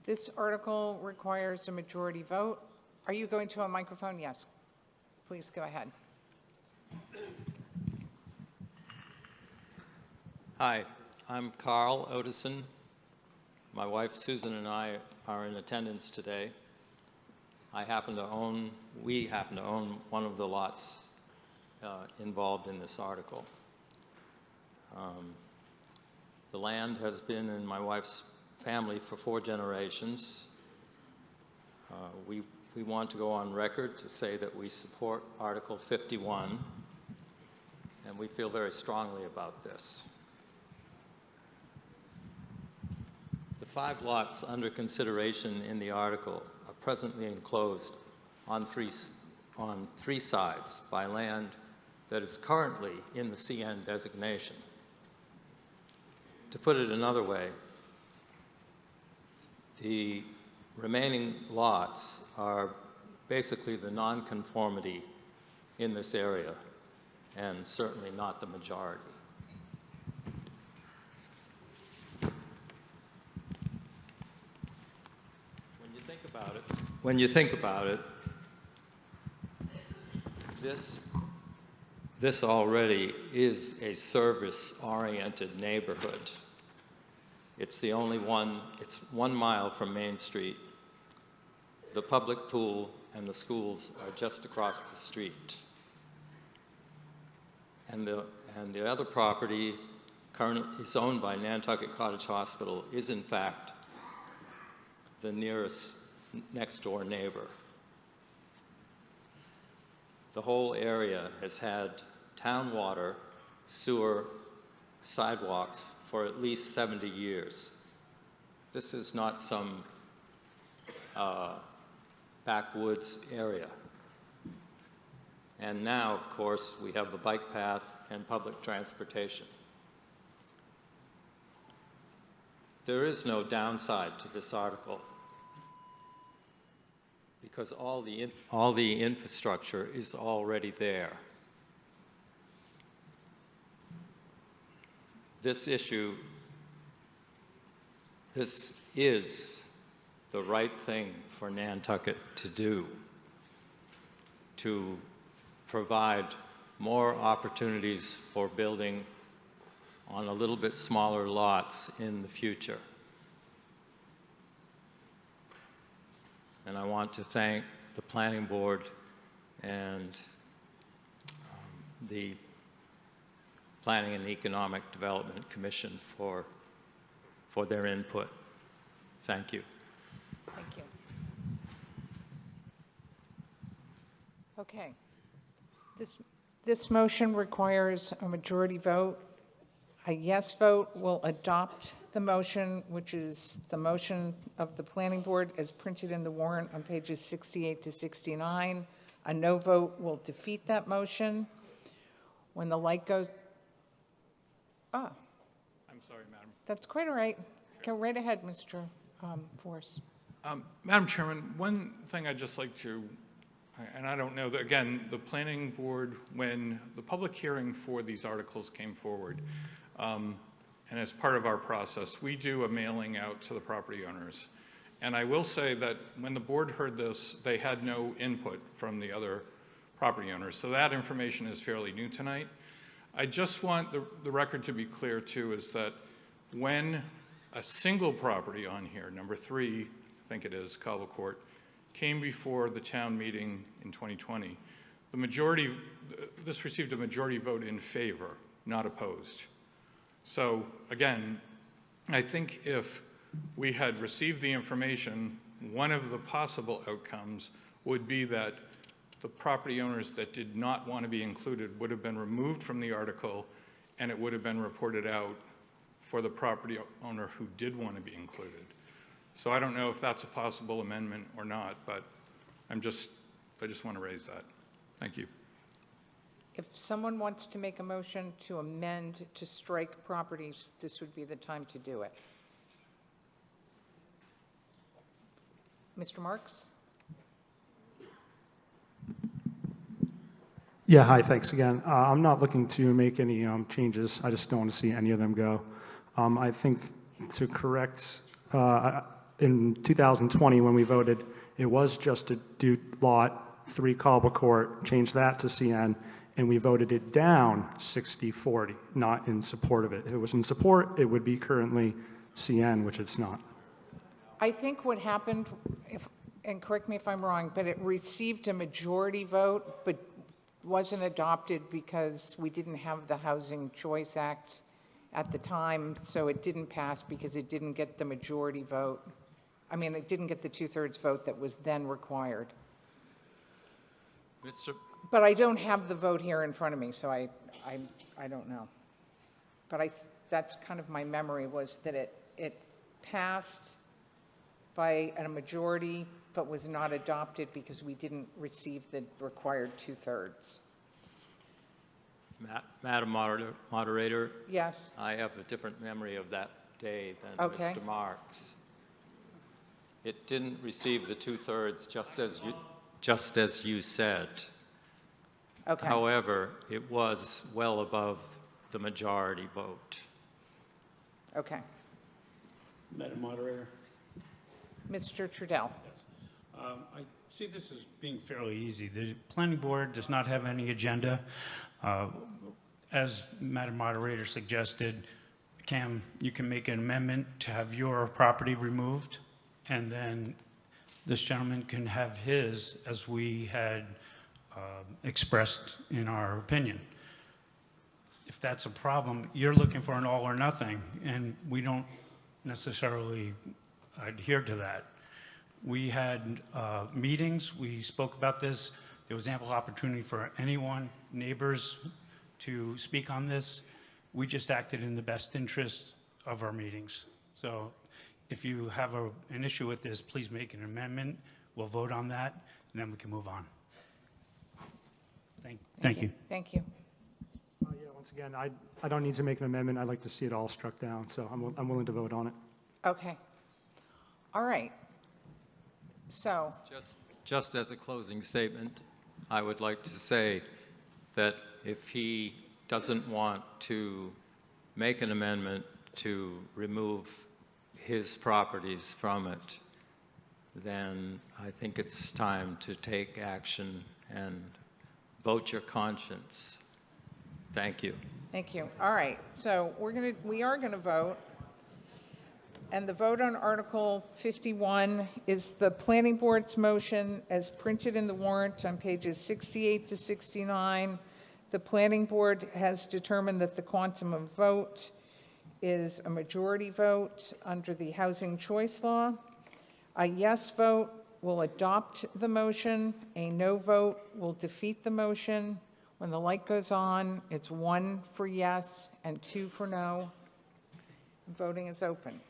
This article requires a majority vote. Are you going to a microphone? Yes. Please go ahead. Hi, I'm Carl Otison. My wife Susan and I are in attendance today. We happen to own one of the lots involved in this article. The land has been in my wife's family for 4 generations. We want to go on record to say that we support Article 51, and we feel very strongly about this. The 5 lots under consideration in the article are presently enclosed on three sides by land that is currently in the CN designation. To put it another way, the remaining lots are basically the nonconformity in this area, and certainly not the majority. When you think about it, this already is a service-oriented neighborhood. It's the only one, it's 1 mile from Main Street. The public pool and the schools are just across the street. And the other property currently is owned by Nantucket Cottage Hospital, is in fact the nearest next-door neighbor. The whole area has had town water, sewer, sidewalks for at least 70 years. This is not some backwoods area. And now, of course, we have the bike path and public transportation. There is no downside to this article because all the infrastructure is already there. This issue, this is the right thing for Nantucket to do, to provide more opportunities for building on a little bit smaller lots in the future. And I want to thank the Planning Board and the Planning and Economic Development Commission for their input. Thank you. Thank you. Okay. This motion requires a majority vote. A yes vote will adopt the motion, which is the motion of the Planning Board as printed in the warrant on pages 68 to 69. A no vote will defeat that motion. When the light goes, I'm sorry, Madam. that's quite all right. Go right ahead, Mr. Force. Madam Chairman, one thing I'd just like to, and I don't know, again, the Planning Board, when the public hearing for these articles came forward, and as part of our process, we do a mailing out to the property owners. And I will say that when the board heard this, they had no input from the other property owners. So that information is fairly new tonight. I just want the record to be clear, too, is that when a single property on here, number 3, I think it is, Cobble Court, came before the town meeting in 2020, this received a majority vote in favor, not opposed. So again, I think if we had received the information, one of the possible outcomes would be that the property owners that did not want to be included would have been removed from the article, and it would have been reported out for the property owner who did want to be included. So I don't know if that's a possible amendment or not, but I just want to raise that. Thank you. If someone wants to make a motion to amend to strike properties, this would be the time to do it. Mr. Marks? Yeah, hi, thanks again. I'm not looking to make any changes. I just don't want to see any of them go. I think to correct, in 2020 when we voted, it was just a do lot 3 Cobble Court, change that to CN, and we voted it down 60-40, not in support of it. If it was in support, it would be currently CN, which it's not. I think what happened, and correct me if I'm wrong, but it received a majority vote, but wasn't adopted because we didn't have the Housing Choice Act at the time, so it didn't pass because it didn't get the majority vote. I mean, it didn't get the 2/3 vote that was then required. But I don't have the vote here in front of me, so I don't know. But that's kind of my memory, was that it passed by a majority, but was not adopted because we didn't receive the required 2/3. Madam Moderator? Yes. I have a different memory of that day than Okay. Mr. Marks. It didn't receive the 2/3, just as you said. Okay. However, it was well above the majority vote. Okay. Madam Moderator? Mr. Trudell? I see this as being fairly easy. The Planning Board does not have any agenda. As Madam Moderator suggested, Cam, you can make an amendment to have your property removed, and then this gentleman can have his, as we had expressed in our opinion. if that's a problem, you're looking for an all or nothing, and we don't necessarily adhere to that. We had meetings, we spoke about this. There was ample opportunity for anyone, neighbors, to speak on this. We just acted in the best interest of our meetings. So if you have an issue with this, please make an amendment. We'll vote on that, and then we can move on. Thank you. Thank you. Yeah, once again, I don't need to make an amendment. I'd like to see it all struck down, so I'm willing to vote on it. Okay. All right. So, Just as a closing statement, I would like to say that if he doesn't want to make an amendment to remove his properties from it, then I think it's time to take action and vote your conscience. Thank you. thank you. All right. So we are gonna vote. And the vote on Article 51 is the planning board's motion as printed in the warrant on pages 68 to 69. The planning board has determined that the quantum of vote is a majority vote under the housing choice law. A yes vote will adopt the motion. A no vote will defeat the motion. When the light goes on, it's 1 for yes and 2 for no. Voting is open.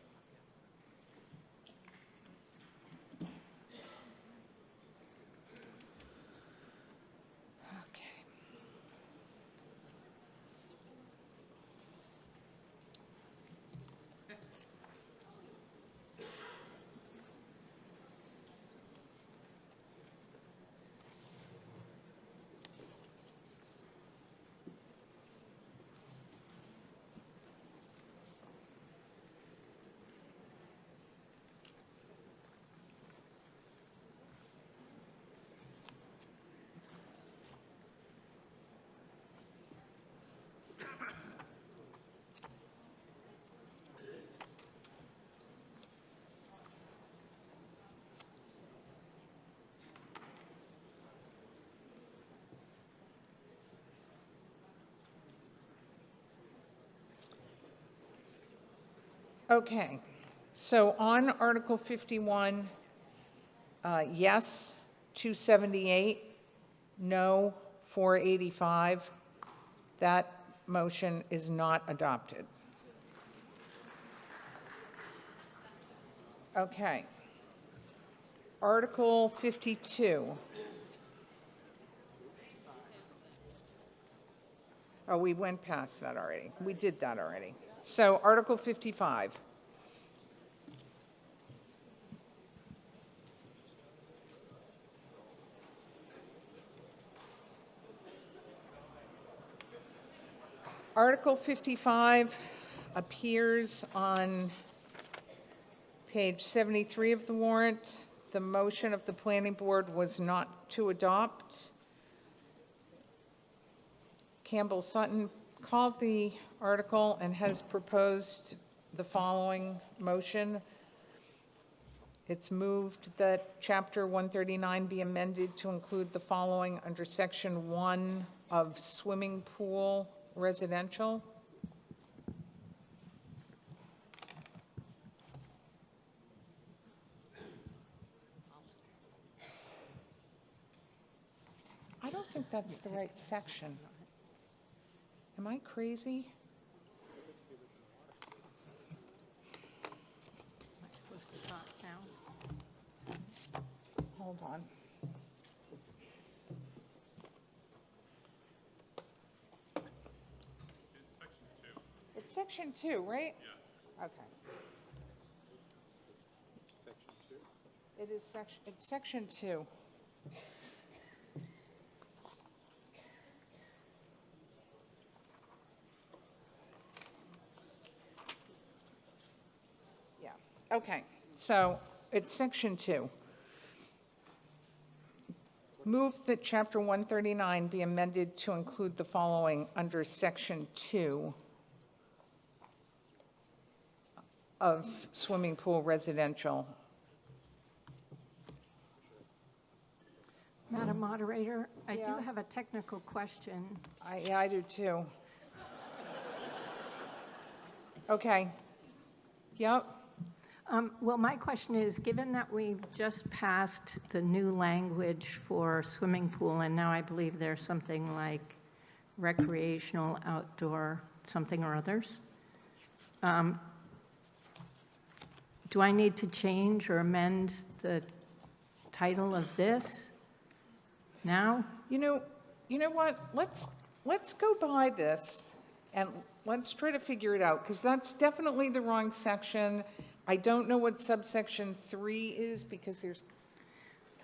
Okay, so on Article 51, yes, 278, no, 485. That motion is not adopted. Okay. Article 52. Oh, we went past that already. We did that already. So Article 55. Article 55 appears on page 73 of the warrant. The motion of the planning board was not to adopt. Campbell Sutton called the article and has proposed the following motion. It's moved that Chapter 139 be amended to include the following under Section 1 of swimming pool residential. I don't think that's the right section. Am I crazy? Am I supposed to talk now? Hold on. It's section 2, right? Yeah. Okay. Section 2? It is it's section 2. Yeah. Okay. So it's section 2. Move that Chapter 139 be amended to include the following under Section 2 of swimming pool residential. Madam Moderator, I do have a technical question. Yeah, I do too. Okay. Yep. Well, my question is, given that we've just passed the new language for swimming pool, and now I believe there's something like recreational outdoor something or others, do I need to change or amend the title of this now? You know what? Let's go by this and let's try to figure it out, because that's definitely the wrong section. I don't know what subsection 3 is, because there's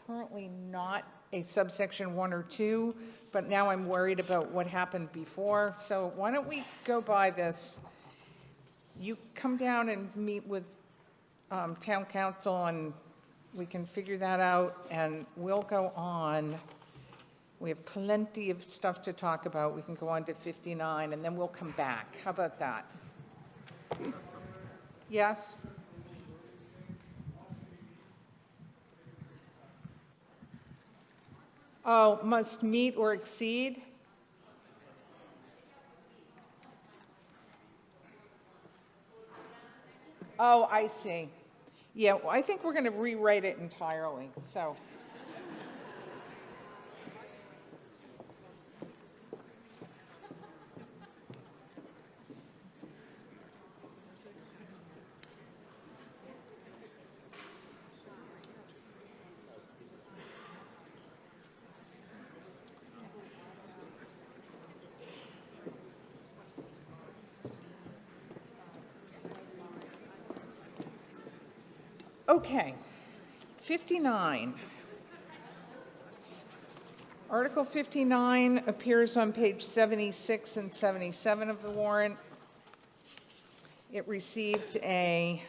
currently not a subsection 1 or 2, but now I'm worried about what happened before. So why don't we go by this? You come down and meet with town council, and we can figure that out, and we'll go on. We have plenty of stuff to talk about. We can go on to 59, and then we'll come back. How about that? Yes? Oh, must meet or exceed? Oh, I see. Yeah, well, I think we're going to rewrite it entirely, so. Okay, 59. Article 59 appears on page 76 and 77 of the warrant. It received a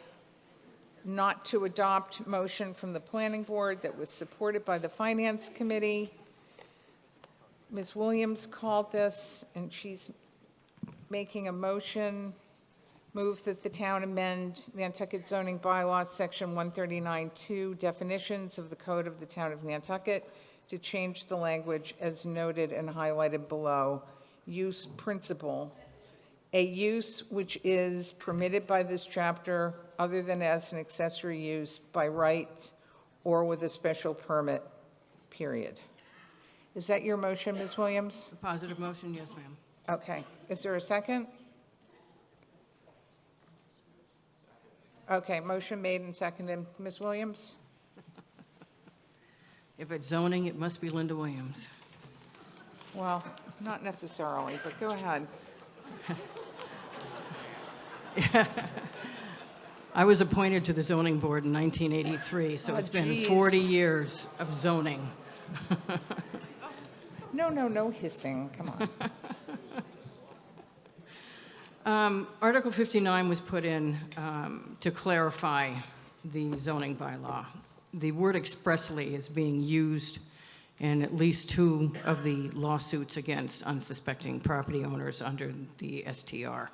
not to adopt motion from the planning board that was supported by the finance committee. Ms. Williams called this, and she's making a motion. Move that the town amend Nantucket zoning bylaws, section 139-2, definitions of the code of the town of Nantucket, to change the language as noted and highlighted below. Use principle. A use which is permitted by this chapter other than as an accessory use by right or with a special permit, period. Is that your motion, Ms. Williams? A positive motion, yes, ma'am. Okay. Is there a second? Okay, motion made and seconded. Ms. Williams? If it's zoning, it must be Linda Williams. Well, not necessarily, but go ahead. I was appointed to the zoning board in 1983, so it's been 40 years of zoning. No hissing, come on. Article 59 was put in to clarify the zoning bylaw. The word expressly is being used in at least 2 of the lawsuits against unsuspecting property owners under the STR,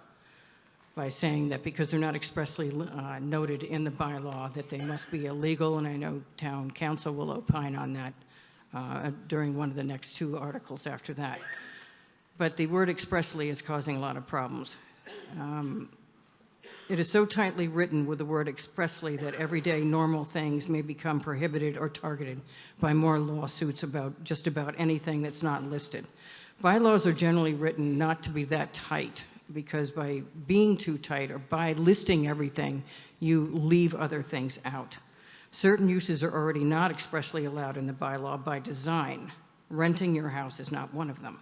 by saying that because they're not expressly noted in the bylaw that they must be illegal, and I know town council will opine on that during one of the next 2 articles after that. But the word expressly is causing a lot of problems. It is so tightly written with the word expressly that everyday normal things may become prohibited or targeted by more lawsuits about just about anything that's not listed. Bylaws are generally written not to be that tight, because by being too tight or by listing everything, you leave other things out. Certain uses are already not expressly allowed in the bylaw by design. Renting your house is not one of them.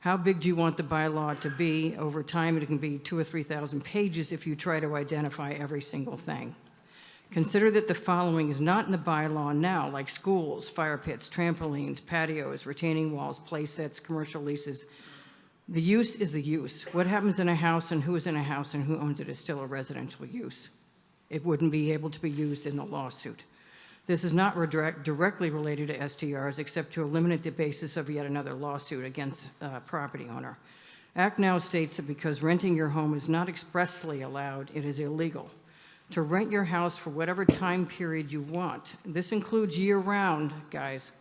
How big do you want the bylaw to be? Over time, it can be 2,000 or 3,000 pages if you try to identify every single thing. Consider that the following is not in the bylaw now, like schools, fire pits, trampolines, patios, retaining walls, play sets, commercial leases. The use is the use. What happens in a house and who is in a house and who owns it is still a residential use. It wouldn't be able to be used in a lawsuit. This is not directly related to STRs, except to eliminate the basis of yet another lawsuit against a property owner. Act now states that because renting your home is not expressly allowed, it is illegal. To rent your house for whatever time period you want, this includes year-round, guys,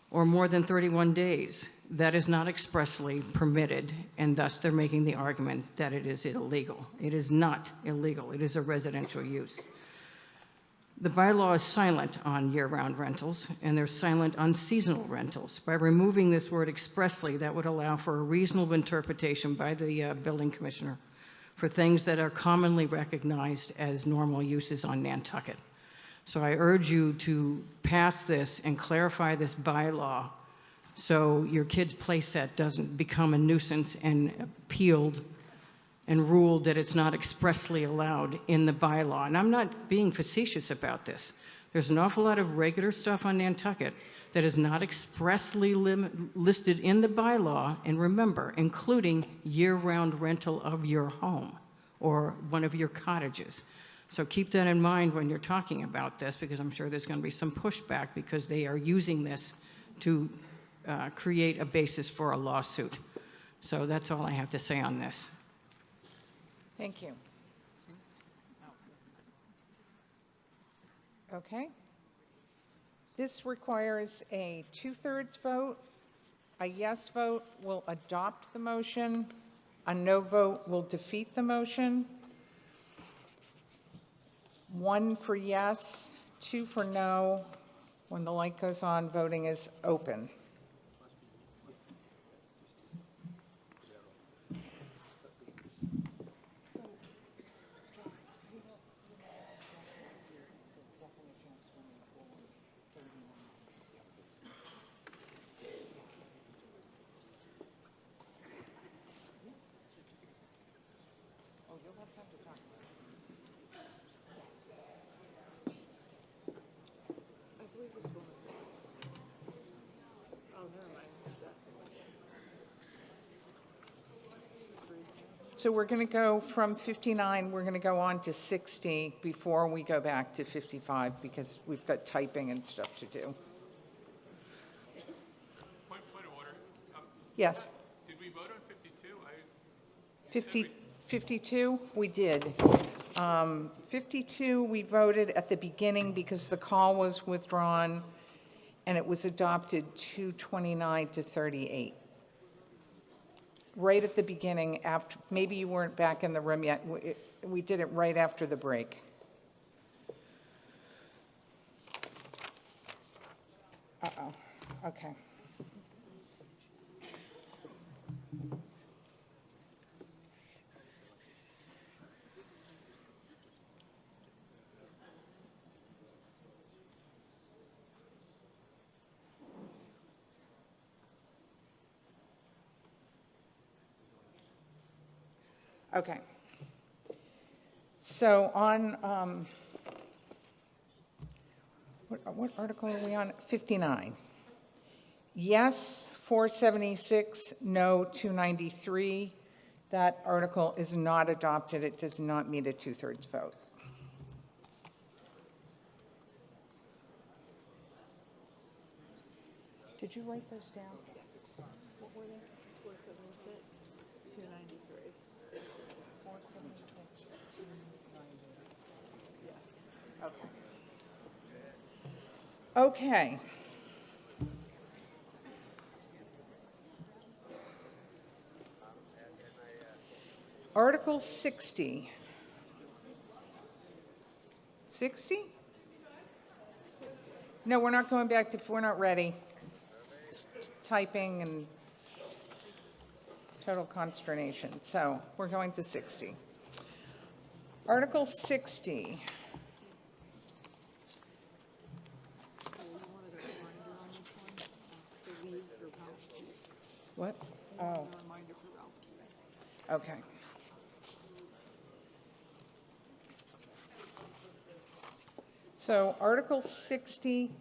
or more than 31 days, that is not expressly permitted, and thus they're making the argument that it is illegal. It is not illegal. It is a residential use. The bylaw is silent on year-round rentals, and they're silent on seasonal rentals. By removing this word expressly, that would allow for a reasonable interpretation by the building commissioner for things that are commonly recognized as normal uses on Nantucket. So I urge you to pass this and clarify this bylaw so your kid's playset doesn't become a nuisance and appealed and ruled that it's not expressly allowed in the bylaw. And I'm not being facetious about this. There's an awful lot of regular stuff on Nantucket that is not expressly listed in the bylaw, and remember, including year-round rental of your home or one of your cottages. So keep that in mind when you're talking about this, because I'm sure there's going to be some pushback because they are using this to create a basis for a lawsuit. So that's all I have to say on this. Thank you. Okay. This requires a 2/3 vote. A yes vote will adopt the motion. A no vote will defeat the motion. 1 for yes, 2 for no. When the light goes on, voting is open. So we're going to go from 59, we're going to go on to 60 before we go back to 55 because we've got typing and stuff to do. Point of order. Yes. Did we vote on 52? 52, we did. 52, we voted at the beginning because the call was withdrawn, and it was adopted 229 to 38. Right at the beginning, after, maybe you weren't back in the room yet, we did it right after the break. Uh-oh, okay. Okay. So on, what article are we on? 59. Yes, 476, no, 293. That article is not adopted. It does not meet a 2/3 vote. Did you write those down? Yes. What were they? 476, 293. Okay. Article 60. 60? No, we're not going back to, we're not ready. Typing and total consternation. So we're going to 60. Article 60. What? Oh. Okay. So Article 60.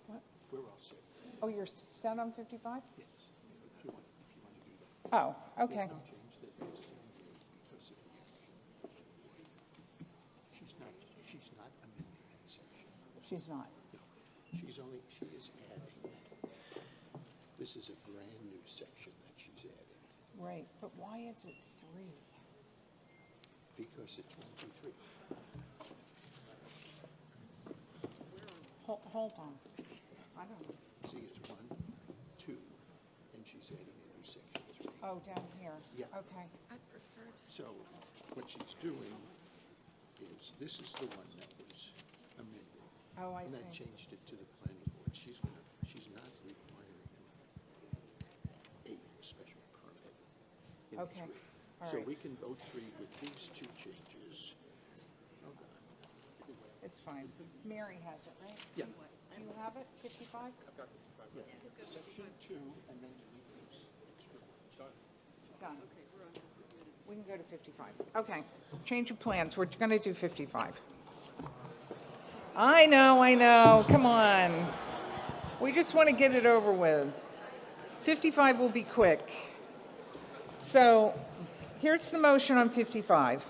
What? We're all set. Oh, you're set on 55? Yes. If you want to do that. Oh, okay. She's not amending that section. She's not. No, she is adding. This is a brand new section that she's adding. Right, but why is it 3? Because it's 1, 2, 3. Hold on. I don't know. See, it's 1, adding a new section 3. Oh, down here? Yeah. Okay. So what she's doing is, this is the one that was amended. Oh, I And that see. changed it to the planning board. She's not requiring a special permit in Okay. 3. All So right. we can vote 3 with these 2 changes. Hold on. It's fine. Mary has it, right? Yeah. Do you have it, 55? I've got 55. Yeah. Section 2, and then delete these extra ones. Done. We can go to 55. Okay, change of plans, we're gonna do 55. I know, come on. We just want to get it over with. 55 will be quick. So, here's the motion on 55.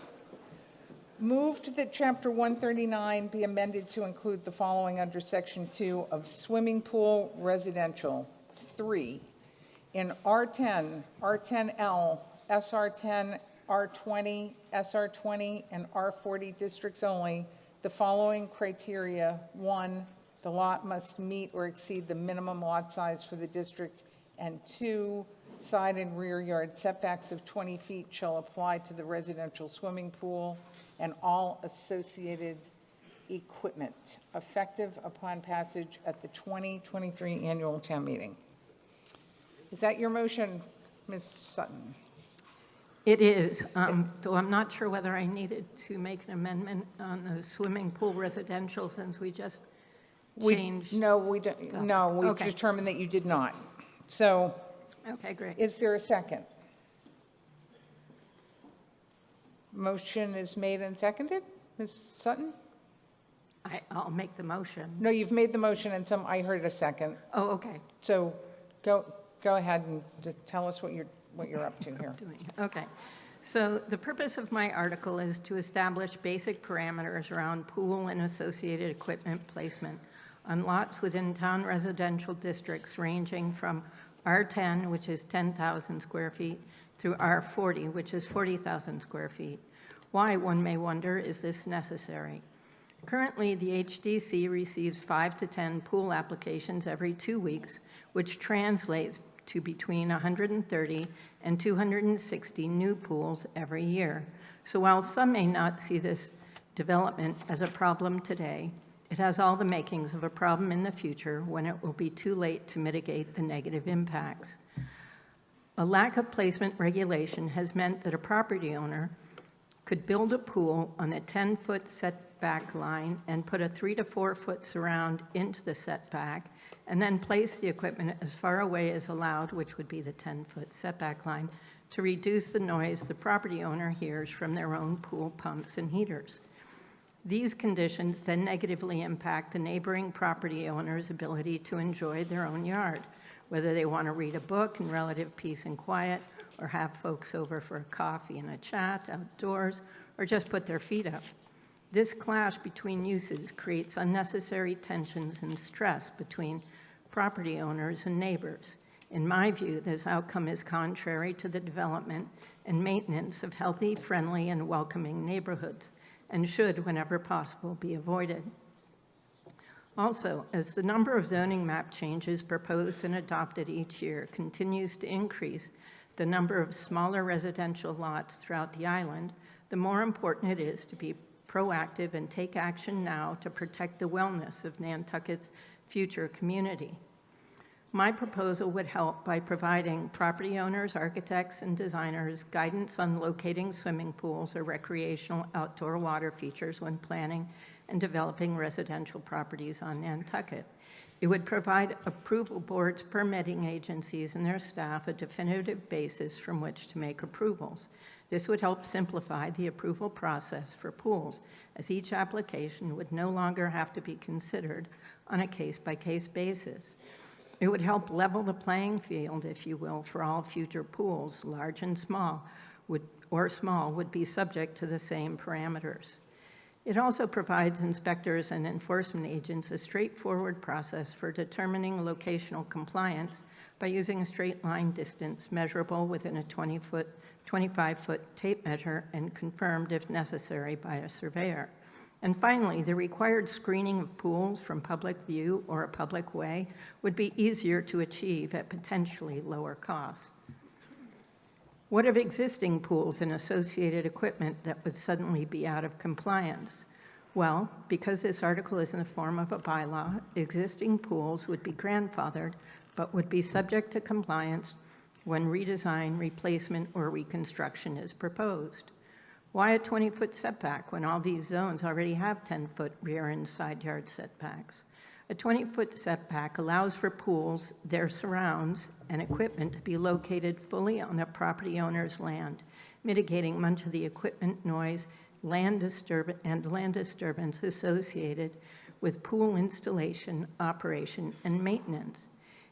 Moved that Chapter 139 be amended to include the following under Section 2 of swimming pool residential. 3, in R10, R10L, SR10, R20, SR20, and R40 districts only, the following criteria. 1, the lot must meet or exceed the minimum lot size for the district, and 2, side and rear yard setbacks of 20 feet shall apply to the residential swimming pool and all associated equipment, effective upon passage at the 2023 annual town meeting. Is that your motion, Ms. Sutton? It is, though I'm not sure whether I needed to make an amendment on the swimming pool residential since we just changed. No, we don't, no, we've Okay. determined that you did not. So, Okay, great. is there a second? Motion is made and seconded, Ms. Sutton? I'll make the motion. No, you've made the motion and I heard a second. Oh, okay. So, go ahead and tell us what you're up to here. Okay. So the purpose of my article is to establish basic parameters around pool and associated equipment placement on lots within town residential districts ranging from R10, which is 10,000 square feet, through R40, which is 40,000 square feet. Why, one may wonder, is this necessary? Currently, the HDC receives 5 to 10 pool applications every 2 weeks, which translates to between 130 and 260 new pools every year. So while some may not see this development as a problem today, it has all the makings of a problem in the future when it will be too late to mitigate the negative impacts. A lack of placement regulation has meant that a property owner could build a pool on a 10-foot setback line and put a 3 to 4 foot surround into the setback, and then place the equipment as far away as allowed, which would be the 10-foot setback line, to reduce the noise the property owner hears from their own pool pumps and heaters. These conditions then negatively impact the neighboring property owner's ability to enjoy their own yard, whether they want to read a book in relative peace and quiet, or have folks over for a coffee and a chat outdoors, or just put their feet up. This clash between uses creates unnecessary tensions and stress between property owners and neighbors. In my view, this outcome is contrary to the development and maintenance of healthy, friendly, and welcoming neighborhoods, and should, whenever possible, be avoided. Also, as the number of zoning map changes proposed and adopted each year continues to increase the number of smaller residential lots throughout the island, the more important it is to be proactive and take action now to protect the wellness of Nantucket's future community. My proposal would help by providing property owners, architects, and designers guidance on locating swimming pools or recreational outdoor water features when planning and developing residential properties on Nantucket. It would provide approval boards, permitting agencies, and their staff a definitive basis from which to make approvals. This would help simplify the approval process for pools, as each application would no longer have to be considered on a case-by-case basis. It would help level the playing field, if you will, for all future pools, large and small, would be subject to the same parameters. It also provides inspectors and enforcement agents a straightforward process for determining locational compliance by using a straight line distance measurable within a 25-foot tape measure and confirmed if necessary by a surveyor. And finally, the required screening of pools from public view or a public way would be easier to achieve at potentially lower costs. What of existing pools and associated equipment that would suddenly be out of compliance? Well, because this article is in the form of a bylaw, existing pools would be grandfathered, but would be subject to compliance when redesign, replacement, or reconstruction is proposed. Why a 20-foot setback when all these zones already have 10-foot rear and side yard setbacks? A 20-foot setback allows for pools, their surrounds, and equipment to be located fully on a property owner's land, mitigating much of the equipment noise, land disturbance associated with pool installation, operation, and maintenance.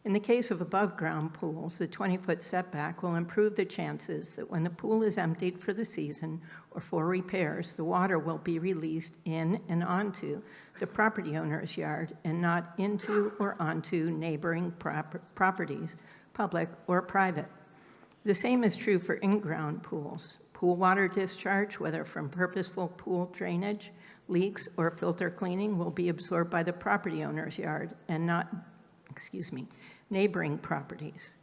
In the case of above-ground pools, the 20-foot setback will improve the chances that when the pool is emptied for the season or for repairs, the water will be released in and onto the property owner's yard and not into or onto neighboring properties, public or private. The same is true for in-ground pools. Pool water discharge, whether from purposeful pool drainage, leaks, or filter cleaning, will be absorbed by the property owner's yard and not neighboring properties.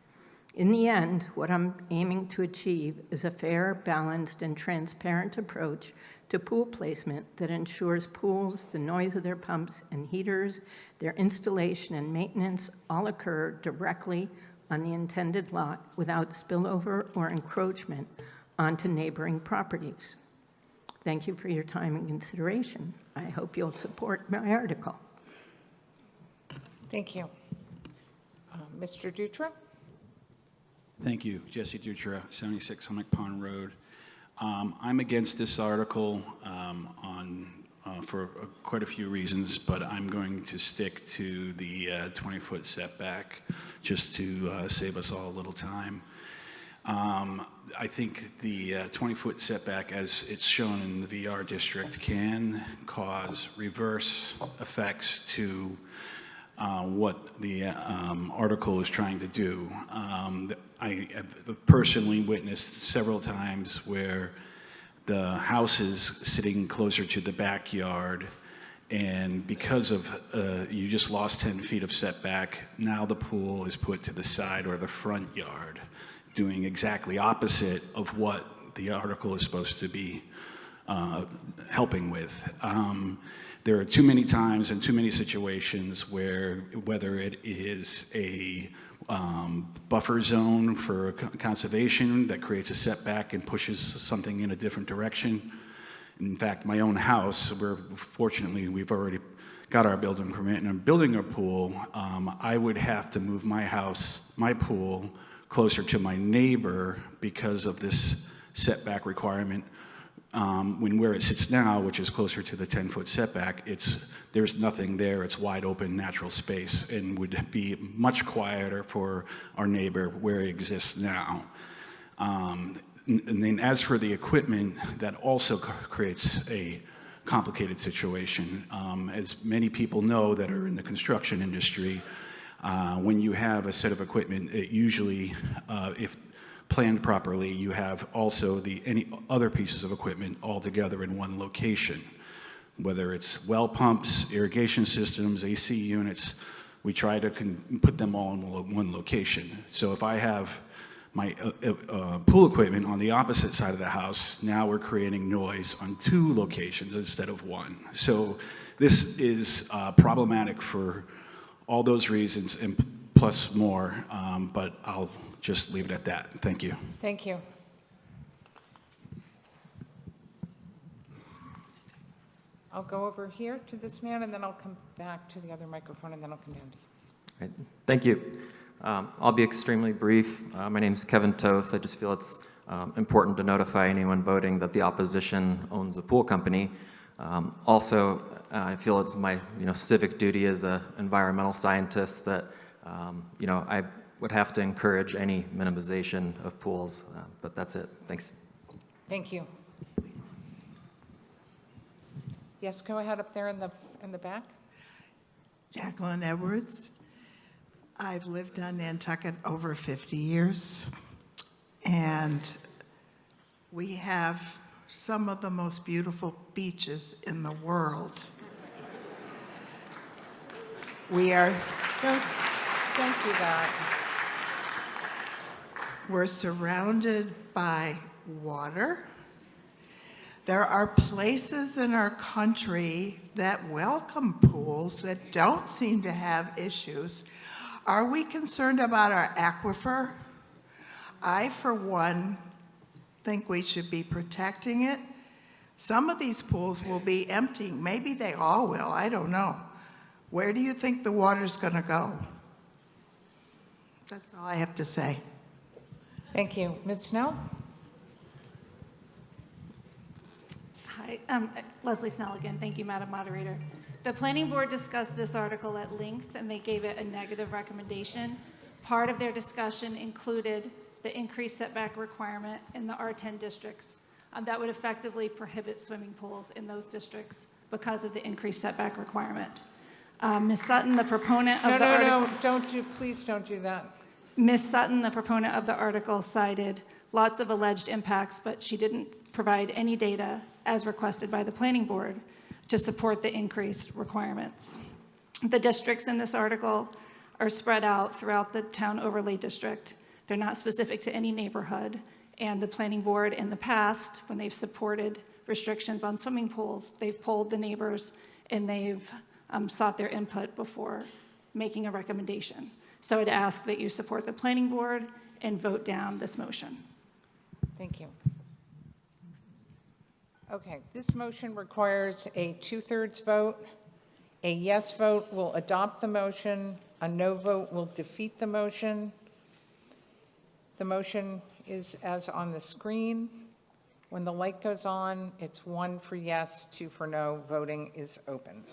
In the end, what I'm aiming to achieve is a fair, balanced, and transparent approach to pool placement that ensures pools, the noise of their pumps and heaters, their installation and maintenance all occur directly on the intended lot without spillover or encroachment onto neighboring properties. Thank you for your time and consideration. I hope you'll support my article. Thank you. Mr. Dutra? Thank you. Jesse Dutra, 76 Hummock Pond Road. I'm against this article for quite a few reasons, but I'm going to stick to the 20-foot setback just to save us all a little time. I think the 20-foot setback, as it's shown in the VR district, can cause reverse effects to what the article is trying to do. I have personally witnessed several times where the house is sitting closer to the backyard, and because of you just lost 10 feet of setback, now the pool is put to the side or the front yard, doing exactly opposite of what the article is supposed to be helping with. There are too many times and too many situations where, whether it is a buffer zone for conservation that creates a setback and pushes something in a different direction. In fact, my own house, where fortunately we've already got our building permit and I'm building a pool, I would have to move my house, my pool, closer to my neighbor because of this setback requirement. When where it sits now, which is closer to the 10-foot setback, there's nothing there. It's wide open natural space and would be much quieter for our neighbor where it exists now. And then as for the equipment, that also creates a complicated situation. As many people know that are in the construction industry, when you have a set of equipment, it usually, if planned properly, you have also any other pieces of equipment all together in one location. Whether it's well pumps, irrigation systems, AC units, we try to put them all in one location. So if I have my pool equipment on the opposite side of the house, now we're creating noise on 2 locations instead of 1. So this is problematic for all those reasons and plus more, but I'll just leave it at that. Thank you. Thank you. I'll go over here to this man, and then I'll come back to the other microphone, and then I'll come down to you. Right. Thank you. I'll be extremely brief. My name is Kevin Toth. I just feel it's important to notify anyone voting that the opposition owns a pool company. Also, I feel it's my civic duty as an environmental scientist that I would have to encourage any minimization of pools, but that's it. Thanks. Thank you. Yes, go ahead up there in the back. Jacqueline Edwards. I've lived on Nantucket over 50 years, and we have some of the most beautiful beaches in the world. We are... Don't do that. We're surrounded by water. There are places in our country that welcome pools that don't seem to have issues. Are we concerned about our aquifer? I, for one, think we should be protecting it. Some of these pools will be emptying. Maybe they all will. I don't know. Where do you think the water's going to go? That's all I have to say. Thank you. Ms. Snell? Hi, Leslie Snell again. Thank you, Madam Moderator. The Planning Board discussed this article at length, and they gave it a negative recommendation. Part of their discussion included the increased setback requirement in the R10 districts. That would effectively prohibit swimming pools in those districts because of the increased setback requirement. Ms. Sutton, the proponent of the article... Please don't do that. Ms. Sutton, the proponent of the article, cited lots of alleged impacts, but she didn't provide any data, as requested by the Planning Board, to support the increased requirements. The districts in this article are spread out throughout the town overlay district. They're not specific to any neighborhood, and the Planning Board in the past, when they've supported restrictions on swimming pools, they've polled the neighbors and they've sought their input before making a recommendation. So I'd ask that you support the Planning Board and vote down this motion. Thank you. Okay, this motion requires a 2/3 vote. A yes vote will adopt the motion. A no vote will defeat the motion. The motion is as on the screen. When the light goes on, it's 1 for yes, 2 for no. Voting is open.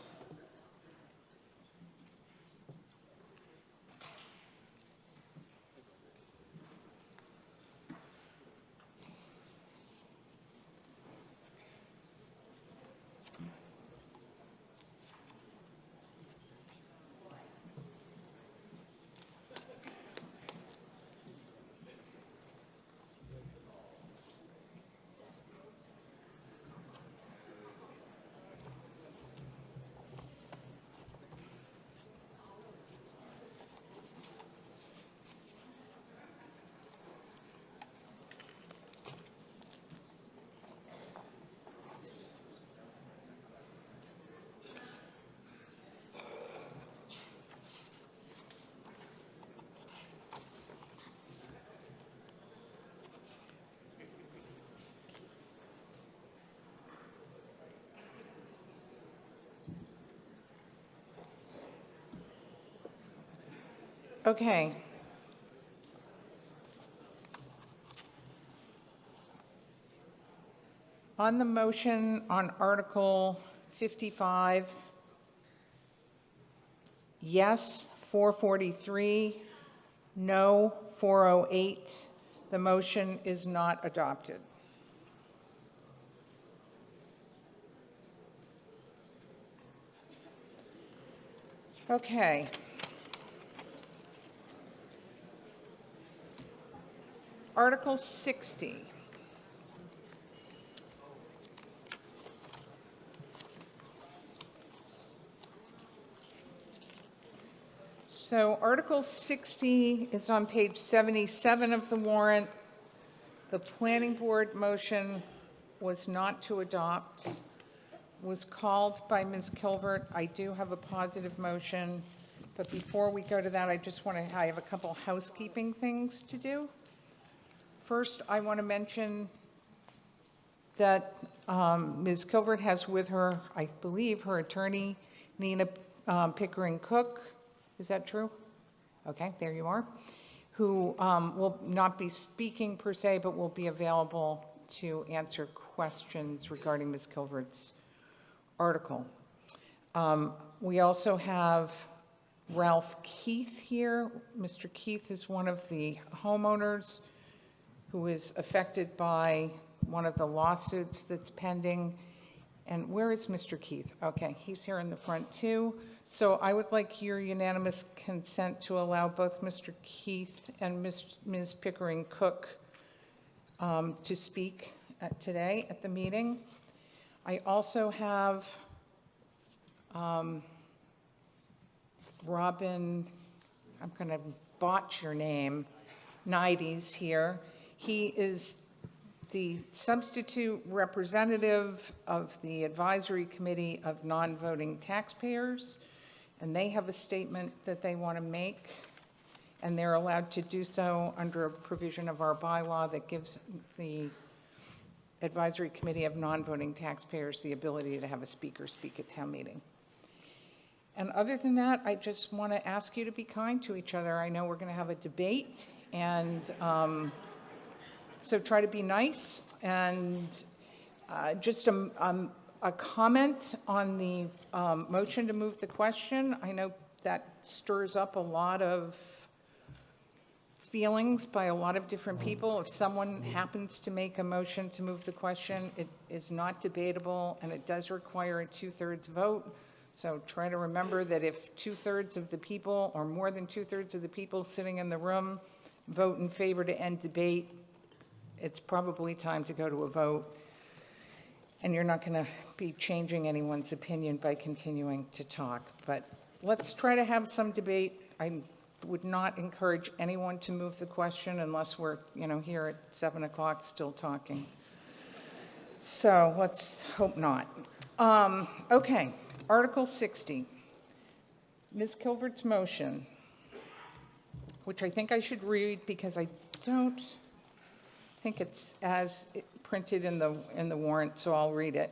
Okay. On the motion on Article 55, yes, 443, no, 408. The motion is not adopted. Okay. Article 60. So Article 60 is on page 77 of the warrant. The Planning Board motion was not to adopt, was called by Ms. Kilvert. I do have a positive motion, but before we go to that, I have a couple housekeeping things to do. First, I want to mention that Ms. Kilvert has with her, I believe, her attorney, Nina Pickering Cook. Is that true? Okay, there you are. Who will not be speaking per se, but will be available to answer questions regarding Ms. Kilvert's article. We also have Ralph Keith here. Mr. Keith is one of the homeowners who is affected by one of the lawsuits that's pending. And where is Mr. Keith? Okay, he's here in the front too. So I would like your unanimous consent to allow both Mr. Keith and Ms. Pickering Cook to speak today at the meeting. I also have Robin, I'm going to botch your name, Nides here. He is the substitute representative of the Advisory Committee of Non-Voting Taxpayers, and they have a statement that they want to make, and they're allowed to do so under a provision of our bylaw that gives the Advisory Committee of Non-Voting Taxpayers the ability to have a speaker speak at town meeting. And other than that, I just want to ask you to be kind to each other. I know we're going to have a debate, and so try to be nice. And just a comment on the motion to move the question. I know that stirs up a lot of feelings by a lot of different people. If someone happens to make a motion to move the question, it is not debatable, and it does require a 2/3 vote. So try to remember that if 2/3 of the people, or more than 2/3 of the people sitting in the room, vote in favor to end debate, it's probably time to go to a vote. And you're not going to be changing anyone's opinion by continuing to talk. But let's try to have some debate. I would not encourage anyone to move the question unless we're, here at 7 o'clock still talking. So let's hope not. Okay, Article 60. Ms. Kilvert's motion, which I think I should read because I don't think it's as printed in the warrant, so I'll read it.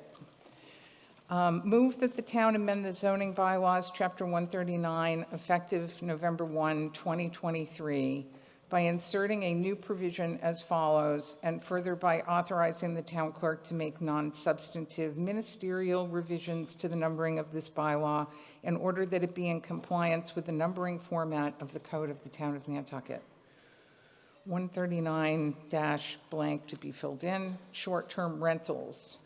Move that the town amend the zoning bylaws, Chapter 139, effective November 1, 2023, by inserting a new provision as follows, and further by authorizing the town clerk to make non-substantive ministerial revisions to the numbering of this bylaw in order that it be in compliance with the numbering format of the Code of the Town of Nantucket. 139- to be filled in, short-term rentals.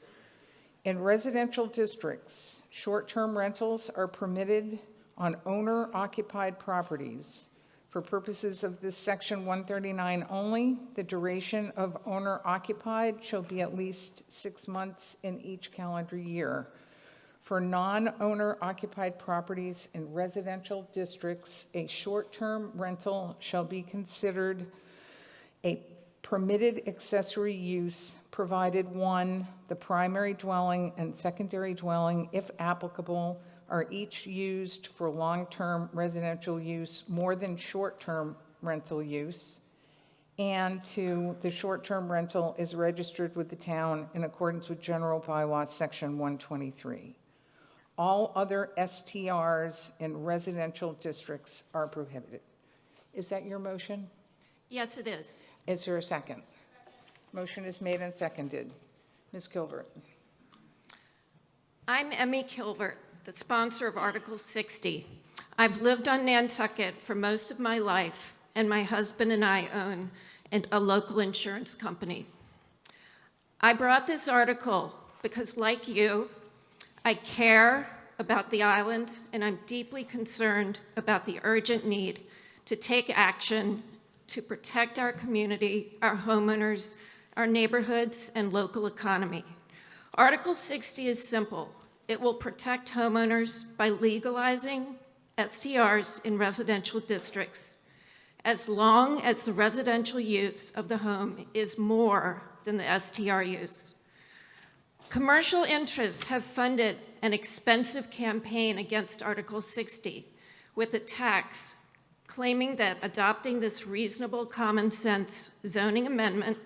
In residential districts, short-term rentals are permitted on owner-occupied properties. For purposes of this section 139 only, the duration of owner-occupied shall be at least 6 months in each calendar year. For non-owner occupied properties in residential districts, a short-term rental shall be considered a permitted accessory use, provided 1, the primary dwelling and secondary dwelling, if applicable, are each used for long-term residential use more than short-term rental use, and 2, the short-term rental is registered with the town in accordance with General Bylaw Section 123. All other STRs in residential districts are prohibited. Is that your motion? Yes, it is. Is there a second? Motion is made and seconded. Ms. Kilvert. I'm Emmy Kilvert, the sponsor of Article 60. I've lived on Nantucket for most of my life, and my husband and I own a local insurance company. I brought this article because, like you, I care about the island, and I'm deeply concerned about the urgent need to take action to protect our community, our homeowners, our neighborhoods, and local economy. Article 60 is simple. It will protect homeowners by legalizing STRs in residential districts, as long as the residential use of the home is more than the STR use. Commercial interests have funded an expensive campaign against Article 60 with attacks claiming that adopting this reasonable common sense zoning amendment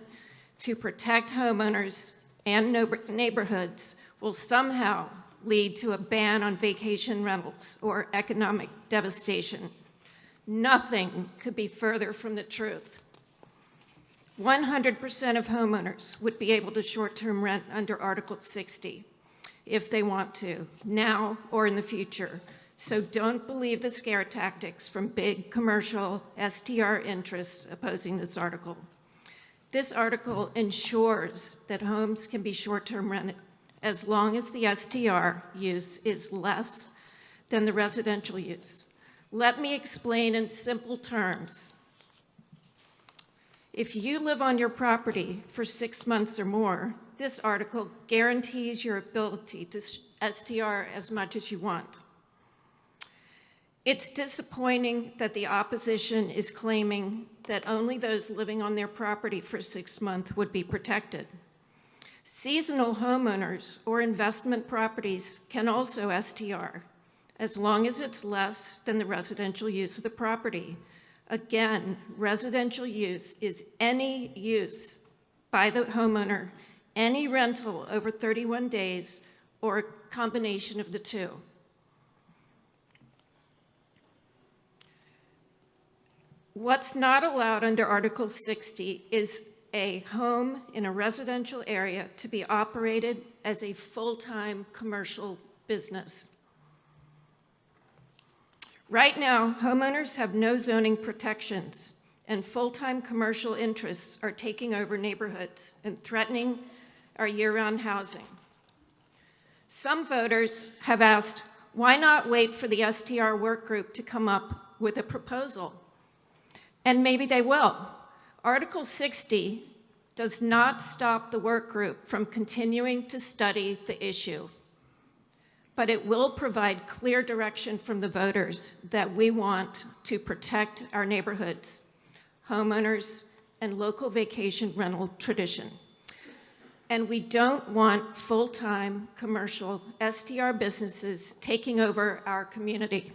to protect homeowners and neighborhoods will somehow lead to a ban on vacation rentals or economic devastation. Nothing could be further from the truth. 100% of homeowners would be able to short-term rent under Article 60 if they want to, now or in the future. So don't believe the scare tactics from big commercial STR interests opposing this article. This article ensures that homes can be short-term rented as long as the STR use is less than the residential use. Let me explain in simple terms. If you live on your property for 6 months or more, this article guarantees your ability to STR as much as you want. It's disappointing that the opposition is claiming that only those living on their property for 6 months would be protected. Seasonal homeowners or investment properties can also STR, as long as it's less than the residential use of the property. Again, residential use is any use by the homeowner, any rental over 31 days, or a combination of the two. What's not allowed under Article 60 is a home in a residential area to be operated as a full-time commercial business. Right now, homeowners have no zoning protections, and full-time commercial interests are taking over neighborhoods and threatening our year-round housing. Some voters have asked, why not wait for the STR work group to come up with a proposal? And maybe they will. Article 60 does not stop the work group from continuing to study the issue, but it will provide clear direction from the voters that we want to protect our neighborhoods, homeowners, and local vacation rental tradition. And we don't want full-time commercial STR businesses taking over our community.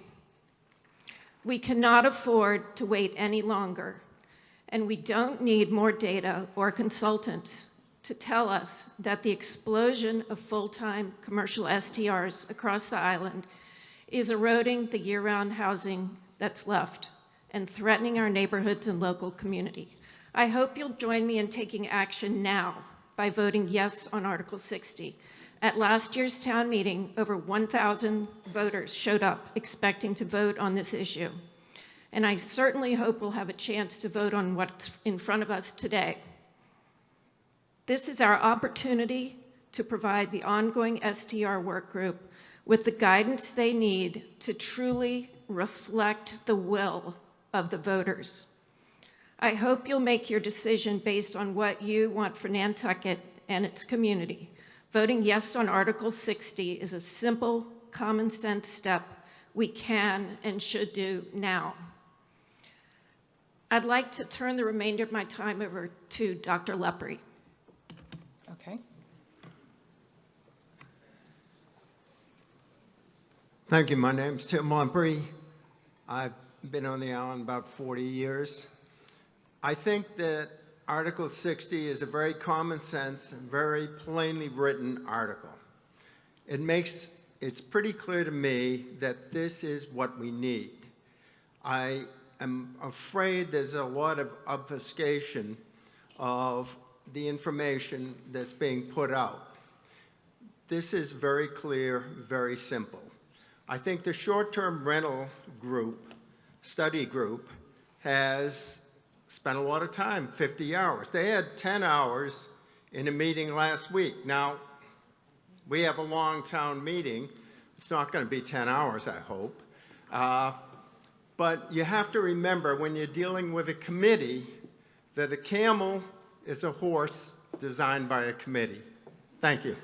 We cannot afford to wait any longer, and we don't need more data or consultants to tell us that the explosion of full-time commercial STRs across the island is eroding the year-round housing that's left and threatening our neighborhoods and local community. I hope you'll join me in taking action now by voting yes on Article 60. At last year's town meeting, over 1,000 voters showed up expecting to vote on this issue. And I certainly hope we'll have a chance to vote on what's in front of us today. This is our opportunity to provide the ongoing STR work group with the guidance they need to truly reflect the will of the voters. I hope you'll make your decision based on what you want for Nantucket and its community. Voting yes on Article 60 is a simple, common sense step we can and should do now. I'd like to turn the remainder of my time over to Dr. Lepre. Okay. Thank you. My name's Tim Lepre. I've been on the island about 40 years. I think that Article 60 is a very common sense and very plainly written article. It's pretty clear to me that this is what we need. I am afraid there's a lot of obfuscation of the information that's being put out. This is very clear, very simple. I think the short-term rental group, study group, has spent a lot of time, 50 hours. They had 10 hours in a meeting last week. Now, we have a long town meeting. It's not going to be 10 hours, I hope. But you have to remember when you're dealing with a committee that a camel is a horse designed by a committee. Thank you.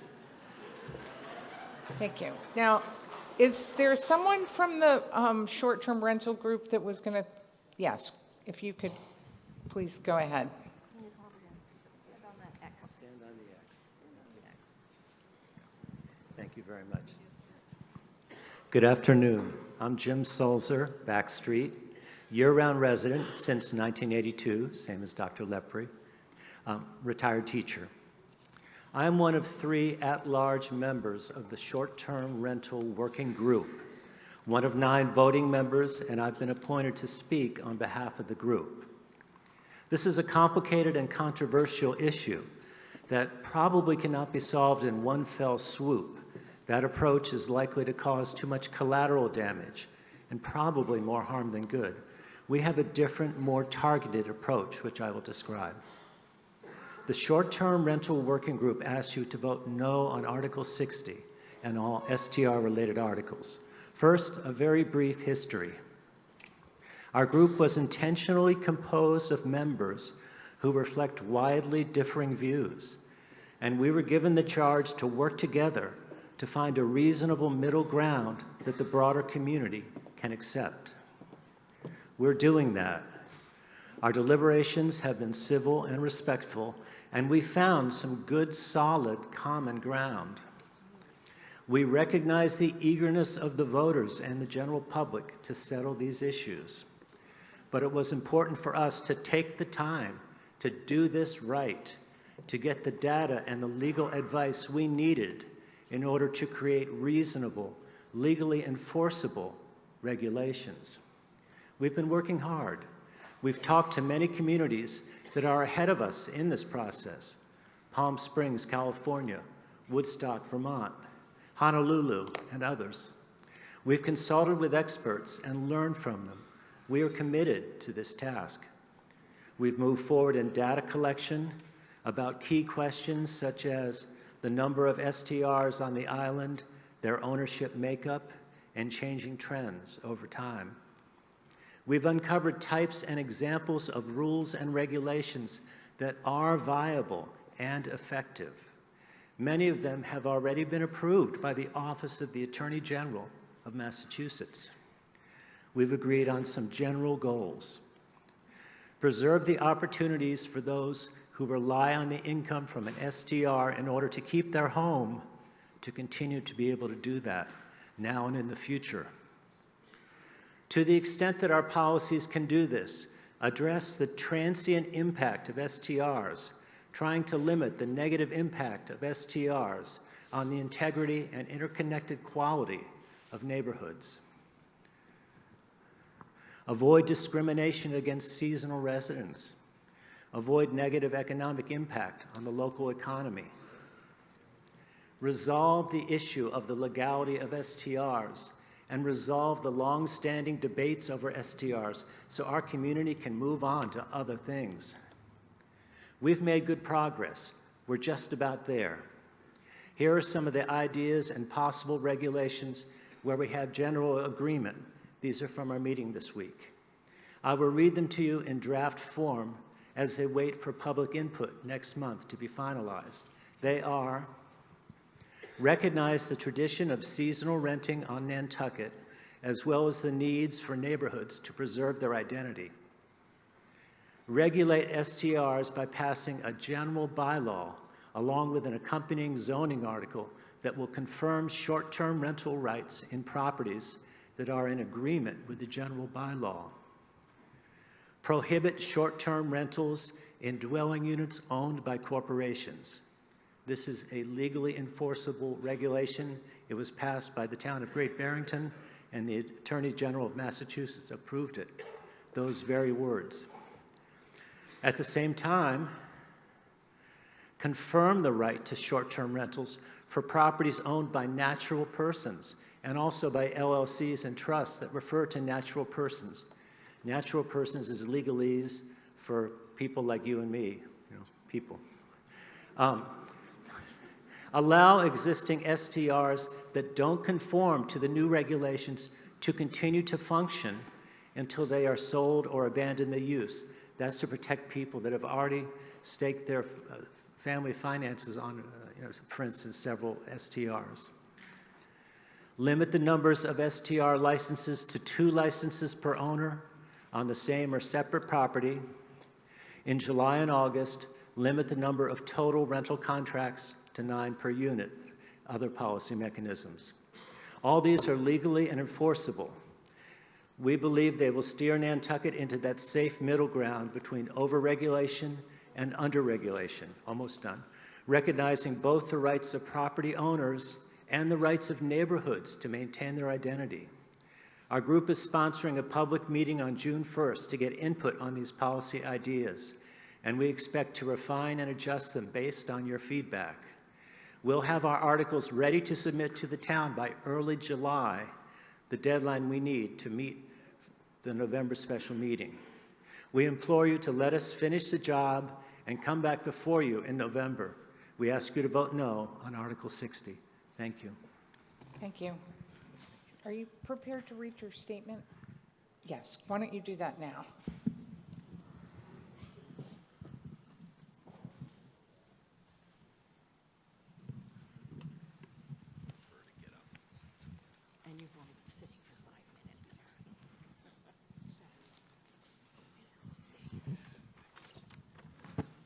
Thank you. Now, is there someone from the short-term rental group that was going to, yes, if you could please go ahead. Stand on the X. Thank you very much. Good afternoon. I'm Jim Sulzer, Backstreet, year-round resident since 1982, same as Dr. Lepre, retired teacher. I am one of 3 at-large members of the short-term rental working group, one of 9 voting members, and I've been appointed to speak on behalf of the group. This is a complicated and controversial issue that probably cannot be solved in one fell swoop. That approach is likely to cause too much collateral damage and probably more harm than good. We have a different, more targeted approach, which I will describe. The short-term rental working group asks you to vote no on Article 60 and all STR-related articles. First, a very brief history. Our group was intentionally composed of members who reflect widely differing views. and we were given the charge to work together to find a reasonable middle ground that the broader community can accept. We're doing that. Our deliberations have been civil and respectful, and we found some good, solid common ground. We recognize the eagerness of the voters and the general public to settle these issues. But it was important for us to take the time to do this right, to get the data and the legal advice we needed in order to create reasonable, legally enforceable regulations. We've been working hard. We've talked to many communities that are ahead of us in this process: Palm Springs, California, Woodstock, Vermont, Honolulu, and others. We've consulted with experts and learned from them. We are committed to this task. We've moved forward in data collection about key questions such as the number of STRs on the island, their ownership makeup, and changing trends over time. We've uncovered types and examples of rules and regulations that are viable and effective. Many of them have already been approved by the Office of the Attorney General of Massachusetts. We've agreed on some general goals. Preserve the opportunities for those who rely on the income from an STR in order to keep their home to continue to be able to do that now and in the future. To the extent that our policies can do this, address the transient impact of STRs, trying to limit the negative impact of STRs on the integrity and interconnected quality of neighborhoods. Avoid discrimination against seasonal residents. Avoid negative economic impact on the local economy. Resolve the issue of the legality of STRs and resolve the long-standing debates over STRs so our community can move on to other things. We've made good progress. We're just about there. Here are some of the ideas and possible regulations where we have general agreement. These are from our meeting this week. I will read them to you in draft form as they wait for public input next month to be finalized. They are: recognize the tradition of seasonal renting on Nantucket, as well as the needs for neighborhoods to preserve their identity. Regulate STRs by passing a general bylaw along with an accompanying zoning article that will confirm short-term rental rights in properties that are in agreement with the general bylaw. Prohibit short-term rentals in dwelling units owned by corporations. This is a legally enforceable regulation. It was passed by the town of Great Barrington, and the Attorney General of Massachusetts approved it. Those very words. At the same time, confirm the right to short-term rentals for properties owned by natural persons and also by LLCs and trusts that refer to natural persons. Natural persons is legalese for people like you and me, people. Allow existing STRs that don't conform to the new regulations to continue to function until they are sold or abandon the use. That's to protect people that have already staked their family finances on, for instance, several STRs. Limit the numbers of STR licenses to 2 licenses per owner on the same or separate property. In July and August, limit the number of total rental contracts to 9 per unit, other policy mechanisms. All these are legally and enforceable. We believe they will steer Nantucket into that safe middle ground between overregulation and underregulation, almost done, recognizing both the rights of property owners and the rights of neighborhoods to maintain their identity. Our group is sponsoring a public meeting on June 1st to get input on these policy ideas, and we expect to refine and adjust them based on your feedback. We'll have our articles ready to submit to the town by early July, the deadline we need to meet the November special meeting. We implore you to let us finish the job and come back before you in November. We ask you to vote no on Article 60. Thank you. Thank you. Are you prepared to read your statement? Yes. Why don't you do that now?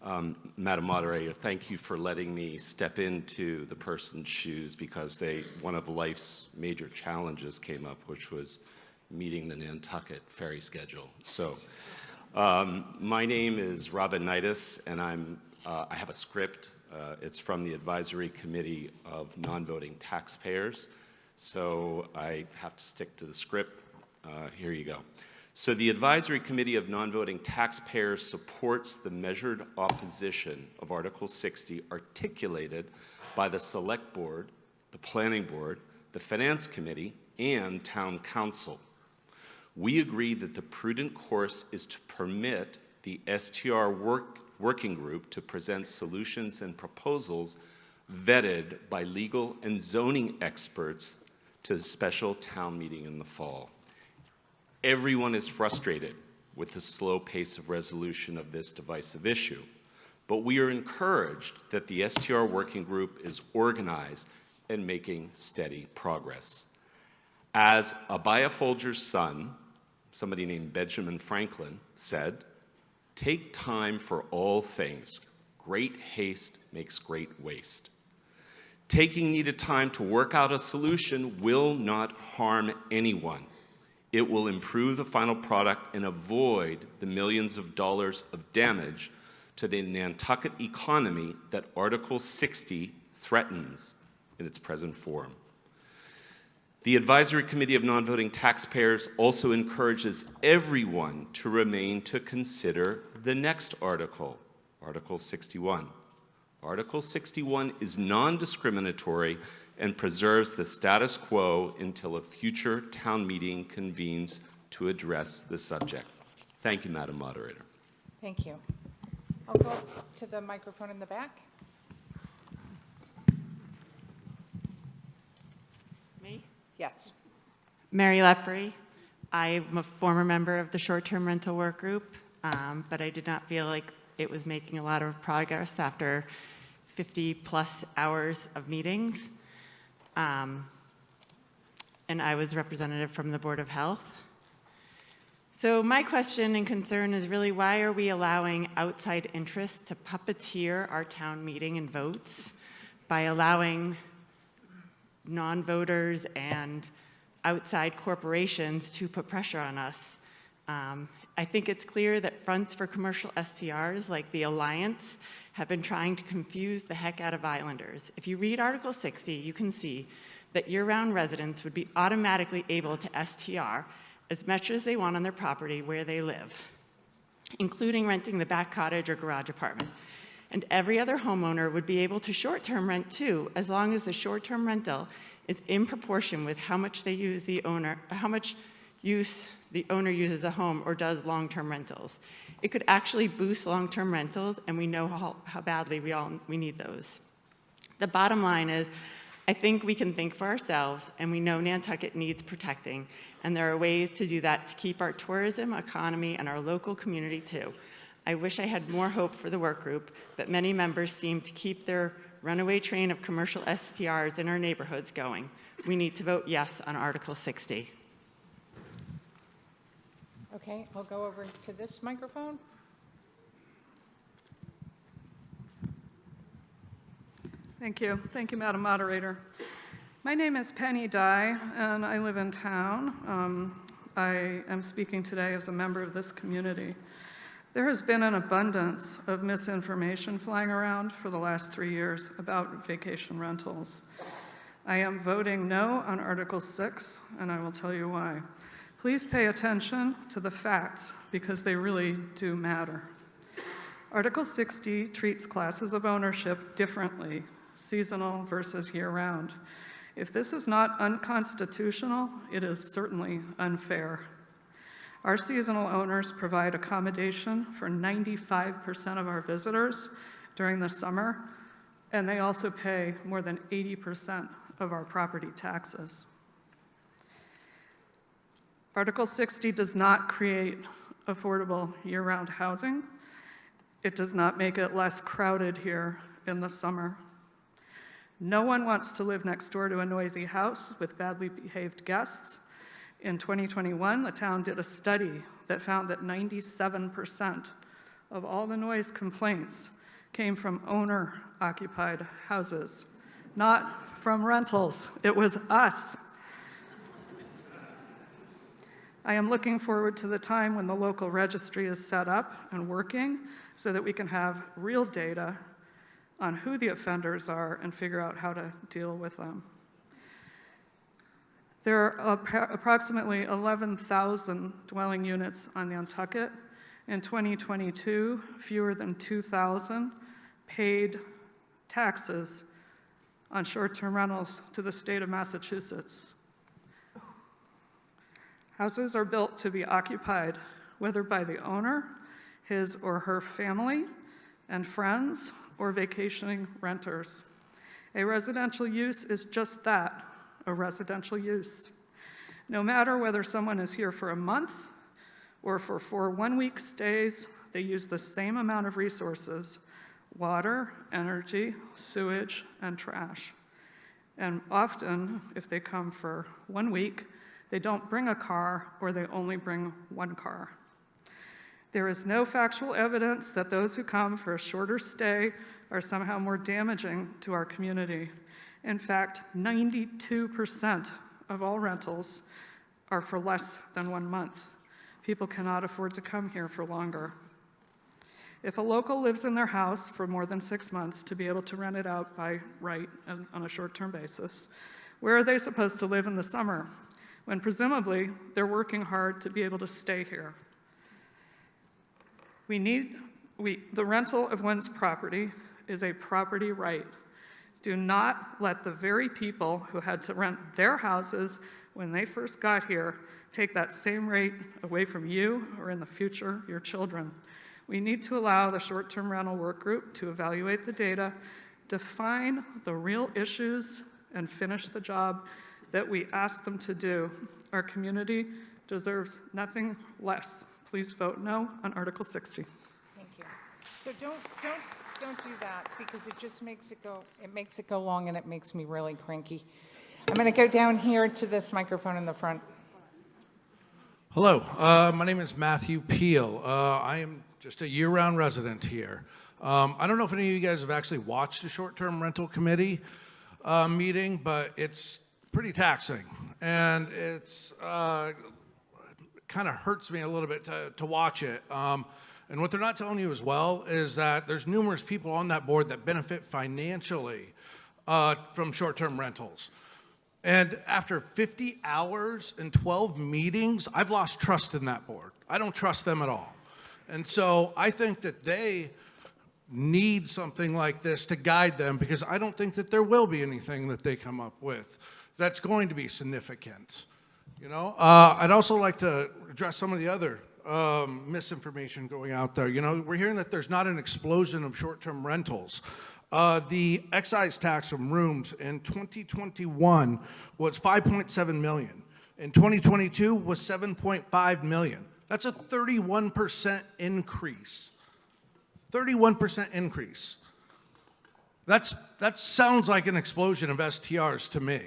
Madam Moderator, thank you for letting me step into the person's shoes because one of life's major challenges came up, which was meeting the Nantucket ferry schedule. So my name is Robin Nidus, and I have a script. It's from the Advisory Committee of Non-Voting Taxpayers. So I have to stick to the script. Here you go. So the Advisory Committee of Non-Voting Taxpayers supports the measured opposition of Article 60 articulated by the Select Board, the Planning Board, the Finance Committee, and Town Council. We agree that the prudent course is to permit the STR working group to present solutions and proposals vetted by legal and zoning experts to the special town meeting in the fall. Everyone is frustrated with the slow pace of resolution of this divisive issue, but we are encouraged that the STR working group is organized and making steady progress. As Abaya Folger's son, somebody named Benjamin Franklin, said, "Take time for all things. Great haste makes great waste." Taking needed time to work out a solution will not harm anyone. It will improve the final product and avoid the millions of dollars of damage to the Nantucket economy that Article 60 threatens in its present form. The Advisory Committee of Non-Voting Taxpayers also encourages everyone to remain to consider the next article, Article 61. Article 61 is non-discriminatory and preserves the status quo until a future town meeting convenes to address the subject. Thank you, Madam Moderator. Thank you. I'll go to the microphone in the back. Me? Yes. Mary Lepre. I'm a former member of the short-term rental work group, but I did not feel like it was making a lot of progress after 50-plus hours of meetings. And I was representative from the Board of Health. So my question and concern is really, why are we allowing outside interests to puppeteer our town meeting and votes by allowing non-voters and outside corporations to put pressure on us? I think it's clear that fronts for commercial STRs, like the Alliance, have been trying to confuse the heck out of islanders. If you read Article 60, you can see that year-round residents would be automatically able to STR as much as they want on their property where they live, including renting the back cottage or garage apartment. And every other homeowner would be able to short-term rent too, as long as the short-term rental is in proportion with how much the owner uses the home or does long-term rentals. It could actually boost long-term rentals, and we know how badly we need those. The bottom line is, I think we can think for ourselves, and we know Nantucket needs protecting, and there are ways to do that to keep our tourism economy and our local community too. I wish I had more hope for the work group, but many members seem to keep their runaway train of commercial STRs in our neighborhoods going. We need to vote yes on Article 60. Okay, I'll go over to this microphone. Thank you. Thank you, Madam Moderator. My name is Penny Dye, and I live in town. I am speaking today as a member of this community. There has been an abundance of misinformation flying around for the last 3 years about vacation rentals. I am voting no on Article 6, and I will tell you why. Please pay attention to the facts, because they really do matter. Article 60 treats classes of ownership differently, seasonal versus year-round. If this is not unconstitutional, it is certainly unfair. Our seasonal owners provide accommodation for 95% of our visitors during the summer, and they also pay more than 80% of our property taxes. Article 60 does not create affordable year-round housing. It does not make it less crowded here in the summer. No one wants to live next door to a noisy house with badly behaved guests. In 2021, the town did a study that found that 97% of all the noise complaints came from owner-occupied houses, not from rentals. It was us. I am looking forward to the time when the local registry is set up and working so that we can have real data on who the offenders are and figure out how to deal with them. There are approximately 11,000 dwelling units on Nantucket. In 2022, fewer than 2,000 paid taxes on short-term rentals to the state of Massachusetts. Houses are built to be occupied, whether by the owner, his or her family, and friends, or vacationing renters. A residential use is just that, a residential use. No matter whether someone is here for a month or for 4 one-week stays, they use the same amount of resources: water, energy, sewage, and trash. And often, if they come for 1 week, they don't bring a car, or they only bring 1 car. There is no factual evidence that those who come for a shorter stay are somehow more damaging to our community. In fact, 92% of all rentals are for less than 1 month. People cannot afford to come here for longer. If a local lives in their house for more than 6 months to be able to rent it out by right on a short-term basis, where are they supposed to live in the summer when presumably they're working hard to be able to stay here? The rental of one's property is a property right. Do not let the very people who had to rent their houses when they first got here take that same rate away from you or, in the future, your children. We need to allow the short-term rental work group to evaluate the data, define the real issues, and finish the job that we asked them to do. Our community deserves nothing less. Please vote no on Article 60. Thank you. So don't do that, because it just makes it go long, and it makes me really cranky. I'm going to go down here to this microphone in the front. Hello, my name is Matthew Peel. I am just a year-round resident here. I don't know if any of you guys have actually watched the short-term rental committee meeting, but it's pretty taxing, and it's kind of hurts me a little bit to watch it. And what they're not telling you as well is that there's numerous people on that board that benefit financially from short-term rentals. And after 50 hours and 12 meetings, I've lost trust in that board. I don't trust them at all. And so I think that they need something like this to guide them, because I don't think that there will be anything that they come up with that's going to be significant. You know, I'd also like to address some of the other misinformation going out there. You know, we're hearing that there's not an explosion of short-term rentals. The excise tax from rooms in 2021 was $5.7 million. In 2022 was $7.5 million. That's a 31% increase. 31% increase. That sounds like an explosion of STRs to me.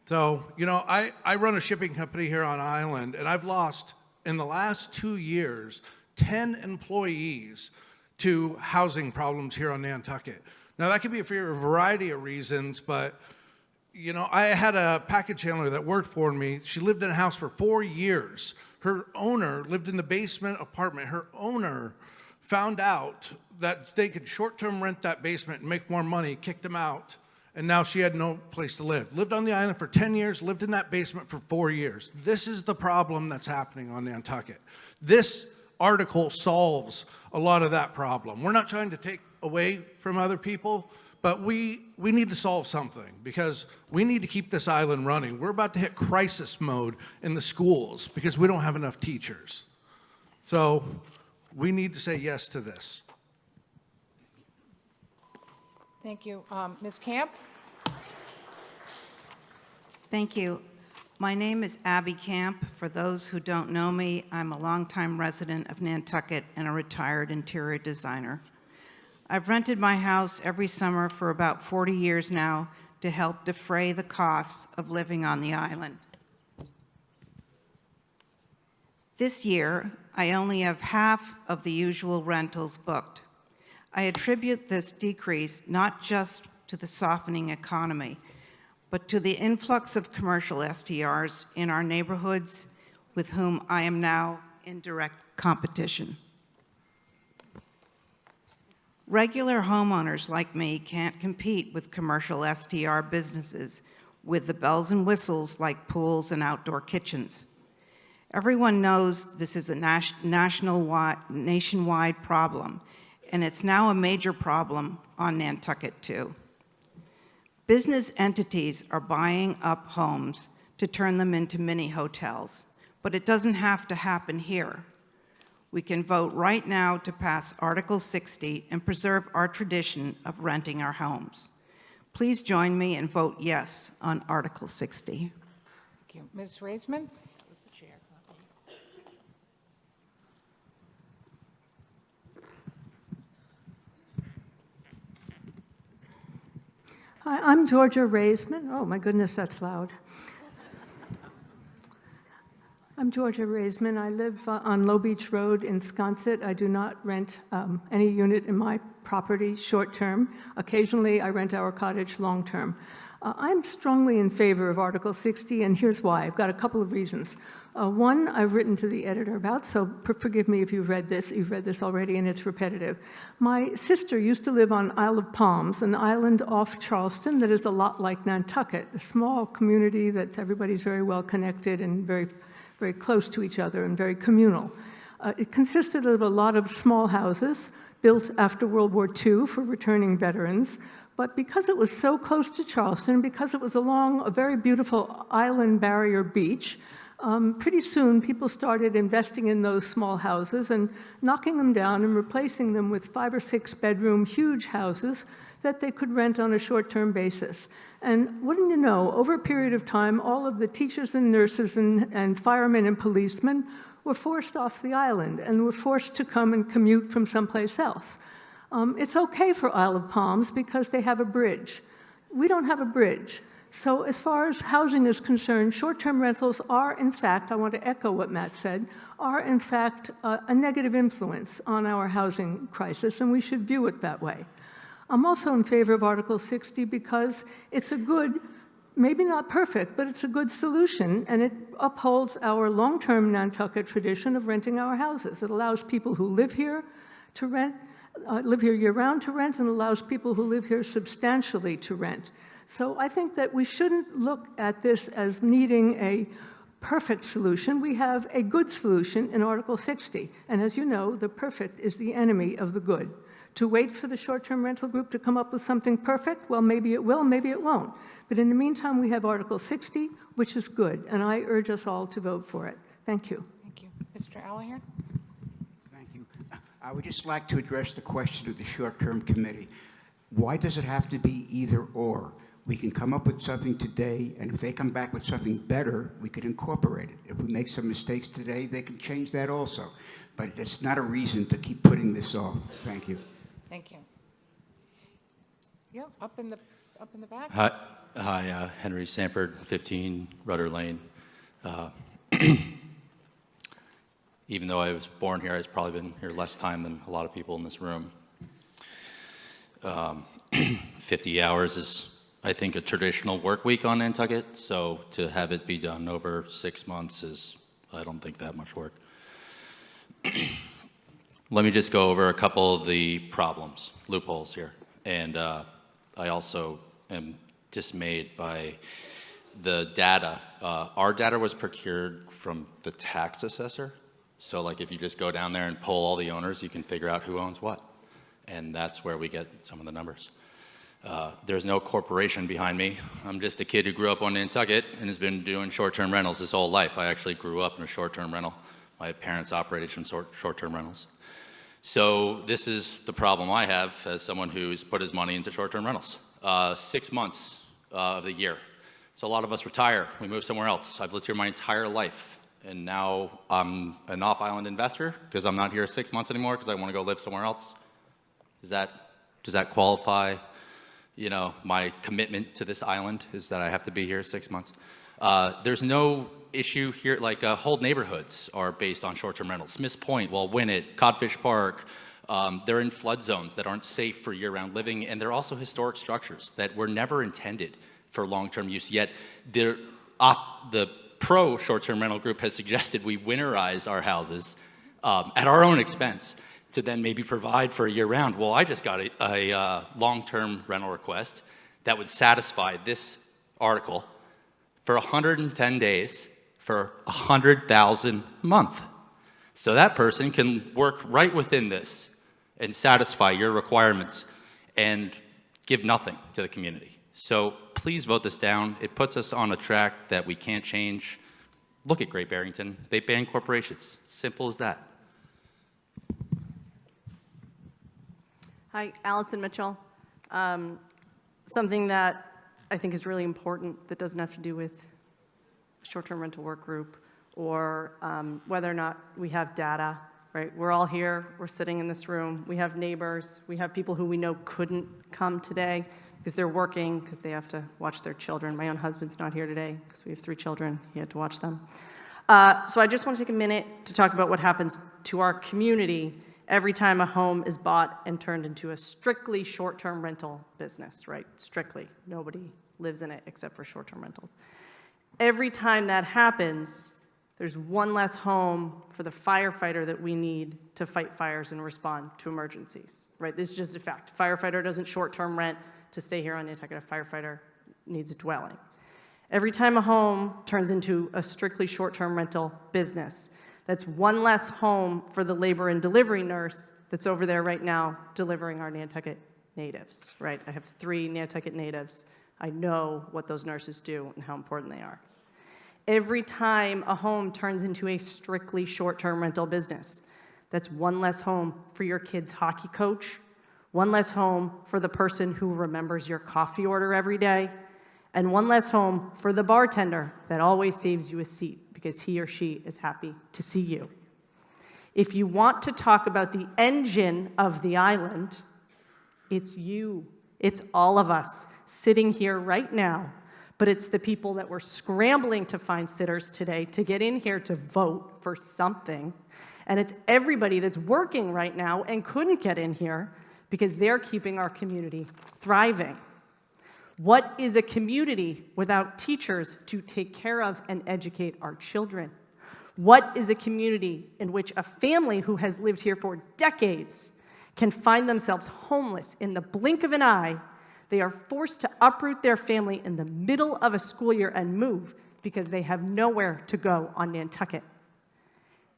So, you know, I run a shipping company here on island, and I've lost, in the last 2 years, 10 employees to housing problems here on Nantucket. Now, that could be for a variety of reasons, but, you know, I had a package handler that worked for me. She lived in a house for 4 years. Her owner lived in the basement apartment. Her owner found out that they could short-term rent that basement and make more money, kicked them out, and now she had no place to live. Lived on the island for 10 years, lived in that basement for 4 years. This is the problem that's happening on Nantucket. This article solves a lot of that problem. We're not trying to take away from other people, but we need to solve something, because we need to keep this island running. We're about to hit crisis mode in the schools because we don't have enough teachers. So we need to say yes to this. Thank you. Ms. Camp? Thank you. My name is Abby Camp. For those who don't know me, I'm a longtime resident of Nantucket and a retired interior designer. I've rented my house every summer for about 40 years now to help defray the costs of living on the island. This year, I only have half of the usual rentals booked. I attribute this decrease not just to the softening economy, but to the influx of commercial STRs in our neighborhoods with whom I am now in direct competition. Regular homeowners like me can't compete with commercial STR businesses with the bells and whistles like pools and outdoor kitchens. Everyone knows this is a nationwide problem, and it's now a major problem on Nantucket too. Business entities are buying up homes to turn them into mini hotels, but it doesn't have to happen here. We can vote right now to pass Article 60 and preserve our tradition of renting our homes. Please join me and vote yes on Article 60. Thank you. Ms. Raisman? Hi, I'm Georgia Raisman. Oh, my goodness, that's loud. I'm Georgia Raisman. I live on Low Beach Road in Sconset. I do not rent any unit in my property short-term. Occasionally, I rent our cottage long-term. I'm strongly in favor of Article 60, and here's why. I've got a couple of reasons. One, I've written to the editor about, so forgive me if you've read this. You've read this already, and it's repetitive. My sister used to live on Isle of Palms, an island off Charleston that is a lot like Nantucket, a small community that everybody's very well connected and very close to each other and very communal. It consisted of a lot of small houses built after World War II for returning veterans, but because it was so close to Charleston, because it was along a very beautiful island barrier beach, pretty soon people started investing in those small houses and knocking them down and replacing them with 5 or 6 bedroom huge houses that they could rent on a short-term basis. And wouldn't you know, over a period of time, all of the teachers and nurses and firemen and policemen were forced off the island and were forced to come and commute from someplace else. It's okay for Isle of Palms because they have a bridge. We don't have a bridge. So as far as housing is concerned, short-term rentals are, in fact, I want to echo what Matt said, are, in fact, a negative influence on our housing crisis, and we should view it that way. I'm also in favor of Article 60 because it's a good, maybe not perfect, but it's a good solution, and it upholds our long-term Nantucket tradition of renting our houses. It allows people who live here to rent, live here year-round to rent, and allows people who live here substantially to rent. So I think that we shouldn't look at this as needing a perfect solution. We have a good solution in Article 60, and as you know, the perfect is the enemy of the good. To wait for the short-term rental group to come up with something perfect, well, maybe it will, maybe it won't. But in the meantime, we have Article 60, which is good, and I urge us all to vote for it. Thank you. Thank you. Mr. Allahan? Thank you. I would just like to address the question of the short-term committee. Why does it have to be either or? We can come up with something today, and if they come back with something better, we could incorporate it. If we make some mistakes today, they can change that also. But it's not a reason to keep putting this off. Thank you. Thank you. Yep, up in the back. Hi, Henry Sanford, 15 Rudder Lane. Even though I was born here, I've probably been here less time than a lot of people in this room. 50 hours is, I think, a traditional work week on Nantucket, so to have it be done over 6 months is, I don't think, that much work. Let me just go over a couple of the problems, loopholes here. And I also am dismayed by the data. Our data was procured from the tax assessor. So like if you just go down there and poll all the owners, you can figure out who owns what. And that's where we get some of the numbers. There's no corporation behind me. I'm just a kid who grew up on Nantucket and has been doing short-term rentals his whole life. I actually grew up in a short-term rental. My parents operated some short-term rentals. So this is the problem I have as someone who's put his money into short-term rentals. 6 months of the year. So a lot of us retire, we move somewhere else. I've lived here my entire life, and now I'm an off-island investor because I'm not here 6 months anymore because I want to go live somewhere else. Does that qualify, you know, my commitment to this island is that I have to be here 6 months? There's no issue here, like whole neighborhoods are based on short-term rentals. Smiths Point, Winnet, Codfish Park, they're in flood zones that aren't safe for year-round living, and they're also historic structures that were never intended for long-term use, yet the pro short-term rental group has suggested we winterize our houses at our own expense to then maybe provide for a year-round. Well, I just got a long-term rental request that would satisfy this article for 110 days for $100,000 a month. So that person can work right within this and satisfy your requirements and give nothing to the community. So please vote this down. It puts us on a track that we can't change. Look at Great Barrington. They ban corporations. Simple as that. Hi, Allison Mitchell. Something that I think is really important that doesn't have to do with short-term rental work group or whether or not we have data, right? We're all here, we're sitting in this room, we have neighbors, we have people who we know couldn't come today because they're working, because they have to watch their children. My own husband's not here today because we have 3 children, he had to watch them. So I just want to take a minute to talk about what happens to our community every time a home is bought and turned into a strictly short-term rental business, right? Strictly. Nobody lives in it except for short-term rentals. Every time that happens, there's one less home for the firefighter that we need to fight fires and respond to emergencies, right? This is just a fact. Firefighter doesn't short-term rent to stay here on Nantucket. A firefighter needs a dwelling. Every time a home turns into a strictly short-term rental business, that's one less home for the labor and delivery nurse that's over there right now delivering our Nantucket natives, right? I have 3 Nantucket natives. I know what those nurses do and how important they are. Every time a home turns into a strictly short-term rental business, that's one less home for your kid's hockey coach, one less home for the person who remembers your coffee order every day, and one less home for the bartender that always saves you a seat because he or she is happy to see you. If you want to talk about the engine of the island, it's you. It's all of us sitting here right now, but it's the people that were scrambling to find sitters today to get in here to vote for something, and it's everybody that's working right now and couldn't get in here because they're keeping our community thriving. What is a community without teachers to take care of and educate our children? What is a community in which a family who has lived here for decades can find themselves homeless in the blink of an eye? They are forced to uproot their family in the middle of a school year and move because they have nowhere to go on Nantucket.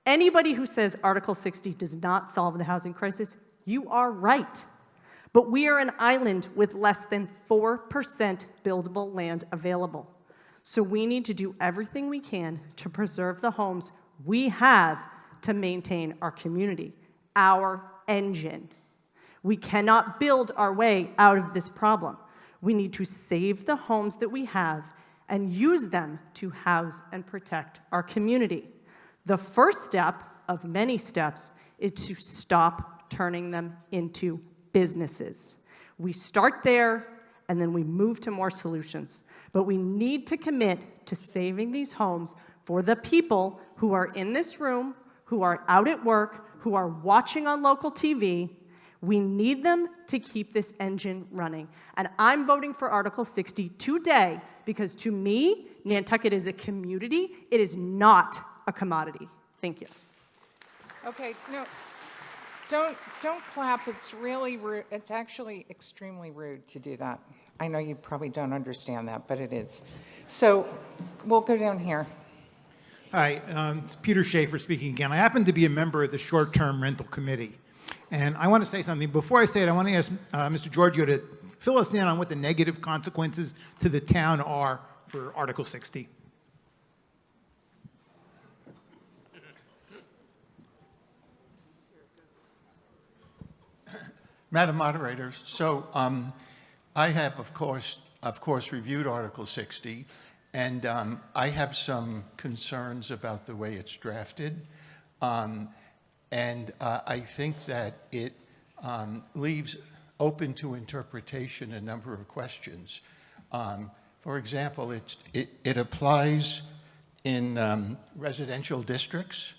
Anybody who says Article 60 does not solve the housing crisis, you are right. But we are an island with less than 4% buildable land available. So we need to do everything we can to preserve the homes we have to maintain our community, our engine. We cannot build our way out of this problem. We need to save the homes that we have and use them to house and protect our community. The first step of many steps is to stop turning them into businesses. We start there, and then we move to more solutions. But we need to commit to saving these homes for the people who are in this room, who are out at work, who are watching on local TV. We need them to keep this engine running. And I'm voting for Article 60 today because to me, Nantucket is a community. It is not a commodity. Thank you. Okay, no. Don't clap. It's really rude. It's actually extremely rude to do that. I know you probably don't understand that, but it is. So we'll go down here. Hi, it's Peter Schaefer speaking again. I happen to be a member of the Short-Term Rental Committee. And I want to say something. Before I say it, I want to ask Mr. Giorgio to fill us in on what the negative consequences to the town are for Article 60. Madam Moderator, so I have, of course, reviewed Article 60, and I have some concerns about the way it's drafted. And I think that it leaves open to interpretation a number of questions. For example, it applies in residential districts.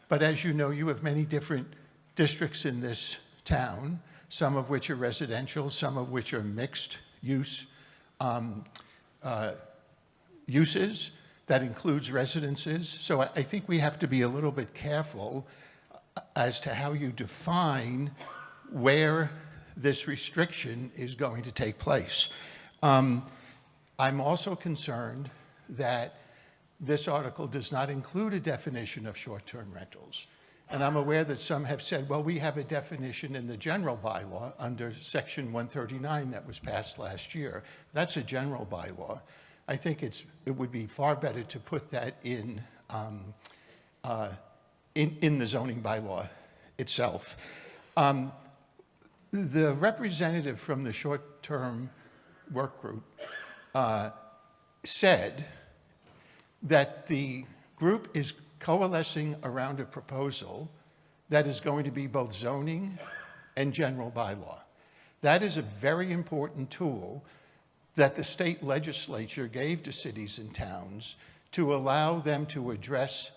But as you know, you have many different districts in this town, some of which are residential, some of which are mixed use uses. That includes residences. So I think we have to be a little bit careful as to how you define where this restriction is going to take place. I'm also concerned that this article does not include a definition of short-term rentals. And I'm aware that some have said, well, we have a definition in the general bylaw under section 139 that was passed last year. That's a general bylaw. I think it would be far better to put that in the zoning bylaw itself. The representative from the short-term work group said that the group is coalescing around a proposal that is going to be both zoning and general bylaw. That is a very important tool that the state legislature gave to cities and towns to allow them to address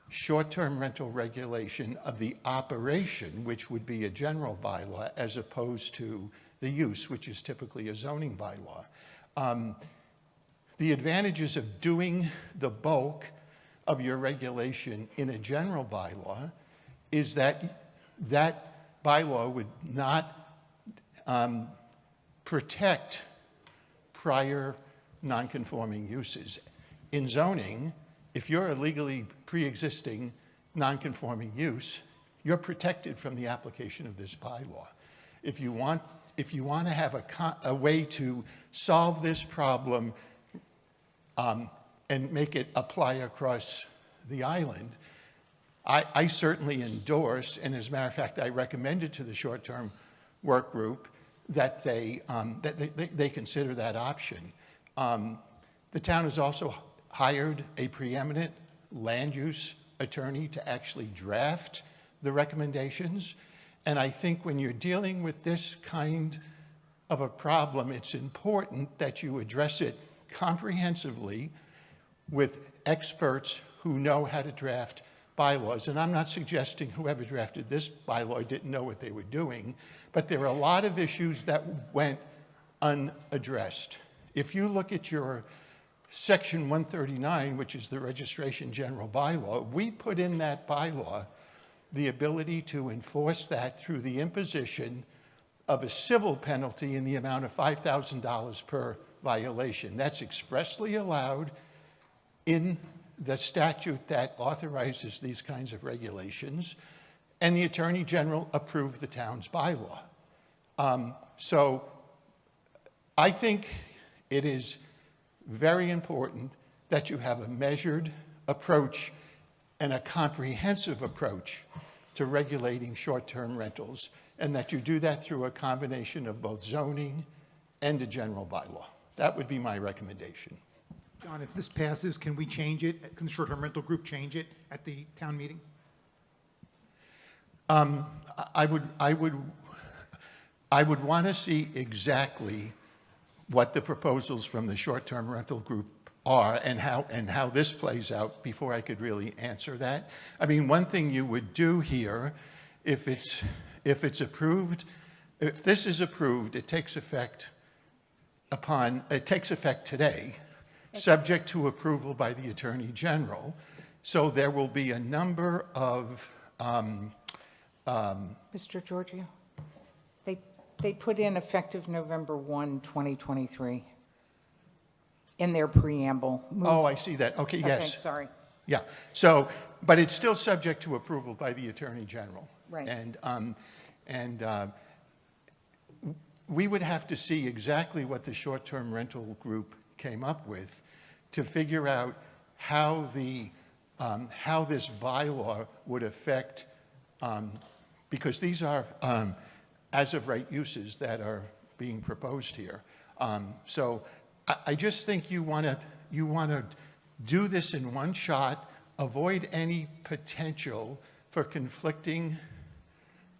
short-term rental regulation of the operation, which would be a general bylaw, as opposed to the use, which is typically a zoning bylaw. The advantages of doing the bulk of your regulation in a general bylaw is that that bylaw would not protect prior non-conforming uses. In zoning, if you're a legally pre-existing non-conforming use, you're protected from the application of this bylaw. If you want to have a way to solve this problem and make it apply across the island, I certainly endorse, and as a matter of fact, I recommended to the short-term work group that they consider that option. The town has also hired a preeminent land use attorney to actually draft the recommendations. And I think when you're dealing with this kind of a problem, it's important that you address it comprehensively with experts who know how to draft bylaws. And I'm not suggesting whoever drafted this bylaw didn't know what they were doing, but there are a lot of issues that went unaddressed. If you look at your section 139, which is the registration general bylaw, we put in that bylaw the ability to enforce that through the imposition of a civil penalty in the amount of $5,000 per violation. That's expressly allowed in the statute that authorizes these kinds of regulations, and the Attorney General approved the town's bylaw. So I think it is very important that you have a measured approach and a comprehensive approach to regulating short-term rentals, and that you do that through a combination of both zoning and a general bylaw. That would be my recommendation. John, if this passes, can we change it? Can the short-term rental group change it at the town meeting? I would want to see exactly what the proposals from the short-term rental group are and how this plays out before I could really answer that. I mean, one thing you would do here, if it's approved, if this is approved, it takes effect today, subject to approval by the Attorney General. So there will be a number of Mr. Giorgio, they put in effective November 1, 2023 in their preamble. Oh, I see that. Okay, yes. Okay, sorry. Yeah. So, but it's still subject to approval by the Attorney General. Right. And we would have to see exactly what the short-term rental group came up with to figure out how this bylaw would affect, because these are as-of-right uses that are being proposed here. So I just think you want to do this in one shot, avoid any potential for conflicting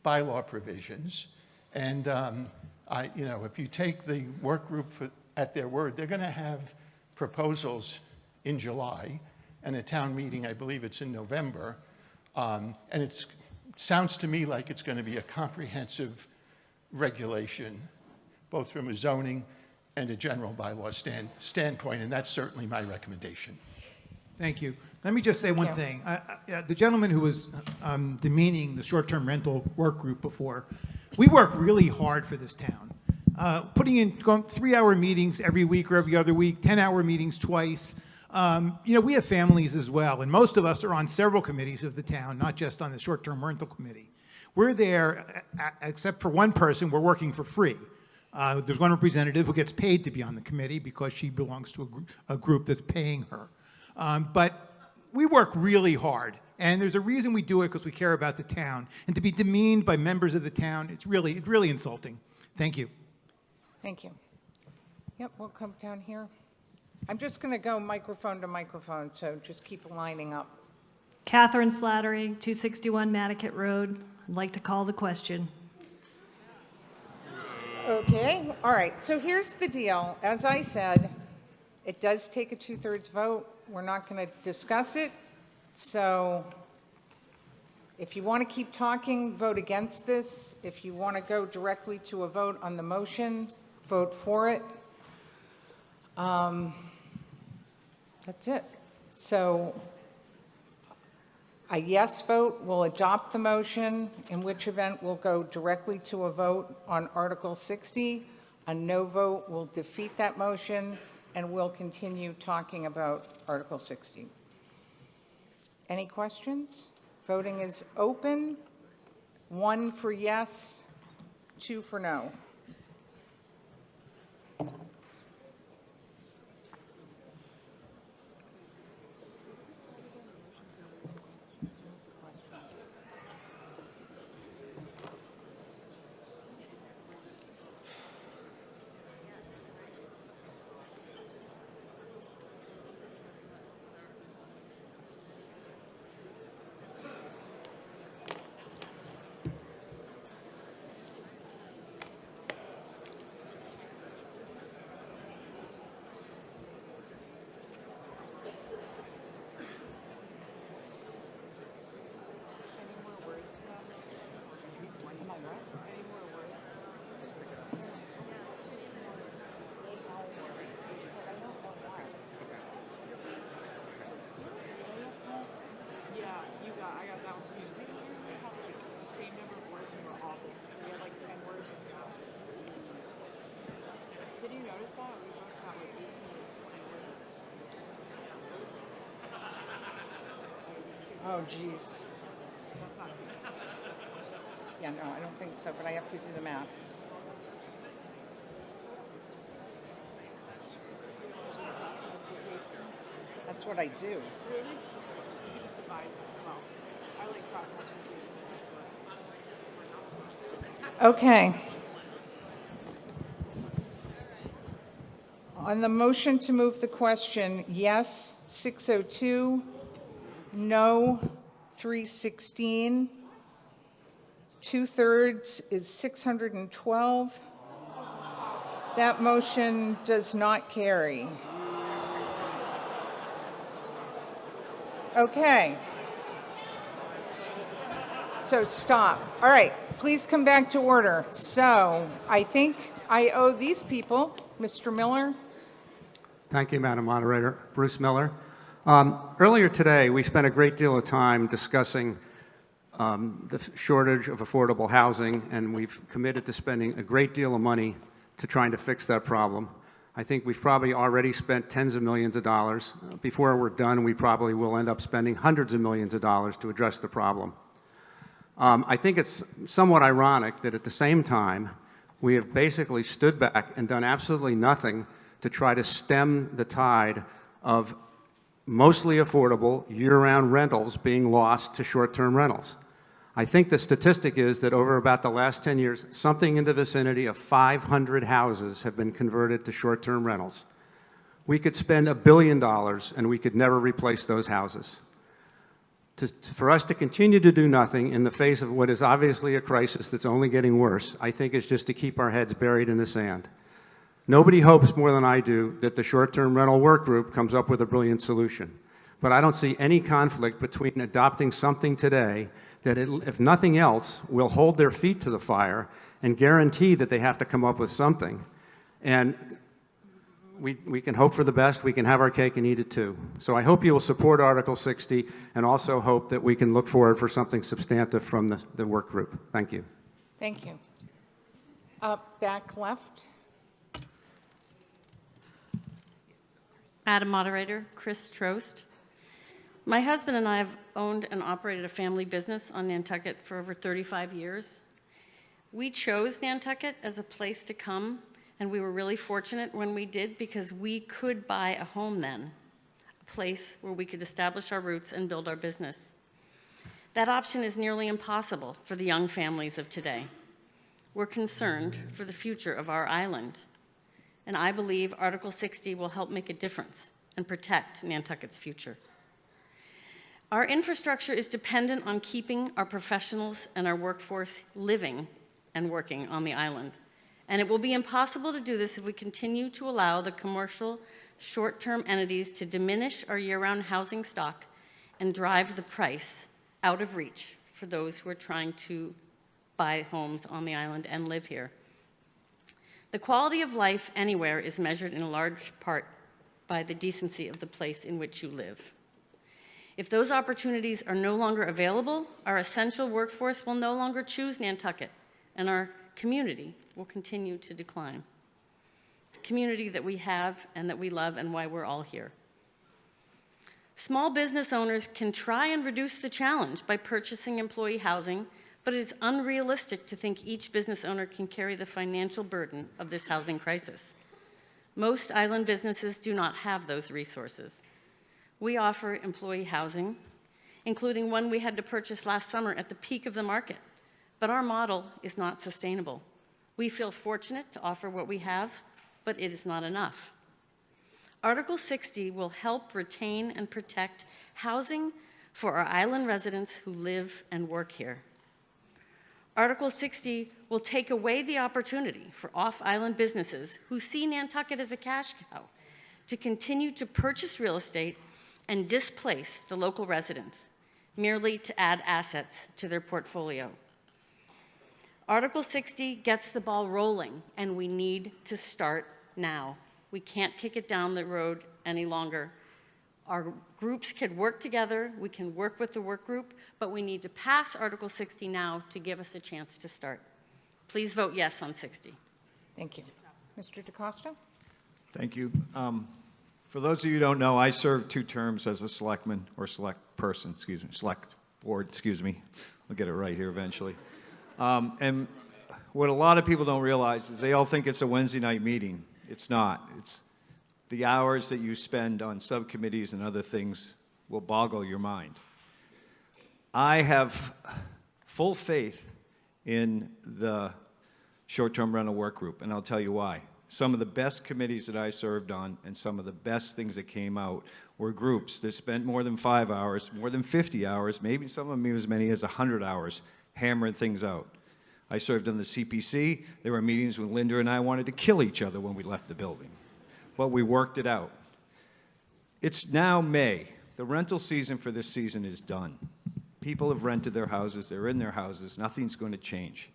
bylaw provisions, and if you take the work group at their word, they're going to have proposals in July, and a town meeting, I believe it's in November. And it sounds to me like it's going to be a comprehensive regulation, both from a zoning and a general bylaw standpoint, and that's certainly my recommendation. Thank you. Let me just say one thing. The gentleman who was demeaning the short-term rental work group before, we work really hard for this town. Putting in 3-hour meetings every week or every other week, 10-hour meetings twice. We have families as well, and most of us are on several committees of the town, not just on the short-term rental committee. We're there, except for one person, we're working for free. There's one representative who gets paid to be on the committee because she belongs to a group that's paying her. But we work really hard, and there's a reason we do it, because we care about the town. And to be demeaned by members of the town, it's really insulting. Thank you. Thank you. Yep, we'll come down here. I'm just going to go microphone to microphone, so just keep lining up. Catherine Slattery, 261 Nantucket Road. I'd like to call the question. Okay, all right, so here's the deal. As I said, it does take a 2/3 vote. We're not going to discuss it. So if you want to keep talking, vote against this. If you want to go directly to a vote on the motion, vote for it. That's it. So a yes vote will adopt the motion, in which event we'll go directly to a vote on Article 60. A no vote will defeat that motion, and we'll continue talking about Article 60. Any questions? Voting is open. 1 for yes, 2 for no. Oh, geez. Yeah, no, I don't think so, but I have to do the math. That's what I do. Okay. On the motion to move the question, yes, 602, no, 316. 2/3 is 612. That motion does not carry. Okay. So stop. All right, please come back to order. So I think I owe these people, Mr. Miller. Thank you, Madam Moderator. Bruce Miller. Earlier today, we spent a great deal of time discussing the shortage of affordable housing, and we've committed to spending a great deal of money to trying to fix that problem. I think we've probably already spent tens of millions of dollars. Before we're done, we probably will end up spending hundreds of millions of dollars to address the problem. I think it's somewhat ironic that at the same time, we have basically stood back and done absolutely nothing to try to stem the tide of mostly affordable year-round rentals being lost to short-term rentals. I think the statistic is that over about the last 10 years, something in the vicinity of 500 houses have been converted to short-term rentals. We could spend $1 billion and we could never replace those houses. For us to continue to do nothing in the face of what is obviously a crisis that's only getting worse, I think is just to keep our heads buried in the sand. Nobody hopes more than I do that the short-term rental work group comes up with a brilliant solution. But I don't see any conflict between adopting something today that, if nothing else, will hold their feet to the fire and guarantee that they have to come up with something. And we can hope for the best. We can have our cake and eat it too. So I hope you will support Article 60 and also hope that we can look forward for something substantive from the work group. Thank you. Thank you. Back left. Madam Moderator, Chris Trost. My husband and I have owned and operated a family business on Nantucket for over 35 years. We chose Nantucket as a place to come, and we were really fortunate when we did because we could buy a home then, a place where we could establish our roots and build our business. That option is nearly impossible for the young families of today. We're concerned for the future of our island, and I believe Article 60 will help make a difference and protect Nantucket's future. Our infrastructure is dependent on keeping our professionals and our workforce living and working on the island. And it will be impossible to do this if we continue to allow the commercial short-term entities to diminish our year-round housing stock and drive the price out of reach for those who are trying to buy homes on the island and live here. The quality of life anywhere is measured in a large part by the decency of the place in which you live. If those opportunities are no longer available, our essential workforce will no longer choose Nantucket, and our community will continue to decline. The community that we have and that we love and why we're all here. Small business owners can try and reduce the challenge by purchasing employee housing, but it is unrealistic to think each business owner can carry the financial burden of this housing crisis. Most island businesses do not have those resources. We offer employee housing, including one we had to purchase last summer at the peak of the market, but our model is not sustainable. We feel fortunate to offer what we have, but it is not enough. Article 60 will help retain and protect housing for our island residents who live and work here. Article 60 will take away the opportunity for off-island businesses who see Nantucket as a cash cow to continue to purchase real estate and displace the local residents, merely to add assets to their portfolio. Article 60 gets the ball rolling, and we need to start now. We can't kick it down the road any longer. Our groups can work together, we can work with the work group, but we need to pass Article 60 now to give us a chance to start. Please vote yes on 60. Thank you. Mr. DeCosta? Thank you. For those of you who don't know, I served 2 terms as a selectman, or select person, excuse me, select board, excuse me. I'll get it right here eventually. And what a lot of people don't realize is they all think it's a Wednesday night meeting. It's not. It's the hours that you spend on subcommittees and other things will boggle your mind. I have full faith in the short-term rental work group, and I'll tell you why. Some of the best committees that I served on and some of the best things that came out were groups that spent more than 5 hours, more than 50 hours, maybe some of them as many as 100 hours hammering things out. I served on the CPC. There were meetings when Linda and I wanted to kill each other when we left the building, but we worked it out. It's now May. The rental season for this season is done. People have rented their houses. They're in their houses. Nothing's going to change.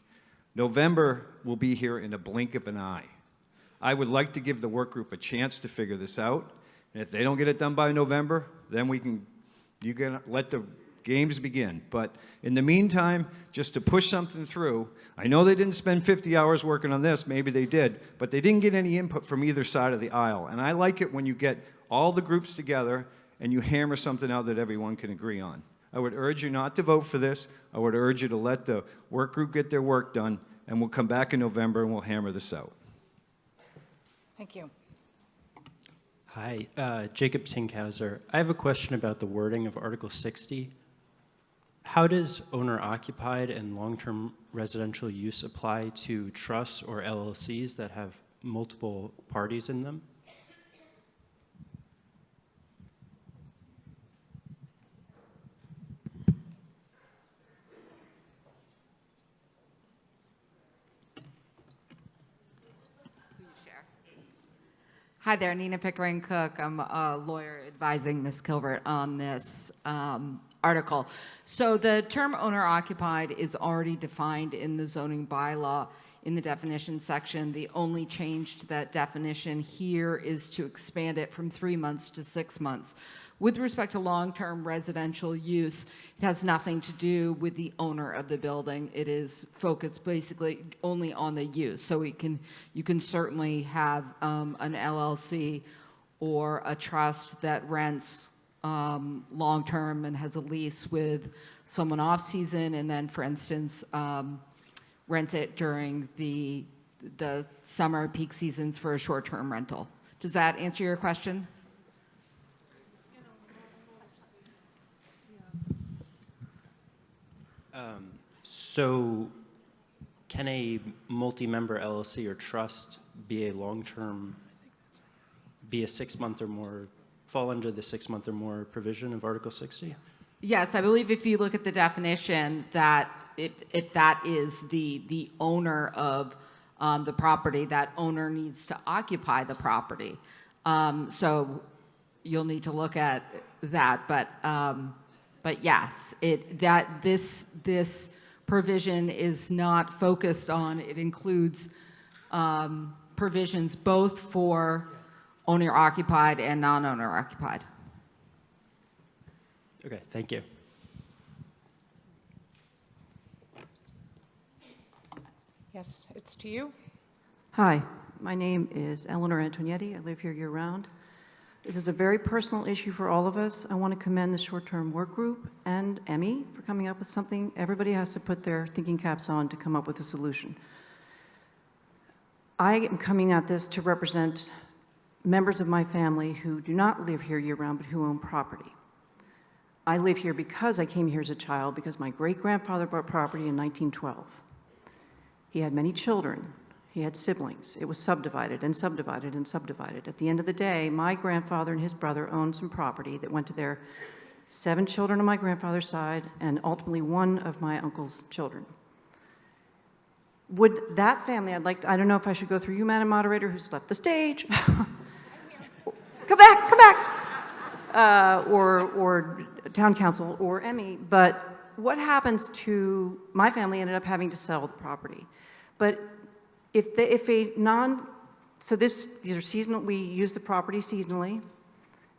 November will be here in a blink of an eye. I would like to give the work group a chance to figure this out. And if they don't get it done by November, then you can let the games begin. But in the meantime, just to push something through, I know they didn't spend 50 hours working on this, maybe they did, but they didn't get any input from either side of the aisle. And I like it when you get all the groups together and you hammer something out that everyone can agree on. I would urge you not to vote for this. I would urge you to let the work group get their work done, and we'll come back in November and we'll hammer this out. Thank you. Hi, Jacob Tinkhauser. I have a question about the wording of Article 60. How does owner-occupied and long-term residential use apply to trusts or LLCs that have multiple parties in them? Hi there, Nina Pickering Cook. I'm a lawyer advising Ms. Kilbert on this article. So the term owner occupied is already defined in the zoning bylaw in the definition section. The only change to that definition here is to expand it from 3 months to 6 months. With respect to long-term residential use, it has nothing to do with the owner of the building. It is focused basically only on the use. So you can certainly have an LLC or a trust that rents long-term and has a lease with someone off-season, and then, for instance, rents it during the summer peak seasons for a short-term rental. Does that answer your question? So can a multi-member LLC or trust be a long-term, be a 6 month or more, fall under the 6 month or more provision of Article 60? Yes, I believe if you look at the definition, that if that is the owner of the property, that owner needs to occupy the property. So you'll need to look at that, but yes, this provision is not focused on, it includes provisions both for owner occupied and non-owner occupied. Okay, thank you. Yes, it's to you. Hi, my name is Eleanor Antonietti. I live here year-round. This is a very personal issue for all of us. I want to commend the short-term work group and Emmy for coming up with something. Everybody has to put their thinking caps on to come up with a solution. I am coming at this to represent members of my family who do not live here year-round, but who own property. I live here because I came here as a child, because my great-grandfather bought property in 1912. He had many children. He had siblings. It was subdivided and subdivided and subdivided. At the end of the day, my grandfather and his brother owned some property that went to their 7 children on my grandfather's side and ultimately 1 of my uncle's children. Would that family, I don't know if I should go through you, Madam Moderator, who's left the stage. Come back. Or town council or Emmy, but what happens to, my family ended up having to sell the property. But so these are seasonal, we use the property seasonally.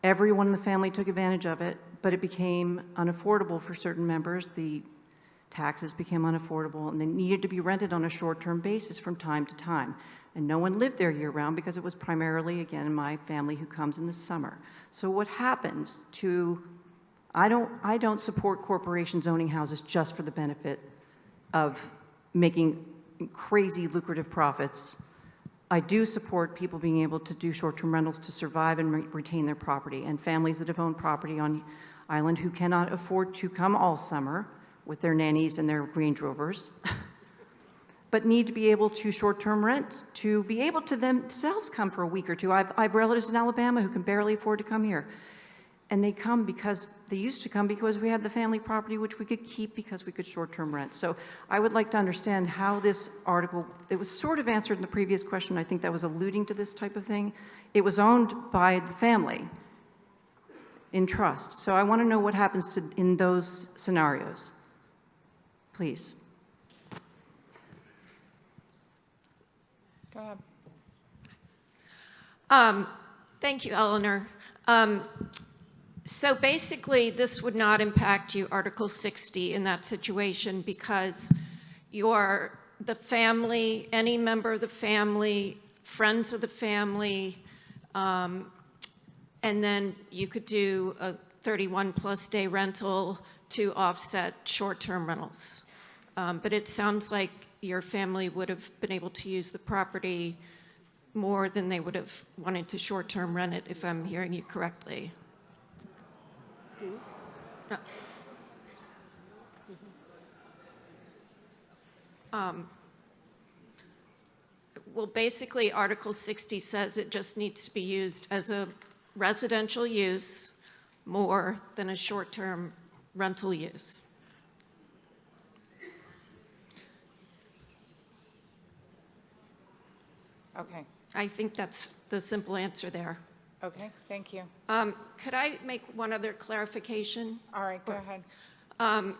Everyone in the family took advantage of it, but it became unaffordable for certain members. The taxes became unaffordable, and they needed to be rented on a short-term basis from time to time. And no one lived there year-round because it was primarily, again, my family who comes in the summer. So what happens to, I don't support corporations owning houses just for the benefit of making crazy lucrative profits. I do support people being able to do short-term rentals to survive and retain their property, and families that have owned property on island who cannot afford to come all summer with their nannies and their Range Rovers, but need to be able to short-term rent, to be able to themselves come for a week or two. I've relatives in Alabama who can barely afford to come here. And they come because, they used to come because we had the family property which we could keep because we could short-term rent. So I would like to understand how this article, it was sort of answered in the previous question, I think that was alluding to this type of thing. It was owned by the family in trust. So I want to know what happens in those scenarios. Please. Go ahead. Thank you, Eleanor. So basically, this would not impact you, Article 60, in that situation, because the family, any member of the family, friends of the family, and then you could do a 31+ day rental to offset short-term rentals. But it sounds like your family would have been able to use the property more than they would have wanted to short-term rent it, if I'm hearing you correctly. Well, basically, Article 60 says it just needs to be used as a residential use more than a short-term rental use. Okay, I think that's the simple answer there. okay, thank you. Could I make one other clarification? All right, go ahead.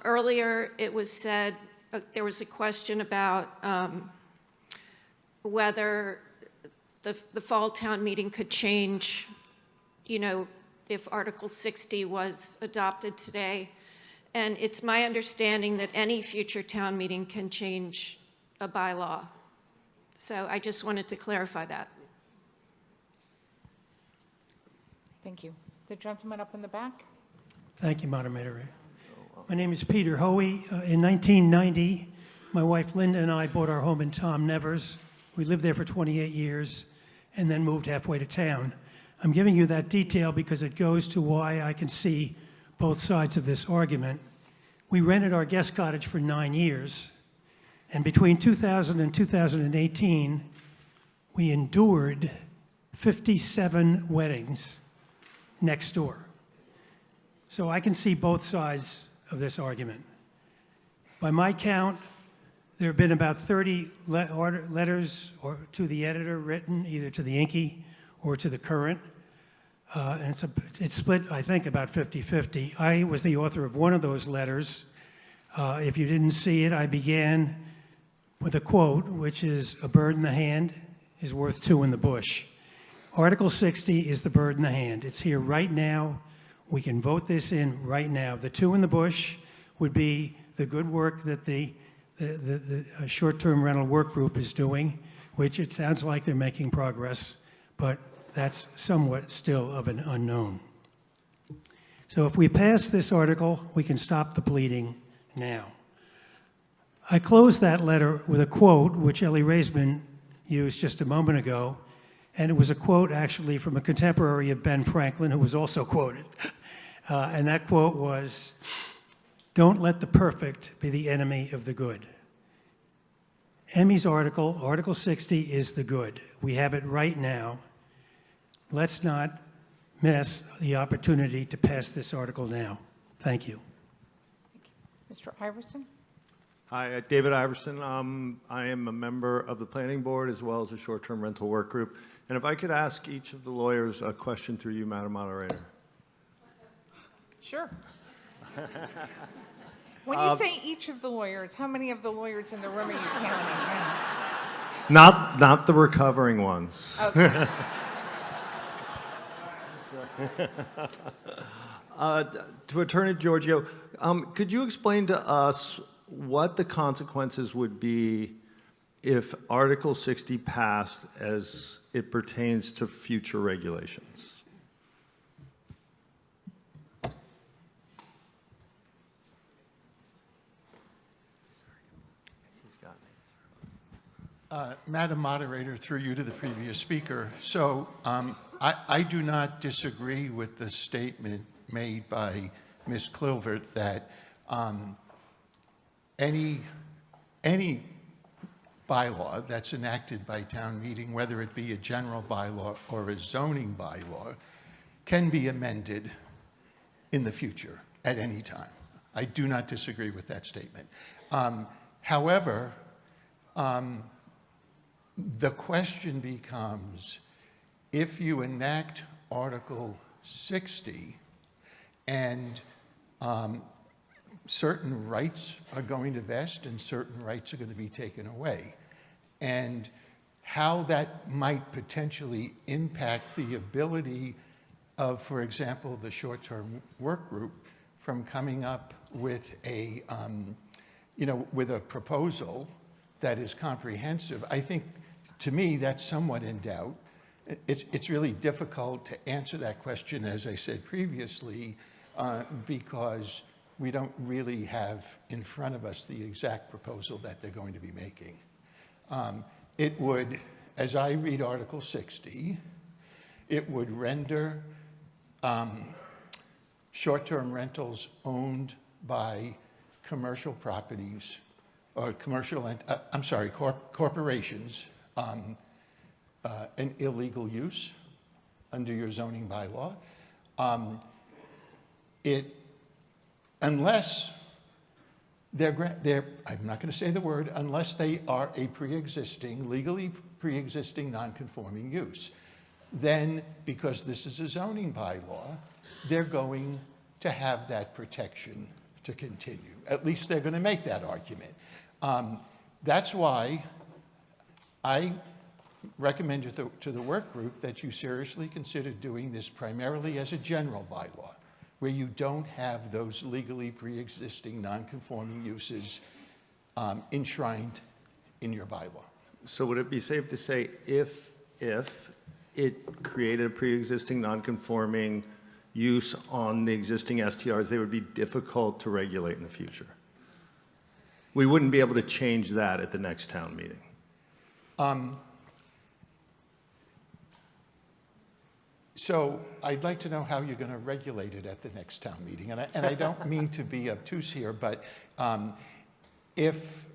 Earlier, it was said, there was a question about whether the fall town meeting could change, you know, if Article 60 was adopted today. And it's my understanding that any future town meeting can change a bylaw. So I just wanted to clarify that. Thank you. The gentleman up in the back? Thank you, moderator. My name is Peter Hoey. In 1990, my wife Linda and I bought our home in Tom Nevers. We lived there for 28 years and then moved halfway to town. I'm giving you that detail because it goes to why I can see both sides of this argument. We rented our guest cottage for 9 years, and between 2000 and 2018, we endured 57 weddings next door. So I can see both sides of this argument. By my count, there have been about 30 letters to the editor written, either to the Inky or to the Current. And it's split, I think, about 50-50. I was the author of one of those letters. If you didn't see it, I began with a quote, which is, "A bird in the hand is worth two in the bush." Article 60 is the bird in the hand. It's here right now. We can vote this in right now. The two in the bush would be the good work that the short-term rental work group is doing, which it sounds like they're making progress, but that's somewhat still of an unknown. So if we pass this article, we can stop the bleeding now. I closed that letter with a quote which Ellie Raisman used just a moment ago, and it was a quote actually from a contemporary of Ben Franklin, who was also quoted. And that quote was, "Don't let the perfect be the enemy of the good." Emmy's article, Article 60, is the good. We have it right now. Let's not miss the opportunity to pass this article now. Thank you. Mr. Iverson? Hi, David Iverson. I am a member of the Planning Board as well as the Short-Term Rental Work Group. And if I could ask each of the lawyers a question through you, Madam Moderator. Sure. When you say each of the lawyers, how many of the lawyers in the room are you counting? Not the recovering ones. Okay. To Attorney Giorgio, could you explain to us what the consequences would be if Article 60 passed as it pertains to future regulations? Madam Moderator, through you to the previous speaker. So I do not disagree with the statement made by Ms. Clilvert that any bylaw that's enacted by town meeting, whether it be a general bylaw or a zoning bylaw, can be amended in the future at any time. I do not disagree with that statement. However, the question becomes, if you enact Article 60 and certain rights are going to vest and certain rights are going to be taken away, and how that might potentially impact the ability of, for example, the short-term work group from coming up with a, with a proposal that is comprehensive. I think, to me, that's somewhat in doubt. It's really difficult to answer that question, as I said previously, because we don't really have in front of us the exact proposal that they're going to be making. It would, as I read Article 60, it would render short-term rentals owned by commercial properties, or corporations, an illegal use under your zoning bylaw. Unless I'm not going to say the word, unless they are a legally pre-existing non-conforming use. Then, because this is a zoning bylaw, they're going to have that protection to continue. At least they're going to make that argument. That's why I recommend to the work group that you seriously consider doing this primarily as a general bylaw, where you don't have those legally pre-existing non-conforming uses enshrined in your bylaw. So would it be safe to say if it created a pre-existing non-conforming use on the existing STRs, they would be difficult to regulate in the future? We wouldn't be able to change that at the next town meeting. So I'd like to know how you're going to regulate it at the next town meeting. And I don't mean to be obtuse here, but if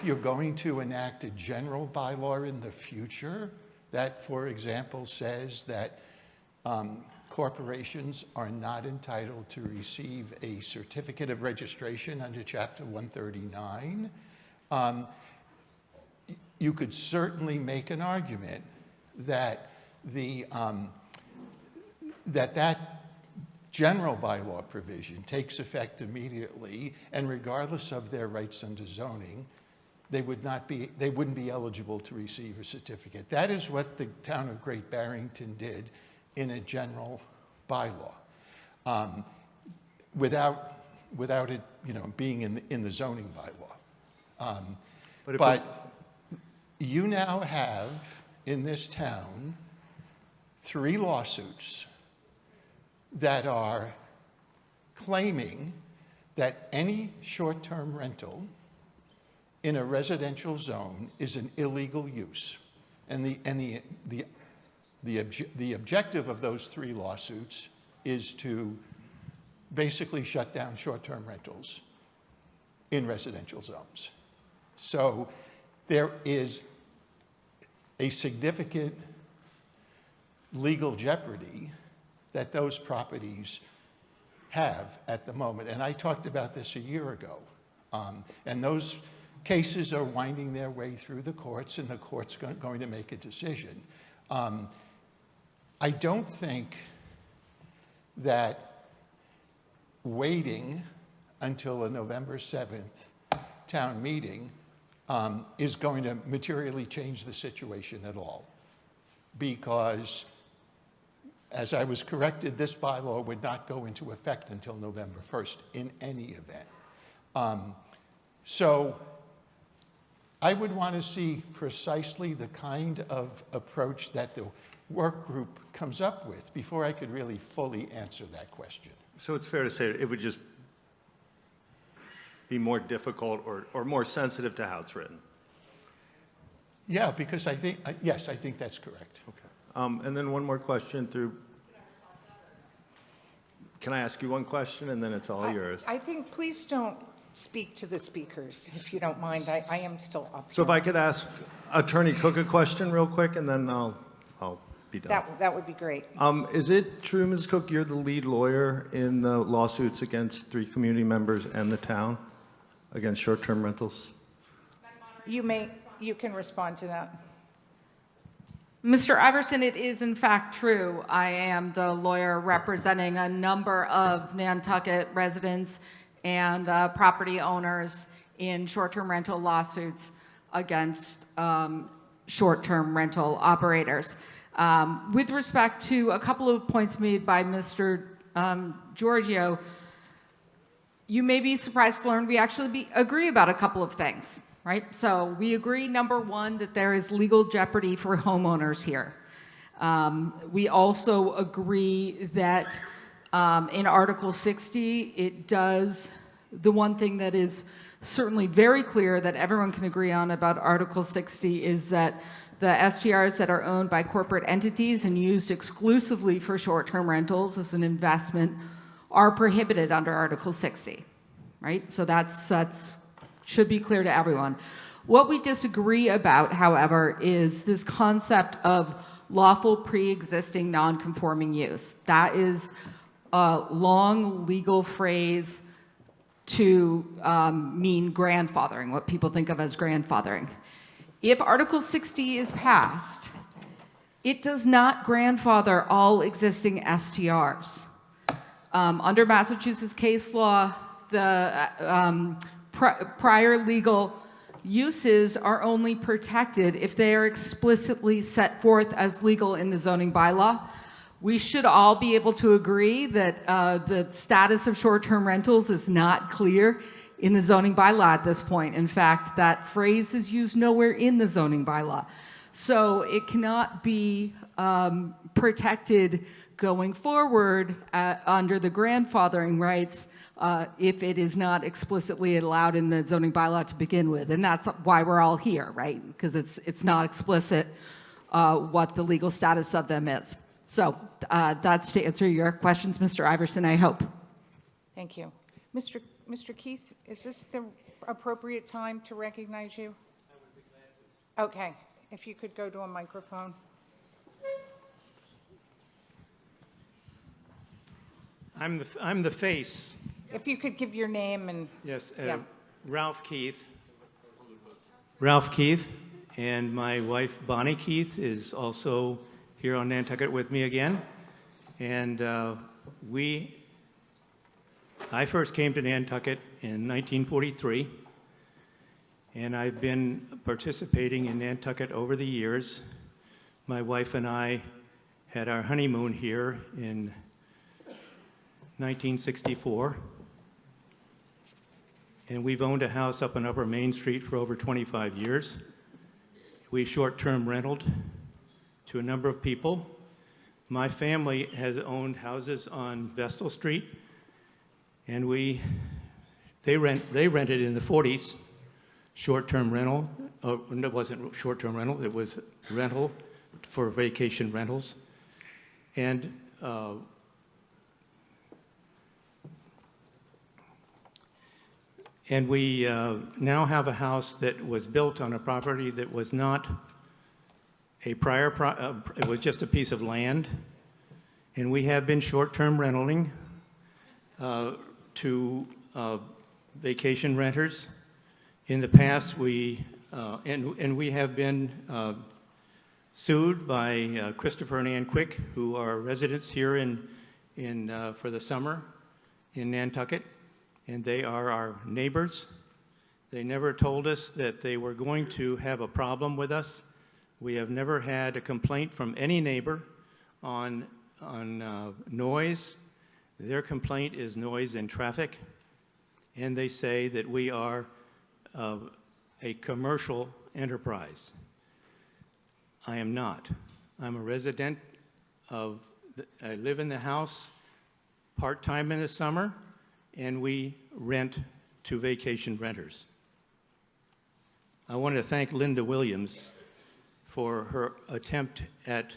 you're going to enact a general bylaw in the future that, for example, says that corporations are not entitled to receive a certificate of registration under Chapter 139, you could certainly make an argument that that general bylaw provision takes effect immediately, and regardless of their rights under zoning, they wouldn't be eligible to receive a certificate. That is what the town of Great Barrington did in a general bylaw, without it, being in the zoning bylaw. But you now have in this town 3 lawsuits that are claiming that any short-term rental in a residential zone is an illegal use. And the objective of those 3 lawsuits is to basically shut down short-term rentals in residential zones. So there is a significant legal jeopardy that those properties have at the moment. And I talked about this a year ago. And those cases are winding their way through the courts, and the court's going to make a decision. I don't think that waiting until a November 7th town meeting is going to materially change the situation at all. Because, as I was corrected, this bylaw would not go into effect until November 1st in any event. So I would want to see precisely the kind of approach that the work group comes up with before I could really fully answer that question. So it's fair to say it would just be more difficult or more sensitive to how it's written? Yeah, because I think, yes, I think that's correct. Okay. And then one more question through. Can I ask you one question, and then it's all yours? I think, please don't speak to the speakers, if you don't mind. I am still up So here. if I could ask Attorney Cook a question real quick, and then I'll be done. That would be great. Is it true, Ms. Cook, you're the lead lawyer in the lawsuits against 3 community members and the town against short-term rentals? You can respond to that. Mr. Iverson, it is in fact true. I am the lawyer representing a number of Nantucket residents and property owners in short-term rental lawsuits against short-term rental operators. With respect to a couple of points made by Mr. Giorgio, you may be surprised to learn we actually agree about a couple of things. Right? So we agree, number one, that there is legal jeopardy for homeowners here. We also agree that in Article 60, it does, the one thing that is certainly very clear that everyone can agree on about Article 60 is that the STRs that are owned by corporate entities and used exclusively for short-term rentals as an investment are prohibited under Article 60, right? So that's should be clear to everyone. What we disagree about, however, is this concept of lawful pre-existing non-conforming use. That is a long legal phrase to mean grandfathering, what people think of as grandfathering. If Article 60 is passed, it does not grandfather all existing STRs. Under Massachusetts case law, the prior legal uses are only protected if they are explicitly set forth as legal in the zoning bylaw. We should all be able to agree that the status of short-term rentals is not clear in the zoning bylaw at this point. In fact, that phrase is used nowhere in the zoning bylaw. So it cannot be protected going forward under the grandfathering rights if it is not explicitly allowed in the zoning bylaw to begin with. And that's why we're all here, right? Because it's not explicit what the legal status of them is. So that's to answer your questions, Mr. Iverson, I hope. Thank you. Mr. Keith, is this the appropriate time to recognize you? I would be glad to. Okay, if you could go to a microphone. I'm the face. If you could give your name and... Yes, yeah. Ralph Keith. Ralph Keith, and my wife Bonnie Keith is also here on Nantucket with me again. And I first came to Nantucket in 1943, and I've been participating in Nantucket over the years. My wife and I had our honeymoon here in 1964, and we've owned a house up on Upper Main Street for over 25 years. We short-term rented to a number of people. My family has owned houses on Vestal Street, and they rented in the 40s, short-term rental. It wasn't short-term rental, it was rental for vacation rentals. And we now have a house that was built on a property that was not a it was just a piece of land. And we have been short-term renting to vacation renters. In the past, we have been sued by Christopher and Ann Quick, who are residents here for the summer in Nantucket. And they are our neighbors. They never told us that they were going to have a problem with us. We have never had a complaint from any neighbor on noise. Their complaint is noise and traffic. And they say that we are a commercial enterprise. I am not. I'm a resident I live in the house part-time in the summer, and we rent to vacation renters. I want to thank Linda Williams for her attempt at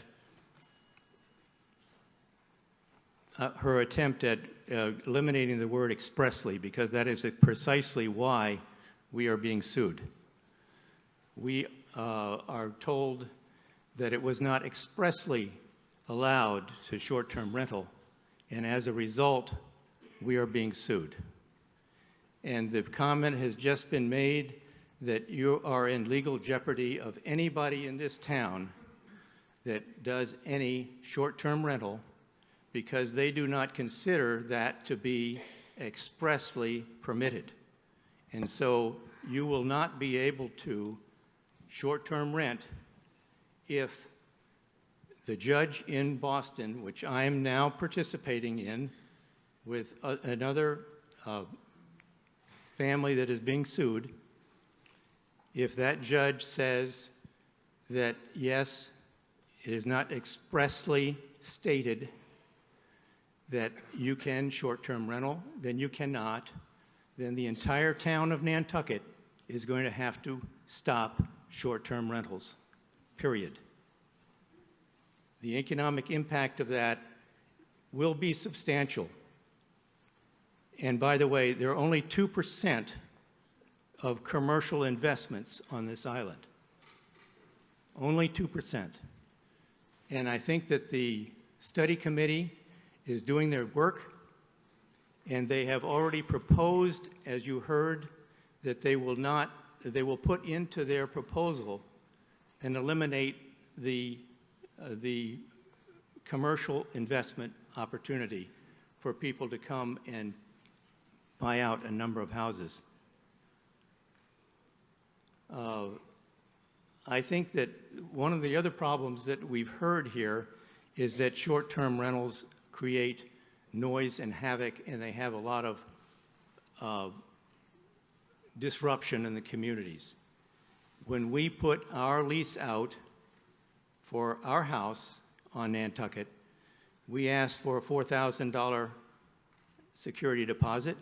eliminating the word expressly, because that is precisely why we are being sued. We are told that it was not expressly allowed to short-term rental, and as a result, we are being sued. And the comment has just been made that you are in legal jeopardy of anybody in this town that does any short-term rental, because they do not consider that to be expressly permitted. And so you will not be able to short-term rent if the judge in Boston, which I am now participating in with another family that is being sued, if that judge says that, yes, it is not expressly stated that you can short-term rental, then you cannot, then the entire town of Nantucket is going to have to stop short-term rentals, period. The economic impact of that will be substantial. And by the way, there are only 2% of commercial investments on this island. Only 2%. And I think that the study committee is doing their work, And they have already proposed, as you heard, that they will put into their proposal and eliminate the commercial investment opportunity for people to come and buy out a number of houses. I think that one of the other problems that we've heard here is that short-term rentals create noise and havoc, and they have a lot of disruption in the communities. When we put our lease out for our house on Nantucket, we asked for a $4,000 security deposit.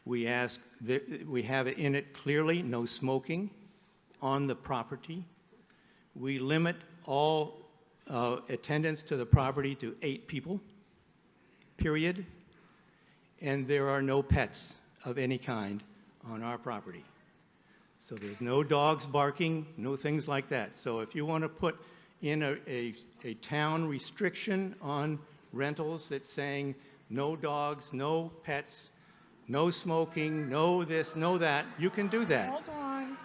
We have it in it clearly, no smoking on the property. We limit all attendance to the property to 8 people, period. And there are no pets of any kind on our property. So there's no dogs barking, no things like that. So if you want to put in a town restriction on rentals that's saying no dogs, no pets, no smoking, no this, no that, you can do that. Hold on.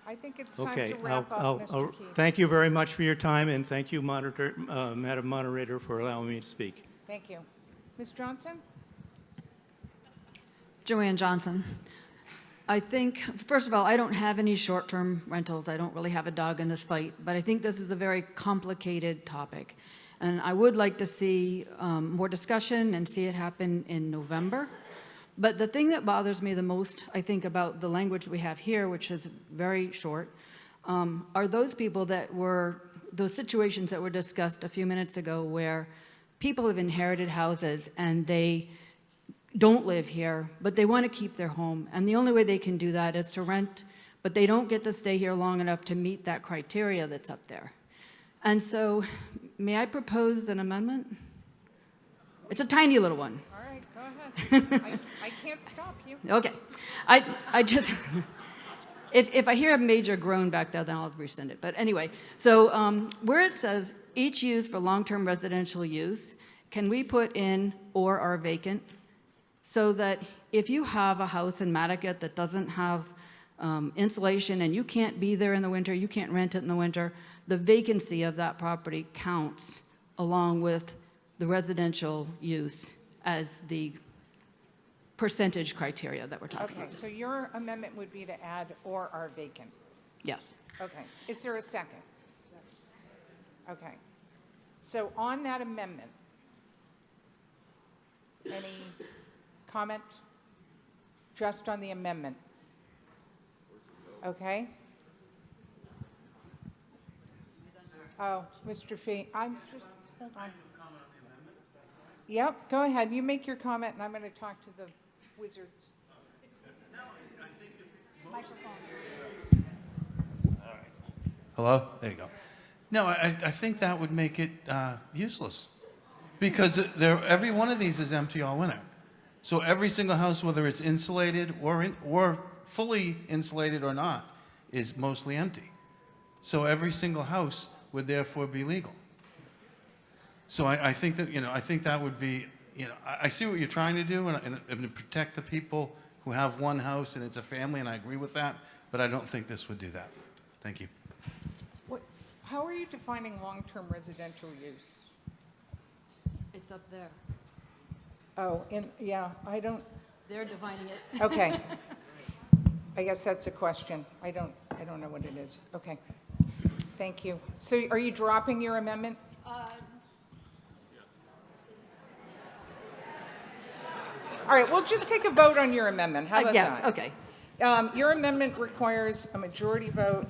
I think it's time Okay, to wrap up, Mr. Keith. thank you very much for your time, and thank you, Madam Moderator, for allowing me to speak. Thank you. Ms. Johnson? Joanne Johnson. I think, first of all, I don't have any short-term rentals. I don't really have a dog in this fight, but I think this is a very complicated topic. And I would like to see more discussion and see it happen in November. But the thing that bothers me the most, I think, about the language we have here, which is very short, are those people that were, those situations that were discussed a few minutes ago where people have inherited houses and they don't live here, but they want to keep their home. And the only way they can do that is to rent, but they don't get to stay here long enough to meet that criteria that's up there. And so, may I propose an amendment? It's a tiny little one. All right, go ahead. I can't stop you. Okay. I just, if I hear a major groan back there, then I'll rescind it. But anyway, so where it says each used for long-term residential use, can we put in or are vacant? So that if you have a house in Nantucket that doesn't have insulation and you can't be there in the winter, you can't rent it in the winter, the vacancy of that property counts along with the residential use as the percentage criteria that we're talking Okay, about. so your amendment would be to add or are vacant. Yes. Okay, is there a second? Okay, so on that amendment, any comment? Just on the amendment? Okay. Oh, Mr. Fee, I'm just, hold on. Yep, go ahead, you make your comment and I'm going to talk to the wizards. Hello? There you go. No, I think that would make it useless. Because every one of these is empty all winter. So every single house, whether it's insulated or fully insulated or not, is mostly empty. So every single house would therefore be legal. So I think that, I think that would be, I see what you're trying to do and to protect the people who have one house and it's a family, and I agree with that, but I don't think this would do that. Thank you. How are you defining long-term residential use? It's up there. Oh, yeah, I don't. They're defining it. Okay. I guess that's a question. I don't know what it is. Okay. Thank you. So are you dropping your amendment? All right, we'll just take a vote on your amendment. How about that? Yeah, okay. Your amendment requires a majority vote.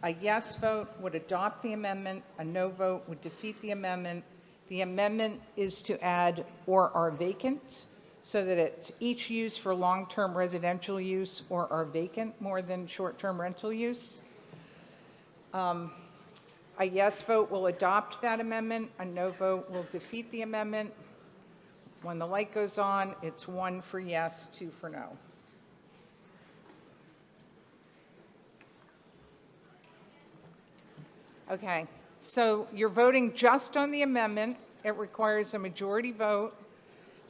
A yes vote would adopt the amendment. A no vote would defeat the amendment. The amendment is to add or are vacant, so that it's each use for long-term residential use or are vacant more than short-term rental use. A yes vote will adopt that amendment. A no vote will defeat the amendment. When the light goes on, it's 1 for yes, 2 for no. Okay, so you're voting just on the amendment. It requires a majority vote.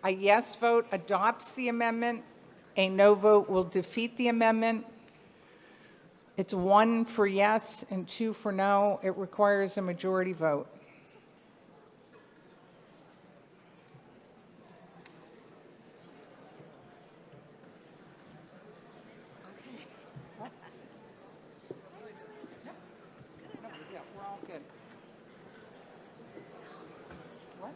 A yes vote adopts the amendment. A no vote will defeat the amendment. It's 1 for yes and 2 for no. It requires a majority vote. Yeah, we're all good. What?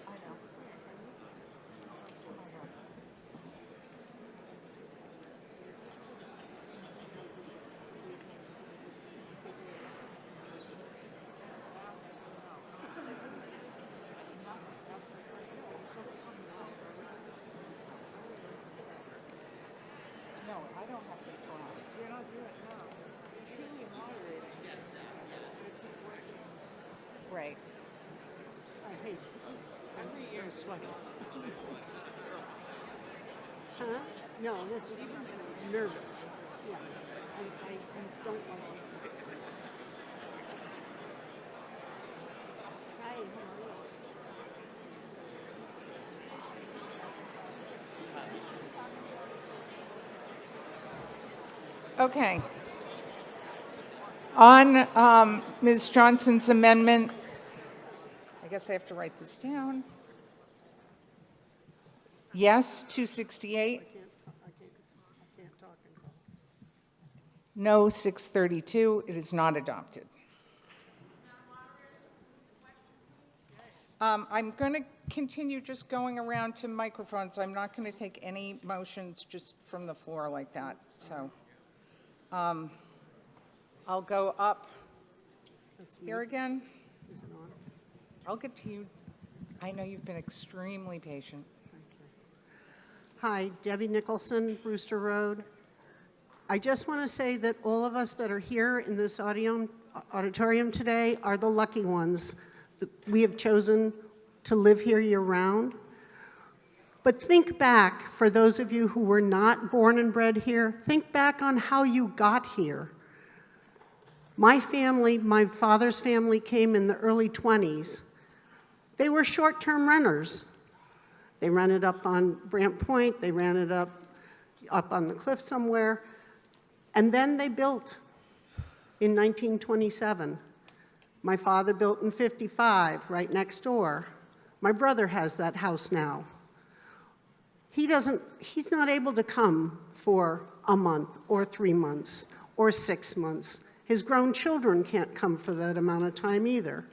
I know. No, I don't have to go out. You're not doing it now. You're truly moderating. It's just working. Right. I hate this. I'm so sweaty. Huh? No, this is nervous. Yeah. I don't want to. Hi, how are you? Okay. On Ms. Johnson's amendment, I guess I have to write this down. Yes, 268. I can't talk and call. No, 632. It is not adopted. I'm going to continue just going around to microphones. I'm not going to take any motions just from the floor like that. So I'll go up here again. Is it on? I'll get to you. I know you've been extremely patient. Hi, Debbie Nicholson, Brewster Road. I just want to say that all of us that are here in this auditorium today are the lucky ones. We have chosen to live here year-round. But think back, for those of you who were not born and bred here, think back on how you got here. My family, my father's family, came in the early 20s. They were short-term renters. They rented up on Brant Point, they rented up on the cliff somewhere, and then they built in 1927. My father built in 55, right next door. My brother has that house now. He's not able to come for a month or 3 months or 6 months. His grown children can't come for that amount of time either.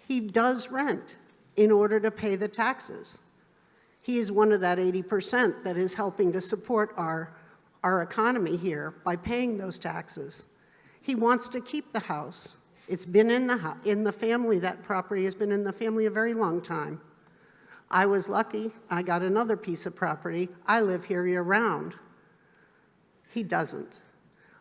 He does rent in order to pay the taxes. He is one of that 80% that is helping to support our economy here by paying those taxes. He wants to keep the house. It's been in the family. That property has been in the family a very long time. I was lucky. I got another piece of property. I live here year-round. He doesn't.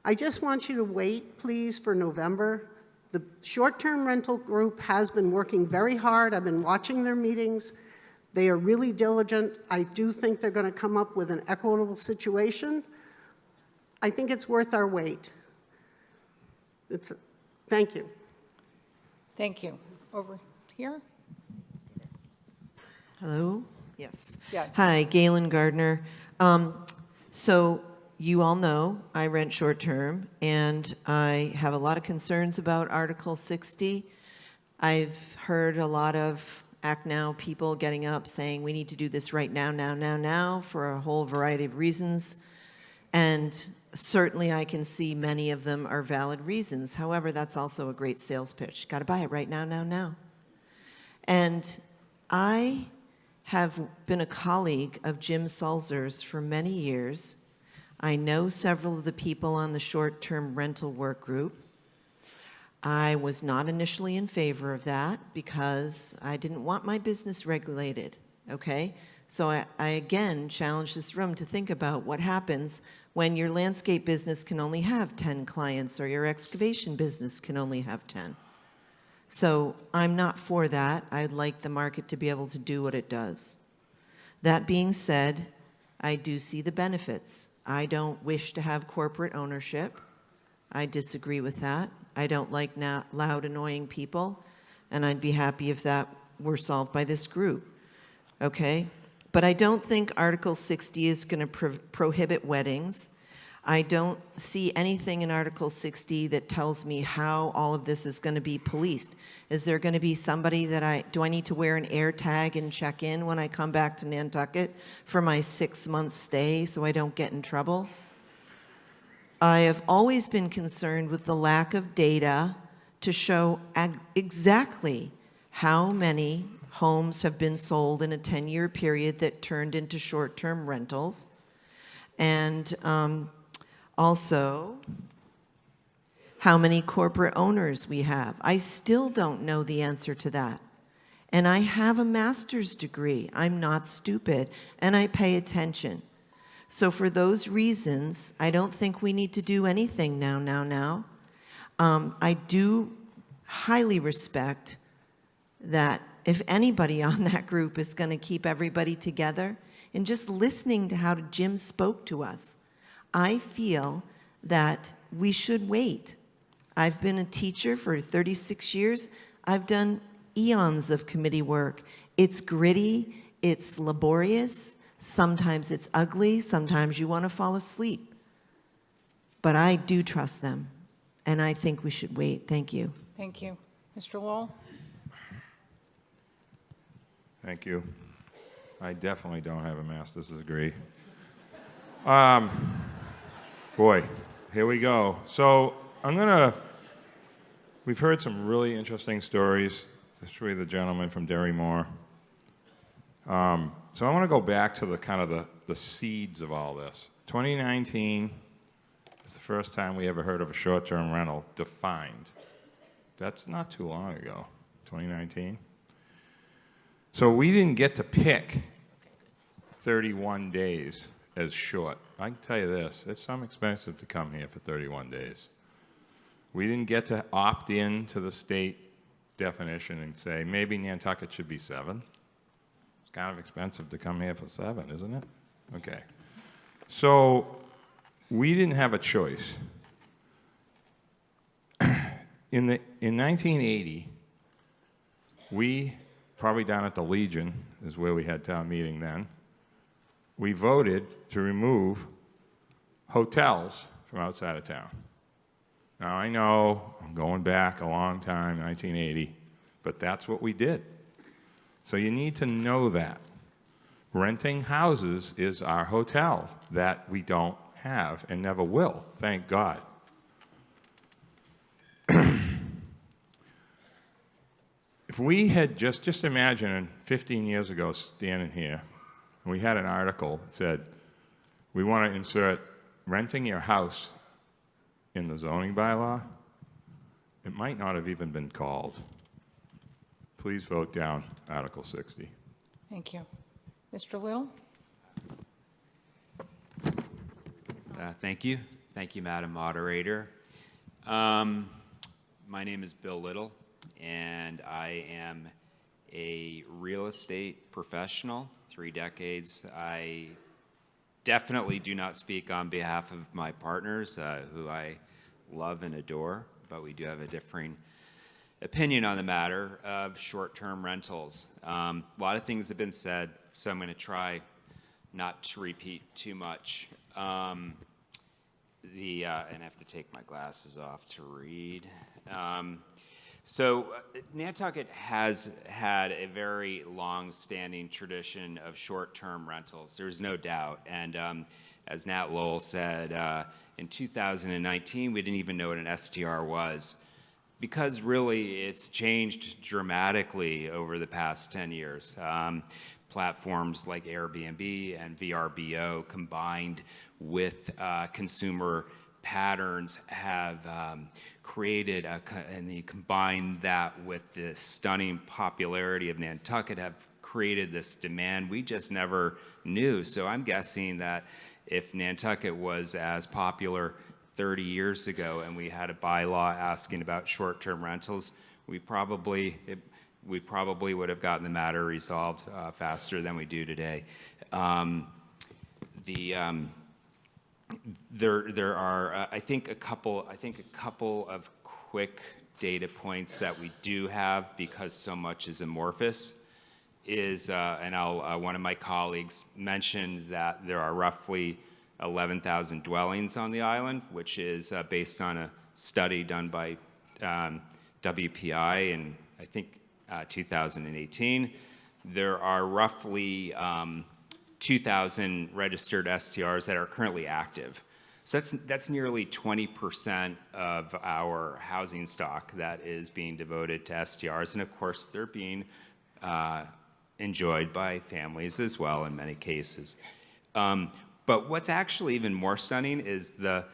I just want you to wait, please, for November. The short-term rental group has been working very hard. I've been watching their meetings. They are really diligent. I do think they're going to come up with an equitable situation. I think it's worth our wait. Thank you. Thank you. Over here? Hello? Yes. Yes. Hi, Galen Gardner. So you all know I rent short-term, and I have a lot of concerns about Article 60. I've heard a lot of Act Now people getting up saying we need to do this right now, now, for a whole variety of reasons. And certainly I can see many of them are valid reasons. However, that's also a great sales pitch. Got to buy it right now, now. And I have been a colleague of Jim Sulzer's for many years. I know several of the people on the short-term rental work group. I was not initially in favor of that because I didn't want my business regulated, okay? So I again challenge this room to think about what happens when your landscape business can only have 10 clients or your excavation business can only have 10. So I'm not for that. I'd like the market to be able to do what it does. That being said, I do see the benefits. I don't wish to have corporate ownership. I disagree with that. I don't like loud, annoying people, and I'd be happy if that were solved by this group, okay? But I don't think Article 60 is going to prohibit weddings. I don't see anything in Article 60 that tells me how all of this is going to be policed. Is there going to be somebody that do I need to wear an air tag and check in when I come back to Nantucket for my 6-month stay so I don't get in trouble? I have always been concerned with the lack of data to show exactly how many homes have been sold in a 10-year period that turned into short-term rentals. And also, how many corporate owners we have. I still don't know the answer to that. And I have a master's degree. I'm not stupid, and I pay attention. So for those reasons, I don't think we need to do anything now. I do highly respect that if anybody on that group is going to keep everybody together, and just listening to how Jim spoke to us, I feel that we should wait. I've been a teacher for 36 years. I've done eons of committee work. It's gritty, it's laborious, sometimes it's ugly, sometimes you want to fall asleep. But I do trust them, and I think we should wait. Thank you. Thank you. Mr. Lowell? Thank you. I definitely don't have a master's degree. Boy, here we go. So we've heard some really interesting stories, especially the gentleman from Derry Moore. So I want to go back to the seeds of all this. 2019 is the first time we ever heard of a short-term rental defined. That's not too long ago, 2019. So we didn't get to pick 31 days as short. I can tell you this, it's some expensive to come here for 31 days. We didn't get to opt in to the state definition and say, maybe Nantucket should be 7. It's kind of expensive to come here for 7, isn't it? Okay. So we didn't have a choice. In 1980, we, probably down at the Legion, is where we had town meeting then, we voted to remove hotels from outside of town. Now, I know I'm going back a long time, 1980, but that's what we did. So you need to know that. Renting houses is our hotel that we don't have and never will, thank God. If we had just imagine 15 years ago standing here, and we had an article that said, we want to insert renting your house in the zoning bylaw, it might not have even been called. Please vote down Article 60. Thank you. Mr. Little? Thank you. Thank you, Madam Moderator. My name is Bill Little, and I am a real estate professional, 3 decades. I definitely do not speak on behalf of my partners, who I love and adore, but we do have a differing opinion on the matter of short-term rentals. A lot of things have been said, so I'm going to try not to repeat too much. And I have to take my glasses off to read. So Nantucket has had a very long-standing tradition of short-term rentals. There's no doubt. And as Nat Lowell said, in 2019, we didn't even know what an STR was, because really it's changed dramatically over the past 10 years. Platforms like Airbnb and VRBO combined with consumer patterns have created, and you combine that with the stunning popularity of Nantucket, have created this demand we just never knew. So I'm guessing that if Nantucket was as popular 30 years ago and we had a bylaw asking about short-term rentals, we probably would have gotten the matter resolved faster than we do today. There are, I think, a couple of quick data points that we do have, because so much is amorphous, is, and one of my colleagues mentioned that there are roughly 11,000 dwellings on the island, which is based on a study done by WPI in, I think, 2018. There are roughly 2,000 registered STRs that are currently active. So that's nearly 20% of our housing stock that is being devoted to STRs, and of course they're being enjoyed by families as well in many cases. But what's actually even more stunning is the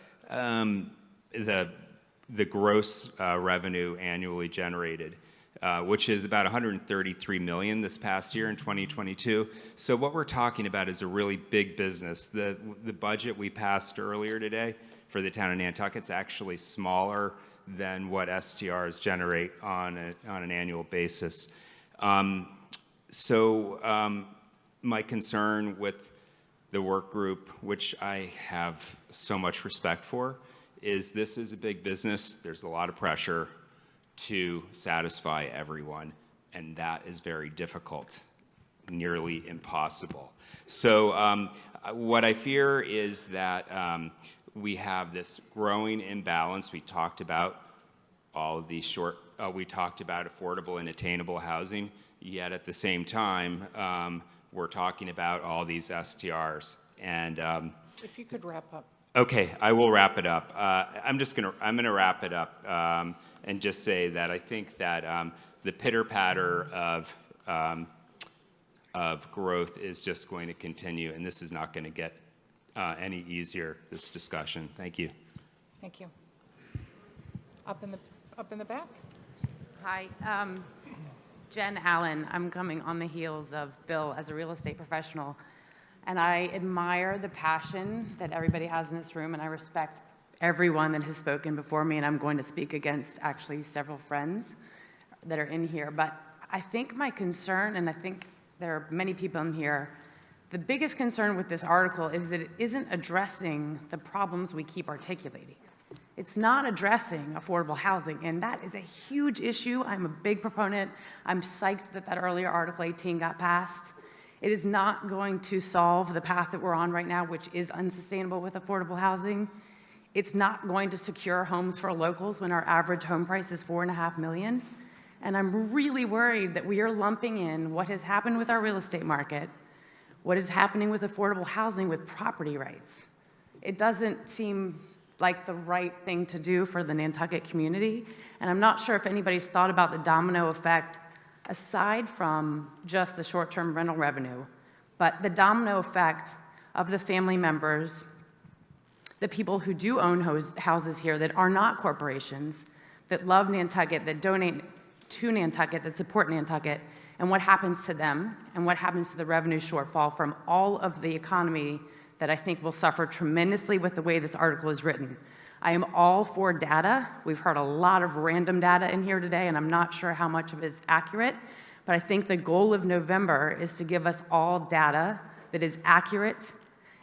gross revenue annually generated, which is about $133 million this past year in 2022. So what we're talking about is a really big business. The budget we passed earlier today for the town of Nantucket is actually smaller than what STRs generate on an annual basis. My concern with the work group, which I have so much respect for, is this is a big business. There's a lot of pressure to satisfy everyone, and that is very difficult, nearly impossible. So what I fear is that we have this growing imbalance. We talked about all of these we talked about affordable and attainable housing, yet at the same time, we're talking about all these STRs. And if you could wrap up. Okay, I will wrap it up. I'm gonna wrap it up and just say that I think that the pitter-patter of growth is just going to continue, and this is not going to get any easier, this discussion. Thank you. Thank you. Up in the back. Hi, Jen Allen. I'm coming on the heels of Bill as a real estate professional, and I admire the passion that everybody has in this room, and I respect everyone that has spoken before me, and I'm going to speak against actually several friends that are in here. But I think my concern, and I think there are many people in here, the biggest concern with this article is that it isn't addressing the problems we keep articulating. It's not addressing affordable housing, and that is a huge issue. I'm a big proponent. I'm psyched that earlier Article 18 got passed. It is not going to solve the path that we're on right now, which is unsustainable with affordable housing. It's not going to secure homes for locals when our average home price is $4.5 million. And I'm really worried that we are lumping in what has happened with our real estate market, what is happening with affordable housing with property rights. It doesn't seem like the right thing to do for the Nantucket community. And I'm not sure if anybody's thought about the domino effect aside from just the short-term rental revenue, but the domino effect of the family members, the people who do own houses here that are not corporations, that love Nantucket, that donate to Nantucket, that support Nantucket, and what happens to them, and what happens to the revenue shortfall from all of the economy that I think will suffer tremendously with the way this article is written. I am all for data. We've heard a lot of random data in here today, and I'm not sure how much of it is accurate, but I think the goal of November is to give us all data that is accurate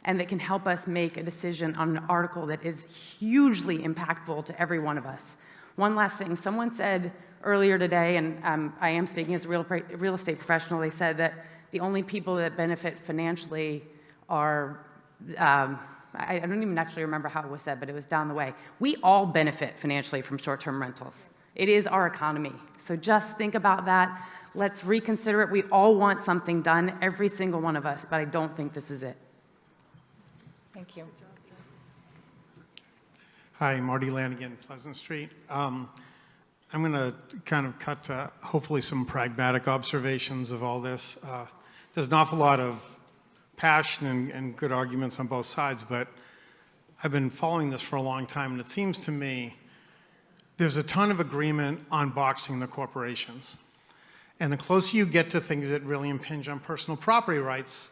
and that can help us make a decision on an article that is hugely impactful to every one of us. One last thing, someone said earlier today, and I am speaking as a real estate professional, they said that the only people that benefit financially are, I don't even actually remember how it was said, but it was down the way. We all benefit financially from short-term rentals. It is our economy. So just think about that. Let's reconsider it. We all want something done, every single one of us, but I don't think this is it. Thank you. Hi, Marty Lanigan, Pleasant Street. I'm going to kind of cut to hopefully some pragmatic observations of all this. There's an awful lot of passion and good arguments on both sides, but I've been following this for a long time, and it seems to me there's a ton of agreement on boxing the corporations. And the closer you get to things that really impinge on personal property rights,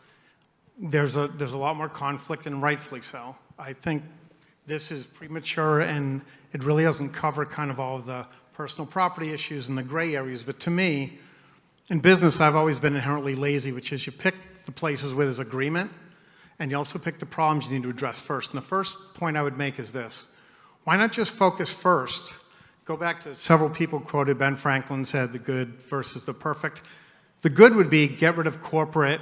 there's a lot more conflict, and rightfully so. I think this is premature, and it really doesn't cover kind of all of the personal property issues and the gray areas. But to me, in business, I've always been inherently lazy, which is you pick the places where there's agreement, and you also pick the problems you need to address first. And the first point I would make is this. Why not just focus first, go back to several people quoted. Ben Franklin said the good versus the perfect. The good would be get rid of corporate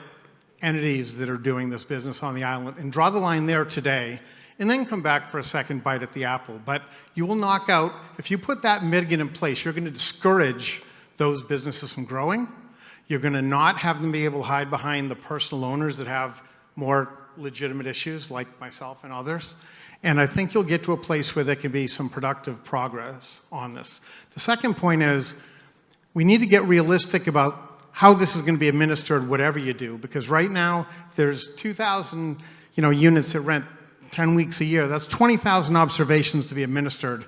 entities that are doing this business on the island and draw the line there today, and then come back for a second bite at the apple. But you will knock out, if you put that mitigant in place, you're going to discourage those businesses from growing. You're going to not have them be able to hide behind the personal owners that have more legitimate issues like myself and others. And I think you'll get to a place where there can be some productive progress on this. The second point is we need to get realistic about how this is going to be administered, whatever you do, because right now there's 2,000 units that rent 10 weeks a year. That's 20,000 observations to be administered.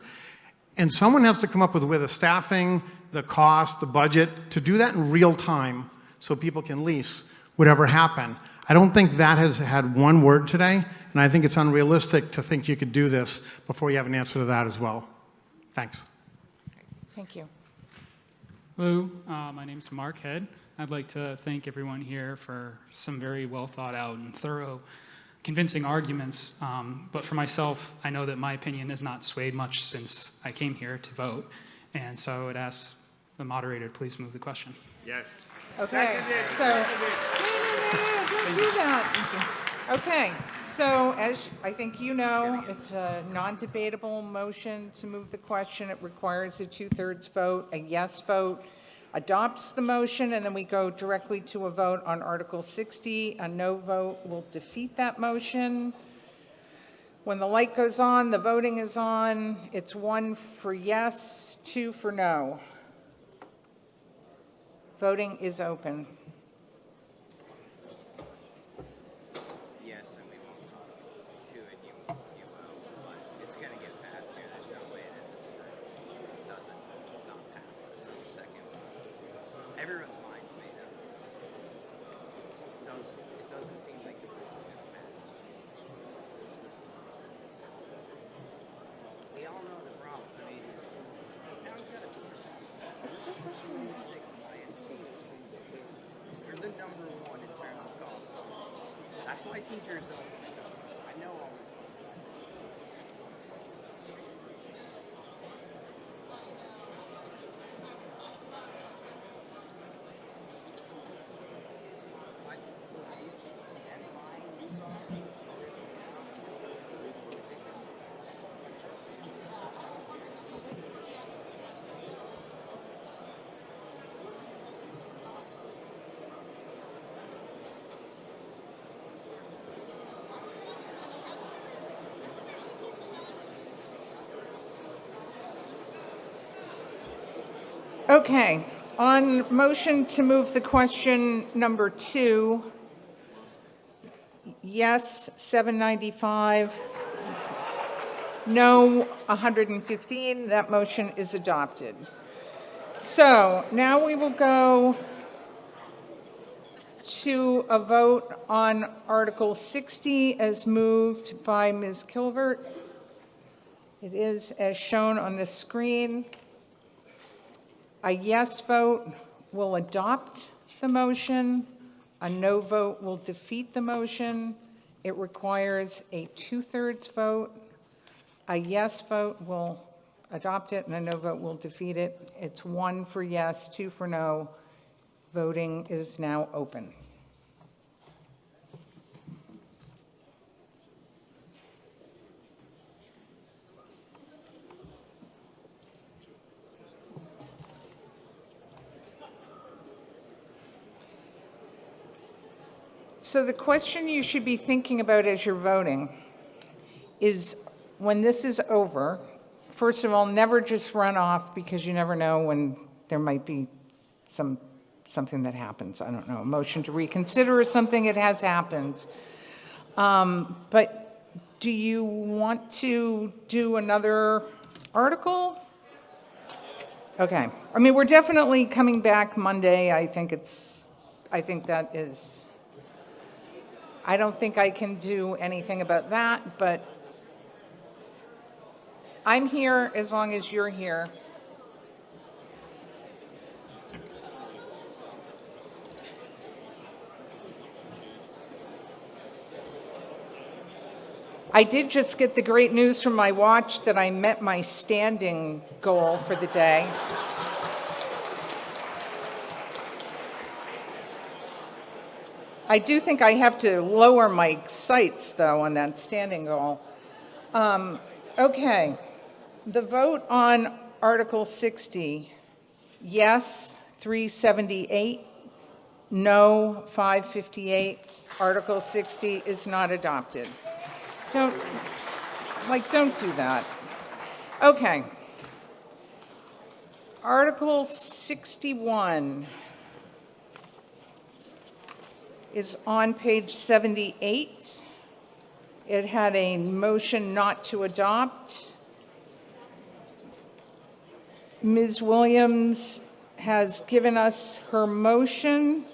And someone has to come up with the staffing, the cost, the budget, to do that in real time so people can lease whatever happened. I don't think that has had one word today, and I think it's unrealistic to think you could do this before you have an answer to that as well. Thanks. Thank you. Hello, my name's Mark Head. I'd like to thank everyone here for some very well thought out and thorough, convincing arguments. But for myself, I know that my opinion has not swayed much since I came here to vote. And so I would ask the moderator to please move the question. Yes. Okay, so, don't do that. Okay, so as I think you know, it's a non-debatable motion to move the question. It requires a 2/3 vote. A yes vote adopts the motion, and then we go directly to a vote on Article 60. A no vote will defeat that motion. When the light goes on, the voting is on. It's 1 for yes, 2 for no. Voting is open. Yes, and we won't talk to it, you will, but it's going to get passed here. There's no way that this group doesn't not pass this in the second one. Everyone's mind's made up. It doesn't seem like the group's going to pass this. We all know the problem. I mean, this town's got a 2%. It's so frustrating. 6th highest in school. We're the #1 in terms of cost. That's why teachers don't. I know all the time. Okay, on motion to move the question number 2, yes, 795, no, 115, that motion is adopted. So now we will go to a vote on Article 60 as moved by Ms. Kilvert. It is as shown on the screen. A yes vote will adopt the motion. A no vote will defeat the motion. It requires a 2/3 vote. A yes vote will adopt it, and a no vote will defeat it. It's 1 for yes, 2 for no. Voting is now open. So the question you should be thinking about as you're voting is, when this is over, first of all, never just run off, because you never know when there might be something that happens. I don't know, a motion to reconsider or something. It has happened. But do you want to do another article? Okay. I mean, we're definitely coming back Monday. I think that is. I don't think I can do anything about that, but I'm here as long as you're here. I did just get the great news from my watch that I met my standing goal for the day. I do think I have to lower my sights, though, on that standing goal. Okay. The vote on Article 60, yes, 378, no, 558. Article 60 is not adopted. Don't do that. Okay. Article 61 is on page 78. It had a motion not to adopt. Ms. Williams has given us her motion,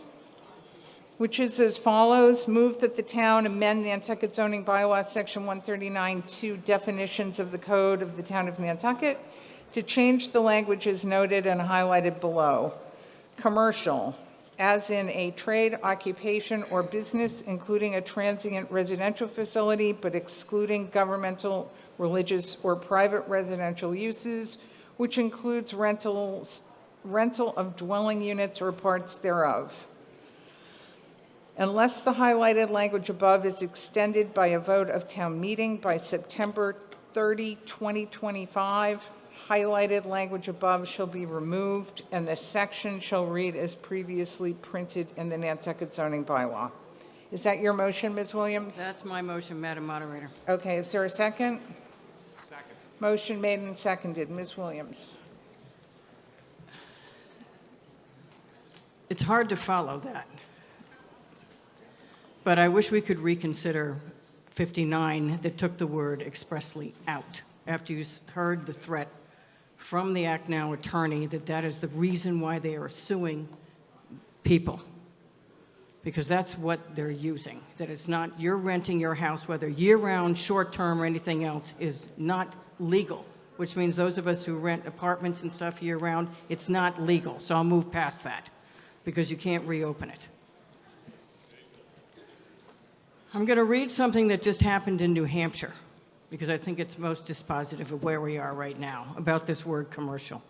which is as follows. Move that the town amend Nantucket zoning bylaw section 139-2 definitions of the code of the town of Nantucket to change the language as noted and highlighted below. Commercial, as in a trade, occupation, or business, including a transient residential facility, but excluding governmental, religious, or private residential uses, which includes rental of dwelling units or parts thereof. Unless the highlighted language above is extended by a vote of town meeting by September 30, 2025, highlighted language above shall be removed, and the section shall read as previously printed in the Nantucket zoning bylaw. Is that your motion, Ms. Williams? That's my motion, Madam Moderator. Okay, is there a second? Second. Motion made and seconded. Ms. Williams. It's hard to follow that. But I wish we could reconsider 59 that took the word expressly out after you heard the threat from the Act Now attorney that is the reason why they are suing people. Because that's what they're using. That it's not, you're renting your house, whether year-round, short-term, or anything else, is not legal, which means those of us who rent apartments and stuff year-round, it's not legal. So I'll move past that because you can't reopen it. I'm going to read something that just happened in New Hampshire, because I think it's most dispositive of where we are right now about this word commercial.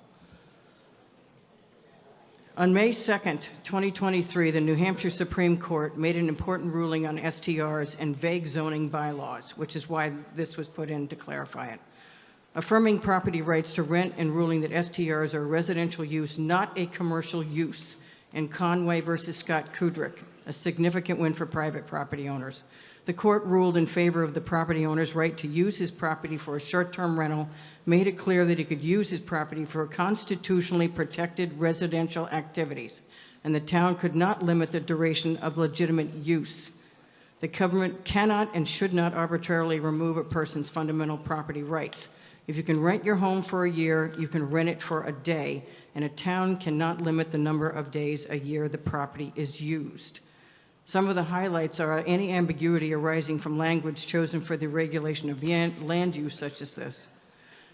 On May 2nd, 2023, the New Hampshire Supreme Court made an important ruling on STRs and vague zoning bylaws, which is why this was put in to clarify it, affirming property rights to rent and ruling that STRs are residential use, not a commercial use, in Conway versus Scott Kudrick, a significant win for private property owners. The court ruled in favor of the property owner's right to use his property for a short-term rental, made it clear that he could use his property for constitutionally protected residential activities, and the town could not limit the duration of legitimate use. The government cannot and should not arbitrarily remove a person's fundamental property rights. If you can rent your home for a year, you can rent it for a day, and a town cannot limit the number of days a year the property is used. Some of the highlights are any ambiguity arising from language chosen for the regulation of land use such as this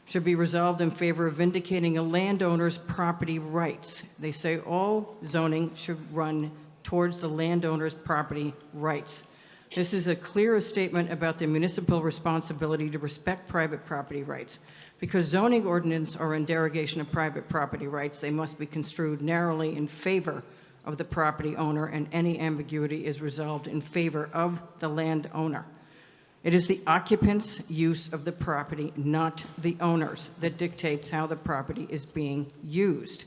should be resolved in favor of vindicating a landowner's property rights. They say all zoning should run towards the landowner's property rights. This is a clear statement about the municipal responsibility to respect private property rights. Because zoning ordinances are in derogation of private property rights, they must be construed narrowly in favor of the property owner, and any ambiguity is resolved in favor of the landowner. It is the occupant's use of the property, not the owner's, that dictates how the property is being used.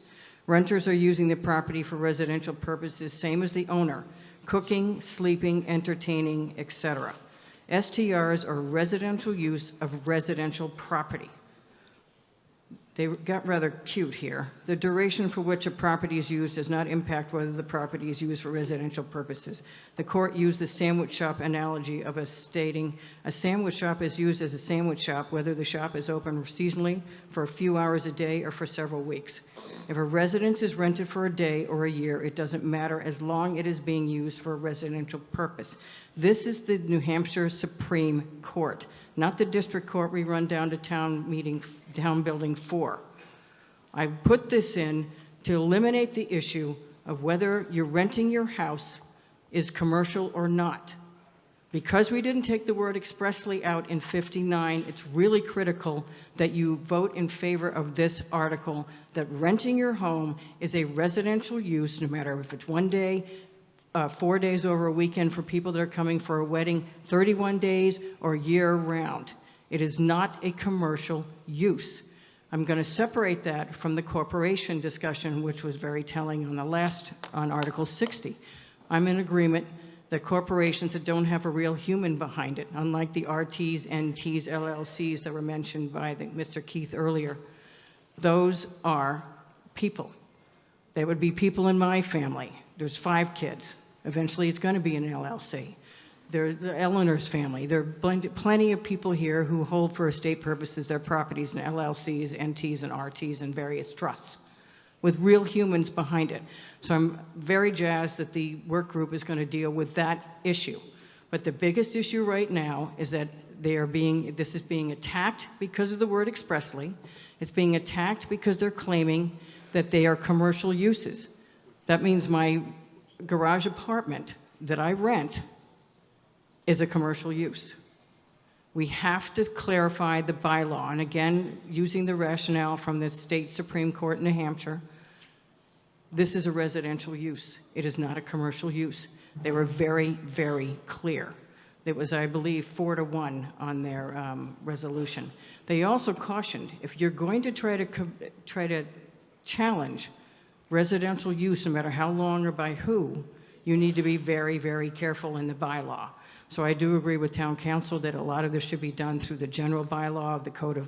Renters are using the property for residential purposes, same as the owner, cooking, sleeping, entertaining, etc. STRs are residential use of residential property. They got rather cute here. The duration for which a property is used does not impact whether the property is used for residential purposes. The court used the sandwich shop analogy of stating a sandwich shop is used as a sandwich shop whether the shop is open seasonally for a few hours a day or for several weeks. If a residence is rented for a day or a year, it doesn't matter as long as it is being used for a residential purpose. This is the New Hampshire Supreme Court, not the district court we run down to town building 4. I put this in to eliminate the issue of whether you're renting your house is commercial or not. Because we didn't take the word expressly out in 59, it's really critical that you vote in favor of this article, that renting your home is a residential use, no matter if it's 1 day, 4 days over a weekend for people that are coming for a wedding, 31 days, or year-round. It is not a commercial use. I'm going to separate that from the corporation discussion, which was very telling on Article 60. I'm in agreement that corporations that don't have a real human behind it, unlike the RTs, NTs, LLCs that were mentioned by Mr. Keith earlier, those are people. They would be people in my family. There's 5 kids. Eventually, it's going to be an LLC. There's Eleanor's family. There are plenty of people here who hold for estate purposes their properties in LLCs, NTs, and RTs, and various trusts with real humans behind it. So I'm very jazzed that the work group is going to deal with that issue. But the biggest issue right now is that this is being attacked because of the word expressly. It's being attacked because they're claiming that they are commercial uses. That means my garage apartment that I rent is a commercial use. We have to clarify the bylaw, and again, using the rationale from the state Supreme Court in New Hampshire, this is a residential use. It is not a commercial use. They were very, very clear. It was, I believe, 4-1 on their resolution. They also cautioned, if you're going to try to challenge residential use, no matter how long or by who, you need to be very, very careful in the bylaw. So I do agree with town council that a lot of this should be done through the general bylaw of the code of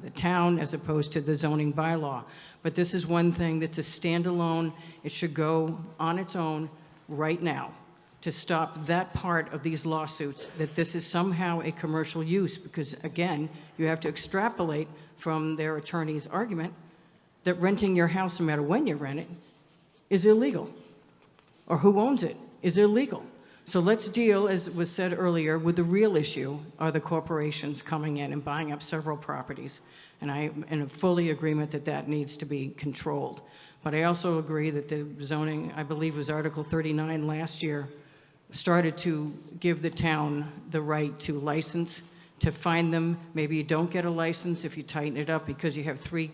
the town as opposed to the zoning bylaw. But this is one thing that's a standalone. It should go on its own right now to stop that part of these lawsuits, that this is somehow a commercial use, because again, you have to extrapolate from their attorney's argument that renting your house, no matter when you rent it, is illegal, or who owns it is illegal. So let's deal, as was said earlier, with the real issue, are the corporations coming in and buying up several properties. And I am in fully agreement that that needs to be controlled. But I also agree that the zoning, I believe it was Article 39 last year, started to give the town the right to license, to find them. Maybe you don't get a license if you tighten it up because you have 3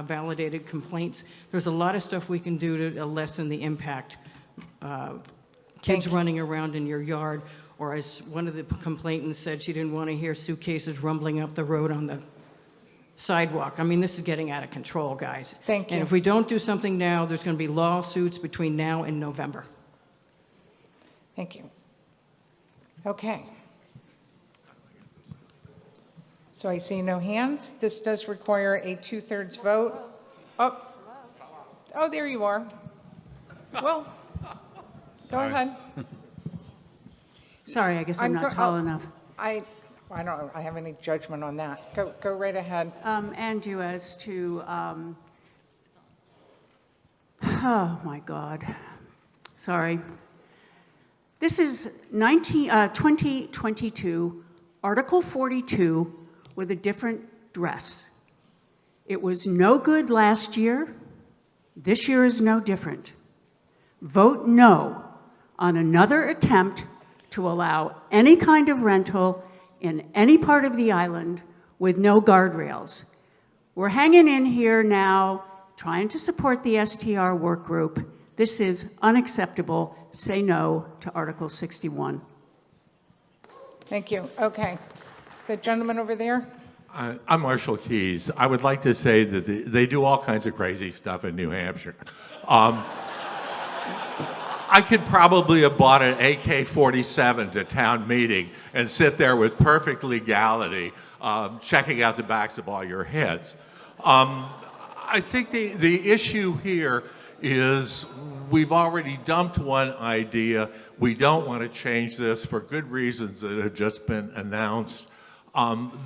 validated complaints. There's a lot of stuff we can do to lessen the impact. Kids running around in your yard, or as one of the complainants said, she didn't want to hear suitcases rumbling up the road on the sidewalk. I mean, this is getting out of control, guys. Thank you. And if we don't do something now, there's going to be lawsuits between now and November. Thank you. Okay. So I see no hands. This does require a 2/3 vote. Oh, there you are. Well, go ahead. Sorry, I guess I'm not tall enough. I don't have any judgment on that. Go right ahead. And you as to, oh my God, sorry. This is 2022, Article 42 with a different dress. It was no good last year. This year is no different. Vote no on another attempt to allow any kind of rental in any part of the island with no guardrails. We're hanging in here now, trying to support the STR work group. This is unacceptable. Say no to Article 61. Thank you. Okay. The gentleman over there. I'm Marshall Keyes. I would like to say that they do all kinds of crazy stuff in New Hampshire. I could probably have bought an AK-47 to town meeting and sit there with perfect legality, checking out the backs of all your heads. I think the issue here is we've already dumped one idea. We don't want to change this for good reasons that have just been announced.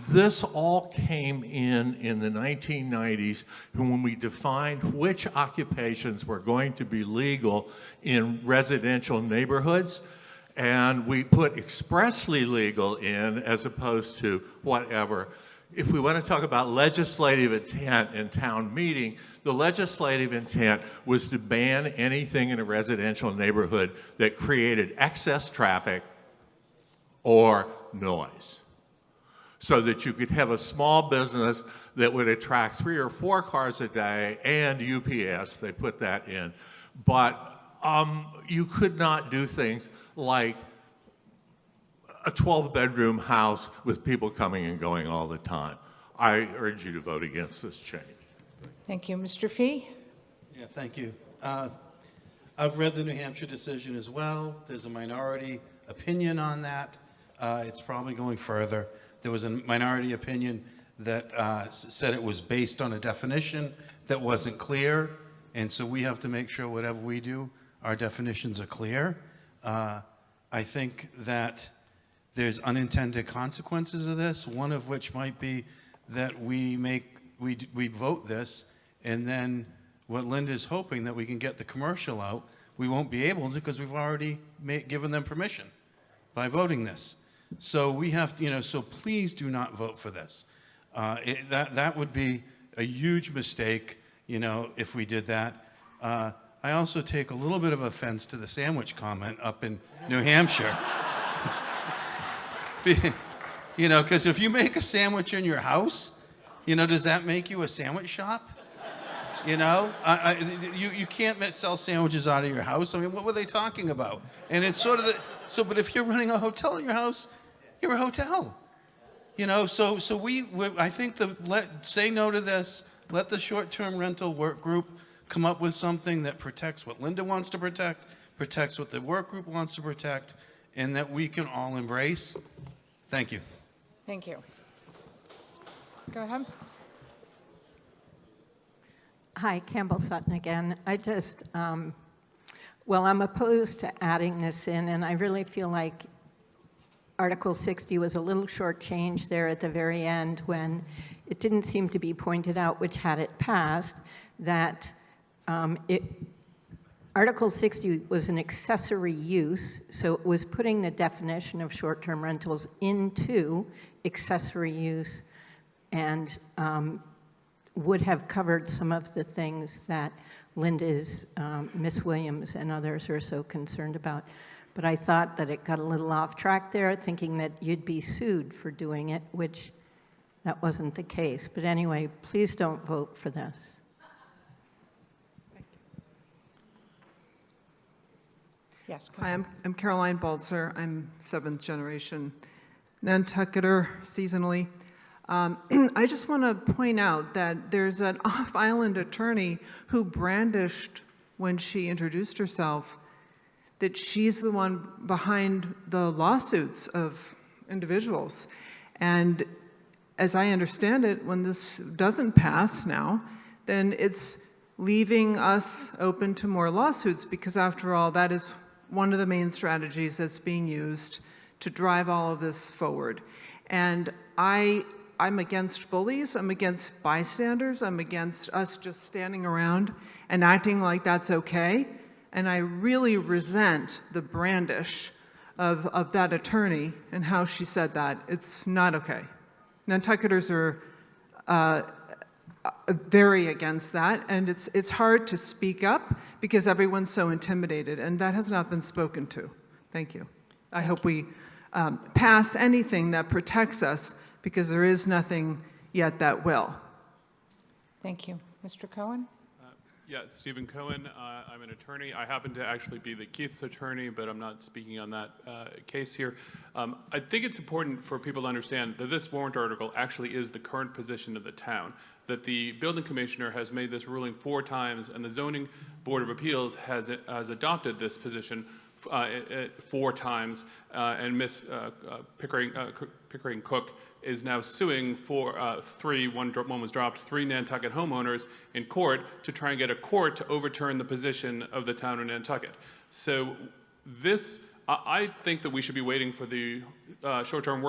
This all came in the 1990s when we defined which occupations were going to be legal in residential neighborhoods, and we put expressly legal in as opposed to whatever. If we want to talk about legislative intent in town meeting, the legislative intent was to ban anything in a residential neighborhood that created excess traffic or noise, so that you could have a small business that would attract 3 or 4 cars a day, and UPS, they put that in. But you could not do things like a 12-bedroom house with people coming and going all the time. I urge you to vote against this change. Thank you. Mr. Fee? Yeah, thank you. I've read the New Hampshire decision as well. There's a minority opinion on that. It's probably going further. There was a minority opinion that said it was based on a definition that wasn't clear, and so we have to make sure whatever we do, our definitions are clear. I think that there's unintended consequences of this, one of which might be that we vote this, and then what Linda's hoping that we can get the commercial out, we won't be able to because we've already given them permission by voting this. So we have to, so please do not vote for this. That would be a huge mistake, if we did that. I also take a little bit of offense to the sandwich comment up in New Hampshire. Because if you make a sandwich in your house, does that make you a sandwich shop? You can't sell sandwiches out of your house. I mean, what were they talking about? And it's sort of but if you're running a hotel in your house, you're a hotel. I think say no to this. Let the short-term rental work group come up with something that protects what Linda wants to protect, protects what the work group wants to protect, and that we can all embrace. Thank you. Thank you. Go ahead. Hi, Campbell Sutton again. I just, I'm opposed to adding this in, and I really feel like Article 60 was a little shortchanged there at the very end when it didn't seem to be pointed out, which had it passed, that Article 60 was an accessory use, so it was putting the definition of short-term rentals into accessory use and would have covered some of the things that Linda's, Miss Williams, and others are so concerned about. But I thought that it got a little off track there, thinking that you'd be sued for doing it, which that wasn't the case. But anyway, please don't vote for this. Yes. Hi, I'm Caroline Balzer. I'm 7th generation Nantucketer seasonally. I just want to point out that there's an off-island attorney who brandished when she introduced herself that she's the one behind the lawsuits of individuals. And as I understand it, when this doesn't pass now, then it's leaving us open to more lawsuits because after all, that is one of the main strategies that's being used to drive all of this forward. And I'm against bullies, I'm against bystanders, I'm against us just standing around and acting like that's okay. And I really resent the brandish of that attorney and how she said that. It's not okay. Nantucketers are very against that, and it's hard to speak up because everyone's so intimidated, and that has not been spoken to. Thank you. I hope we pass anything that protects us because there is nothing yet that will. Thank you. Mr. Cohen? Yeah, Stephen Cohen. I'm an attorney. I happen to actually be the Keith's attorney, but I'm not speaking on that case here. I think it's important for people to understand that this warrant article actually is the current position of the town, that the building commissioner has made this ruling 4 times, and the zoning board of appeals has adopted this position 4 times, and Ms. Pickering Cook is now suing for 3, one was dropped, 3 Nantucket homeowners in court to try and get a court to overturn the position of the town of Nantucket. So this, I think that we should be waiting for the short-term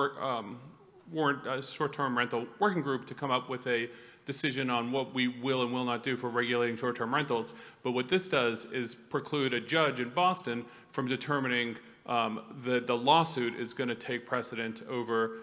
rental working group to come up with a decision on what we will and will not do for regulating short-term rentals. But what this does is preclude a judge in Boston from determining that the lawsuit is going to take precedent over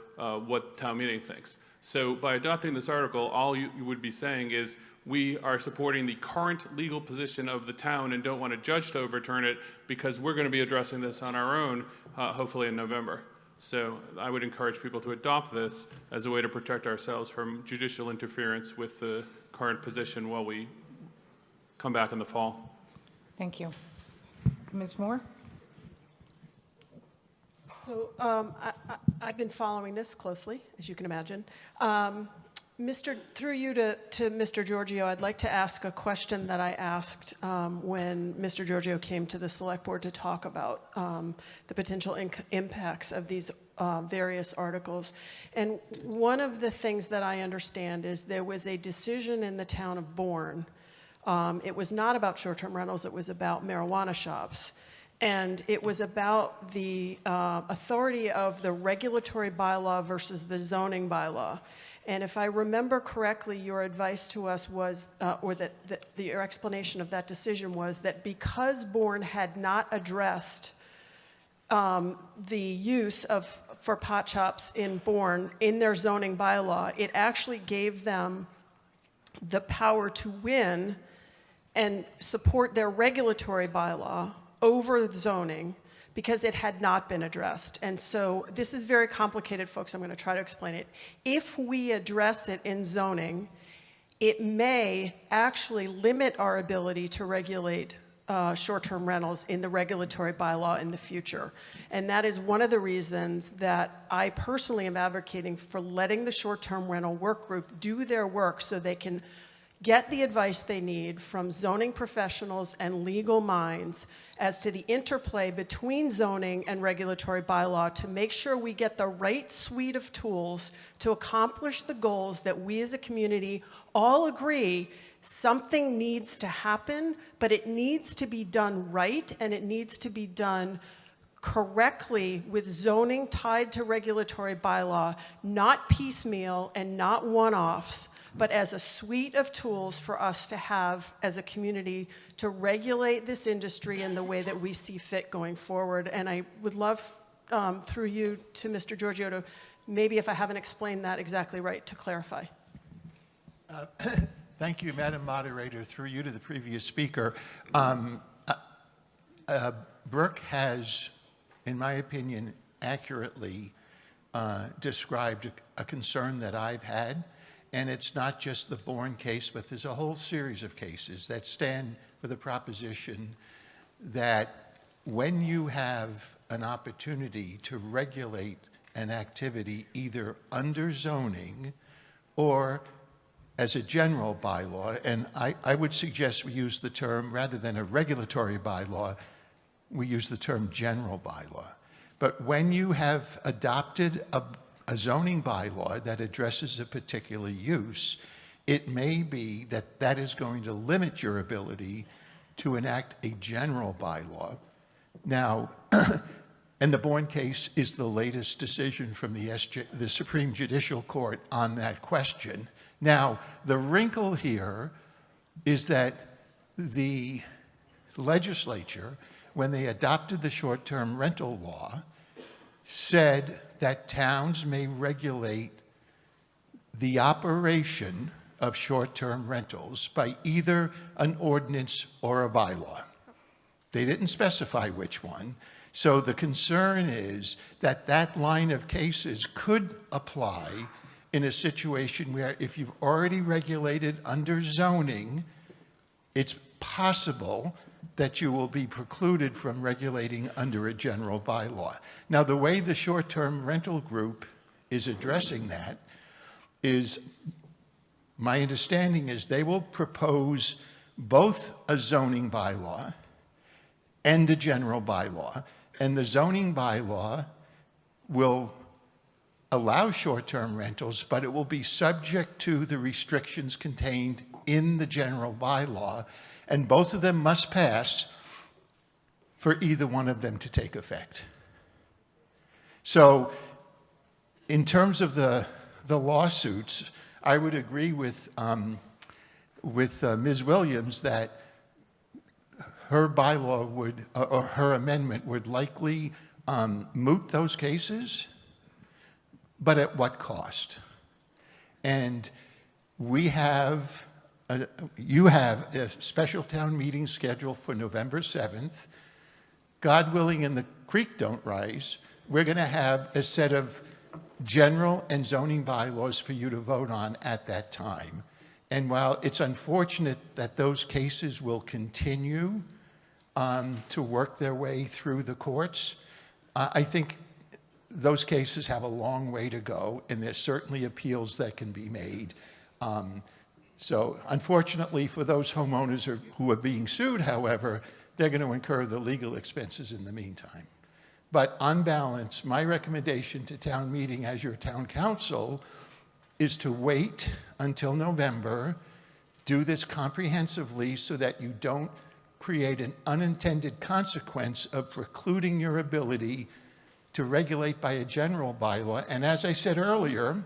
what town meeting thinks. So by adopting this article, all you would be saying is we are supporting the current legal position of the town and don't want a judge to overturn it because we're going to be addressing this on our own, hopefully in November. So I would encourage people to adopt this as a way to protect ourselves from judicial interference with the current position while we come back in the fall. Thank you. Ms. Moore? So I've been following this closely, as you can imagine. Through you to Mr. Giorgio, I'd like to ask a question that I asked when Mr. Giorgio came to the select board to talk about the potential impacts of these various articles. And one of the things that I understand is there was a decision in the town of Bourne. It was not about short-term rentals, it was about marijuana shops. And it was about the authority of the regulatory bylaw versus the zoning bylaw. And if I remember correctly, your advice to us was, or your explanation of that decision was that because Bourne had not addressed the use for pot shops in Bourne in their zoning bylaw, it actually gave them the power to win and support their regulatory bylaw over zoning because it had not been addressed. And so this is very complicated, folks. I'm going to try to explain it. If we address it in zoning, it may actually limit our ability to regulate short-term rentals in the regulatory bylaw in the future. And that is one of the reasons that I personally am advocating for letting the short-term rental work group do their work so they can get the advice they need from zoning professionals and legal minds as to the interplay between zoning and regulatory bylaw to make sure we get the right suite of tools to accomplish the goals that we as a community all agree something needs to happen, but it needs to be done right and it needs to be done correctly with zoning tied to regulatory bylaw, not piecemeal and not one-offs, but as a suite of tools for us to have as a community to regulate this industry in the way that we see fit going forward. And I would love, through you to Mr. Giorgio, to maybe, if I haven't explained that exactly right, to clarify. Thank you, Madam Moderator. Through you to the previous speaker. Brooke has, in my opinion, accurately described a concern that I've had. And it's not just the Bourne case, but there's a whole series of cases that stand for the proposition that when you have an opportunity to regulate an activity either under zoning or as a general bylaw, and I would suggest we use the term, rather than a regulatory bylaw, we use the term general bylaw. But when you have adopted a zoning bylaw that addresses a particular use, it may be that that is going to limit your ability to enact a general bylaw. Now, and the Bourne case is the latest decision from the Supreme Judicial Court on that question. Now, the wrinkle here is that the legislature, when they adopted the short-term rental law, said that towns may regulate the operation of short-term rentals by either an ordinance or a bylaw. They didn't specify which one. So the concern is that that line of cases could apply in a situation where if you've already regulated under zoning, it's possible that you will be precluded from regulating under a general bylaw. Now, the way the short-term rental group is addressing that is, my understanding is they will propose both a zoning bylaw and a general bylaw, and the zoning bylaw will allow short-term rentals, but it will be subject to the restrictions contained in the general bylaw, and both of them must pass for either one of them to take effect. So in terms of the lawsuits, I would agree with Ms. Williams that her bylaw would, or her amendment would likely moot those cases, but at what cost? And we have, you have a special town meeting scheduled for November 7th. God willing and the creek don't rise, we're going to have a set of general and zoning bylaws for you to vote on at that time. And while it's unfortunate that those cases will continue to work their way through the courts, I think those cases have a long way to go, and there's certainly appeals that can be made. So unfortunately for those homeowners who are being sued, however, they're going to incur the legal expenses in the meantime. But on balance, my recommendation to town meeting as your town council is to wait until November, do this comprehensively so that you don't create an unintended consequence of precluding your ability to regulate by a general bylaw. And as I said earlier,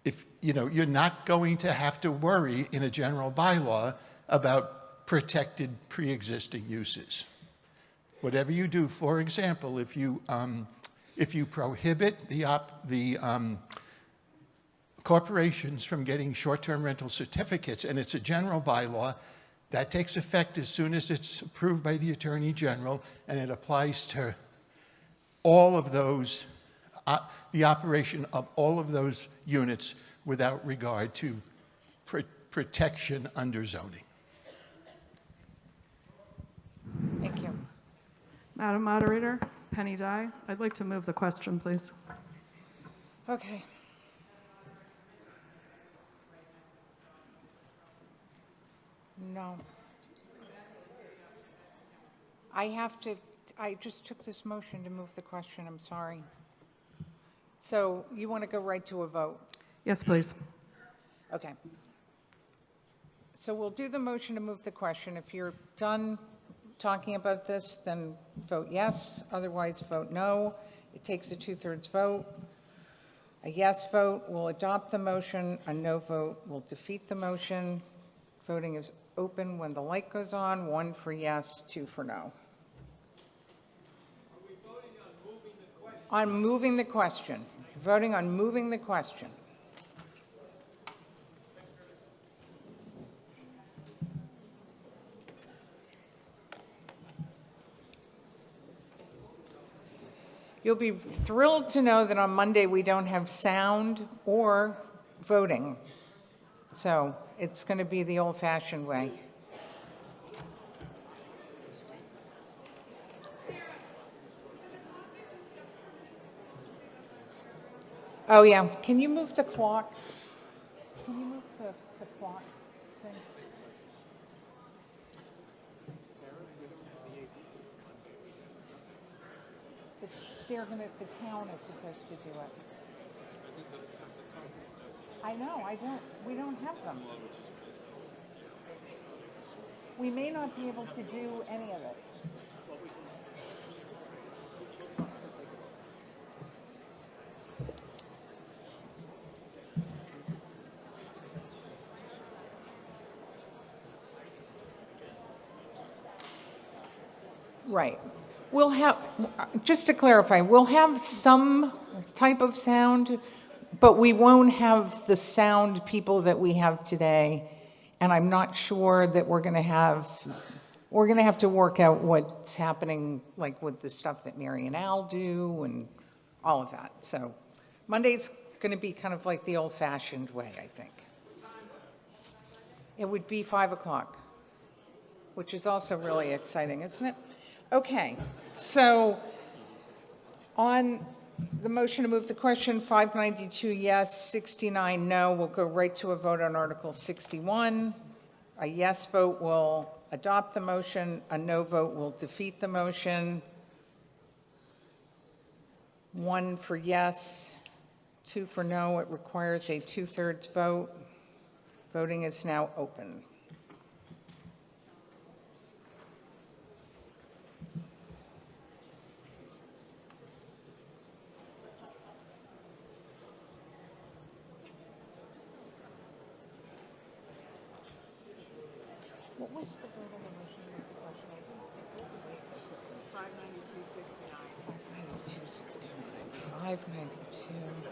if you're not going to have to worry in a general bylaw about protected pre-existing uses. Whatever you do, for example, if you prohibit the corporations from getting short-term rental certificates, and it's a general bylaw, that takes effect as soon as it's approved by the Attorney General, and it applies to all of those, the operation of all of those units without regard to protection under zoning. Thank you. Madam Moderator, Penny Dye, I'd like to move the question, please. Okay. No. I just took this motion to move the question, I'm sorry. So you want to go right to a vote? Yes, please. Okay. So we'll do the motion to move the question. If you're done talking about this, then vote yes, otherwise vote no. It takes a 2/3 vote. A yes vote will adopt the motion, a no vote will defeat the motion. Voting is open when the light goes on, 1 for yes, 2 for no. Are we voting on moving the question? On moving the question. Voting on moving the question. You'll be thrilled to know that on Monday we don't have sound or voting. So it's going to be the old-fashioned way. Oh, yeah. Can you move the clock? Can you move the clock thing? The town is supposed to do it. I know, we don't have them. We may not be able to do any of it. Right. We'll have, just to clarify, we'll have some type of sound, but we won't have the sound people that we have today. And I'm not sure that we're going to have to work out what's happening, like with the stuff that Mary and Al do and all of that. So Monday's going to be kind of like the old-fashioned way, I think. It would be 5 o'clock, which is also really exciting, isn't it? Okay, so on the motion to move the question, 592 yes, 69 no. We'll go right to a vote on Article 61. A yes vote will adopt the motion. A no vote will defeat the motion. 1 for yes, 2 for no. It requires a 2/3 vote. Voting is now open. What was the vote on the motion to move the question? I didn't, it was a waste of quickly. 592.69. 592.69.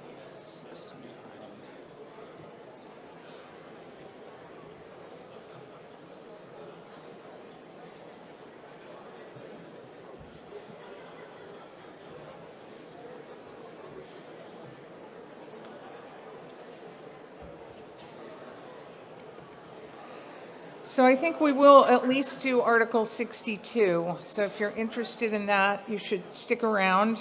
So I think we will at least do Article 62. So if you're interested in that, you should stick around.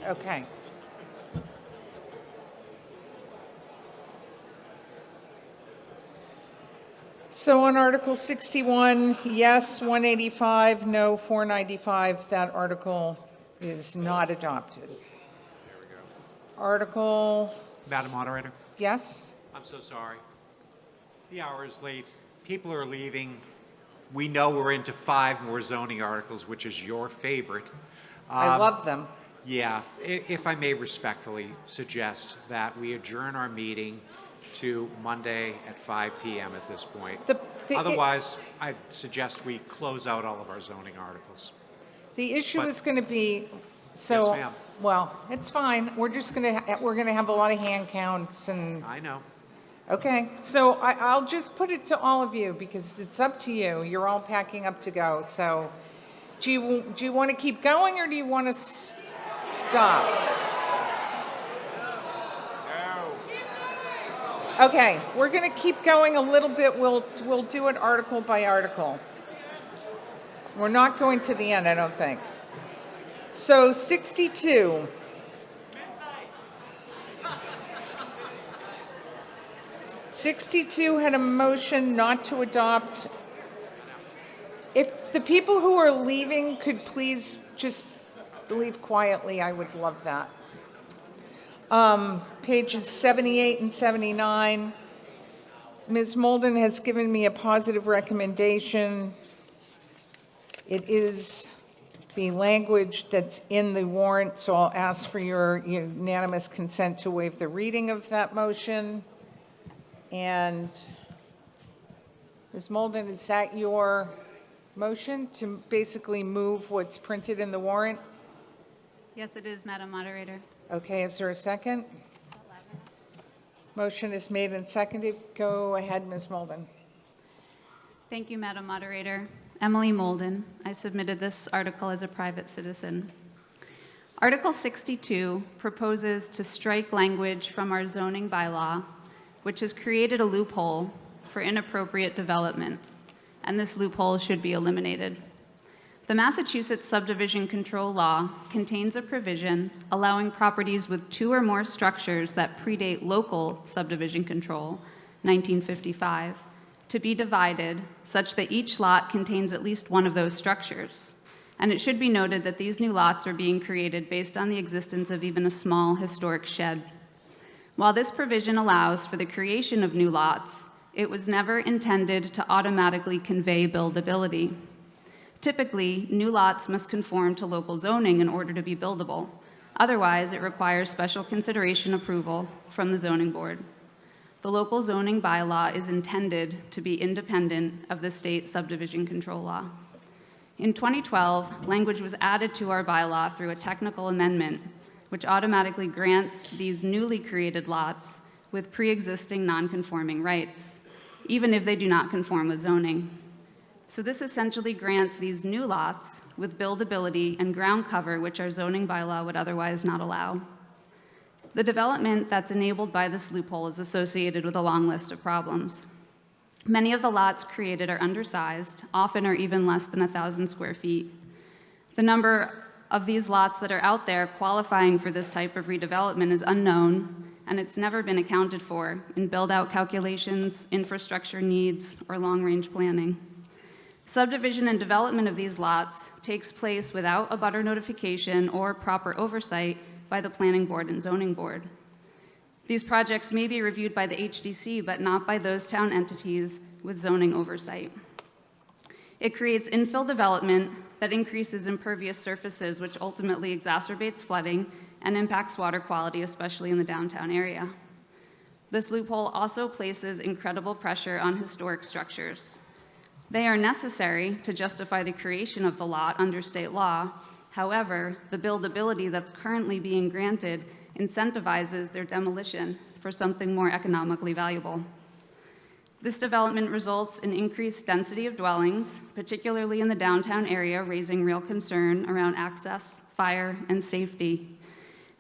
Okay. So on Article 61, yes, 185, no, 495, that article is not adopted. Article, Madam Moderator, yes? I'm so sorry. The hour is late. People are leaving. We know we're into 5 more zoning articles, which is your favorite. I love them. Yeah, if I may respectfully suggest that we adjourn our meeting to Monday at 5 p.m. at this point. Otherwise, I'd suggest we close out all of our zoning articles. The issue is going to be, Yes, ma'am. well, it's fine. We're just going to, we're going to have a lot of hand counts and. I know. Okay, so I'll just put it to all of you because it's up to you. You're all packing up to go. So do you want to keep going or do you want to stop? Okay, we're going to keep going a little bit. We'll do it article by article. We're not going to the end, I don't think. So 62. '62 had a motion not to adopt. If the people who are leaving could please just leave quietly, I would love that. Pages 78 and 79. Ms. Molden has given me a positive recommendation. It is the language that's in the warrant, so I'll ask for your unanimous consent to waive the reading of that motion. And Ms. Molden, is that your motion to basically move what's printed in the warrant? Yes, it is, Madam Moderator. Okay, is there a second? Motion is made and seconded. Go ahead, Ms. Molden. Thank you, Madam Moderator. Emily Molden. I submitted this article as a private citizen. Article 62 proposes to strike language from our zoning bylaw, which has created a loophole for inappropriate development, and this loophole should be eliminated. The Massachusetts Subdivision Control Law contains a provision allowing properties with 2 or more structures that predate local subdivision control, 1955, to be divided such that each lot contains at least one of those structures. And it should be noted that these new lots are being created based on the existence of even a small historic shed. While this provision allows for the creation of new lots, it was never intended to automatically convey buildability. Typically, new lots must conform to local zoning in order to be buildable. Otherwise, it requires special consideration approval from the zoning board. The local zoning bylaw is intended to be independent of the state subdivision control law. In 2012, language was added to our bylaw through a technical amendment, which automatically grants these newly created lots with pre-existing non-conforming rights, even if they do not conform with zoning. So this essentially grants these new lots with buildability and ground cover, which our zoning bylaw would otherwise not allow. The development that's enabled by this loophole is associated with a long list of problems. Many of the lots created are undersized, often are even less than 1,000 square feet. The number of these lots that are out there qualifying for this type of redevelopment is unknown, and it's never been accounted for in build-out calculations, infrastructure needs, or long-range planning. Subdivision and development of these lots takes place without a butter notification or proper oversight by the Planning Board and Zoning Board. These projects may be reviewed by the HDC, but not by those town entities with zoning oversight. It creates infill development that increases impervious surfaces, which ultimately exacerbates flooding and impacts water quality, especially in the downtown area. This loophole also places incredible pressure on historic structures. They are necessary to justify the creation of the lot under state law. However, the buildability that's currently being granted incentivizes their demolition for something more economically valuable. This development results in increased density of dwellings, particularly in the downtown area, raising real concern around access, fire, and safety.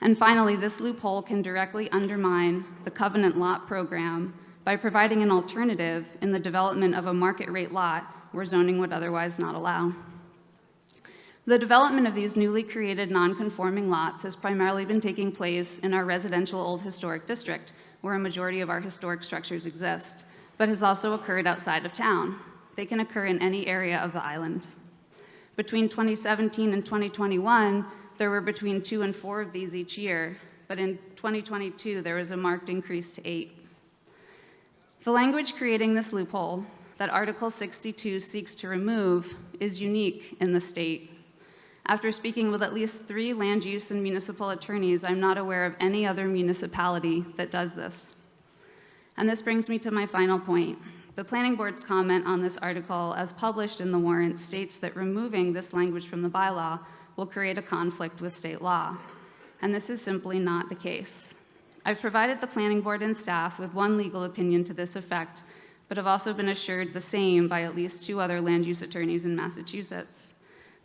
And finally, this loophole can directly undermine the covenant lot program by providing an alternative in the development of a market rate lot where zoning would otherwise not allow. The development of these newly created non-conforming lots has primarily been taking place in our residential Old Historic District, where a majority of our historic structures exist, but has also occurred outside of town. They can occur in any area of the island. Between 2017 and 2021, there were between 2 and 4 of these each year, but in 2022, there was a marked increase to 8. The language creating this loophole that Article 62 seeks to remove is unique in the state. After speaking with at least 3 land use and municipal attorneys, I'm not aware of any other municipality that does this. And this brings me to my final point. The Planning Board's comment on this article, as published in the warrant, states that removing this language from the bylaw will create a conflict with state law. And this is simply not the case. I've provided the Planning Board and staff with one legal opinion to this effect, but have also been assured the same by at least 2 other land use attorneys in Massachusetts.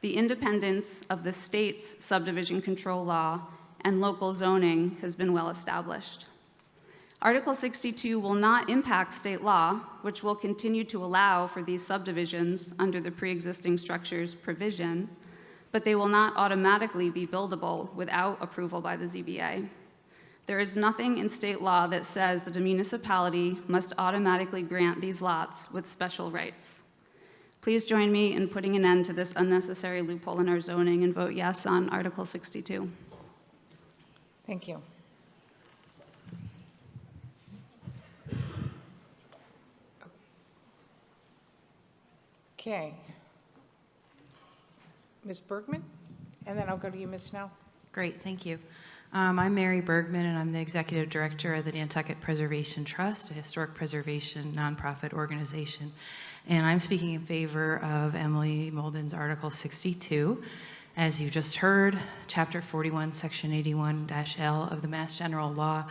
The independence of the state's subdivision control law and local zoning has been well established. Article 62 will not impact state law, which will continue to allow for these subdivisions under the pre-existing structures provision, but they will not automatically be buildable without approval by the ZBA. There is nothing in state law that says that a municipality must automatically grant these lots with special rights. Please join me in putting an end to this unnecessary loophole in our zoning and vote yes on Article 62. Thank you. Okay. Ms. Bergman, and then I'll go to you, Ms. Snell. Great, thank you. I'm Mary Bergman, and I'm the Executive Director of the Nantucket Preservation Trust, a historic preservation nonprofit organization. And I'm speaking in favor of Emily Molden's Article 62. As you just heard, Chapter 41, Section 81-L of the Mass General Law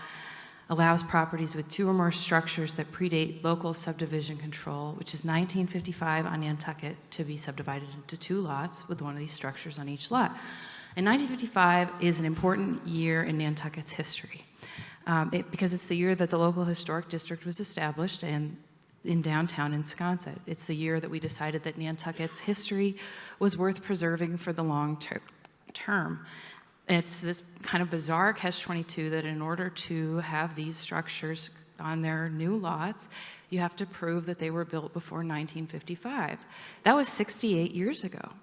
allows properties with 2 or more structures that predate local subdivision control, which is 1955 on Nantucket, to be subdivided into 2 lots with one of these structures on each lot. And 1955 is an important year in Nantucket's history because it's the year that the local historic district was established and in downtown Wisconsin. It's the year that we decided that Nantucket's history was worth preserving for the long term. It's this kind of bizarre catch-22 that in order to have these structures on their new lots, you have to prove that they were built before 1955. That was 68 years ago.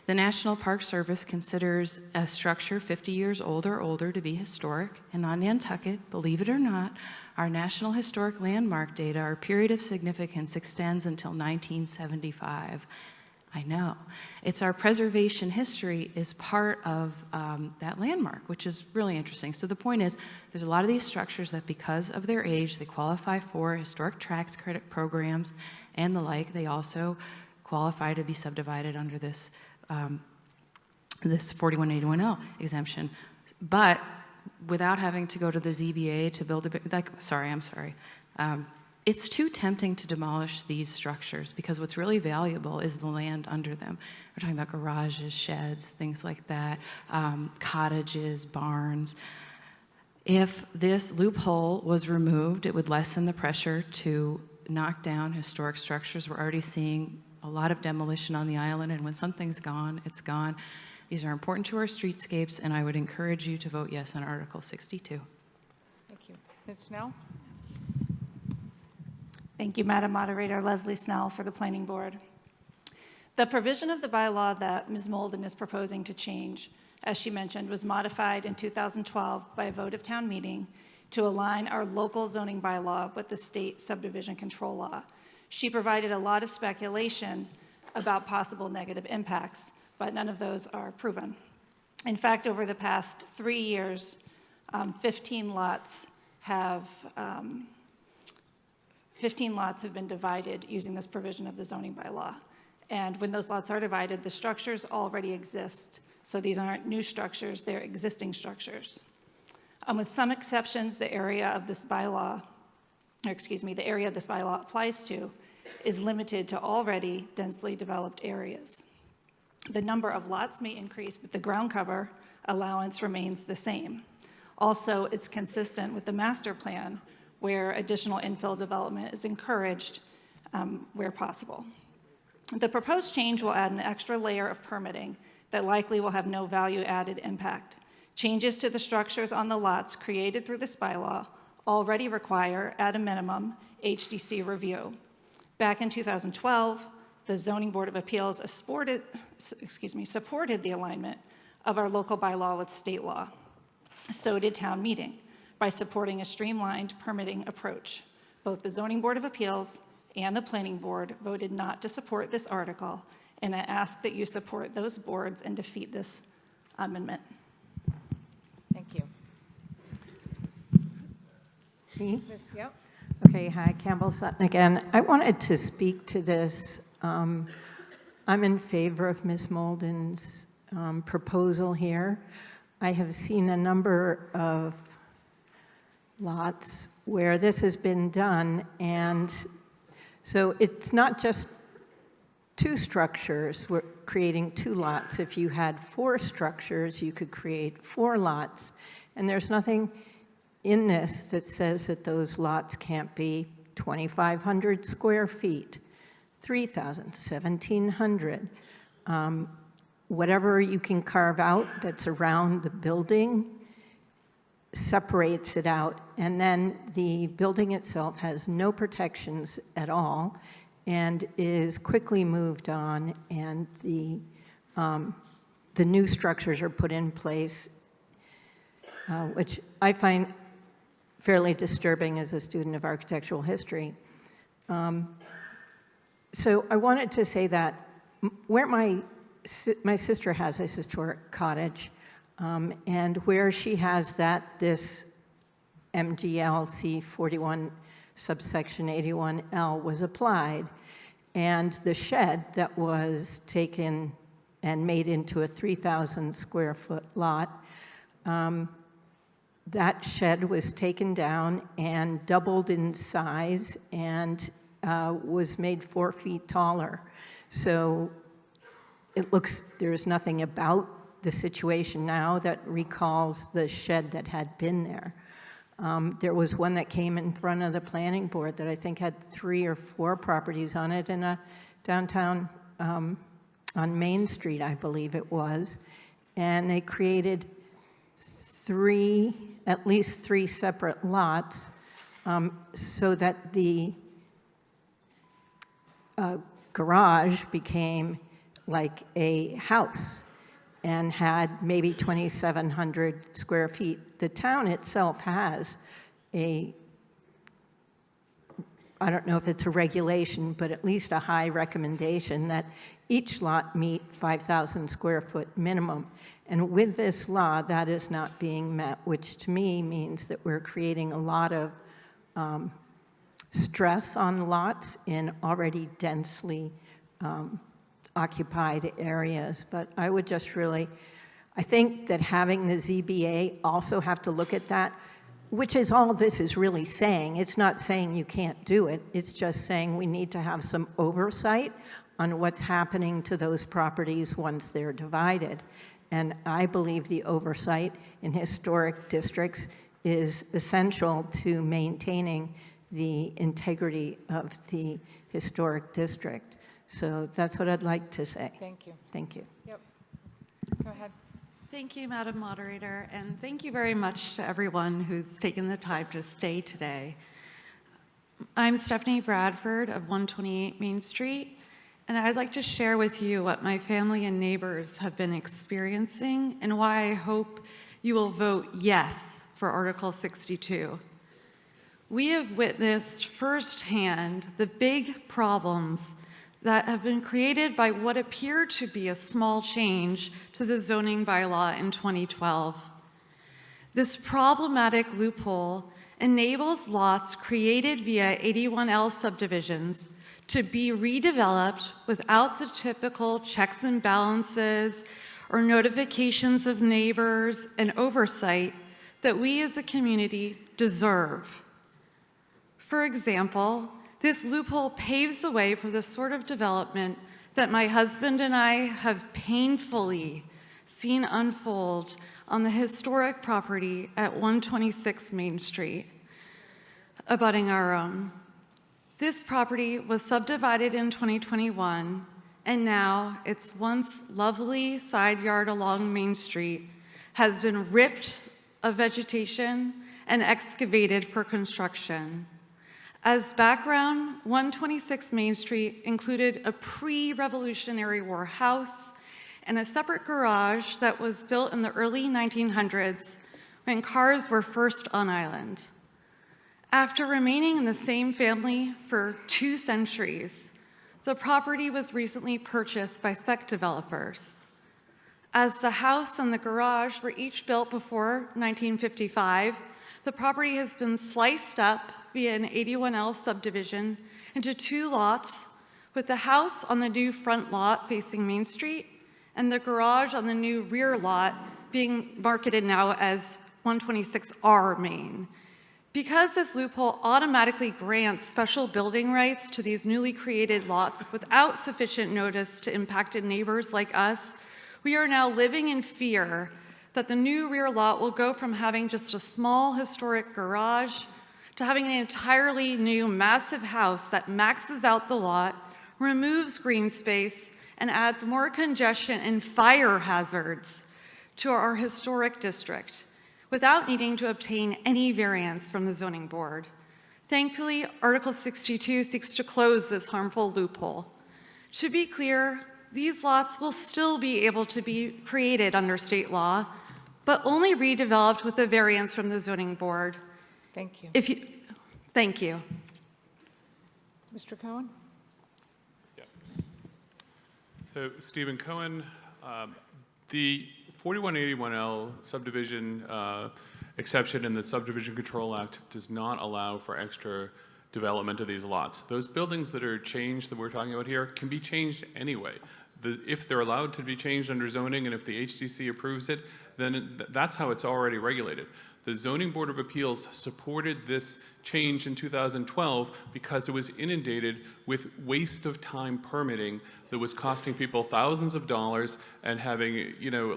The National Park Service considers a structure 50 years old or older to be historic, and on Nantucket, believe it or not, our National Historic Landmark data, our period of significance extends until 1975. I know. It's our preservation history is part of that landmark, which is really interesting. So the point is, there's a lot of these structures that because of their age, they qualify for historic tax credit programs and the like. They also qualify to be subdivided under this this 4181L exemption, but without having to go to the ZBA to build a it's too tempting to demolish these structures because what's really valuable is the land under them. We're talking about garages, sheds, things like that, cottages, barns. If this loophole was removed, it would lessen the pressure to knock down historic structures. We're already seeing a lot of demolition on the island, and when something's gone, it's gone. These are important to our streetscapes, and I would encourage you to vote yes on Article 62. Thank you. Ms. Snell? Thank you, Madam Moderator. Leslie Snell for the Planning Board. The provision of the bylaw that Ms. Molden is proposing to change, as she mentioned, was modified in 2012 by a vote of town meeting to align our local zoning bylaw with the state subdivision control law. She provided a lot of speculation about possible negative impacts, but none of those are proven. In fact, over the past 3 years, 15 lots have 15 lots have been divided using this provision of the zoning bylaw. And when those lots are divided, the structures already exist. So these aren't new structures, they're existing structures. With some exceptions, the area of this bylaw, the area this bylaw applies to is limited to already densely developed areas. The number of lots may increase, but the ground cover allowance remains the same. Also, it's consistent with the master plan, where additional infill development is encouraged where possible. The proposed change will add an extra layer of permitting that likely will have no value-added impact. Changes to the structures on the lots created through this bylaw already require, at a minimum, HDC review. Back in 2012, the Zoning Board of Appeals supported the alignment of our local bylaw with state law. So did town meeting, by supporting a streamlined permitting approach. Both the Zoning Board of Appeals and the Planning Board voted not to support this article, and I ask that you support those boards and defeat this amendment. Thank you. Me? Yep. Okay, hi, Campbell Sutton again. I wanted to speak to this. I'm in favor of Ms. Molden's proposal here. I have seen a number of lots where this has been done, and so it's not just two structures. We're creating two lots. If you had 4 structures, you could create 4 lots, and there's nothing in this that says that those lots can't be 2,500 square feet, 3,000, 1,700. Whatever you can carve out that's around the building separates it out, and then the building itself has no protections at all and is quickly moved on, and the new structures are put in place, which I find fairly disturbing as a student of architectural history. So I wanted to say that where my sister has this historic cottage, and where she has this MGL C41 subsection 81L was applied, and the shed that was taken and made into a 3,000 square foot lot, that shed was taken down and doubled in size and was made 4 feet taller. So it looks, there's nothing about the situation now that recalls the shed that had been there. There was one that came in front of the planning board that I think had 3 or 4 properties on it in a downtown on Main Street, I believe it was. And they created at least three separate lots so that the garage became like a house and had maybe 2,700 square feet. The town itself has I don't know if it's a regulation, but at least a high recommendation that each lot meet 5,000 square foot minimum. And with this law, that is not being met, which to me means that we're creating a lot of stress on lots in already densely occupied areas. But I would just really, I think that having the ZBA also have to look at that, which is all this is really saying. It's not saying you can't do it. It's just saying we need to have some oversight on what's happening to those properties once they're divided. And I believe the oversight in historic districts is essential to maintaining the integrity of the historic district. So that's what I'd like to say. Thank you. Thank you. Yep. Go ahead. Thank you, Madam Moderator, and thank you very much to everyone who's taken the time to stay today. I'm Stephanie Bradford of 128 Main Street, and I'd like to share with you what my family and neighbors have been experiencing and why I hope you will vote yes for Article 62. We have witnessed firsthand the big problems that have been created by what appeared to be a small change to the zoning bylaw in 2012. This problematic loophole enables lots created via 81L subdivisions to be redeveloped without the typical checks and balances or notifications of neighbors and oversight that we as a community deserve. For example, this loophole paves the way for the sort of development that my husband and I have painfully seen unfold on the historic property at 126 Main Street, abutting our own. This property was subdivided in 2021, and now its once lovely side yard along Main Street has been ripped of vegetation and excavated for construction. As background, 126 Main Street included a pre-Revolutionary War house and a separate garage that was built in the early 1900s when cars were first on island. After remaining in the same family for 2 centuries, the property was recently purchased by spec developers. As the house and the garage were each built before 1955, the property has been sliced up via an 81L subdivision into 2 lots, with the house on the new front lot facing Main Street and the garage on the new rear lot being marketed now as 126R Main. Because this loophole automatically grants special building rights to these newly created lots without sufficient notice to impacted neighbors like us, we are now living in fear that the new rear lot will go from having just a small historic garage to having an entirely new massive house that maxes out the lot, removes green space, and adds more congestion and fire hazards to our historic district without needing to obtain any variance from the zoning board. Thankfully, Article 62 seeks to close this harmful loophole. To be clear, these lots will still be able to be created under state law, but only redeveloped with a variance from the zoning board. Thank you. Thank you. Mr. Cohen? So Stephen Cohen, the 4181L subdivision exception in the Subdivision Control Act does not allow for extra development of these lots. Those buildings that are changed that we're talking about here can be changed anyway. If they're allowed to be changed under zoning and if the HDC approves it, then that's how it's already regulated. The Zoning Board of Appeals supported this change in 2012 because it was inundated with waste of time permitting that was costing people thousands of dollars and having,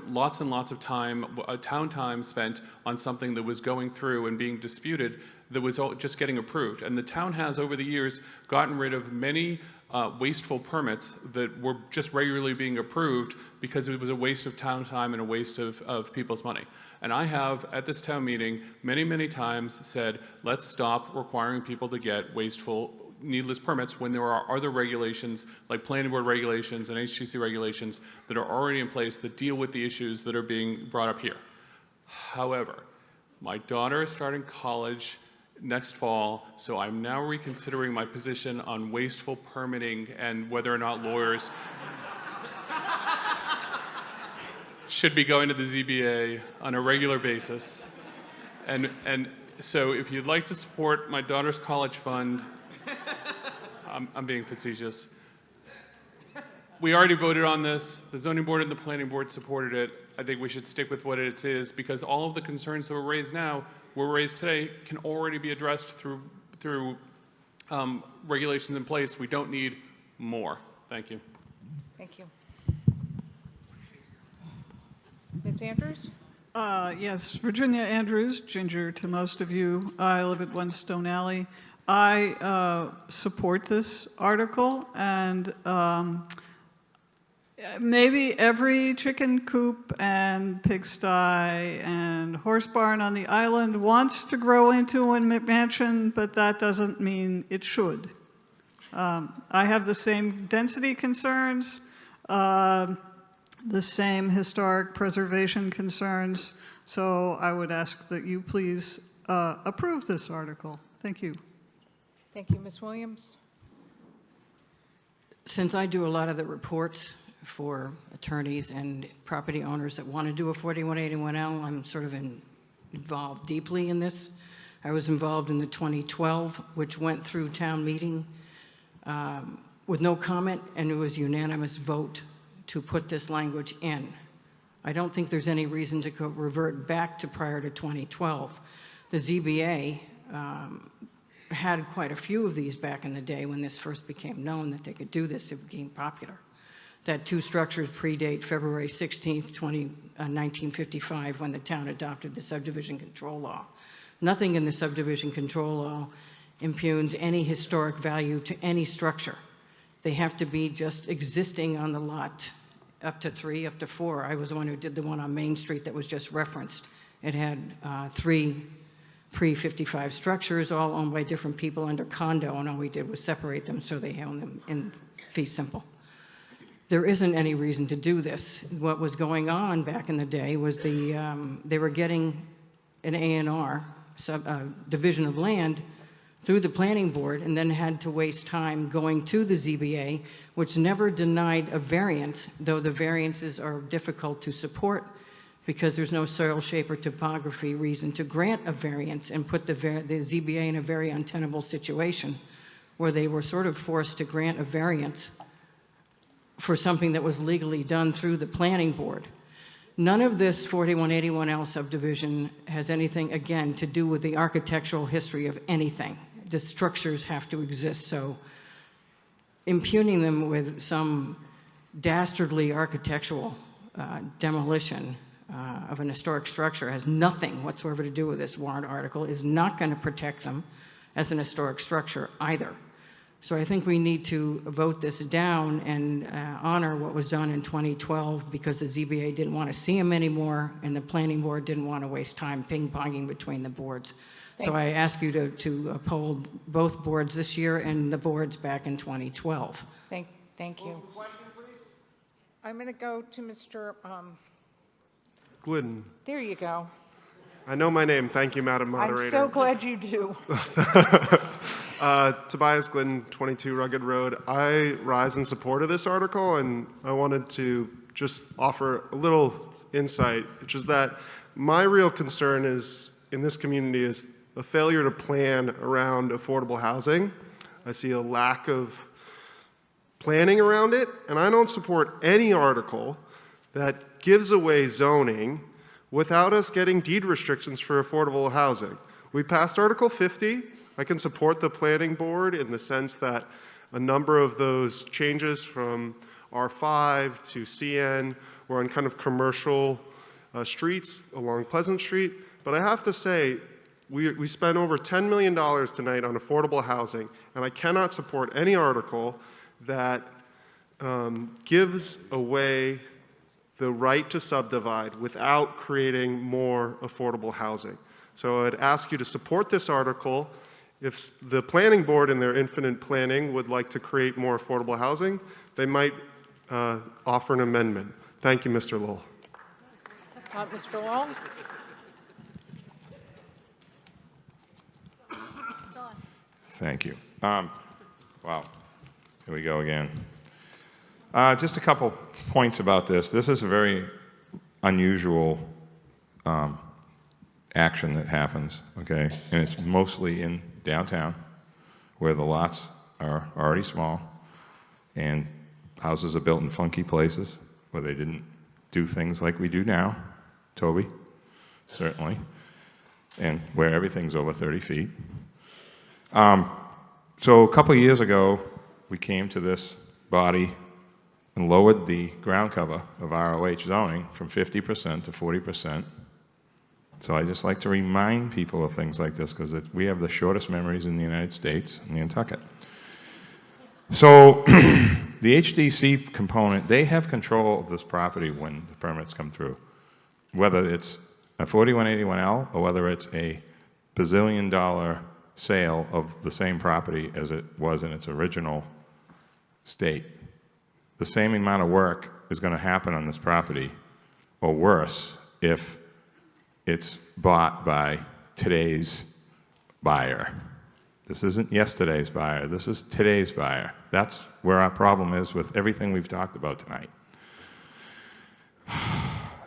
lots and lots of time, town time spent on something that was going through and being disputed that was just getting approved. And the town has, over the years, gotten rid of many wasteful permits that were just regularly being approved because it was a waste of town time and a waste of people's money. And I have, at this town meeting, many, many times said, let's stop requiring people to get wasteful, needless permits when there are other regulations, like planning board regulations and HGC regulations, that are already in place that deal with the issues that are being brought up here. However, my daughter is starting college next fall, so I'm now reconsidering my position on wasteful permitting and whether or not lawyers should be going to the ZBA on a regular basis. And so if you'd like to support my daughter's college fund, I'm being facetious. We already voted on this. The zoning board and the planning board supported it. I think we should stick with what it is because all of the concerns that were raised today can already be addressed through regulations in place. We don't need more. Thank you. Thank you. Ms. Andrews? Yes, Virginia Andrews, ginger to most of you. I live at 1 Stone Alley. I support this article, and maybe every chicken coop and pigsty and horse barn on the island wants to grow into a mansion, but that doesn't mean it should. I have the same density concerns, the same historic preservation concerns, so I would ask that you please approve this article. Thank you. Thank you. Ms. Williams? Since I do a lot of the reports for attorneys and property owners that want to do a 4181L, I'm sort of involved deeply in this I was involved in the 2012, which went through town meeting with no comment, and it was a unanimous vote to put this language in. I don't think there's any reason to revert back to prior to 2012. The ZBA had quite a few of these back in the day when this first became known that they could do this. It became popular. That two structures predate February 16th, 1955, when the town adopted the subdivision control law. Nothing in the subdivision control law impugns any historic value to any structure. They have to be just existing on the lot, up to 3, up to 4. I was the one who did the one on Main Street that was just referenced. It had 3 pre-55 structures, all owned by different people under condo, and all we did was separate them so they own them in fee simple. There isn't any reason to do this. What was going on back in the day was they were getting an A&R, division of land, through the planning board, and then had to waste time going to the ZBA, which never denied a variance, though the variances are difficult to support because there's no soil shape or topography reason to grant a variance and put the ZBA in a very untenable situation where they were sort of forced to grant a variance for something that was legally done through the planning board. None of this 4181L subdivision has anything, again, to do with the architectural history of anything. The structures have to exist, so impugning them with some dastardly architectural demolition of an historic structure has nothing whatsoever to do with this warrant article, is not going to protect them as an historic structure either. So I think we need to vote this down and honor what was done in 2012 because the ZBA didn't want to see them anymore and the planning board didn't want to waste time ping-ponging between the boards. So I ask you to uphold both boards this year and the boards back in 2012. Thank you. I'm going to go to Mr. Glidden. There you go. I know my name. Thank you, Madam Moderator. I'm so glad you do. Tobias Glidden, 22 Rugged Road. I rise in support of this article, and I wanted to just offer a little insight, which is that my real concern is in this community is a failure to plan around affordable housing. I see a lack of planning around it, and I don't support any article that gives away zoning without us getting deed restrictions for affordable housing. We passed Article 50. I can support the planning board in the sense that a number of those changes from R5 to CN were on kind of commercial streets along Pleasant Street. But I have to say, we spent over $10 million tonight on affordable housing, and I cannot support any article that gives away the right to subdivide without creating more affordable housing. So I'd ask you to support this article. If the planning board in their infinite planning would like to create more affordable housing, they might offer an amendment. Thank you, Mr. Lowell. Mr. Long? Thank you. Wow, here we go again. Just a couple points about this. This is a very unusual action that happens, okay? And it's mostly in downtown, where the lots are already small, and houses are built in funky places, where they didn't do things like we do now, Toby, certainly, and where everything's over 30 feet. So a couple of years ago, we came to this body and lowered the ground cover of ROH zoning from 50% to 40%. So I just like to remind people of things like this because we have the shortest memories in the United States, in Nantucket. So the HDC component, they have control of this property when the permits come through, whether it's a 4181L or whether it's a bazillion-dollar sale of the same property as it was in its original state. The same amount of work is going to happen on this property, or worse, if it's bought by today's buyer. This isn't yesterday's buyer, this is today's buyer. That's where our problem is with everything we've talked about tonight.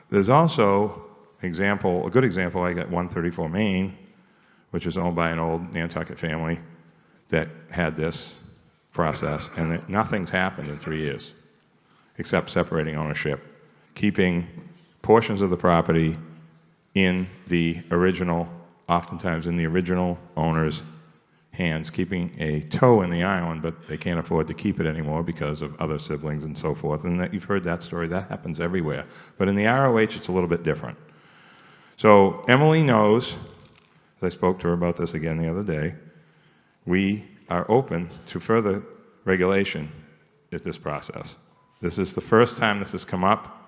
There's also a good example, I got 134 Main, which is owned by an old Nantucket family that had this process, and nothing's happened in 3 years, except separating ownership, keeping portions of the property in the original, oftentimes in the original owner's hands, keeping a toe in the island, but they can't afford to keep it anymore because of other siblings and so forth. And you've heard that story. That happens everywhere. But in the ROH, it's a little bit different. So Emily knows, as I spoke to her about this again the other day, we are open to further regulation in this process. This is the first time this has come up.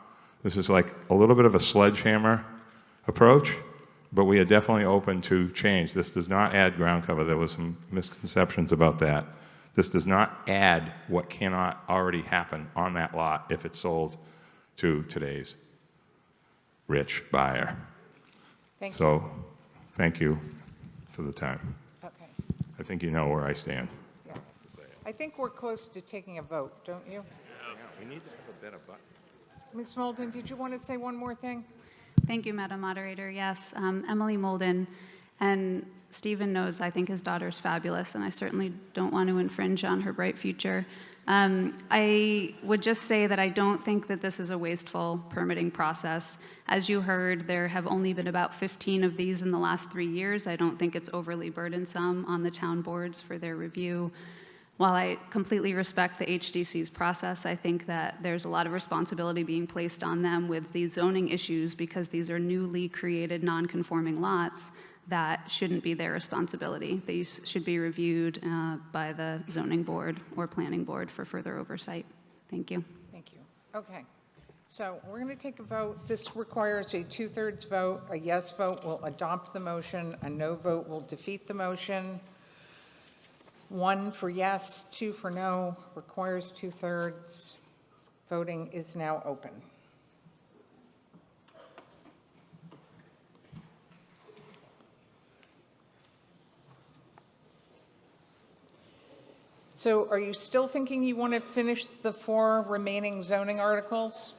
This is like a little bit of a sledgehammer approach, but we are definitely open to change. This does not add ground cover. There was some misconceptions about that. This does not add what cannot already happen on that lot if it's sold to today's rich buyer. Thank you. So, thank you for the time. Okay. I think you know where I stand. Yeah. I think we're close to taking a vote, don't you? Yeah, we need to have a better button. Ms. Molden, did you want to say one more thing? Thank you, Madam Moderator. Yes, Emily Molden, and Stephen knows I think his daughter's fabulous, and I certainly don't want to infringe on her bright future. I would just say that I don't think that this is a wasteful permitting process. As you heard, there have only been about 15 of these in the last 3 years. I don't think it's overly burdensome on the town boards for their review. While I completely respect the HDC's process, I think that there's a lot of responsibility being placed on them with these zoning issues because these are newly created non-conforming lots that shouldn't be their responsibility. These should be reviewed by the zoning board or planning board for further oversight. Thank you. Thank you. Okay. So we're going to take a vote. This requires a 2/3 vote. A yes vote will adopt the motion. A no vote will defeat the motion. 1 for yes, 2 for no, requires 2/3. Voting is now open. So are you still thinking you want to finish the 4 remaining zoning articles?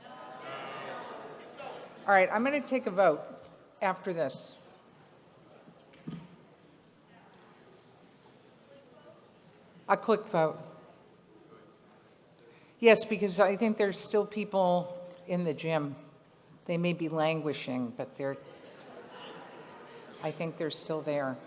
All right, I'm going to take a vote after this. A quick vote. Yes, because I think there's still people in the gym. They may be languishing, but I think they're still there.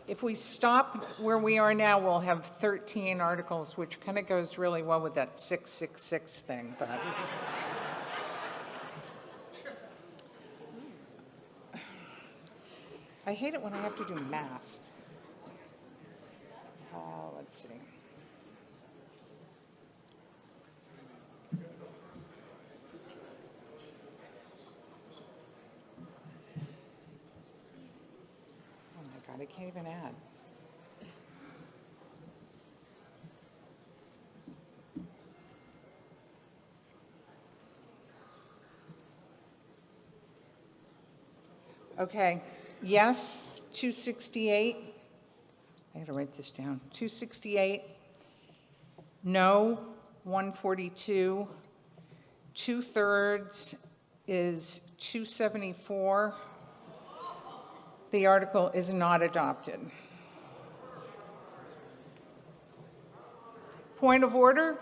If we stop where we are now, we'll have 13 articles, which kind of goes really well with that 666 thing. But I hate it when I have to do math. Let's see. God, I can't even add. Okay, yes, 268. I got to write this down. 268. No, 142. 2/3 is 274. The article is not adopted. Point of order?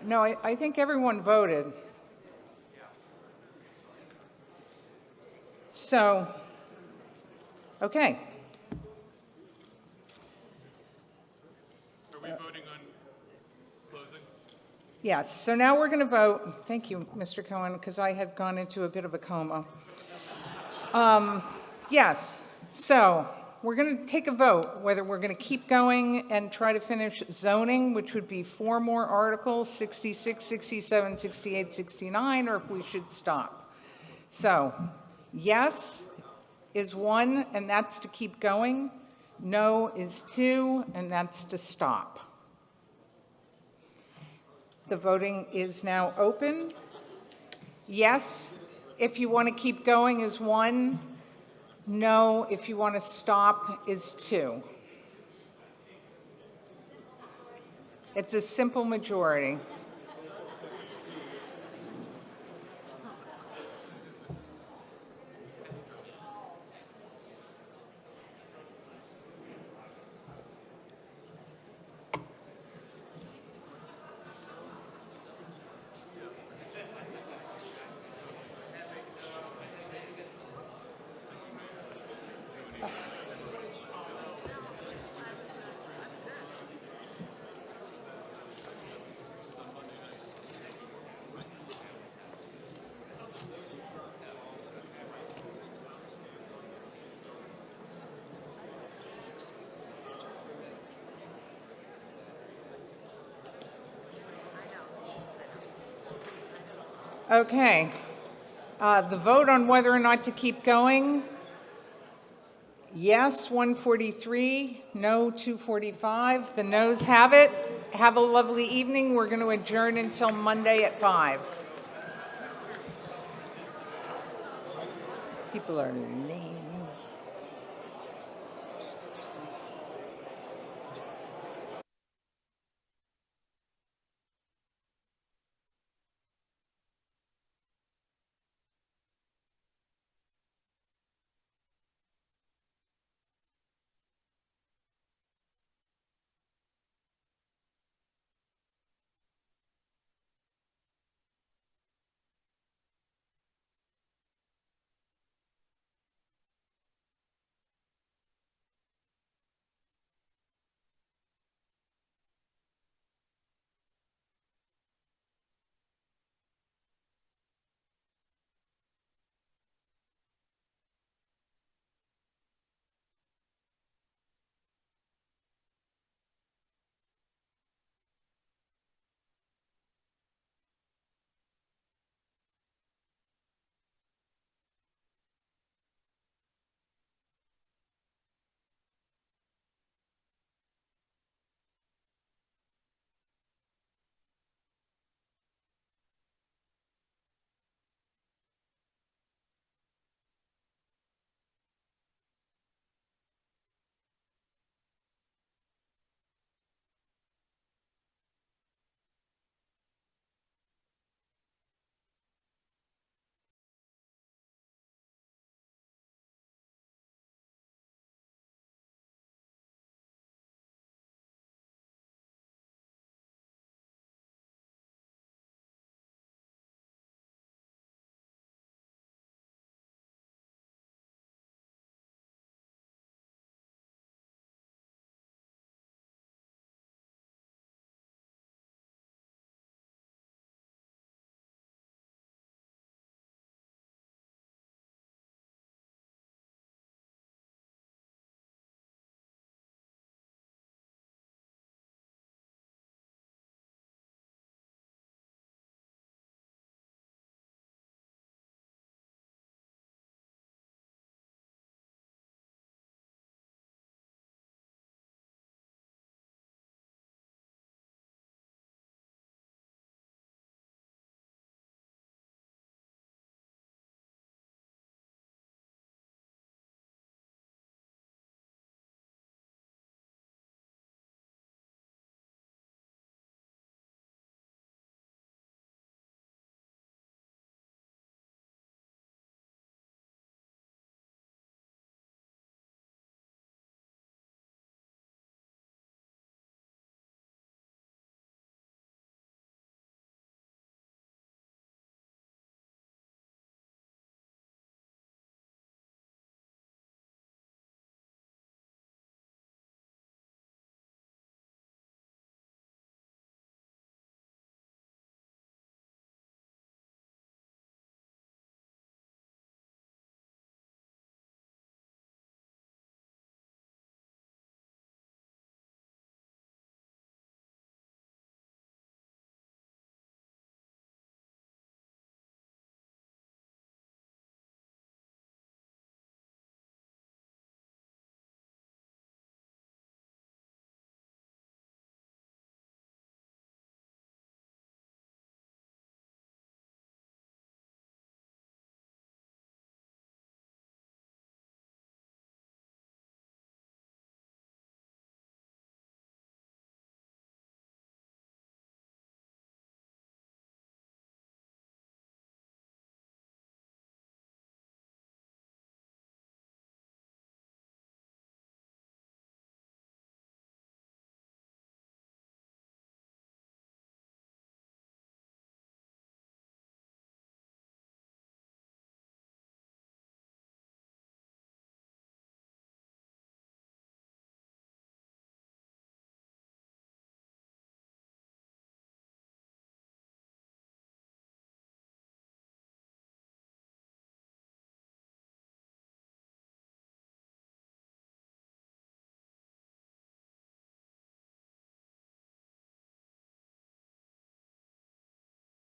No, I think everyone voted. So, okay. Are we voting on closing? Yes, so now we're going to vote. Thank you, Mr. Cohen, because I had gone into a bit of a coma. Yes, so we're going to take a vote whether we're going to keep going and try to finish zoning, which would be 4 more articles, 66, 67, 68, 69, or if we should stop. So, yes is 1, and that's to keep going. No is 2, and that's to stop. The voting is now open, Yes, if you want to keep going is 1. No, if you want to stop is 2. It's a simple majority. Okay. The vote on whether or not to keep going, yes, 143, no, 245. The noes have it. Have a lovely evening. We're going to adjourn until Monday at 5. People are lame.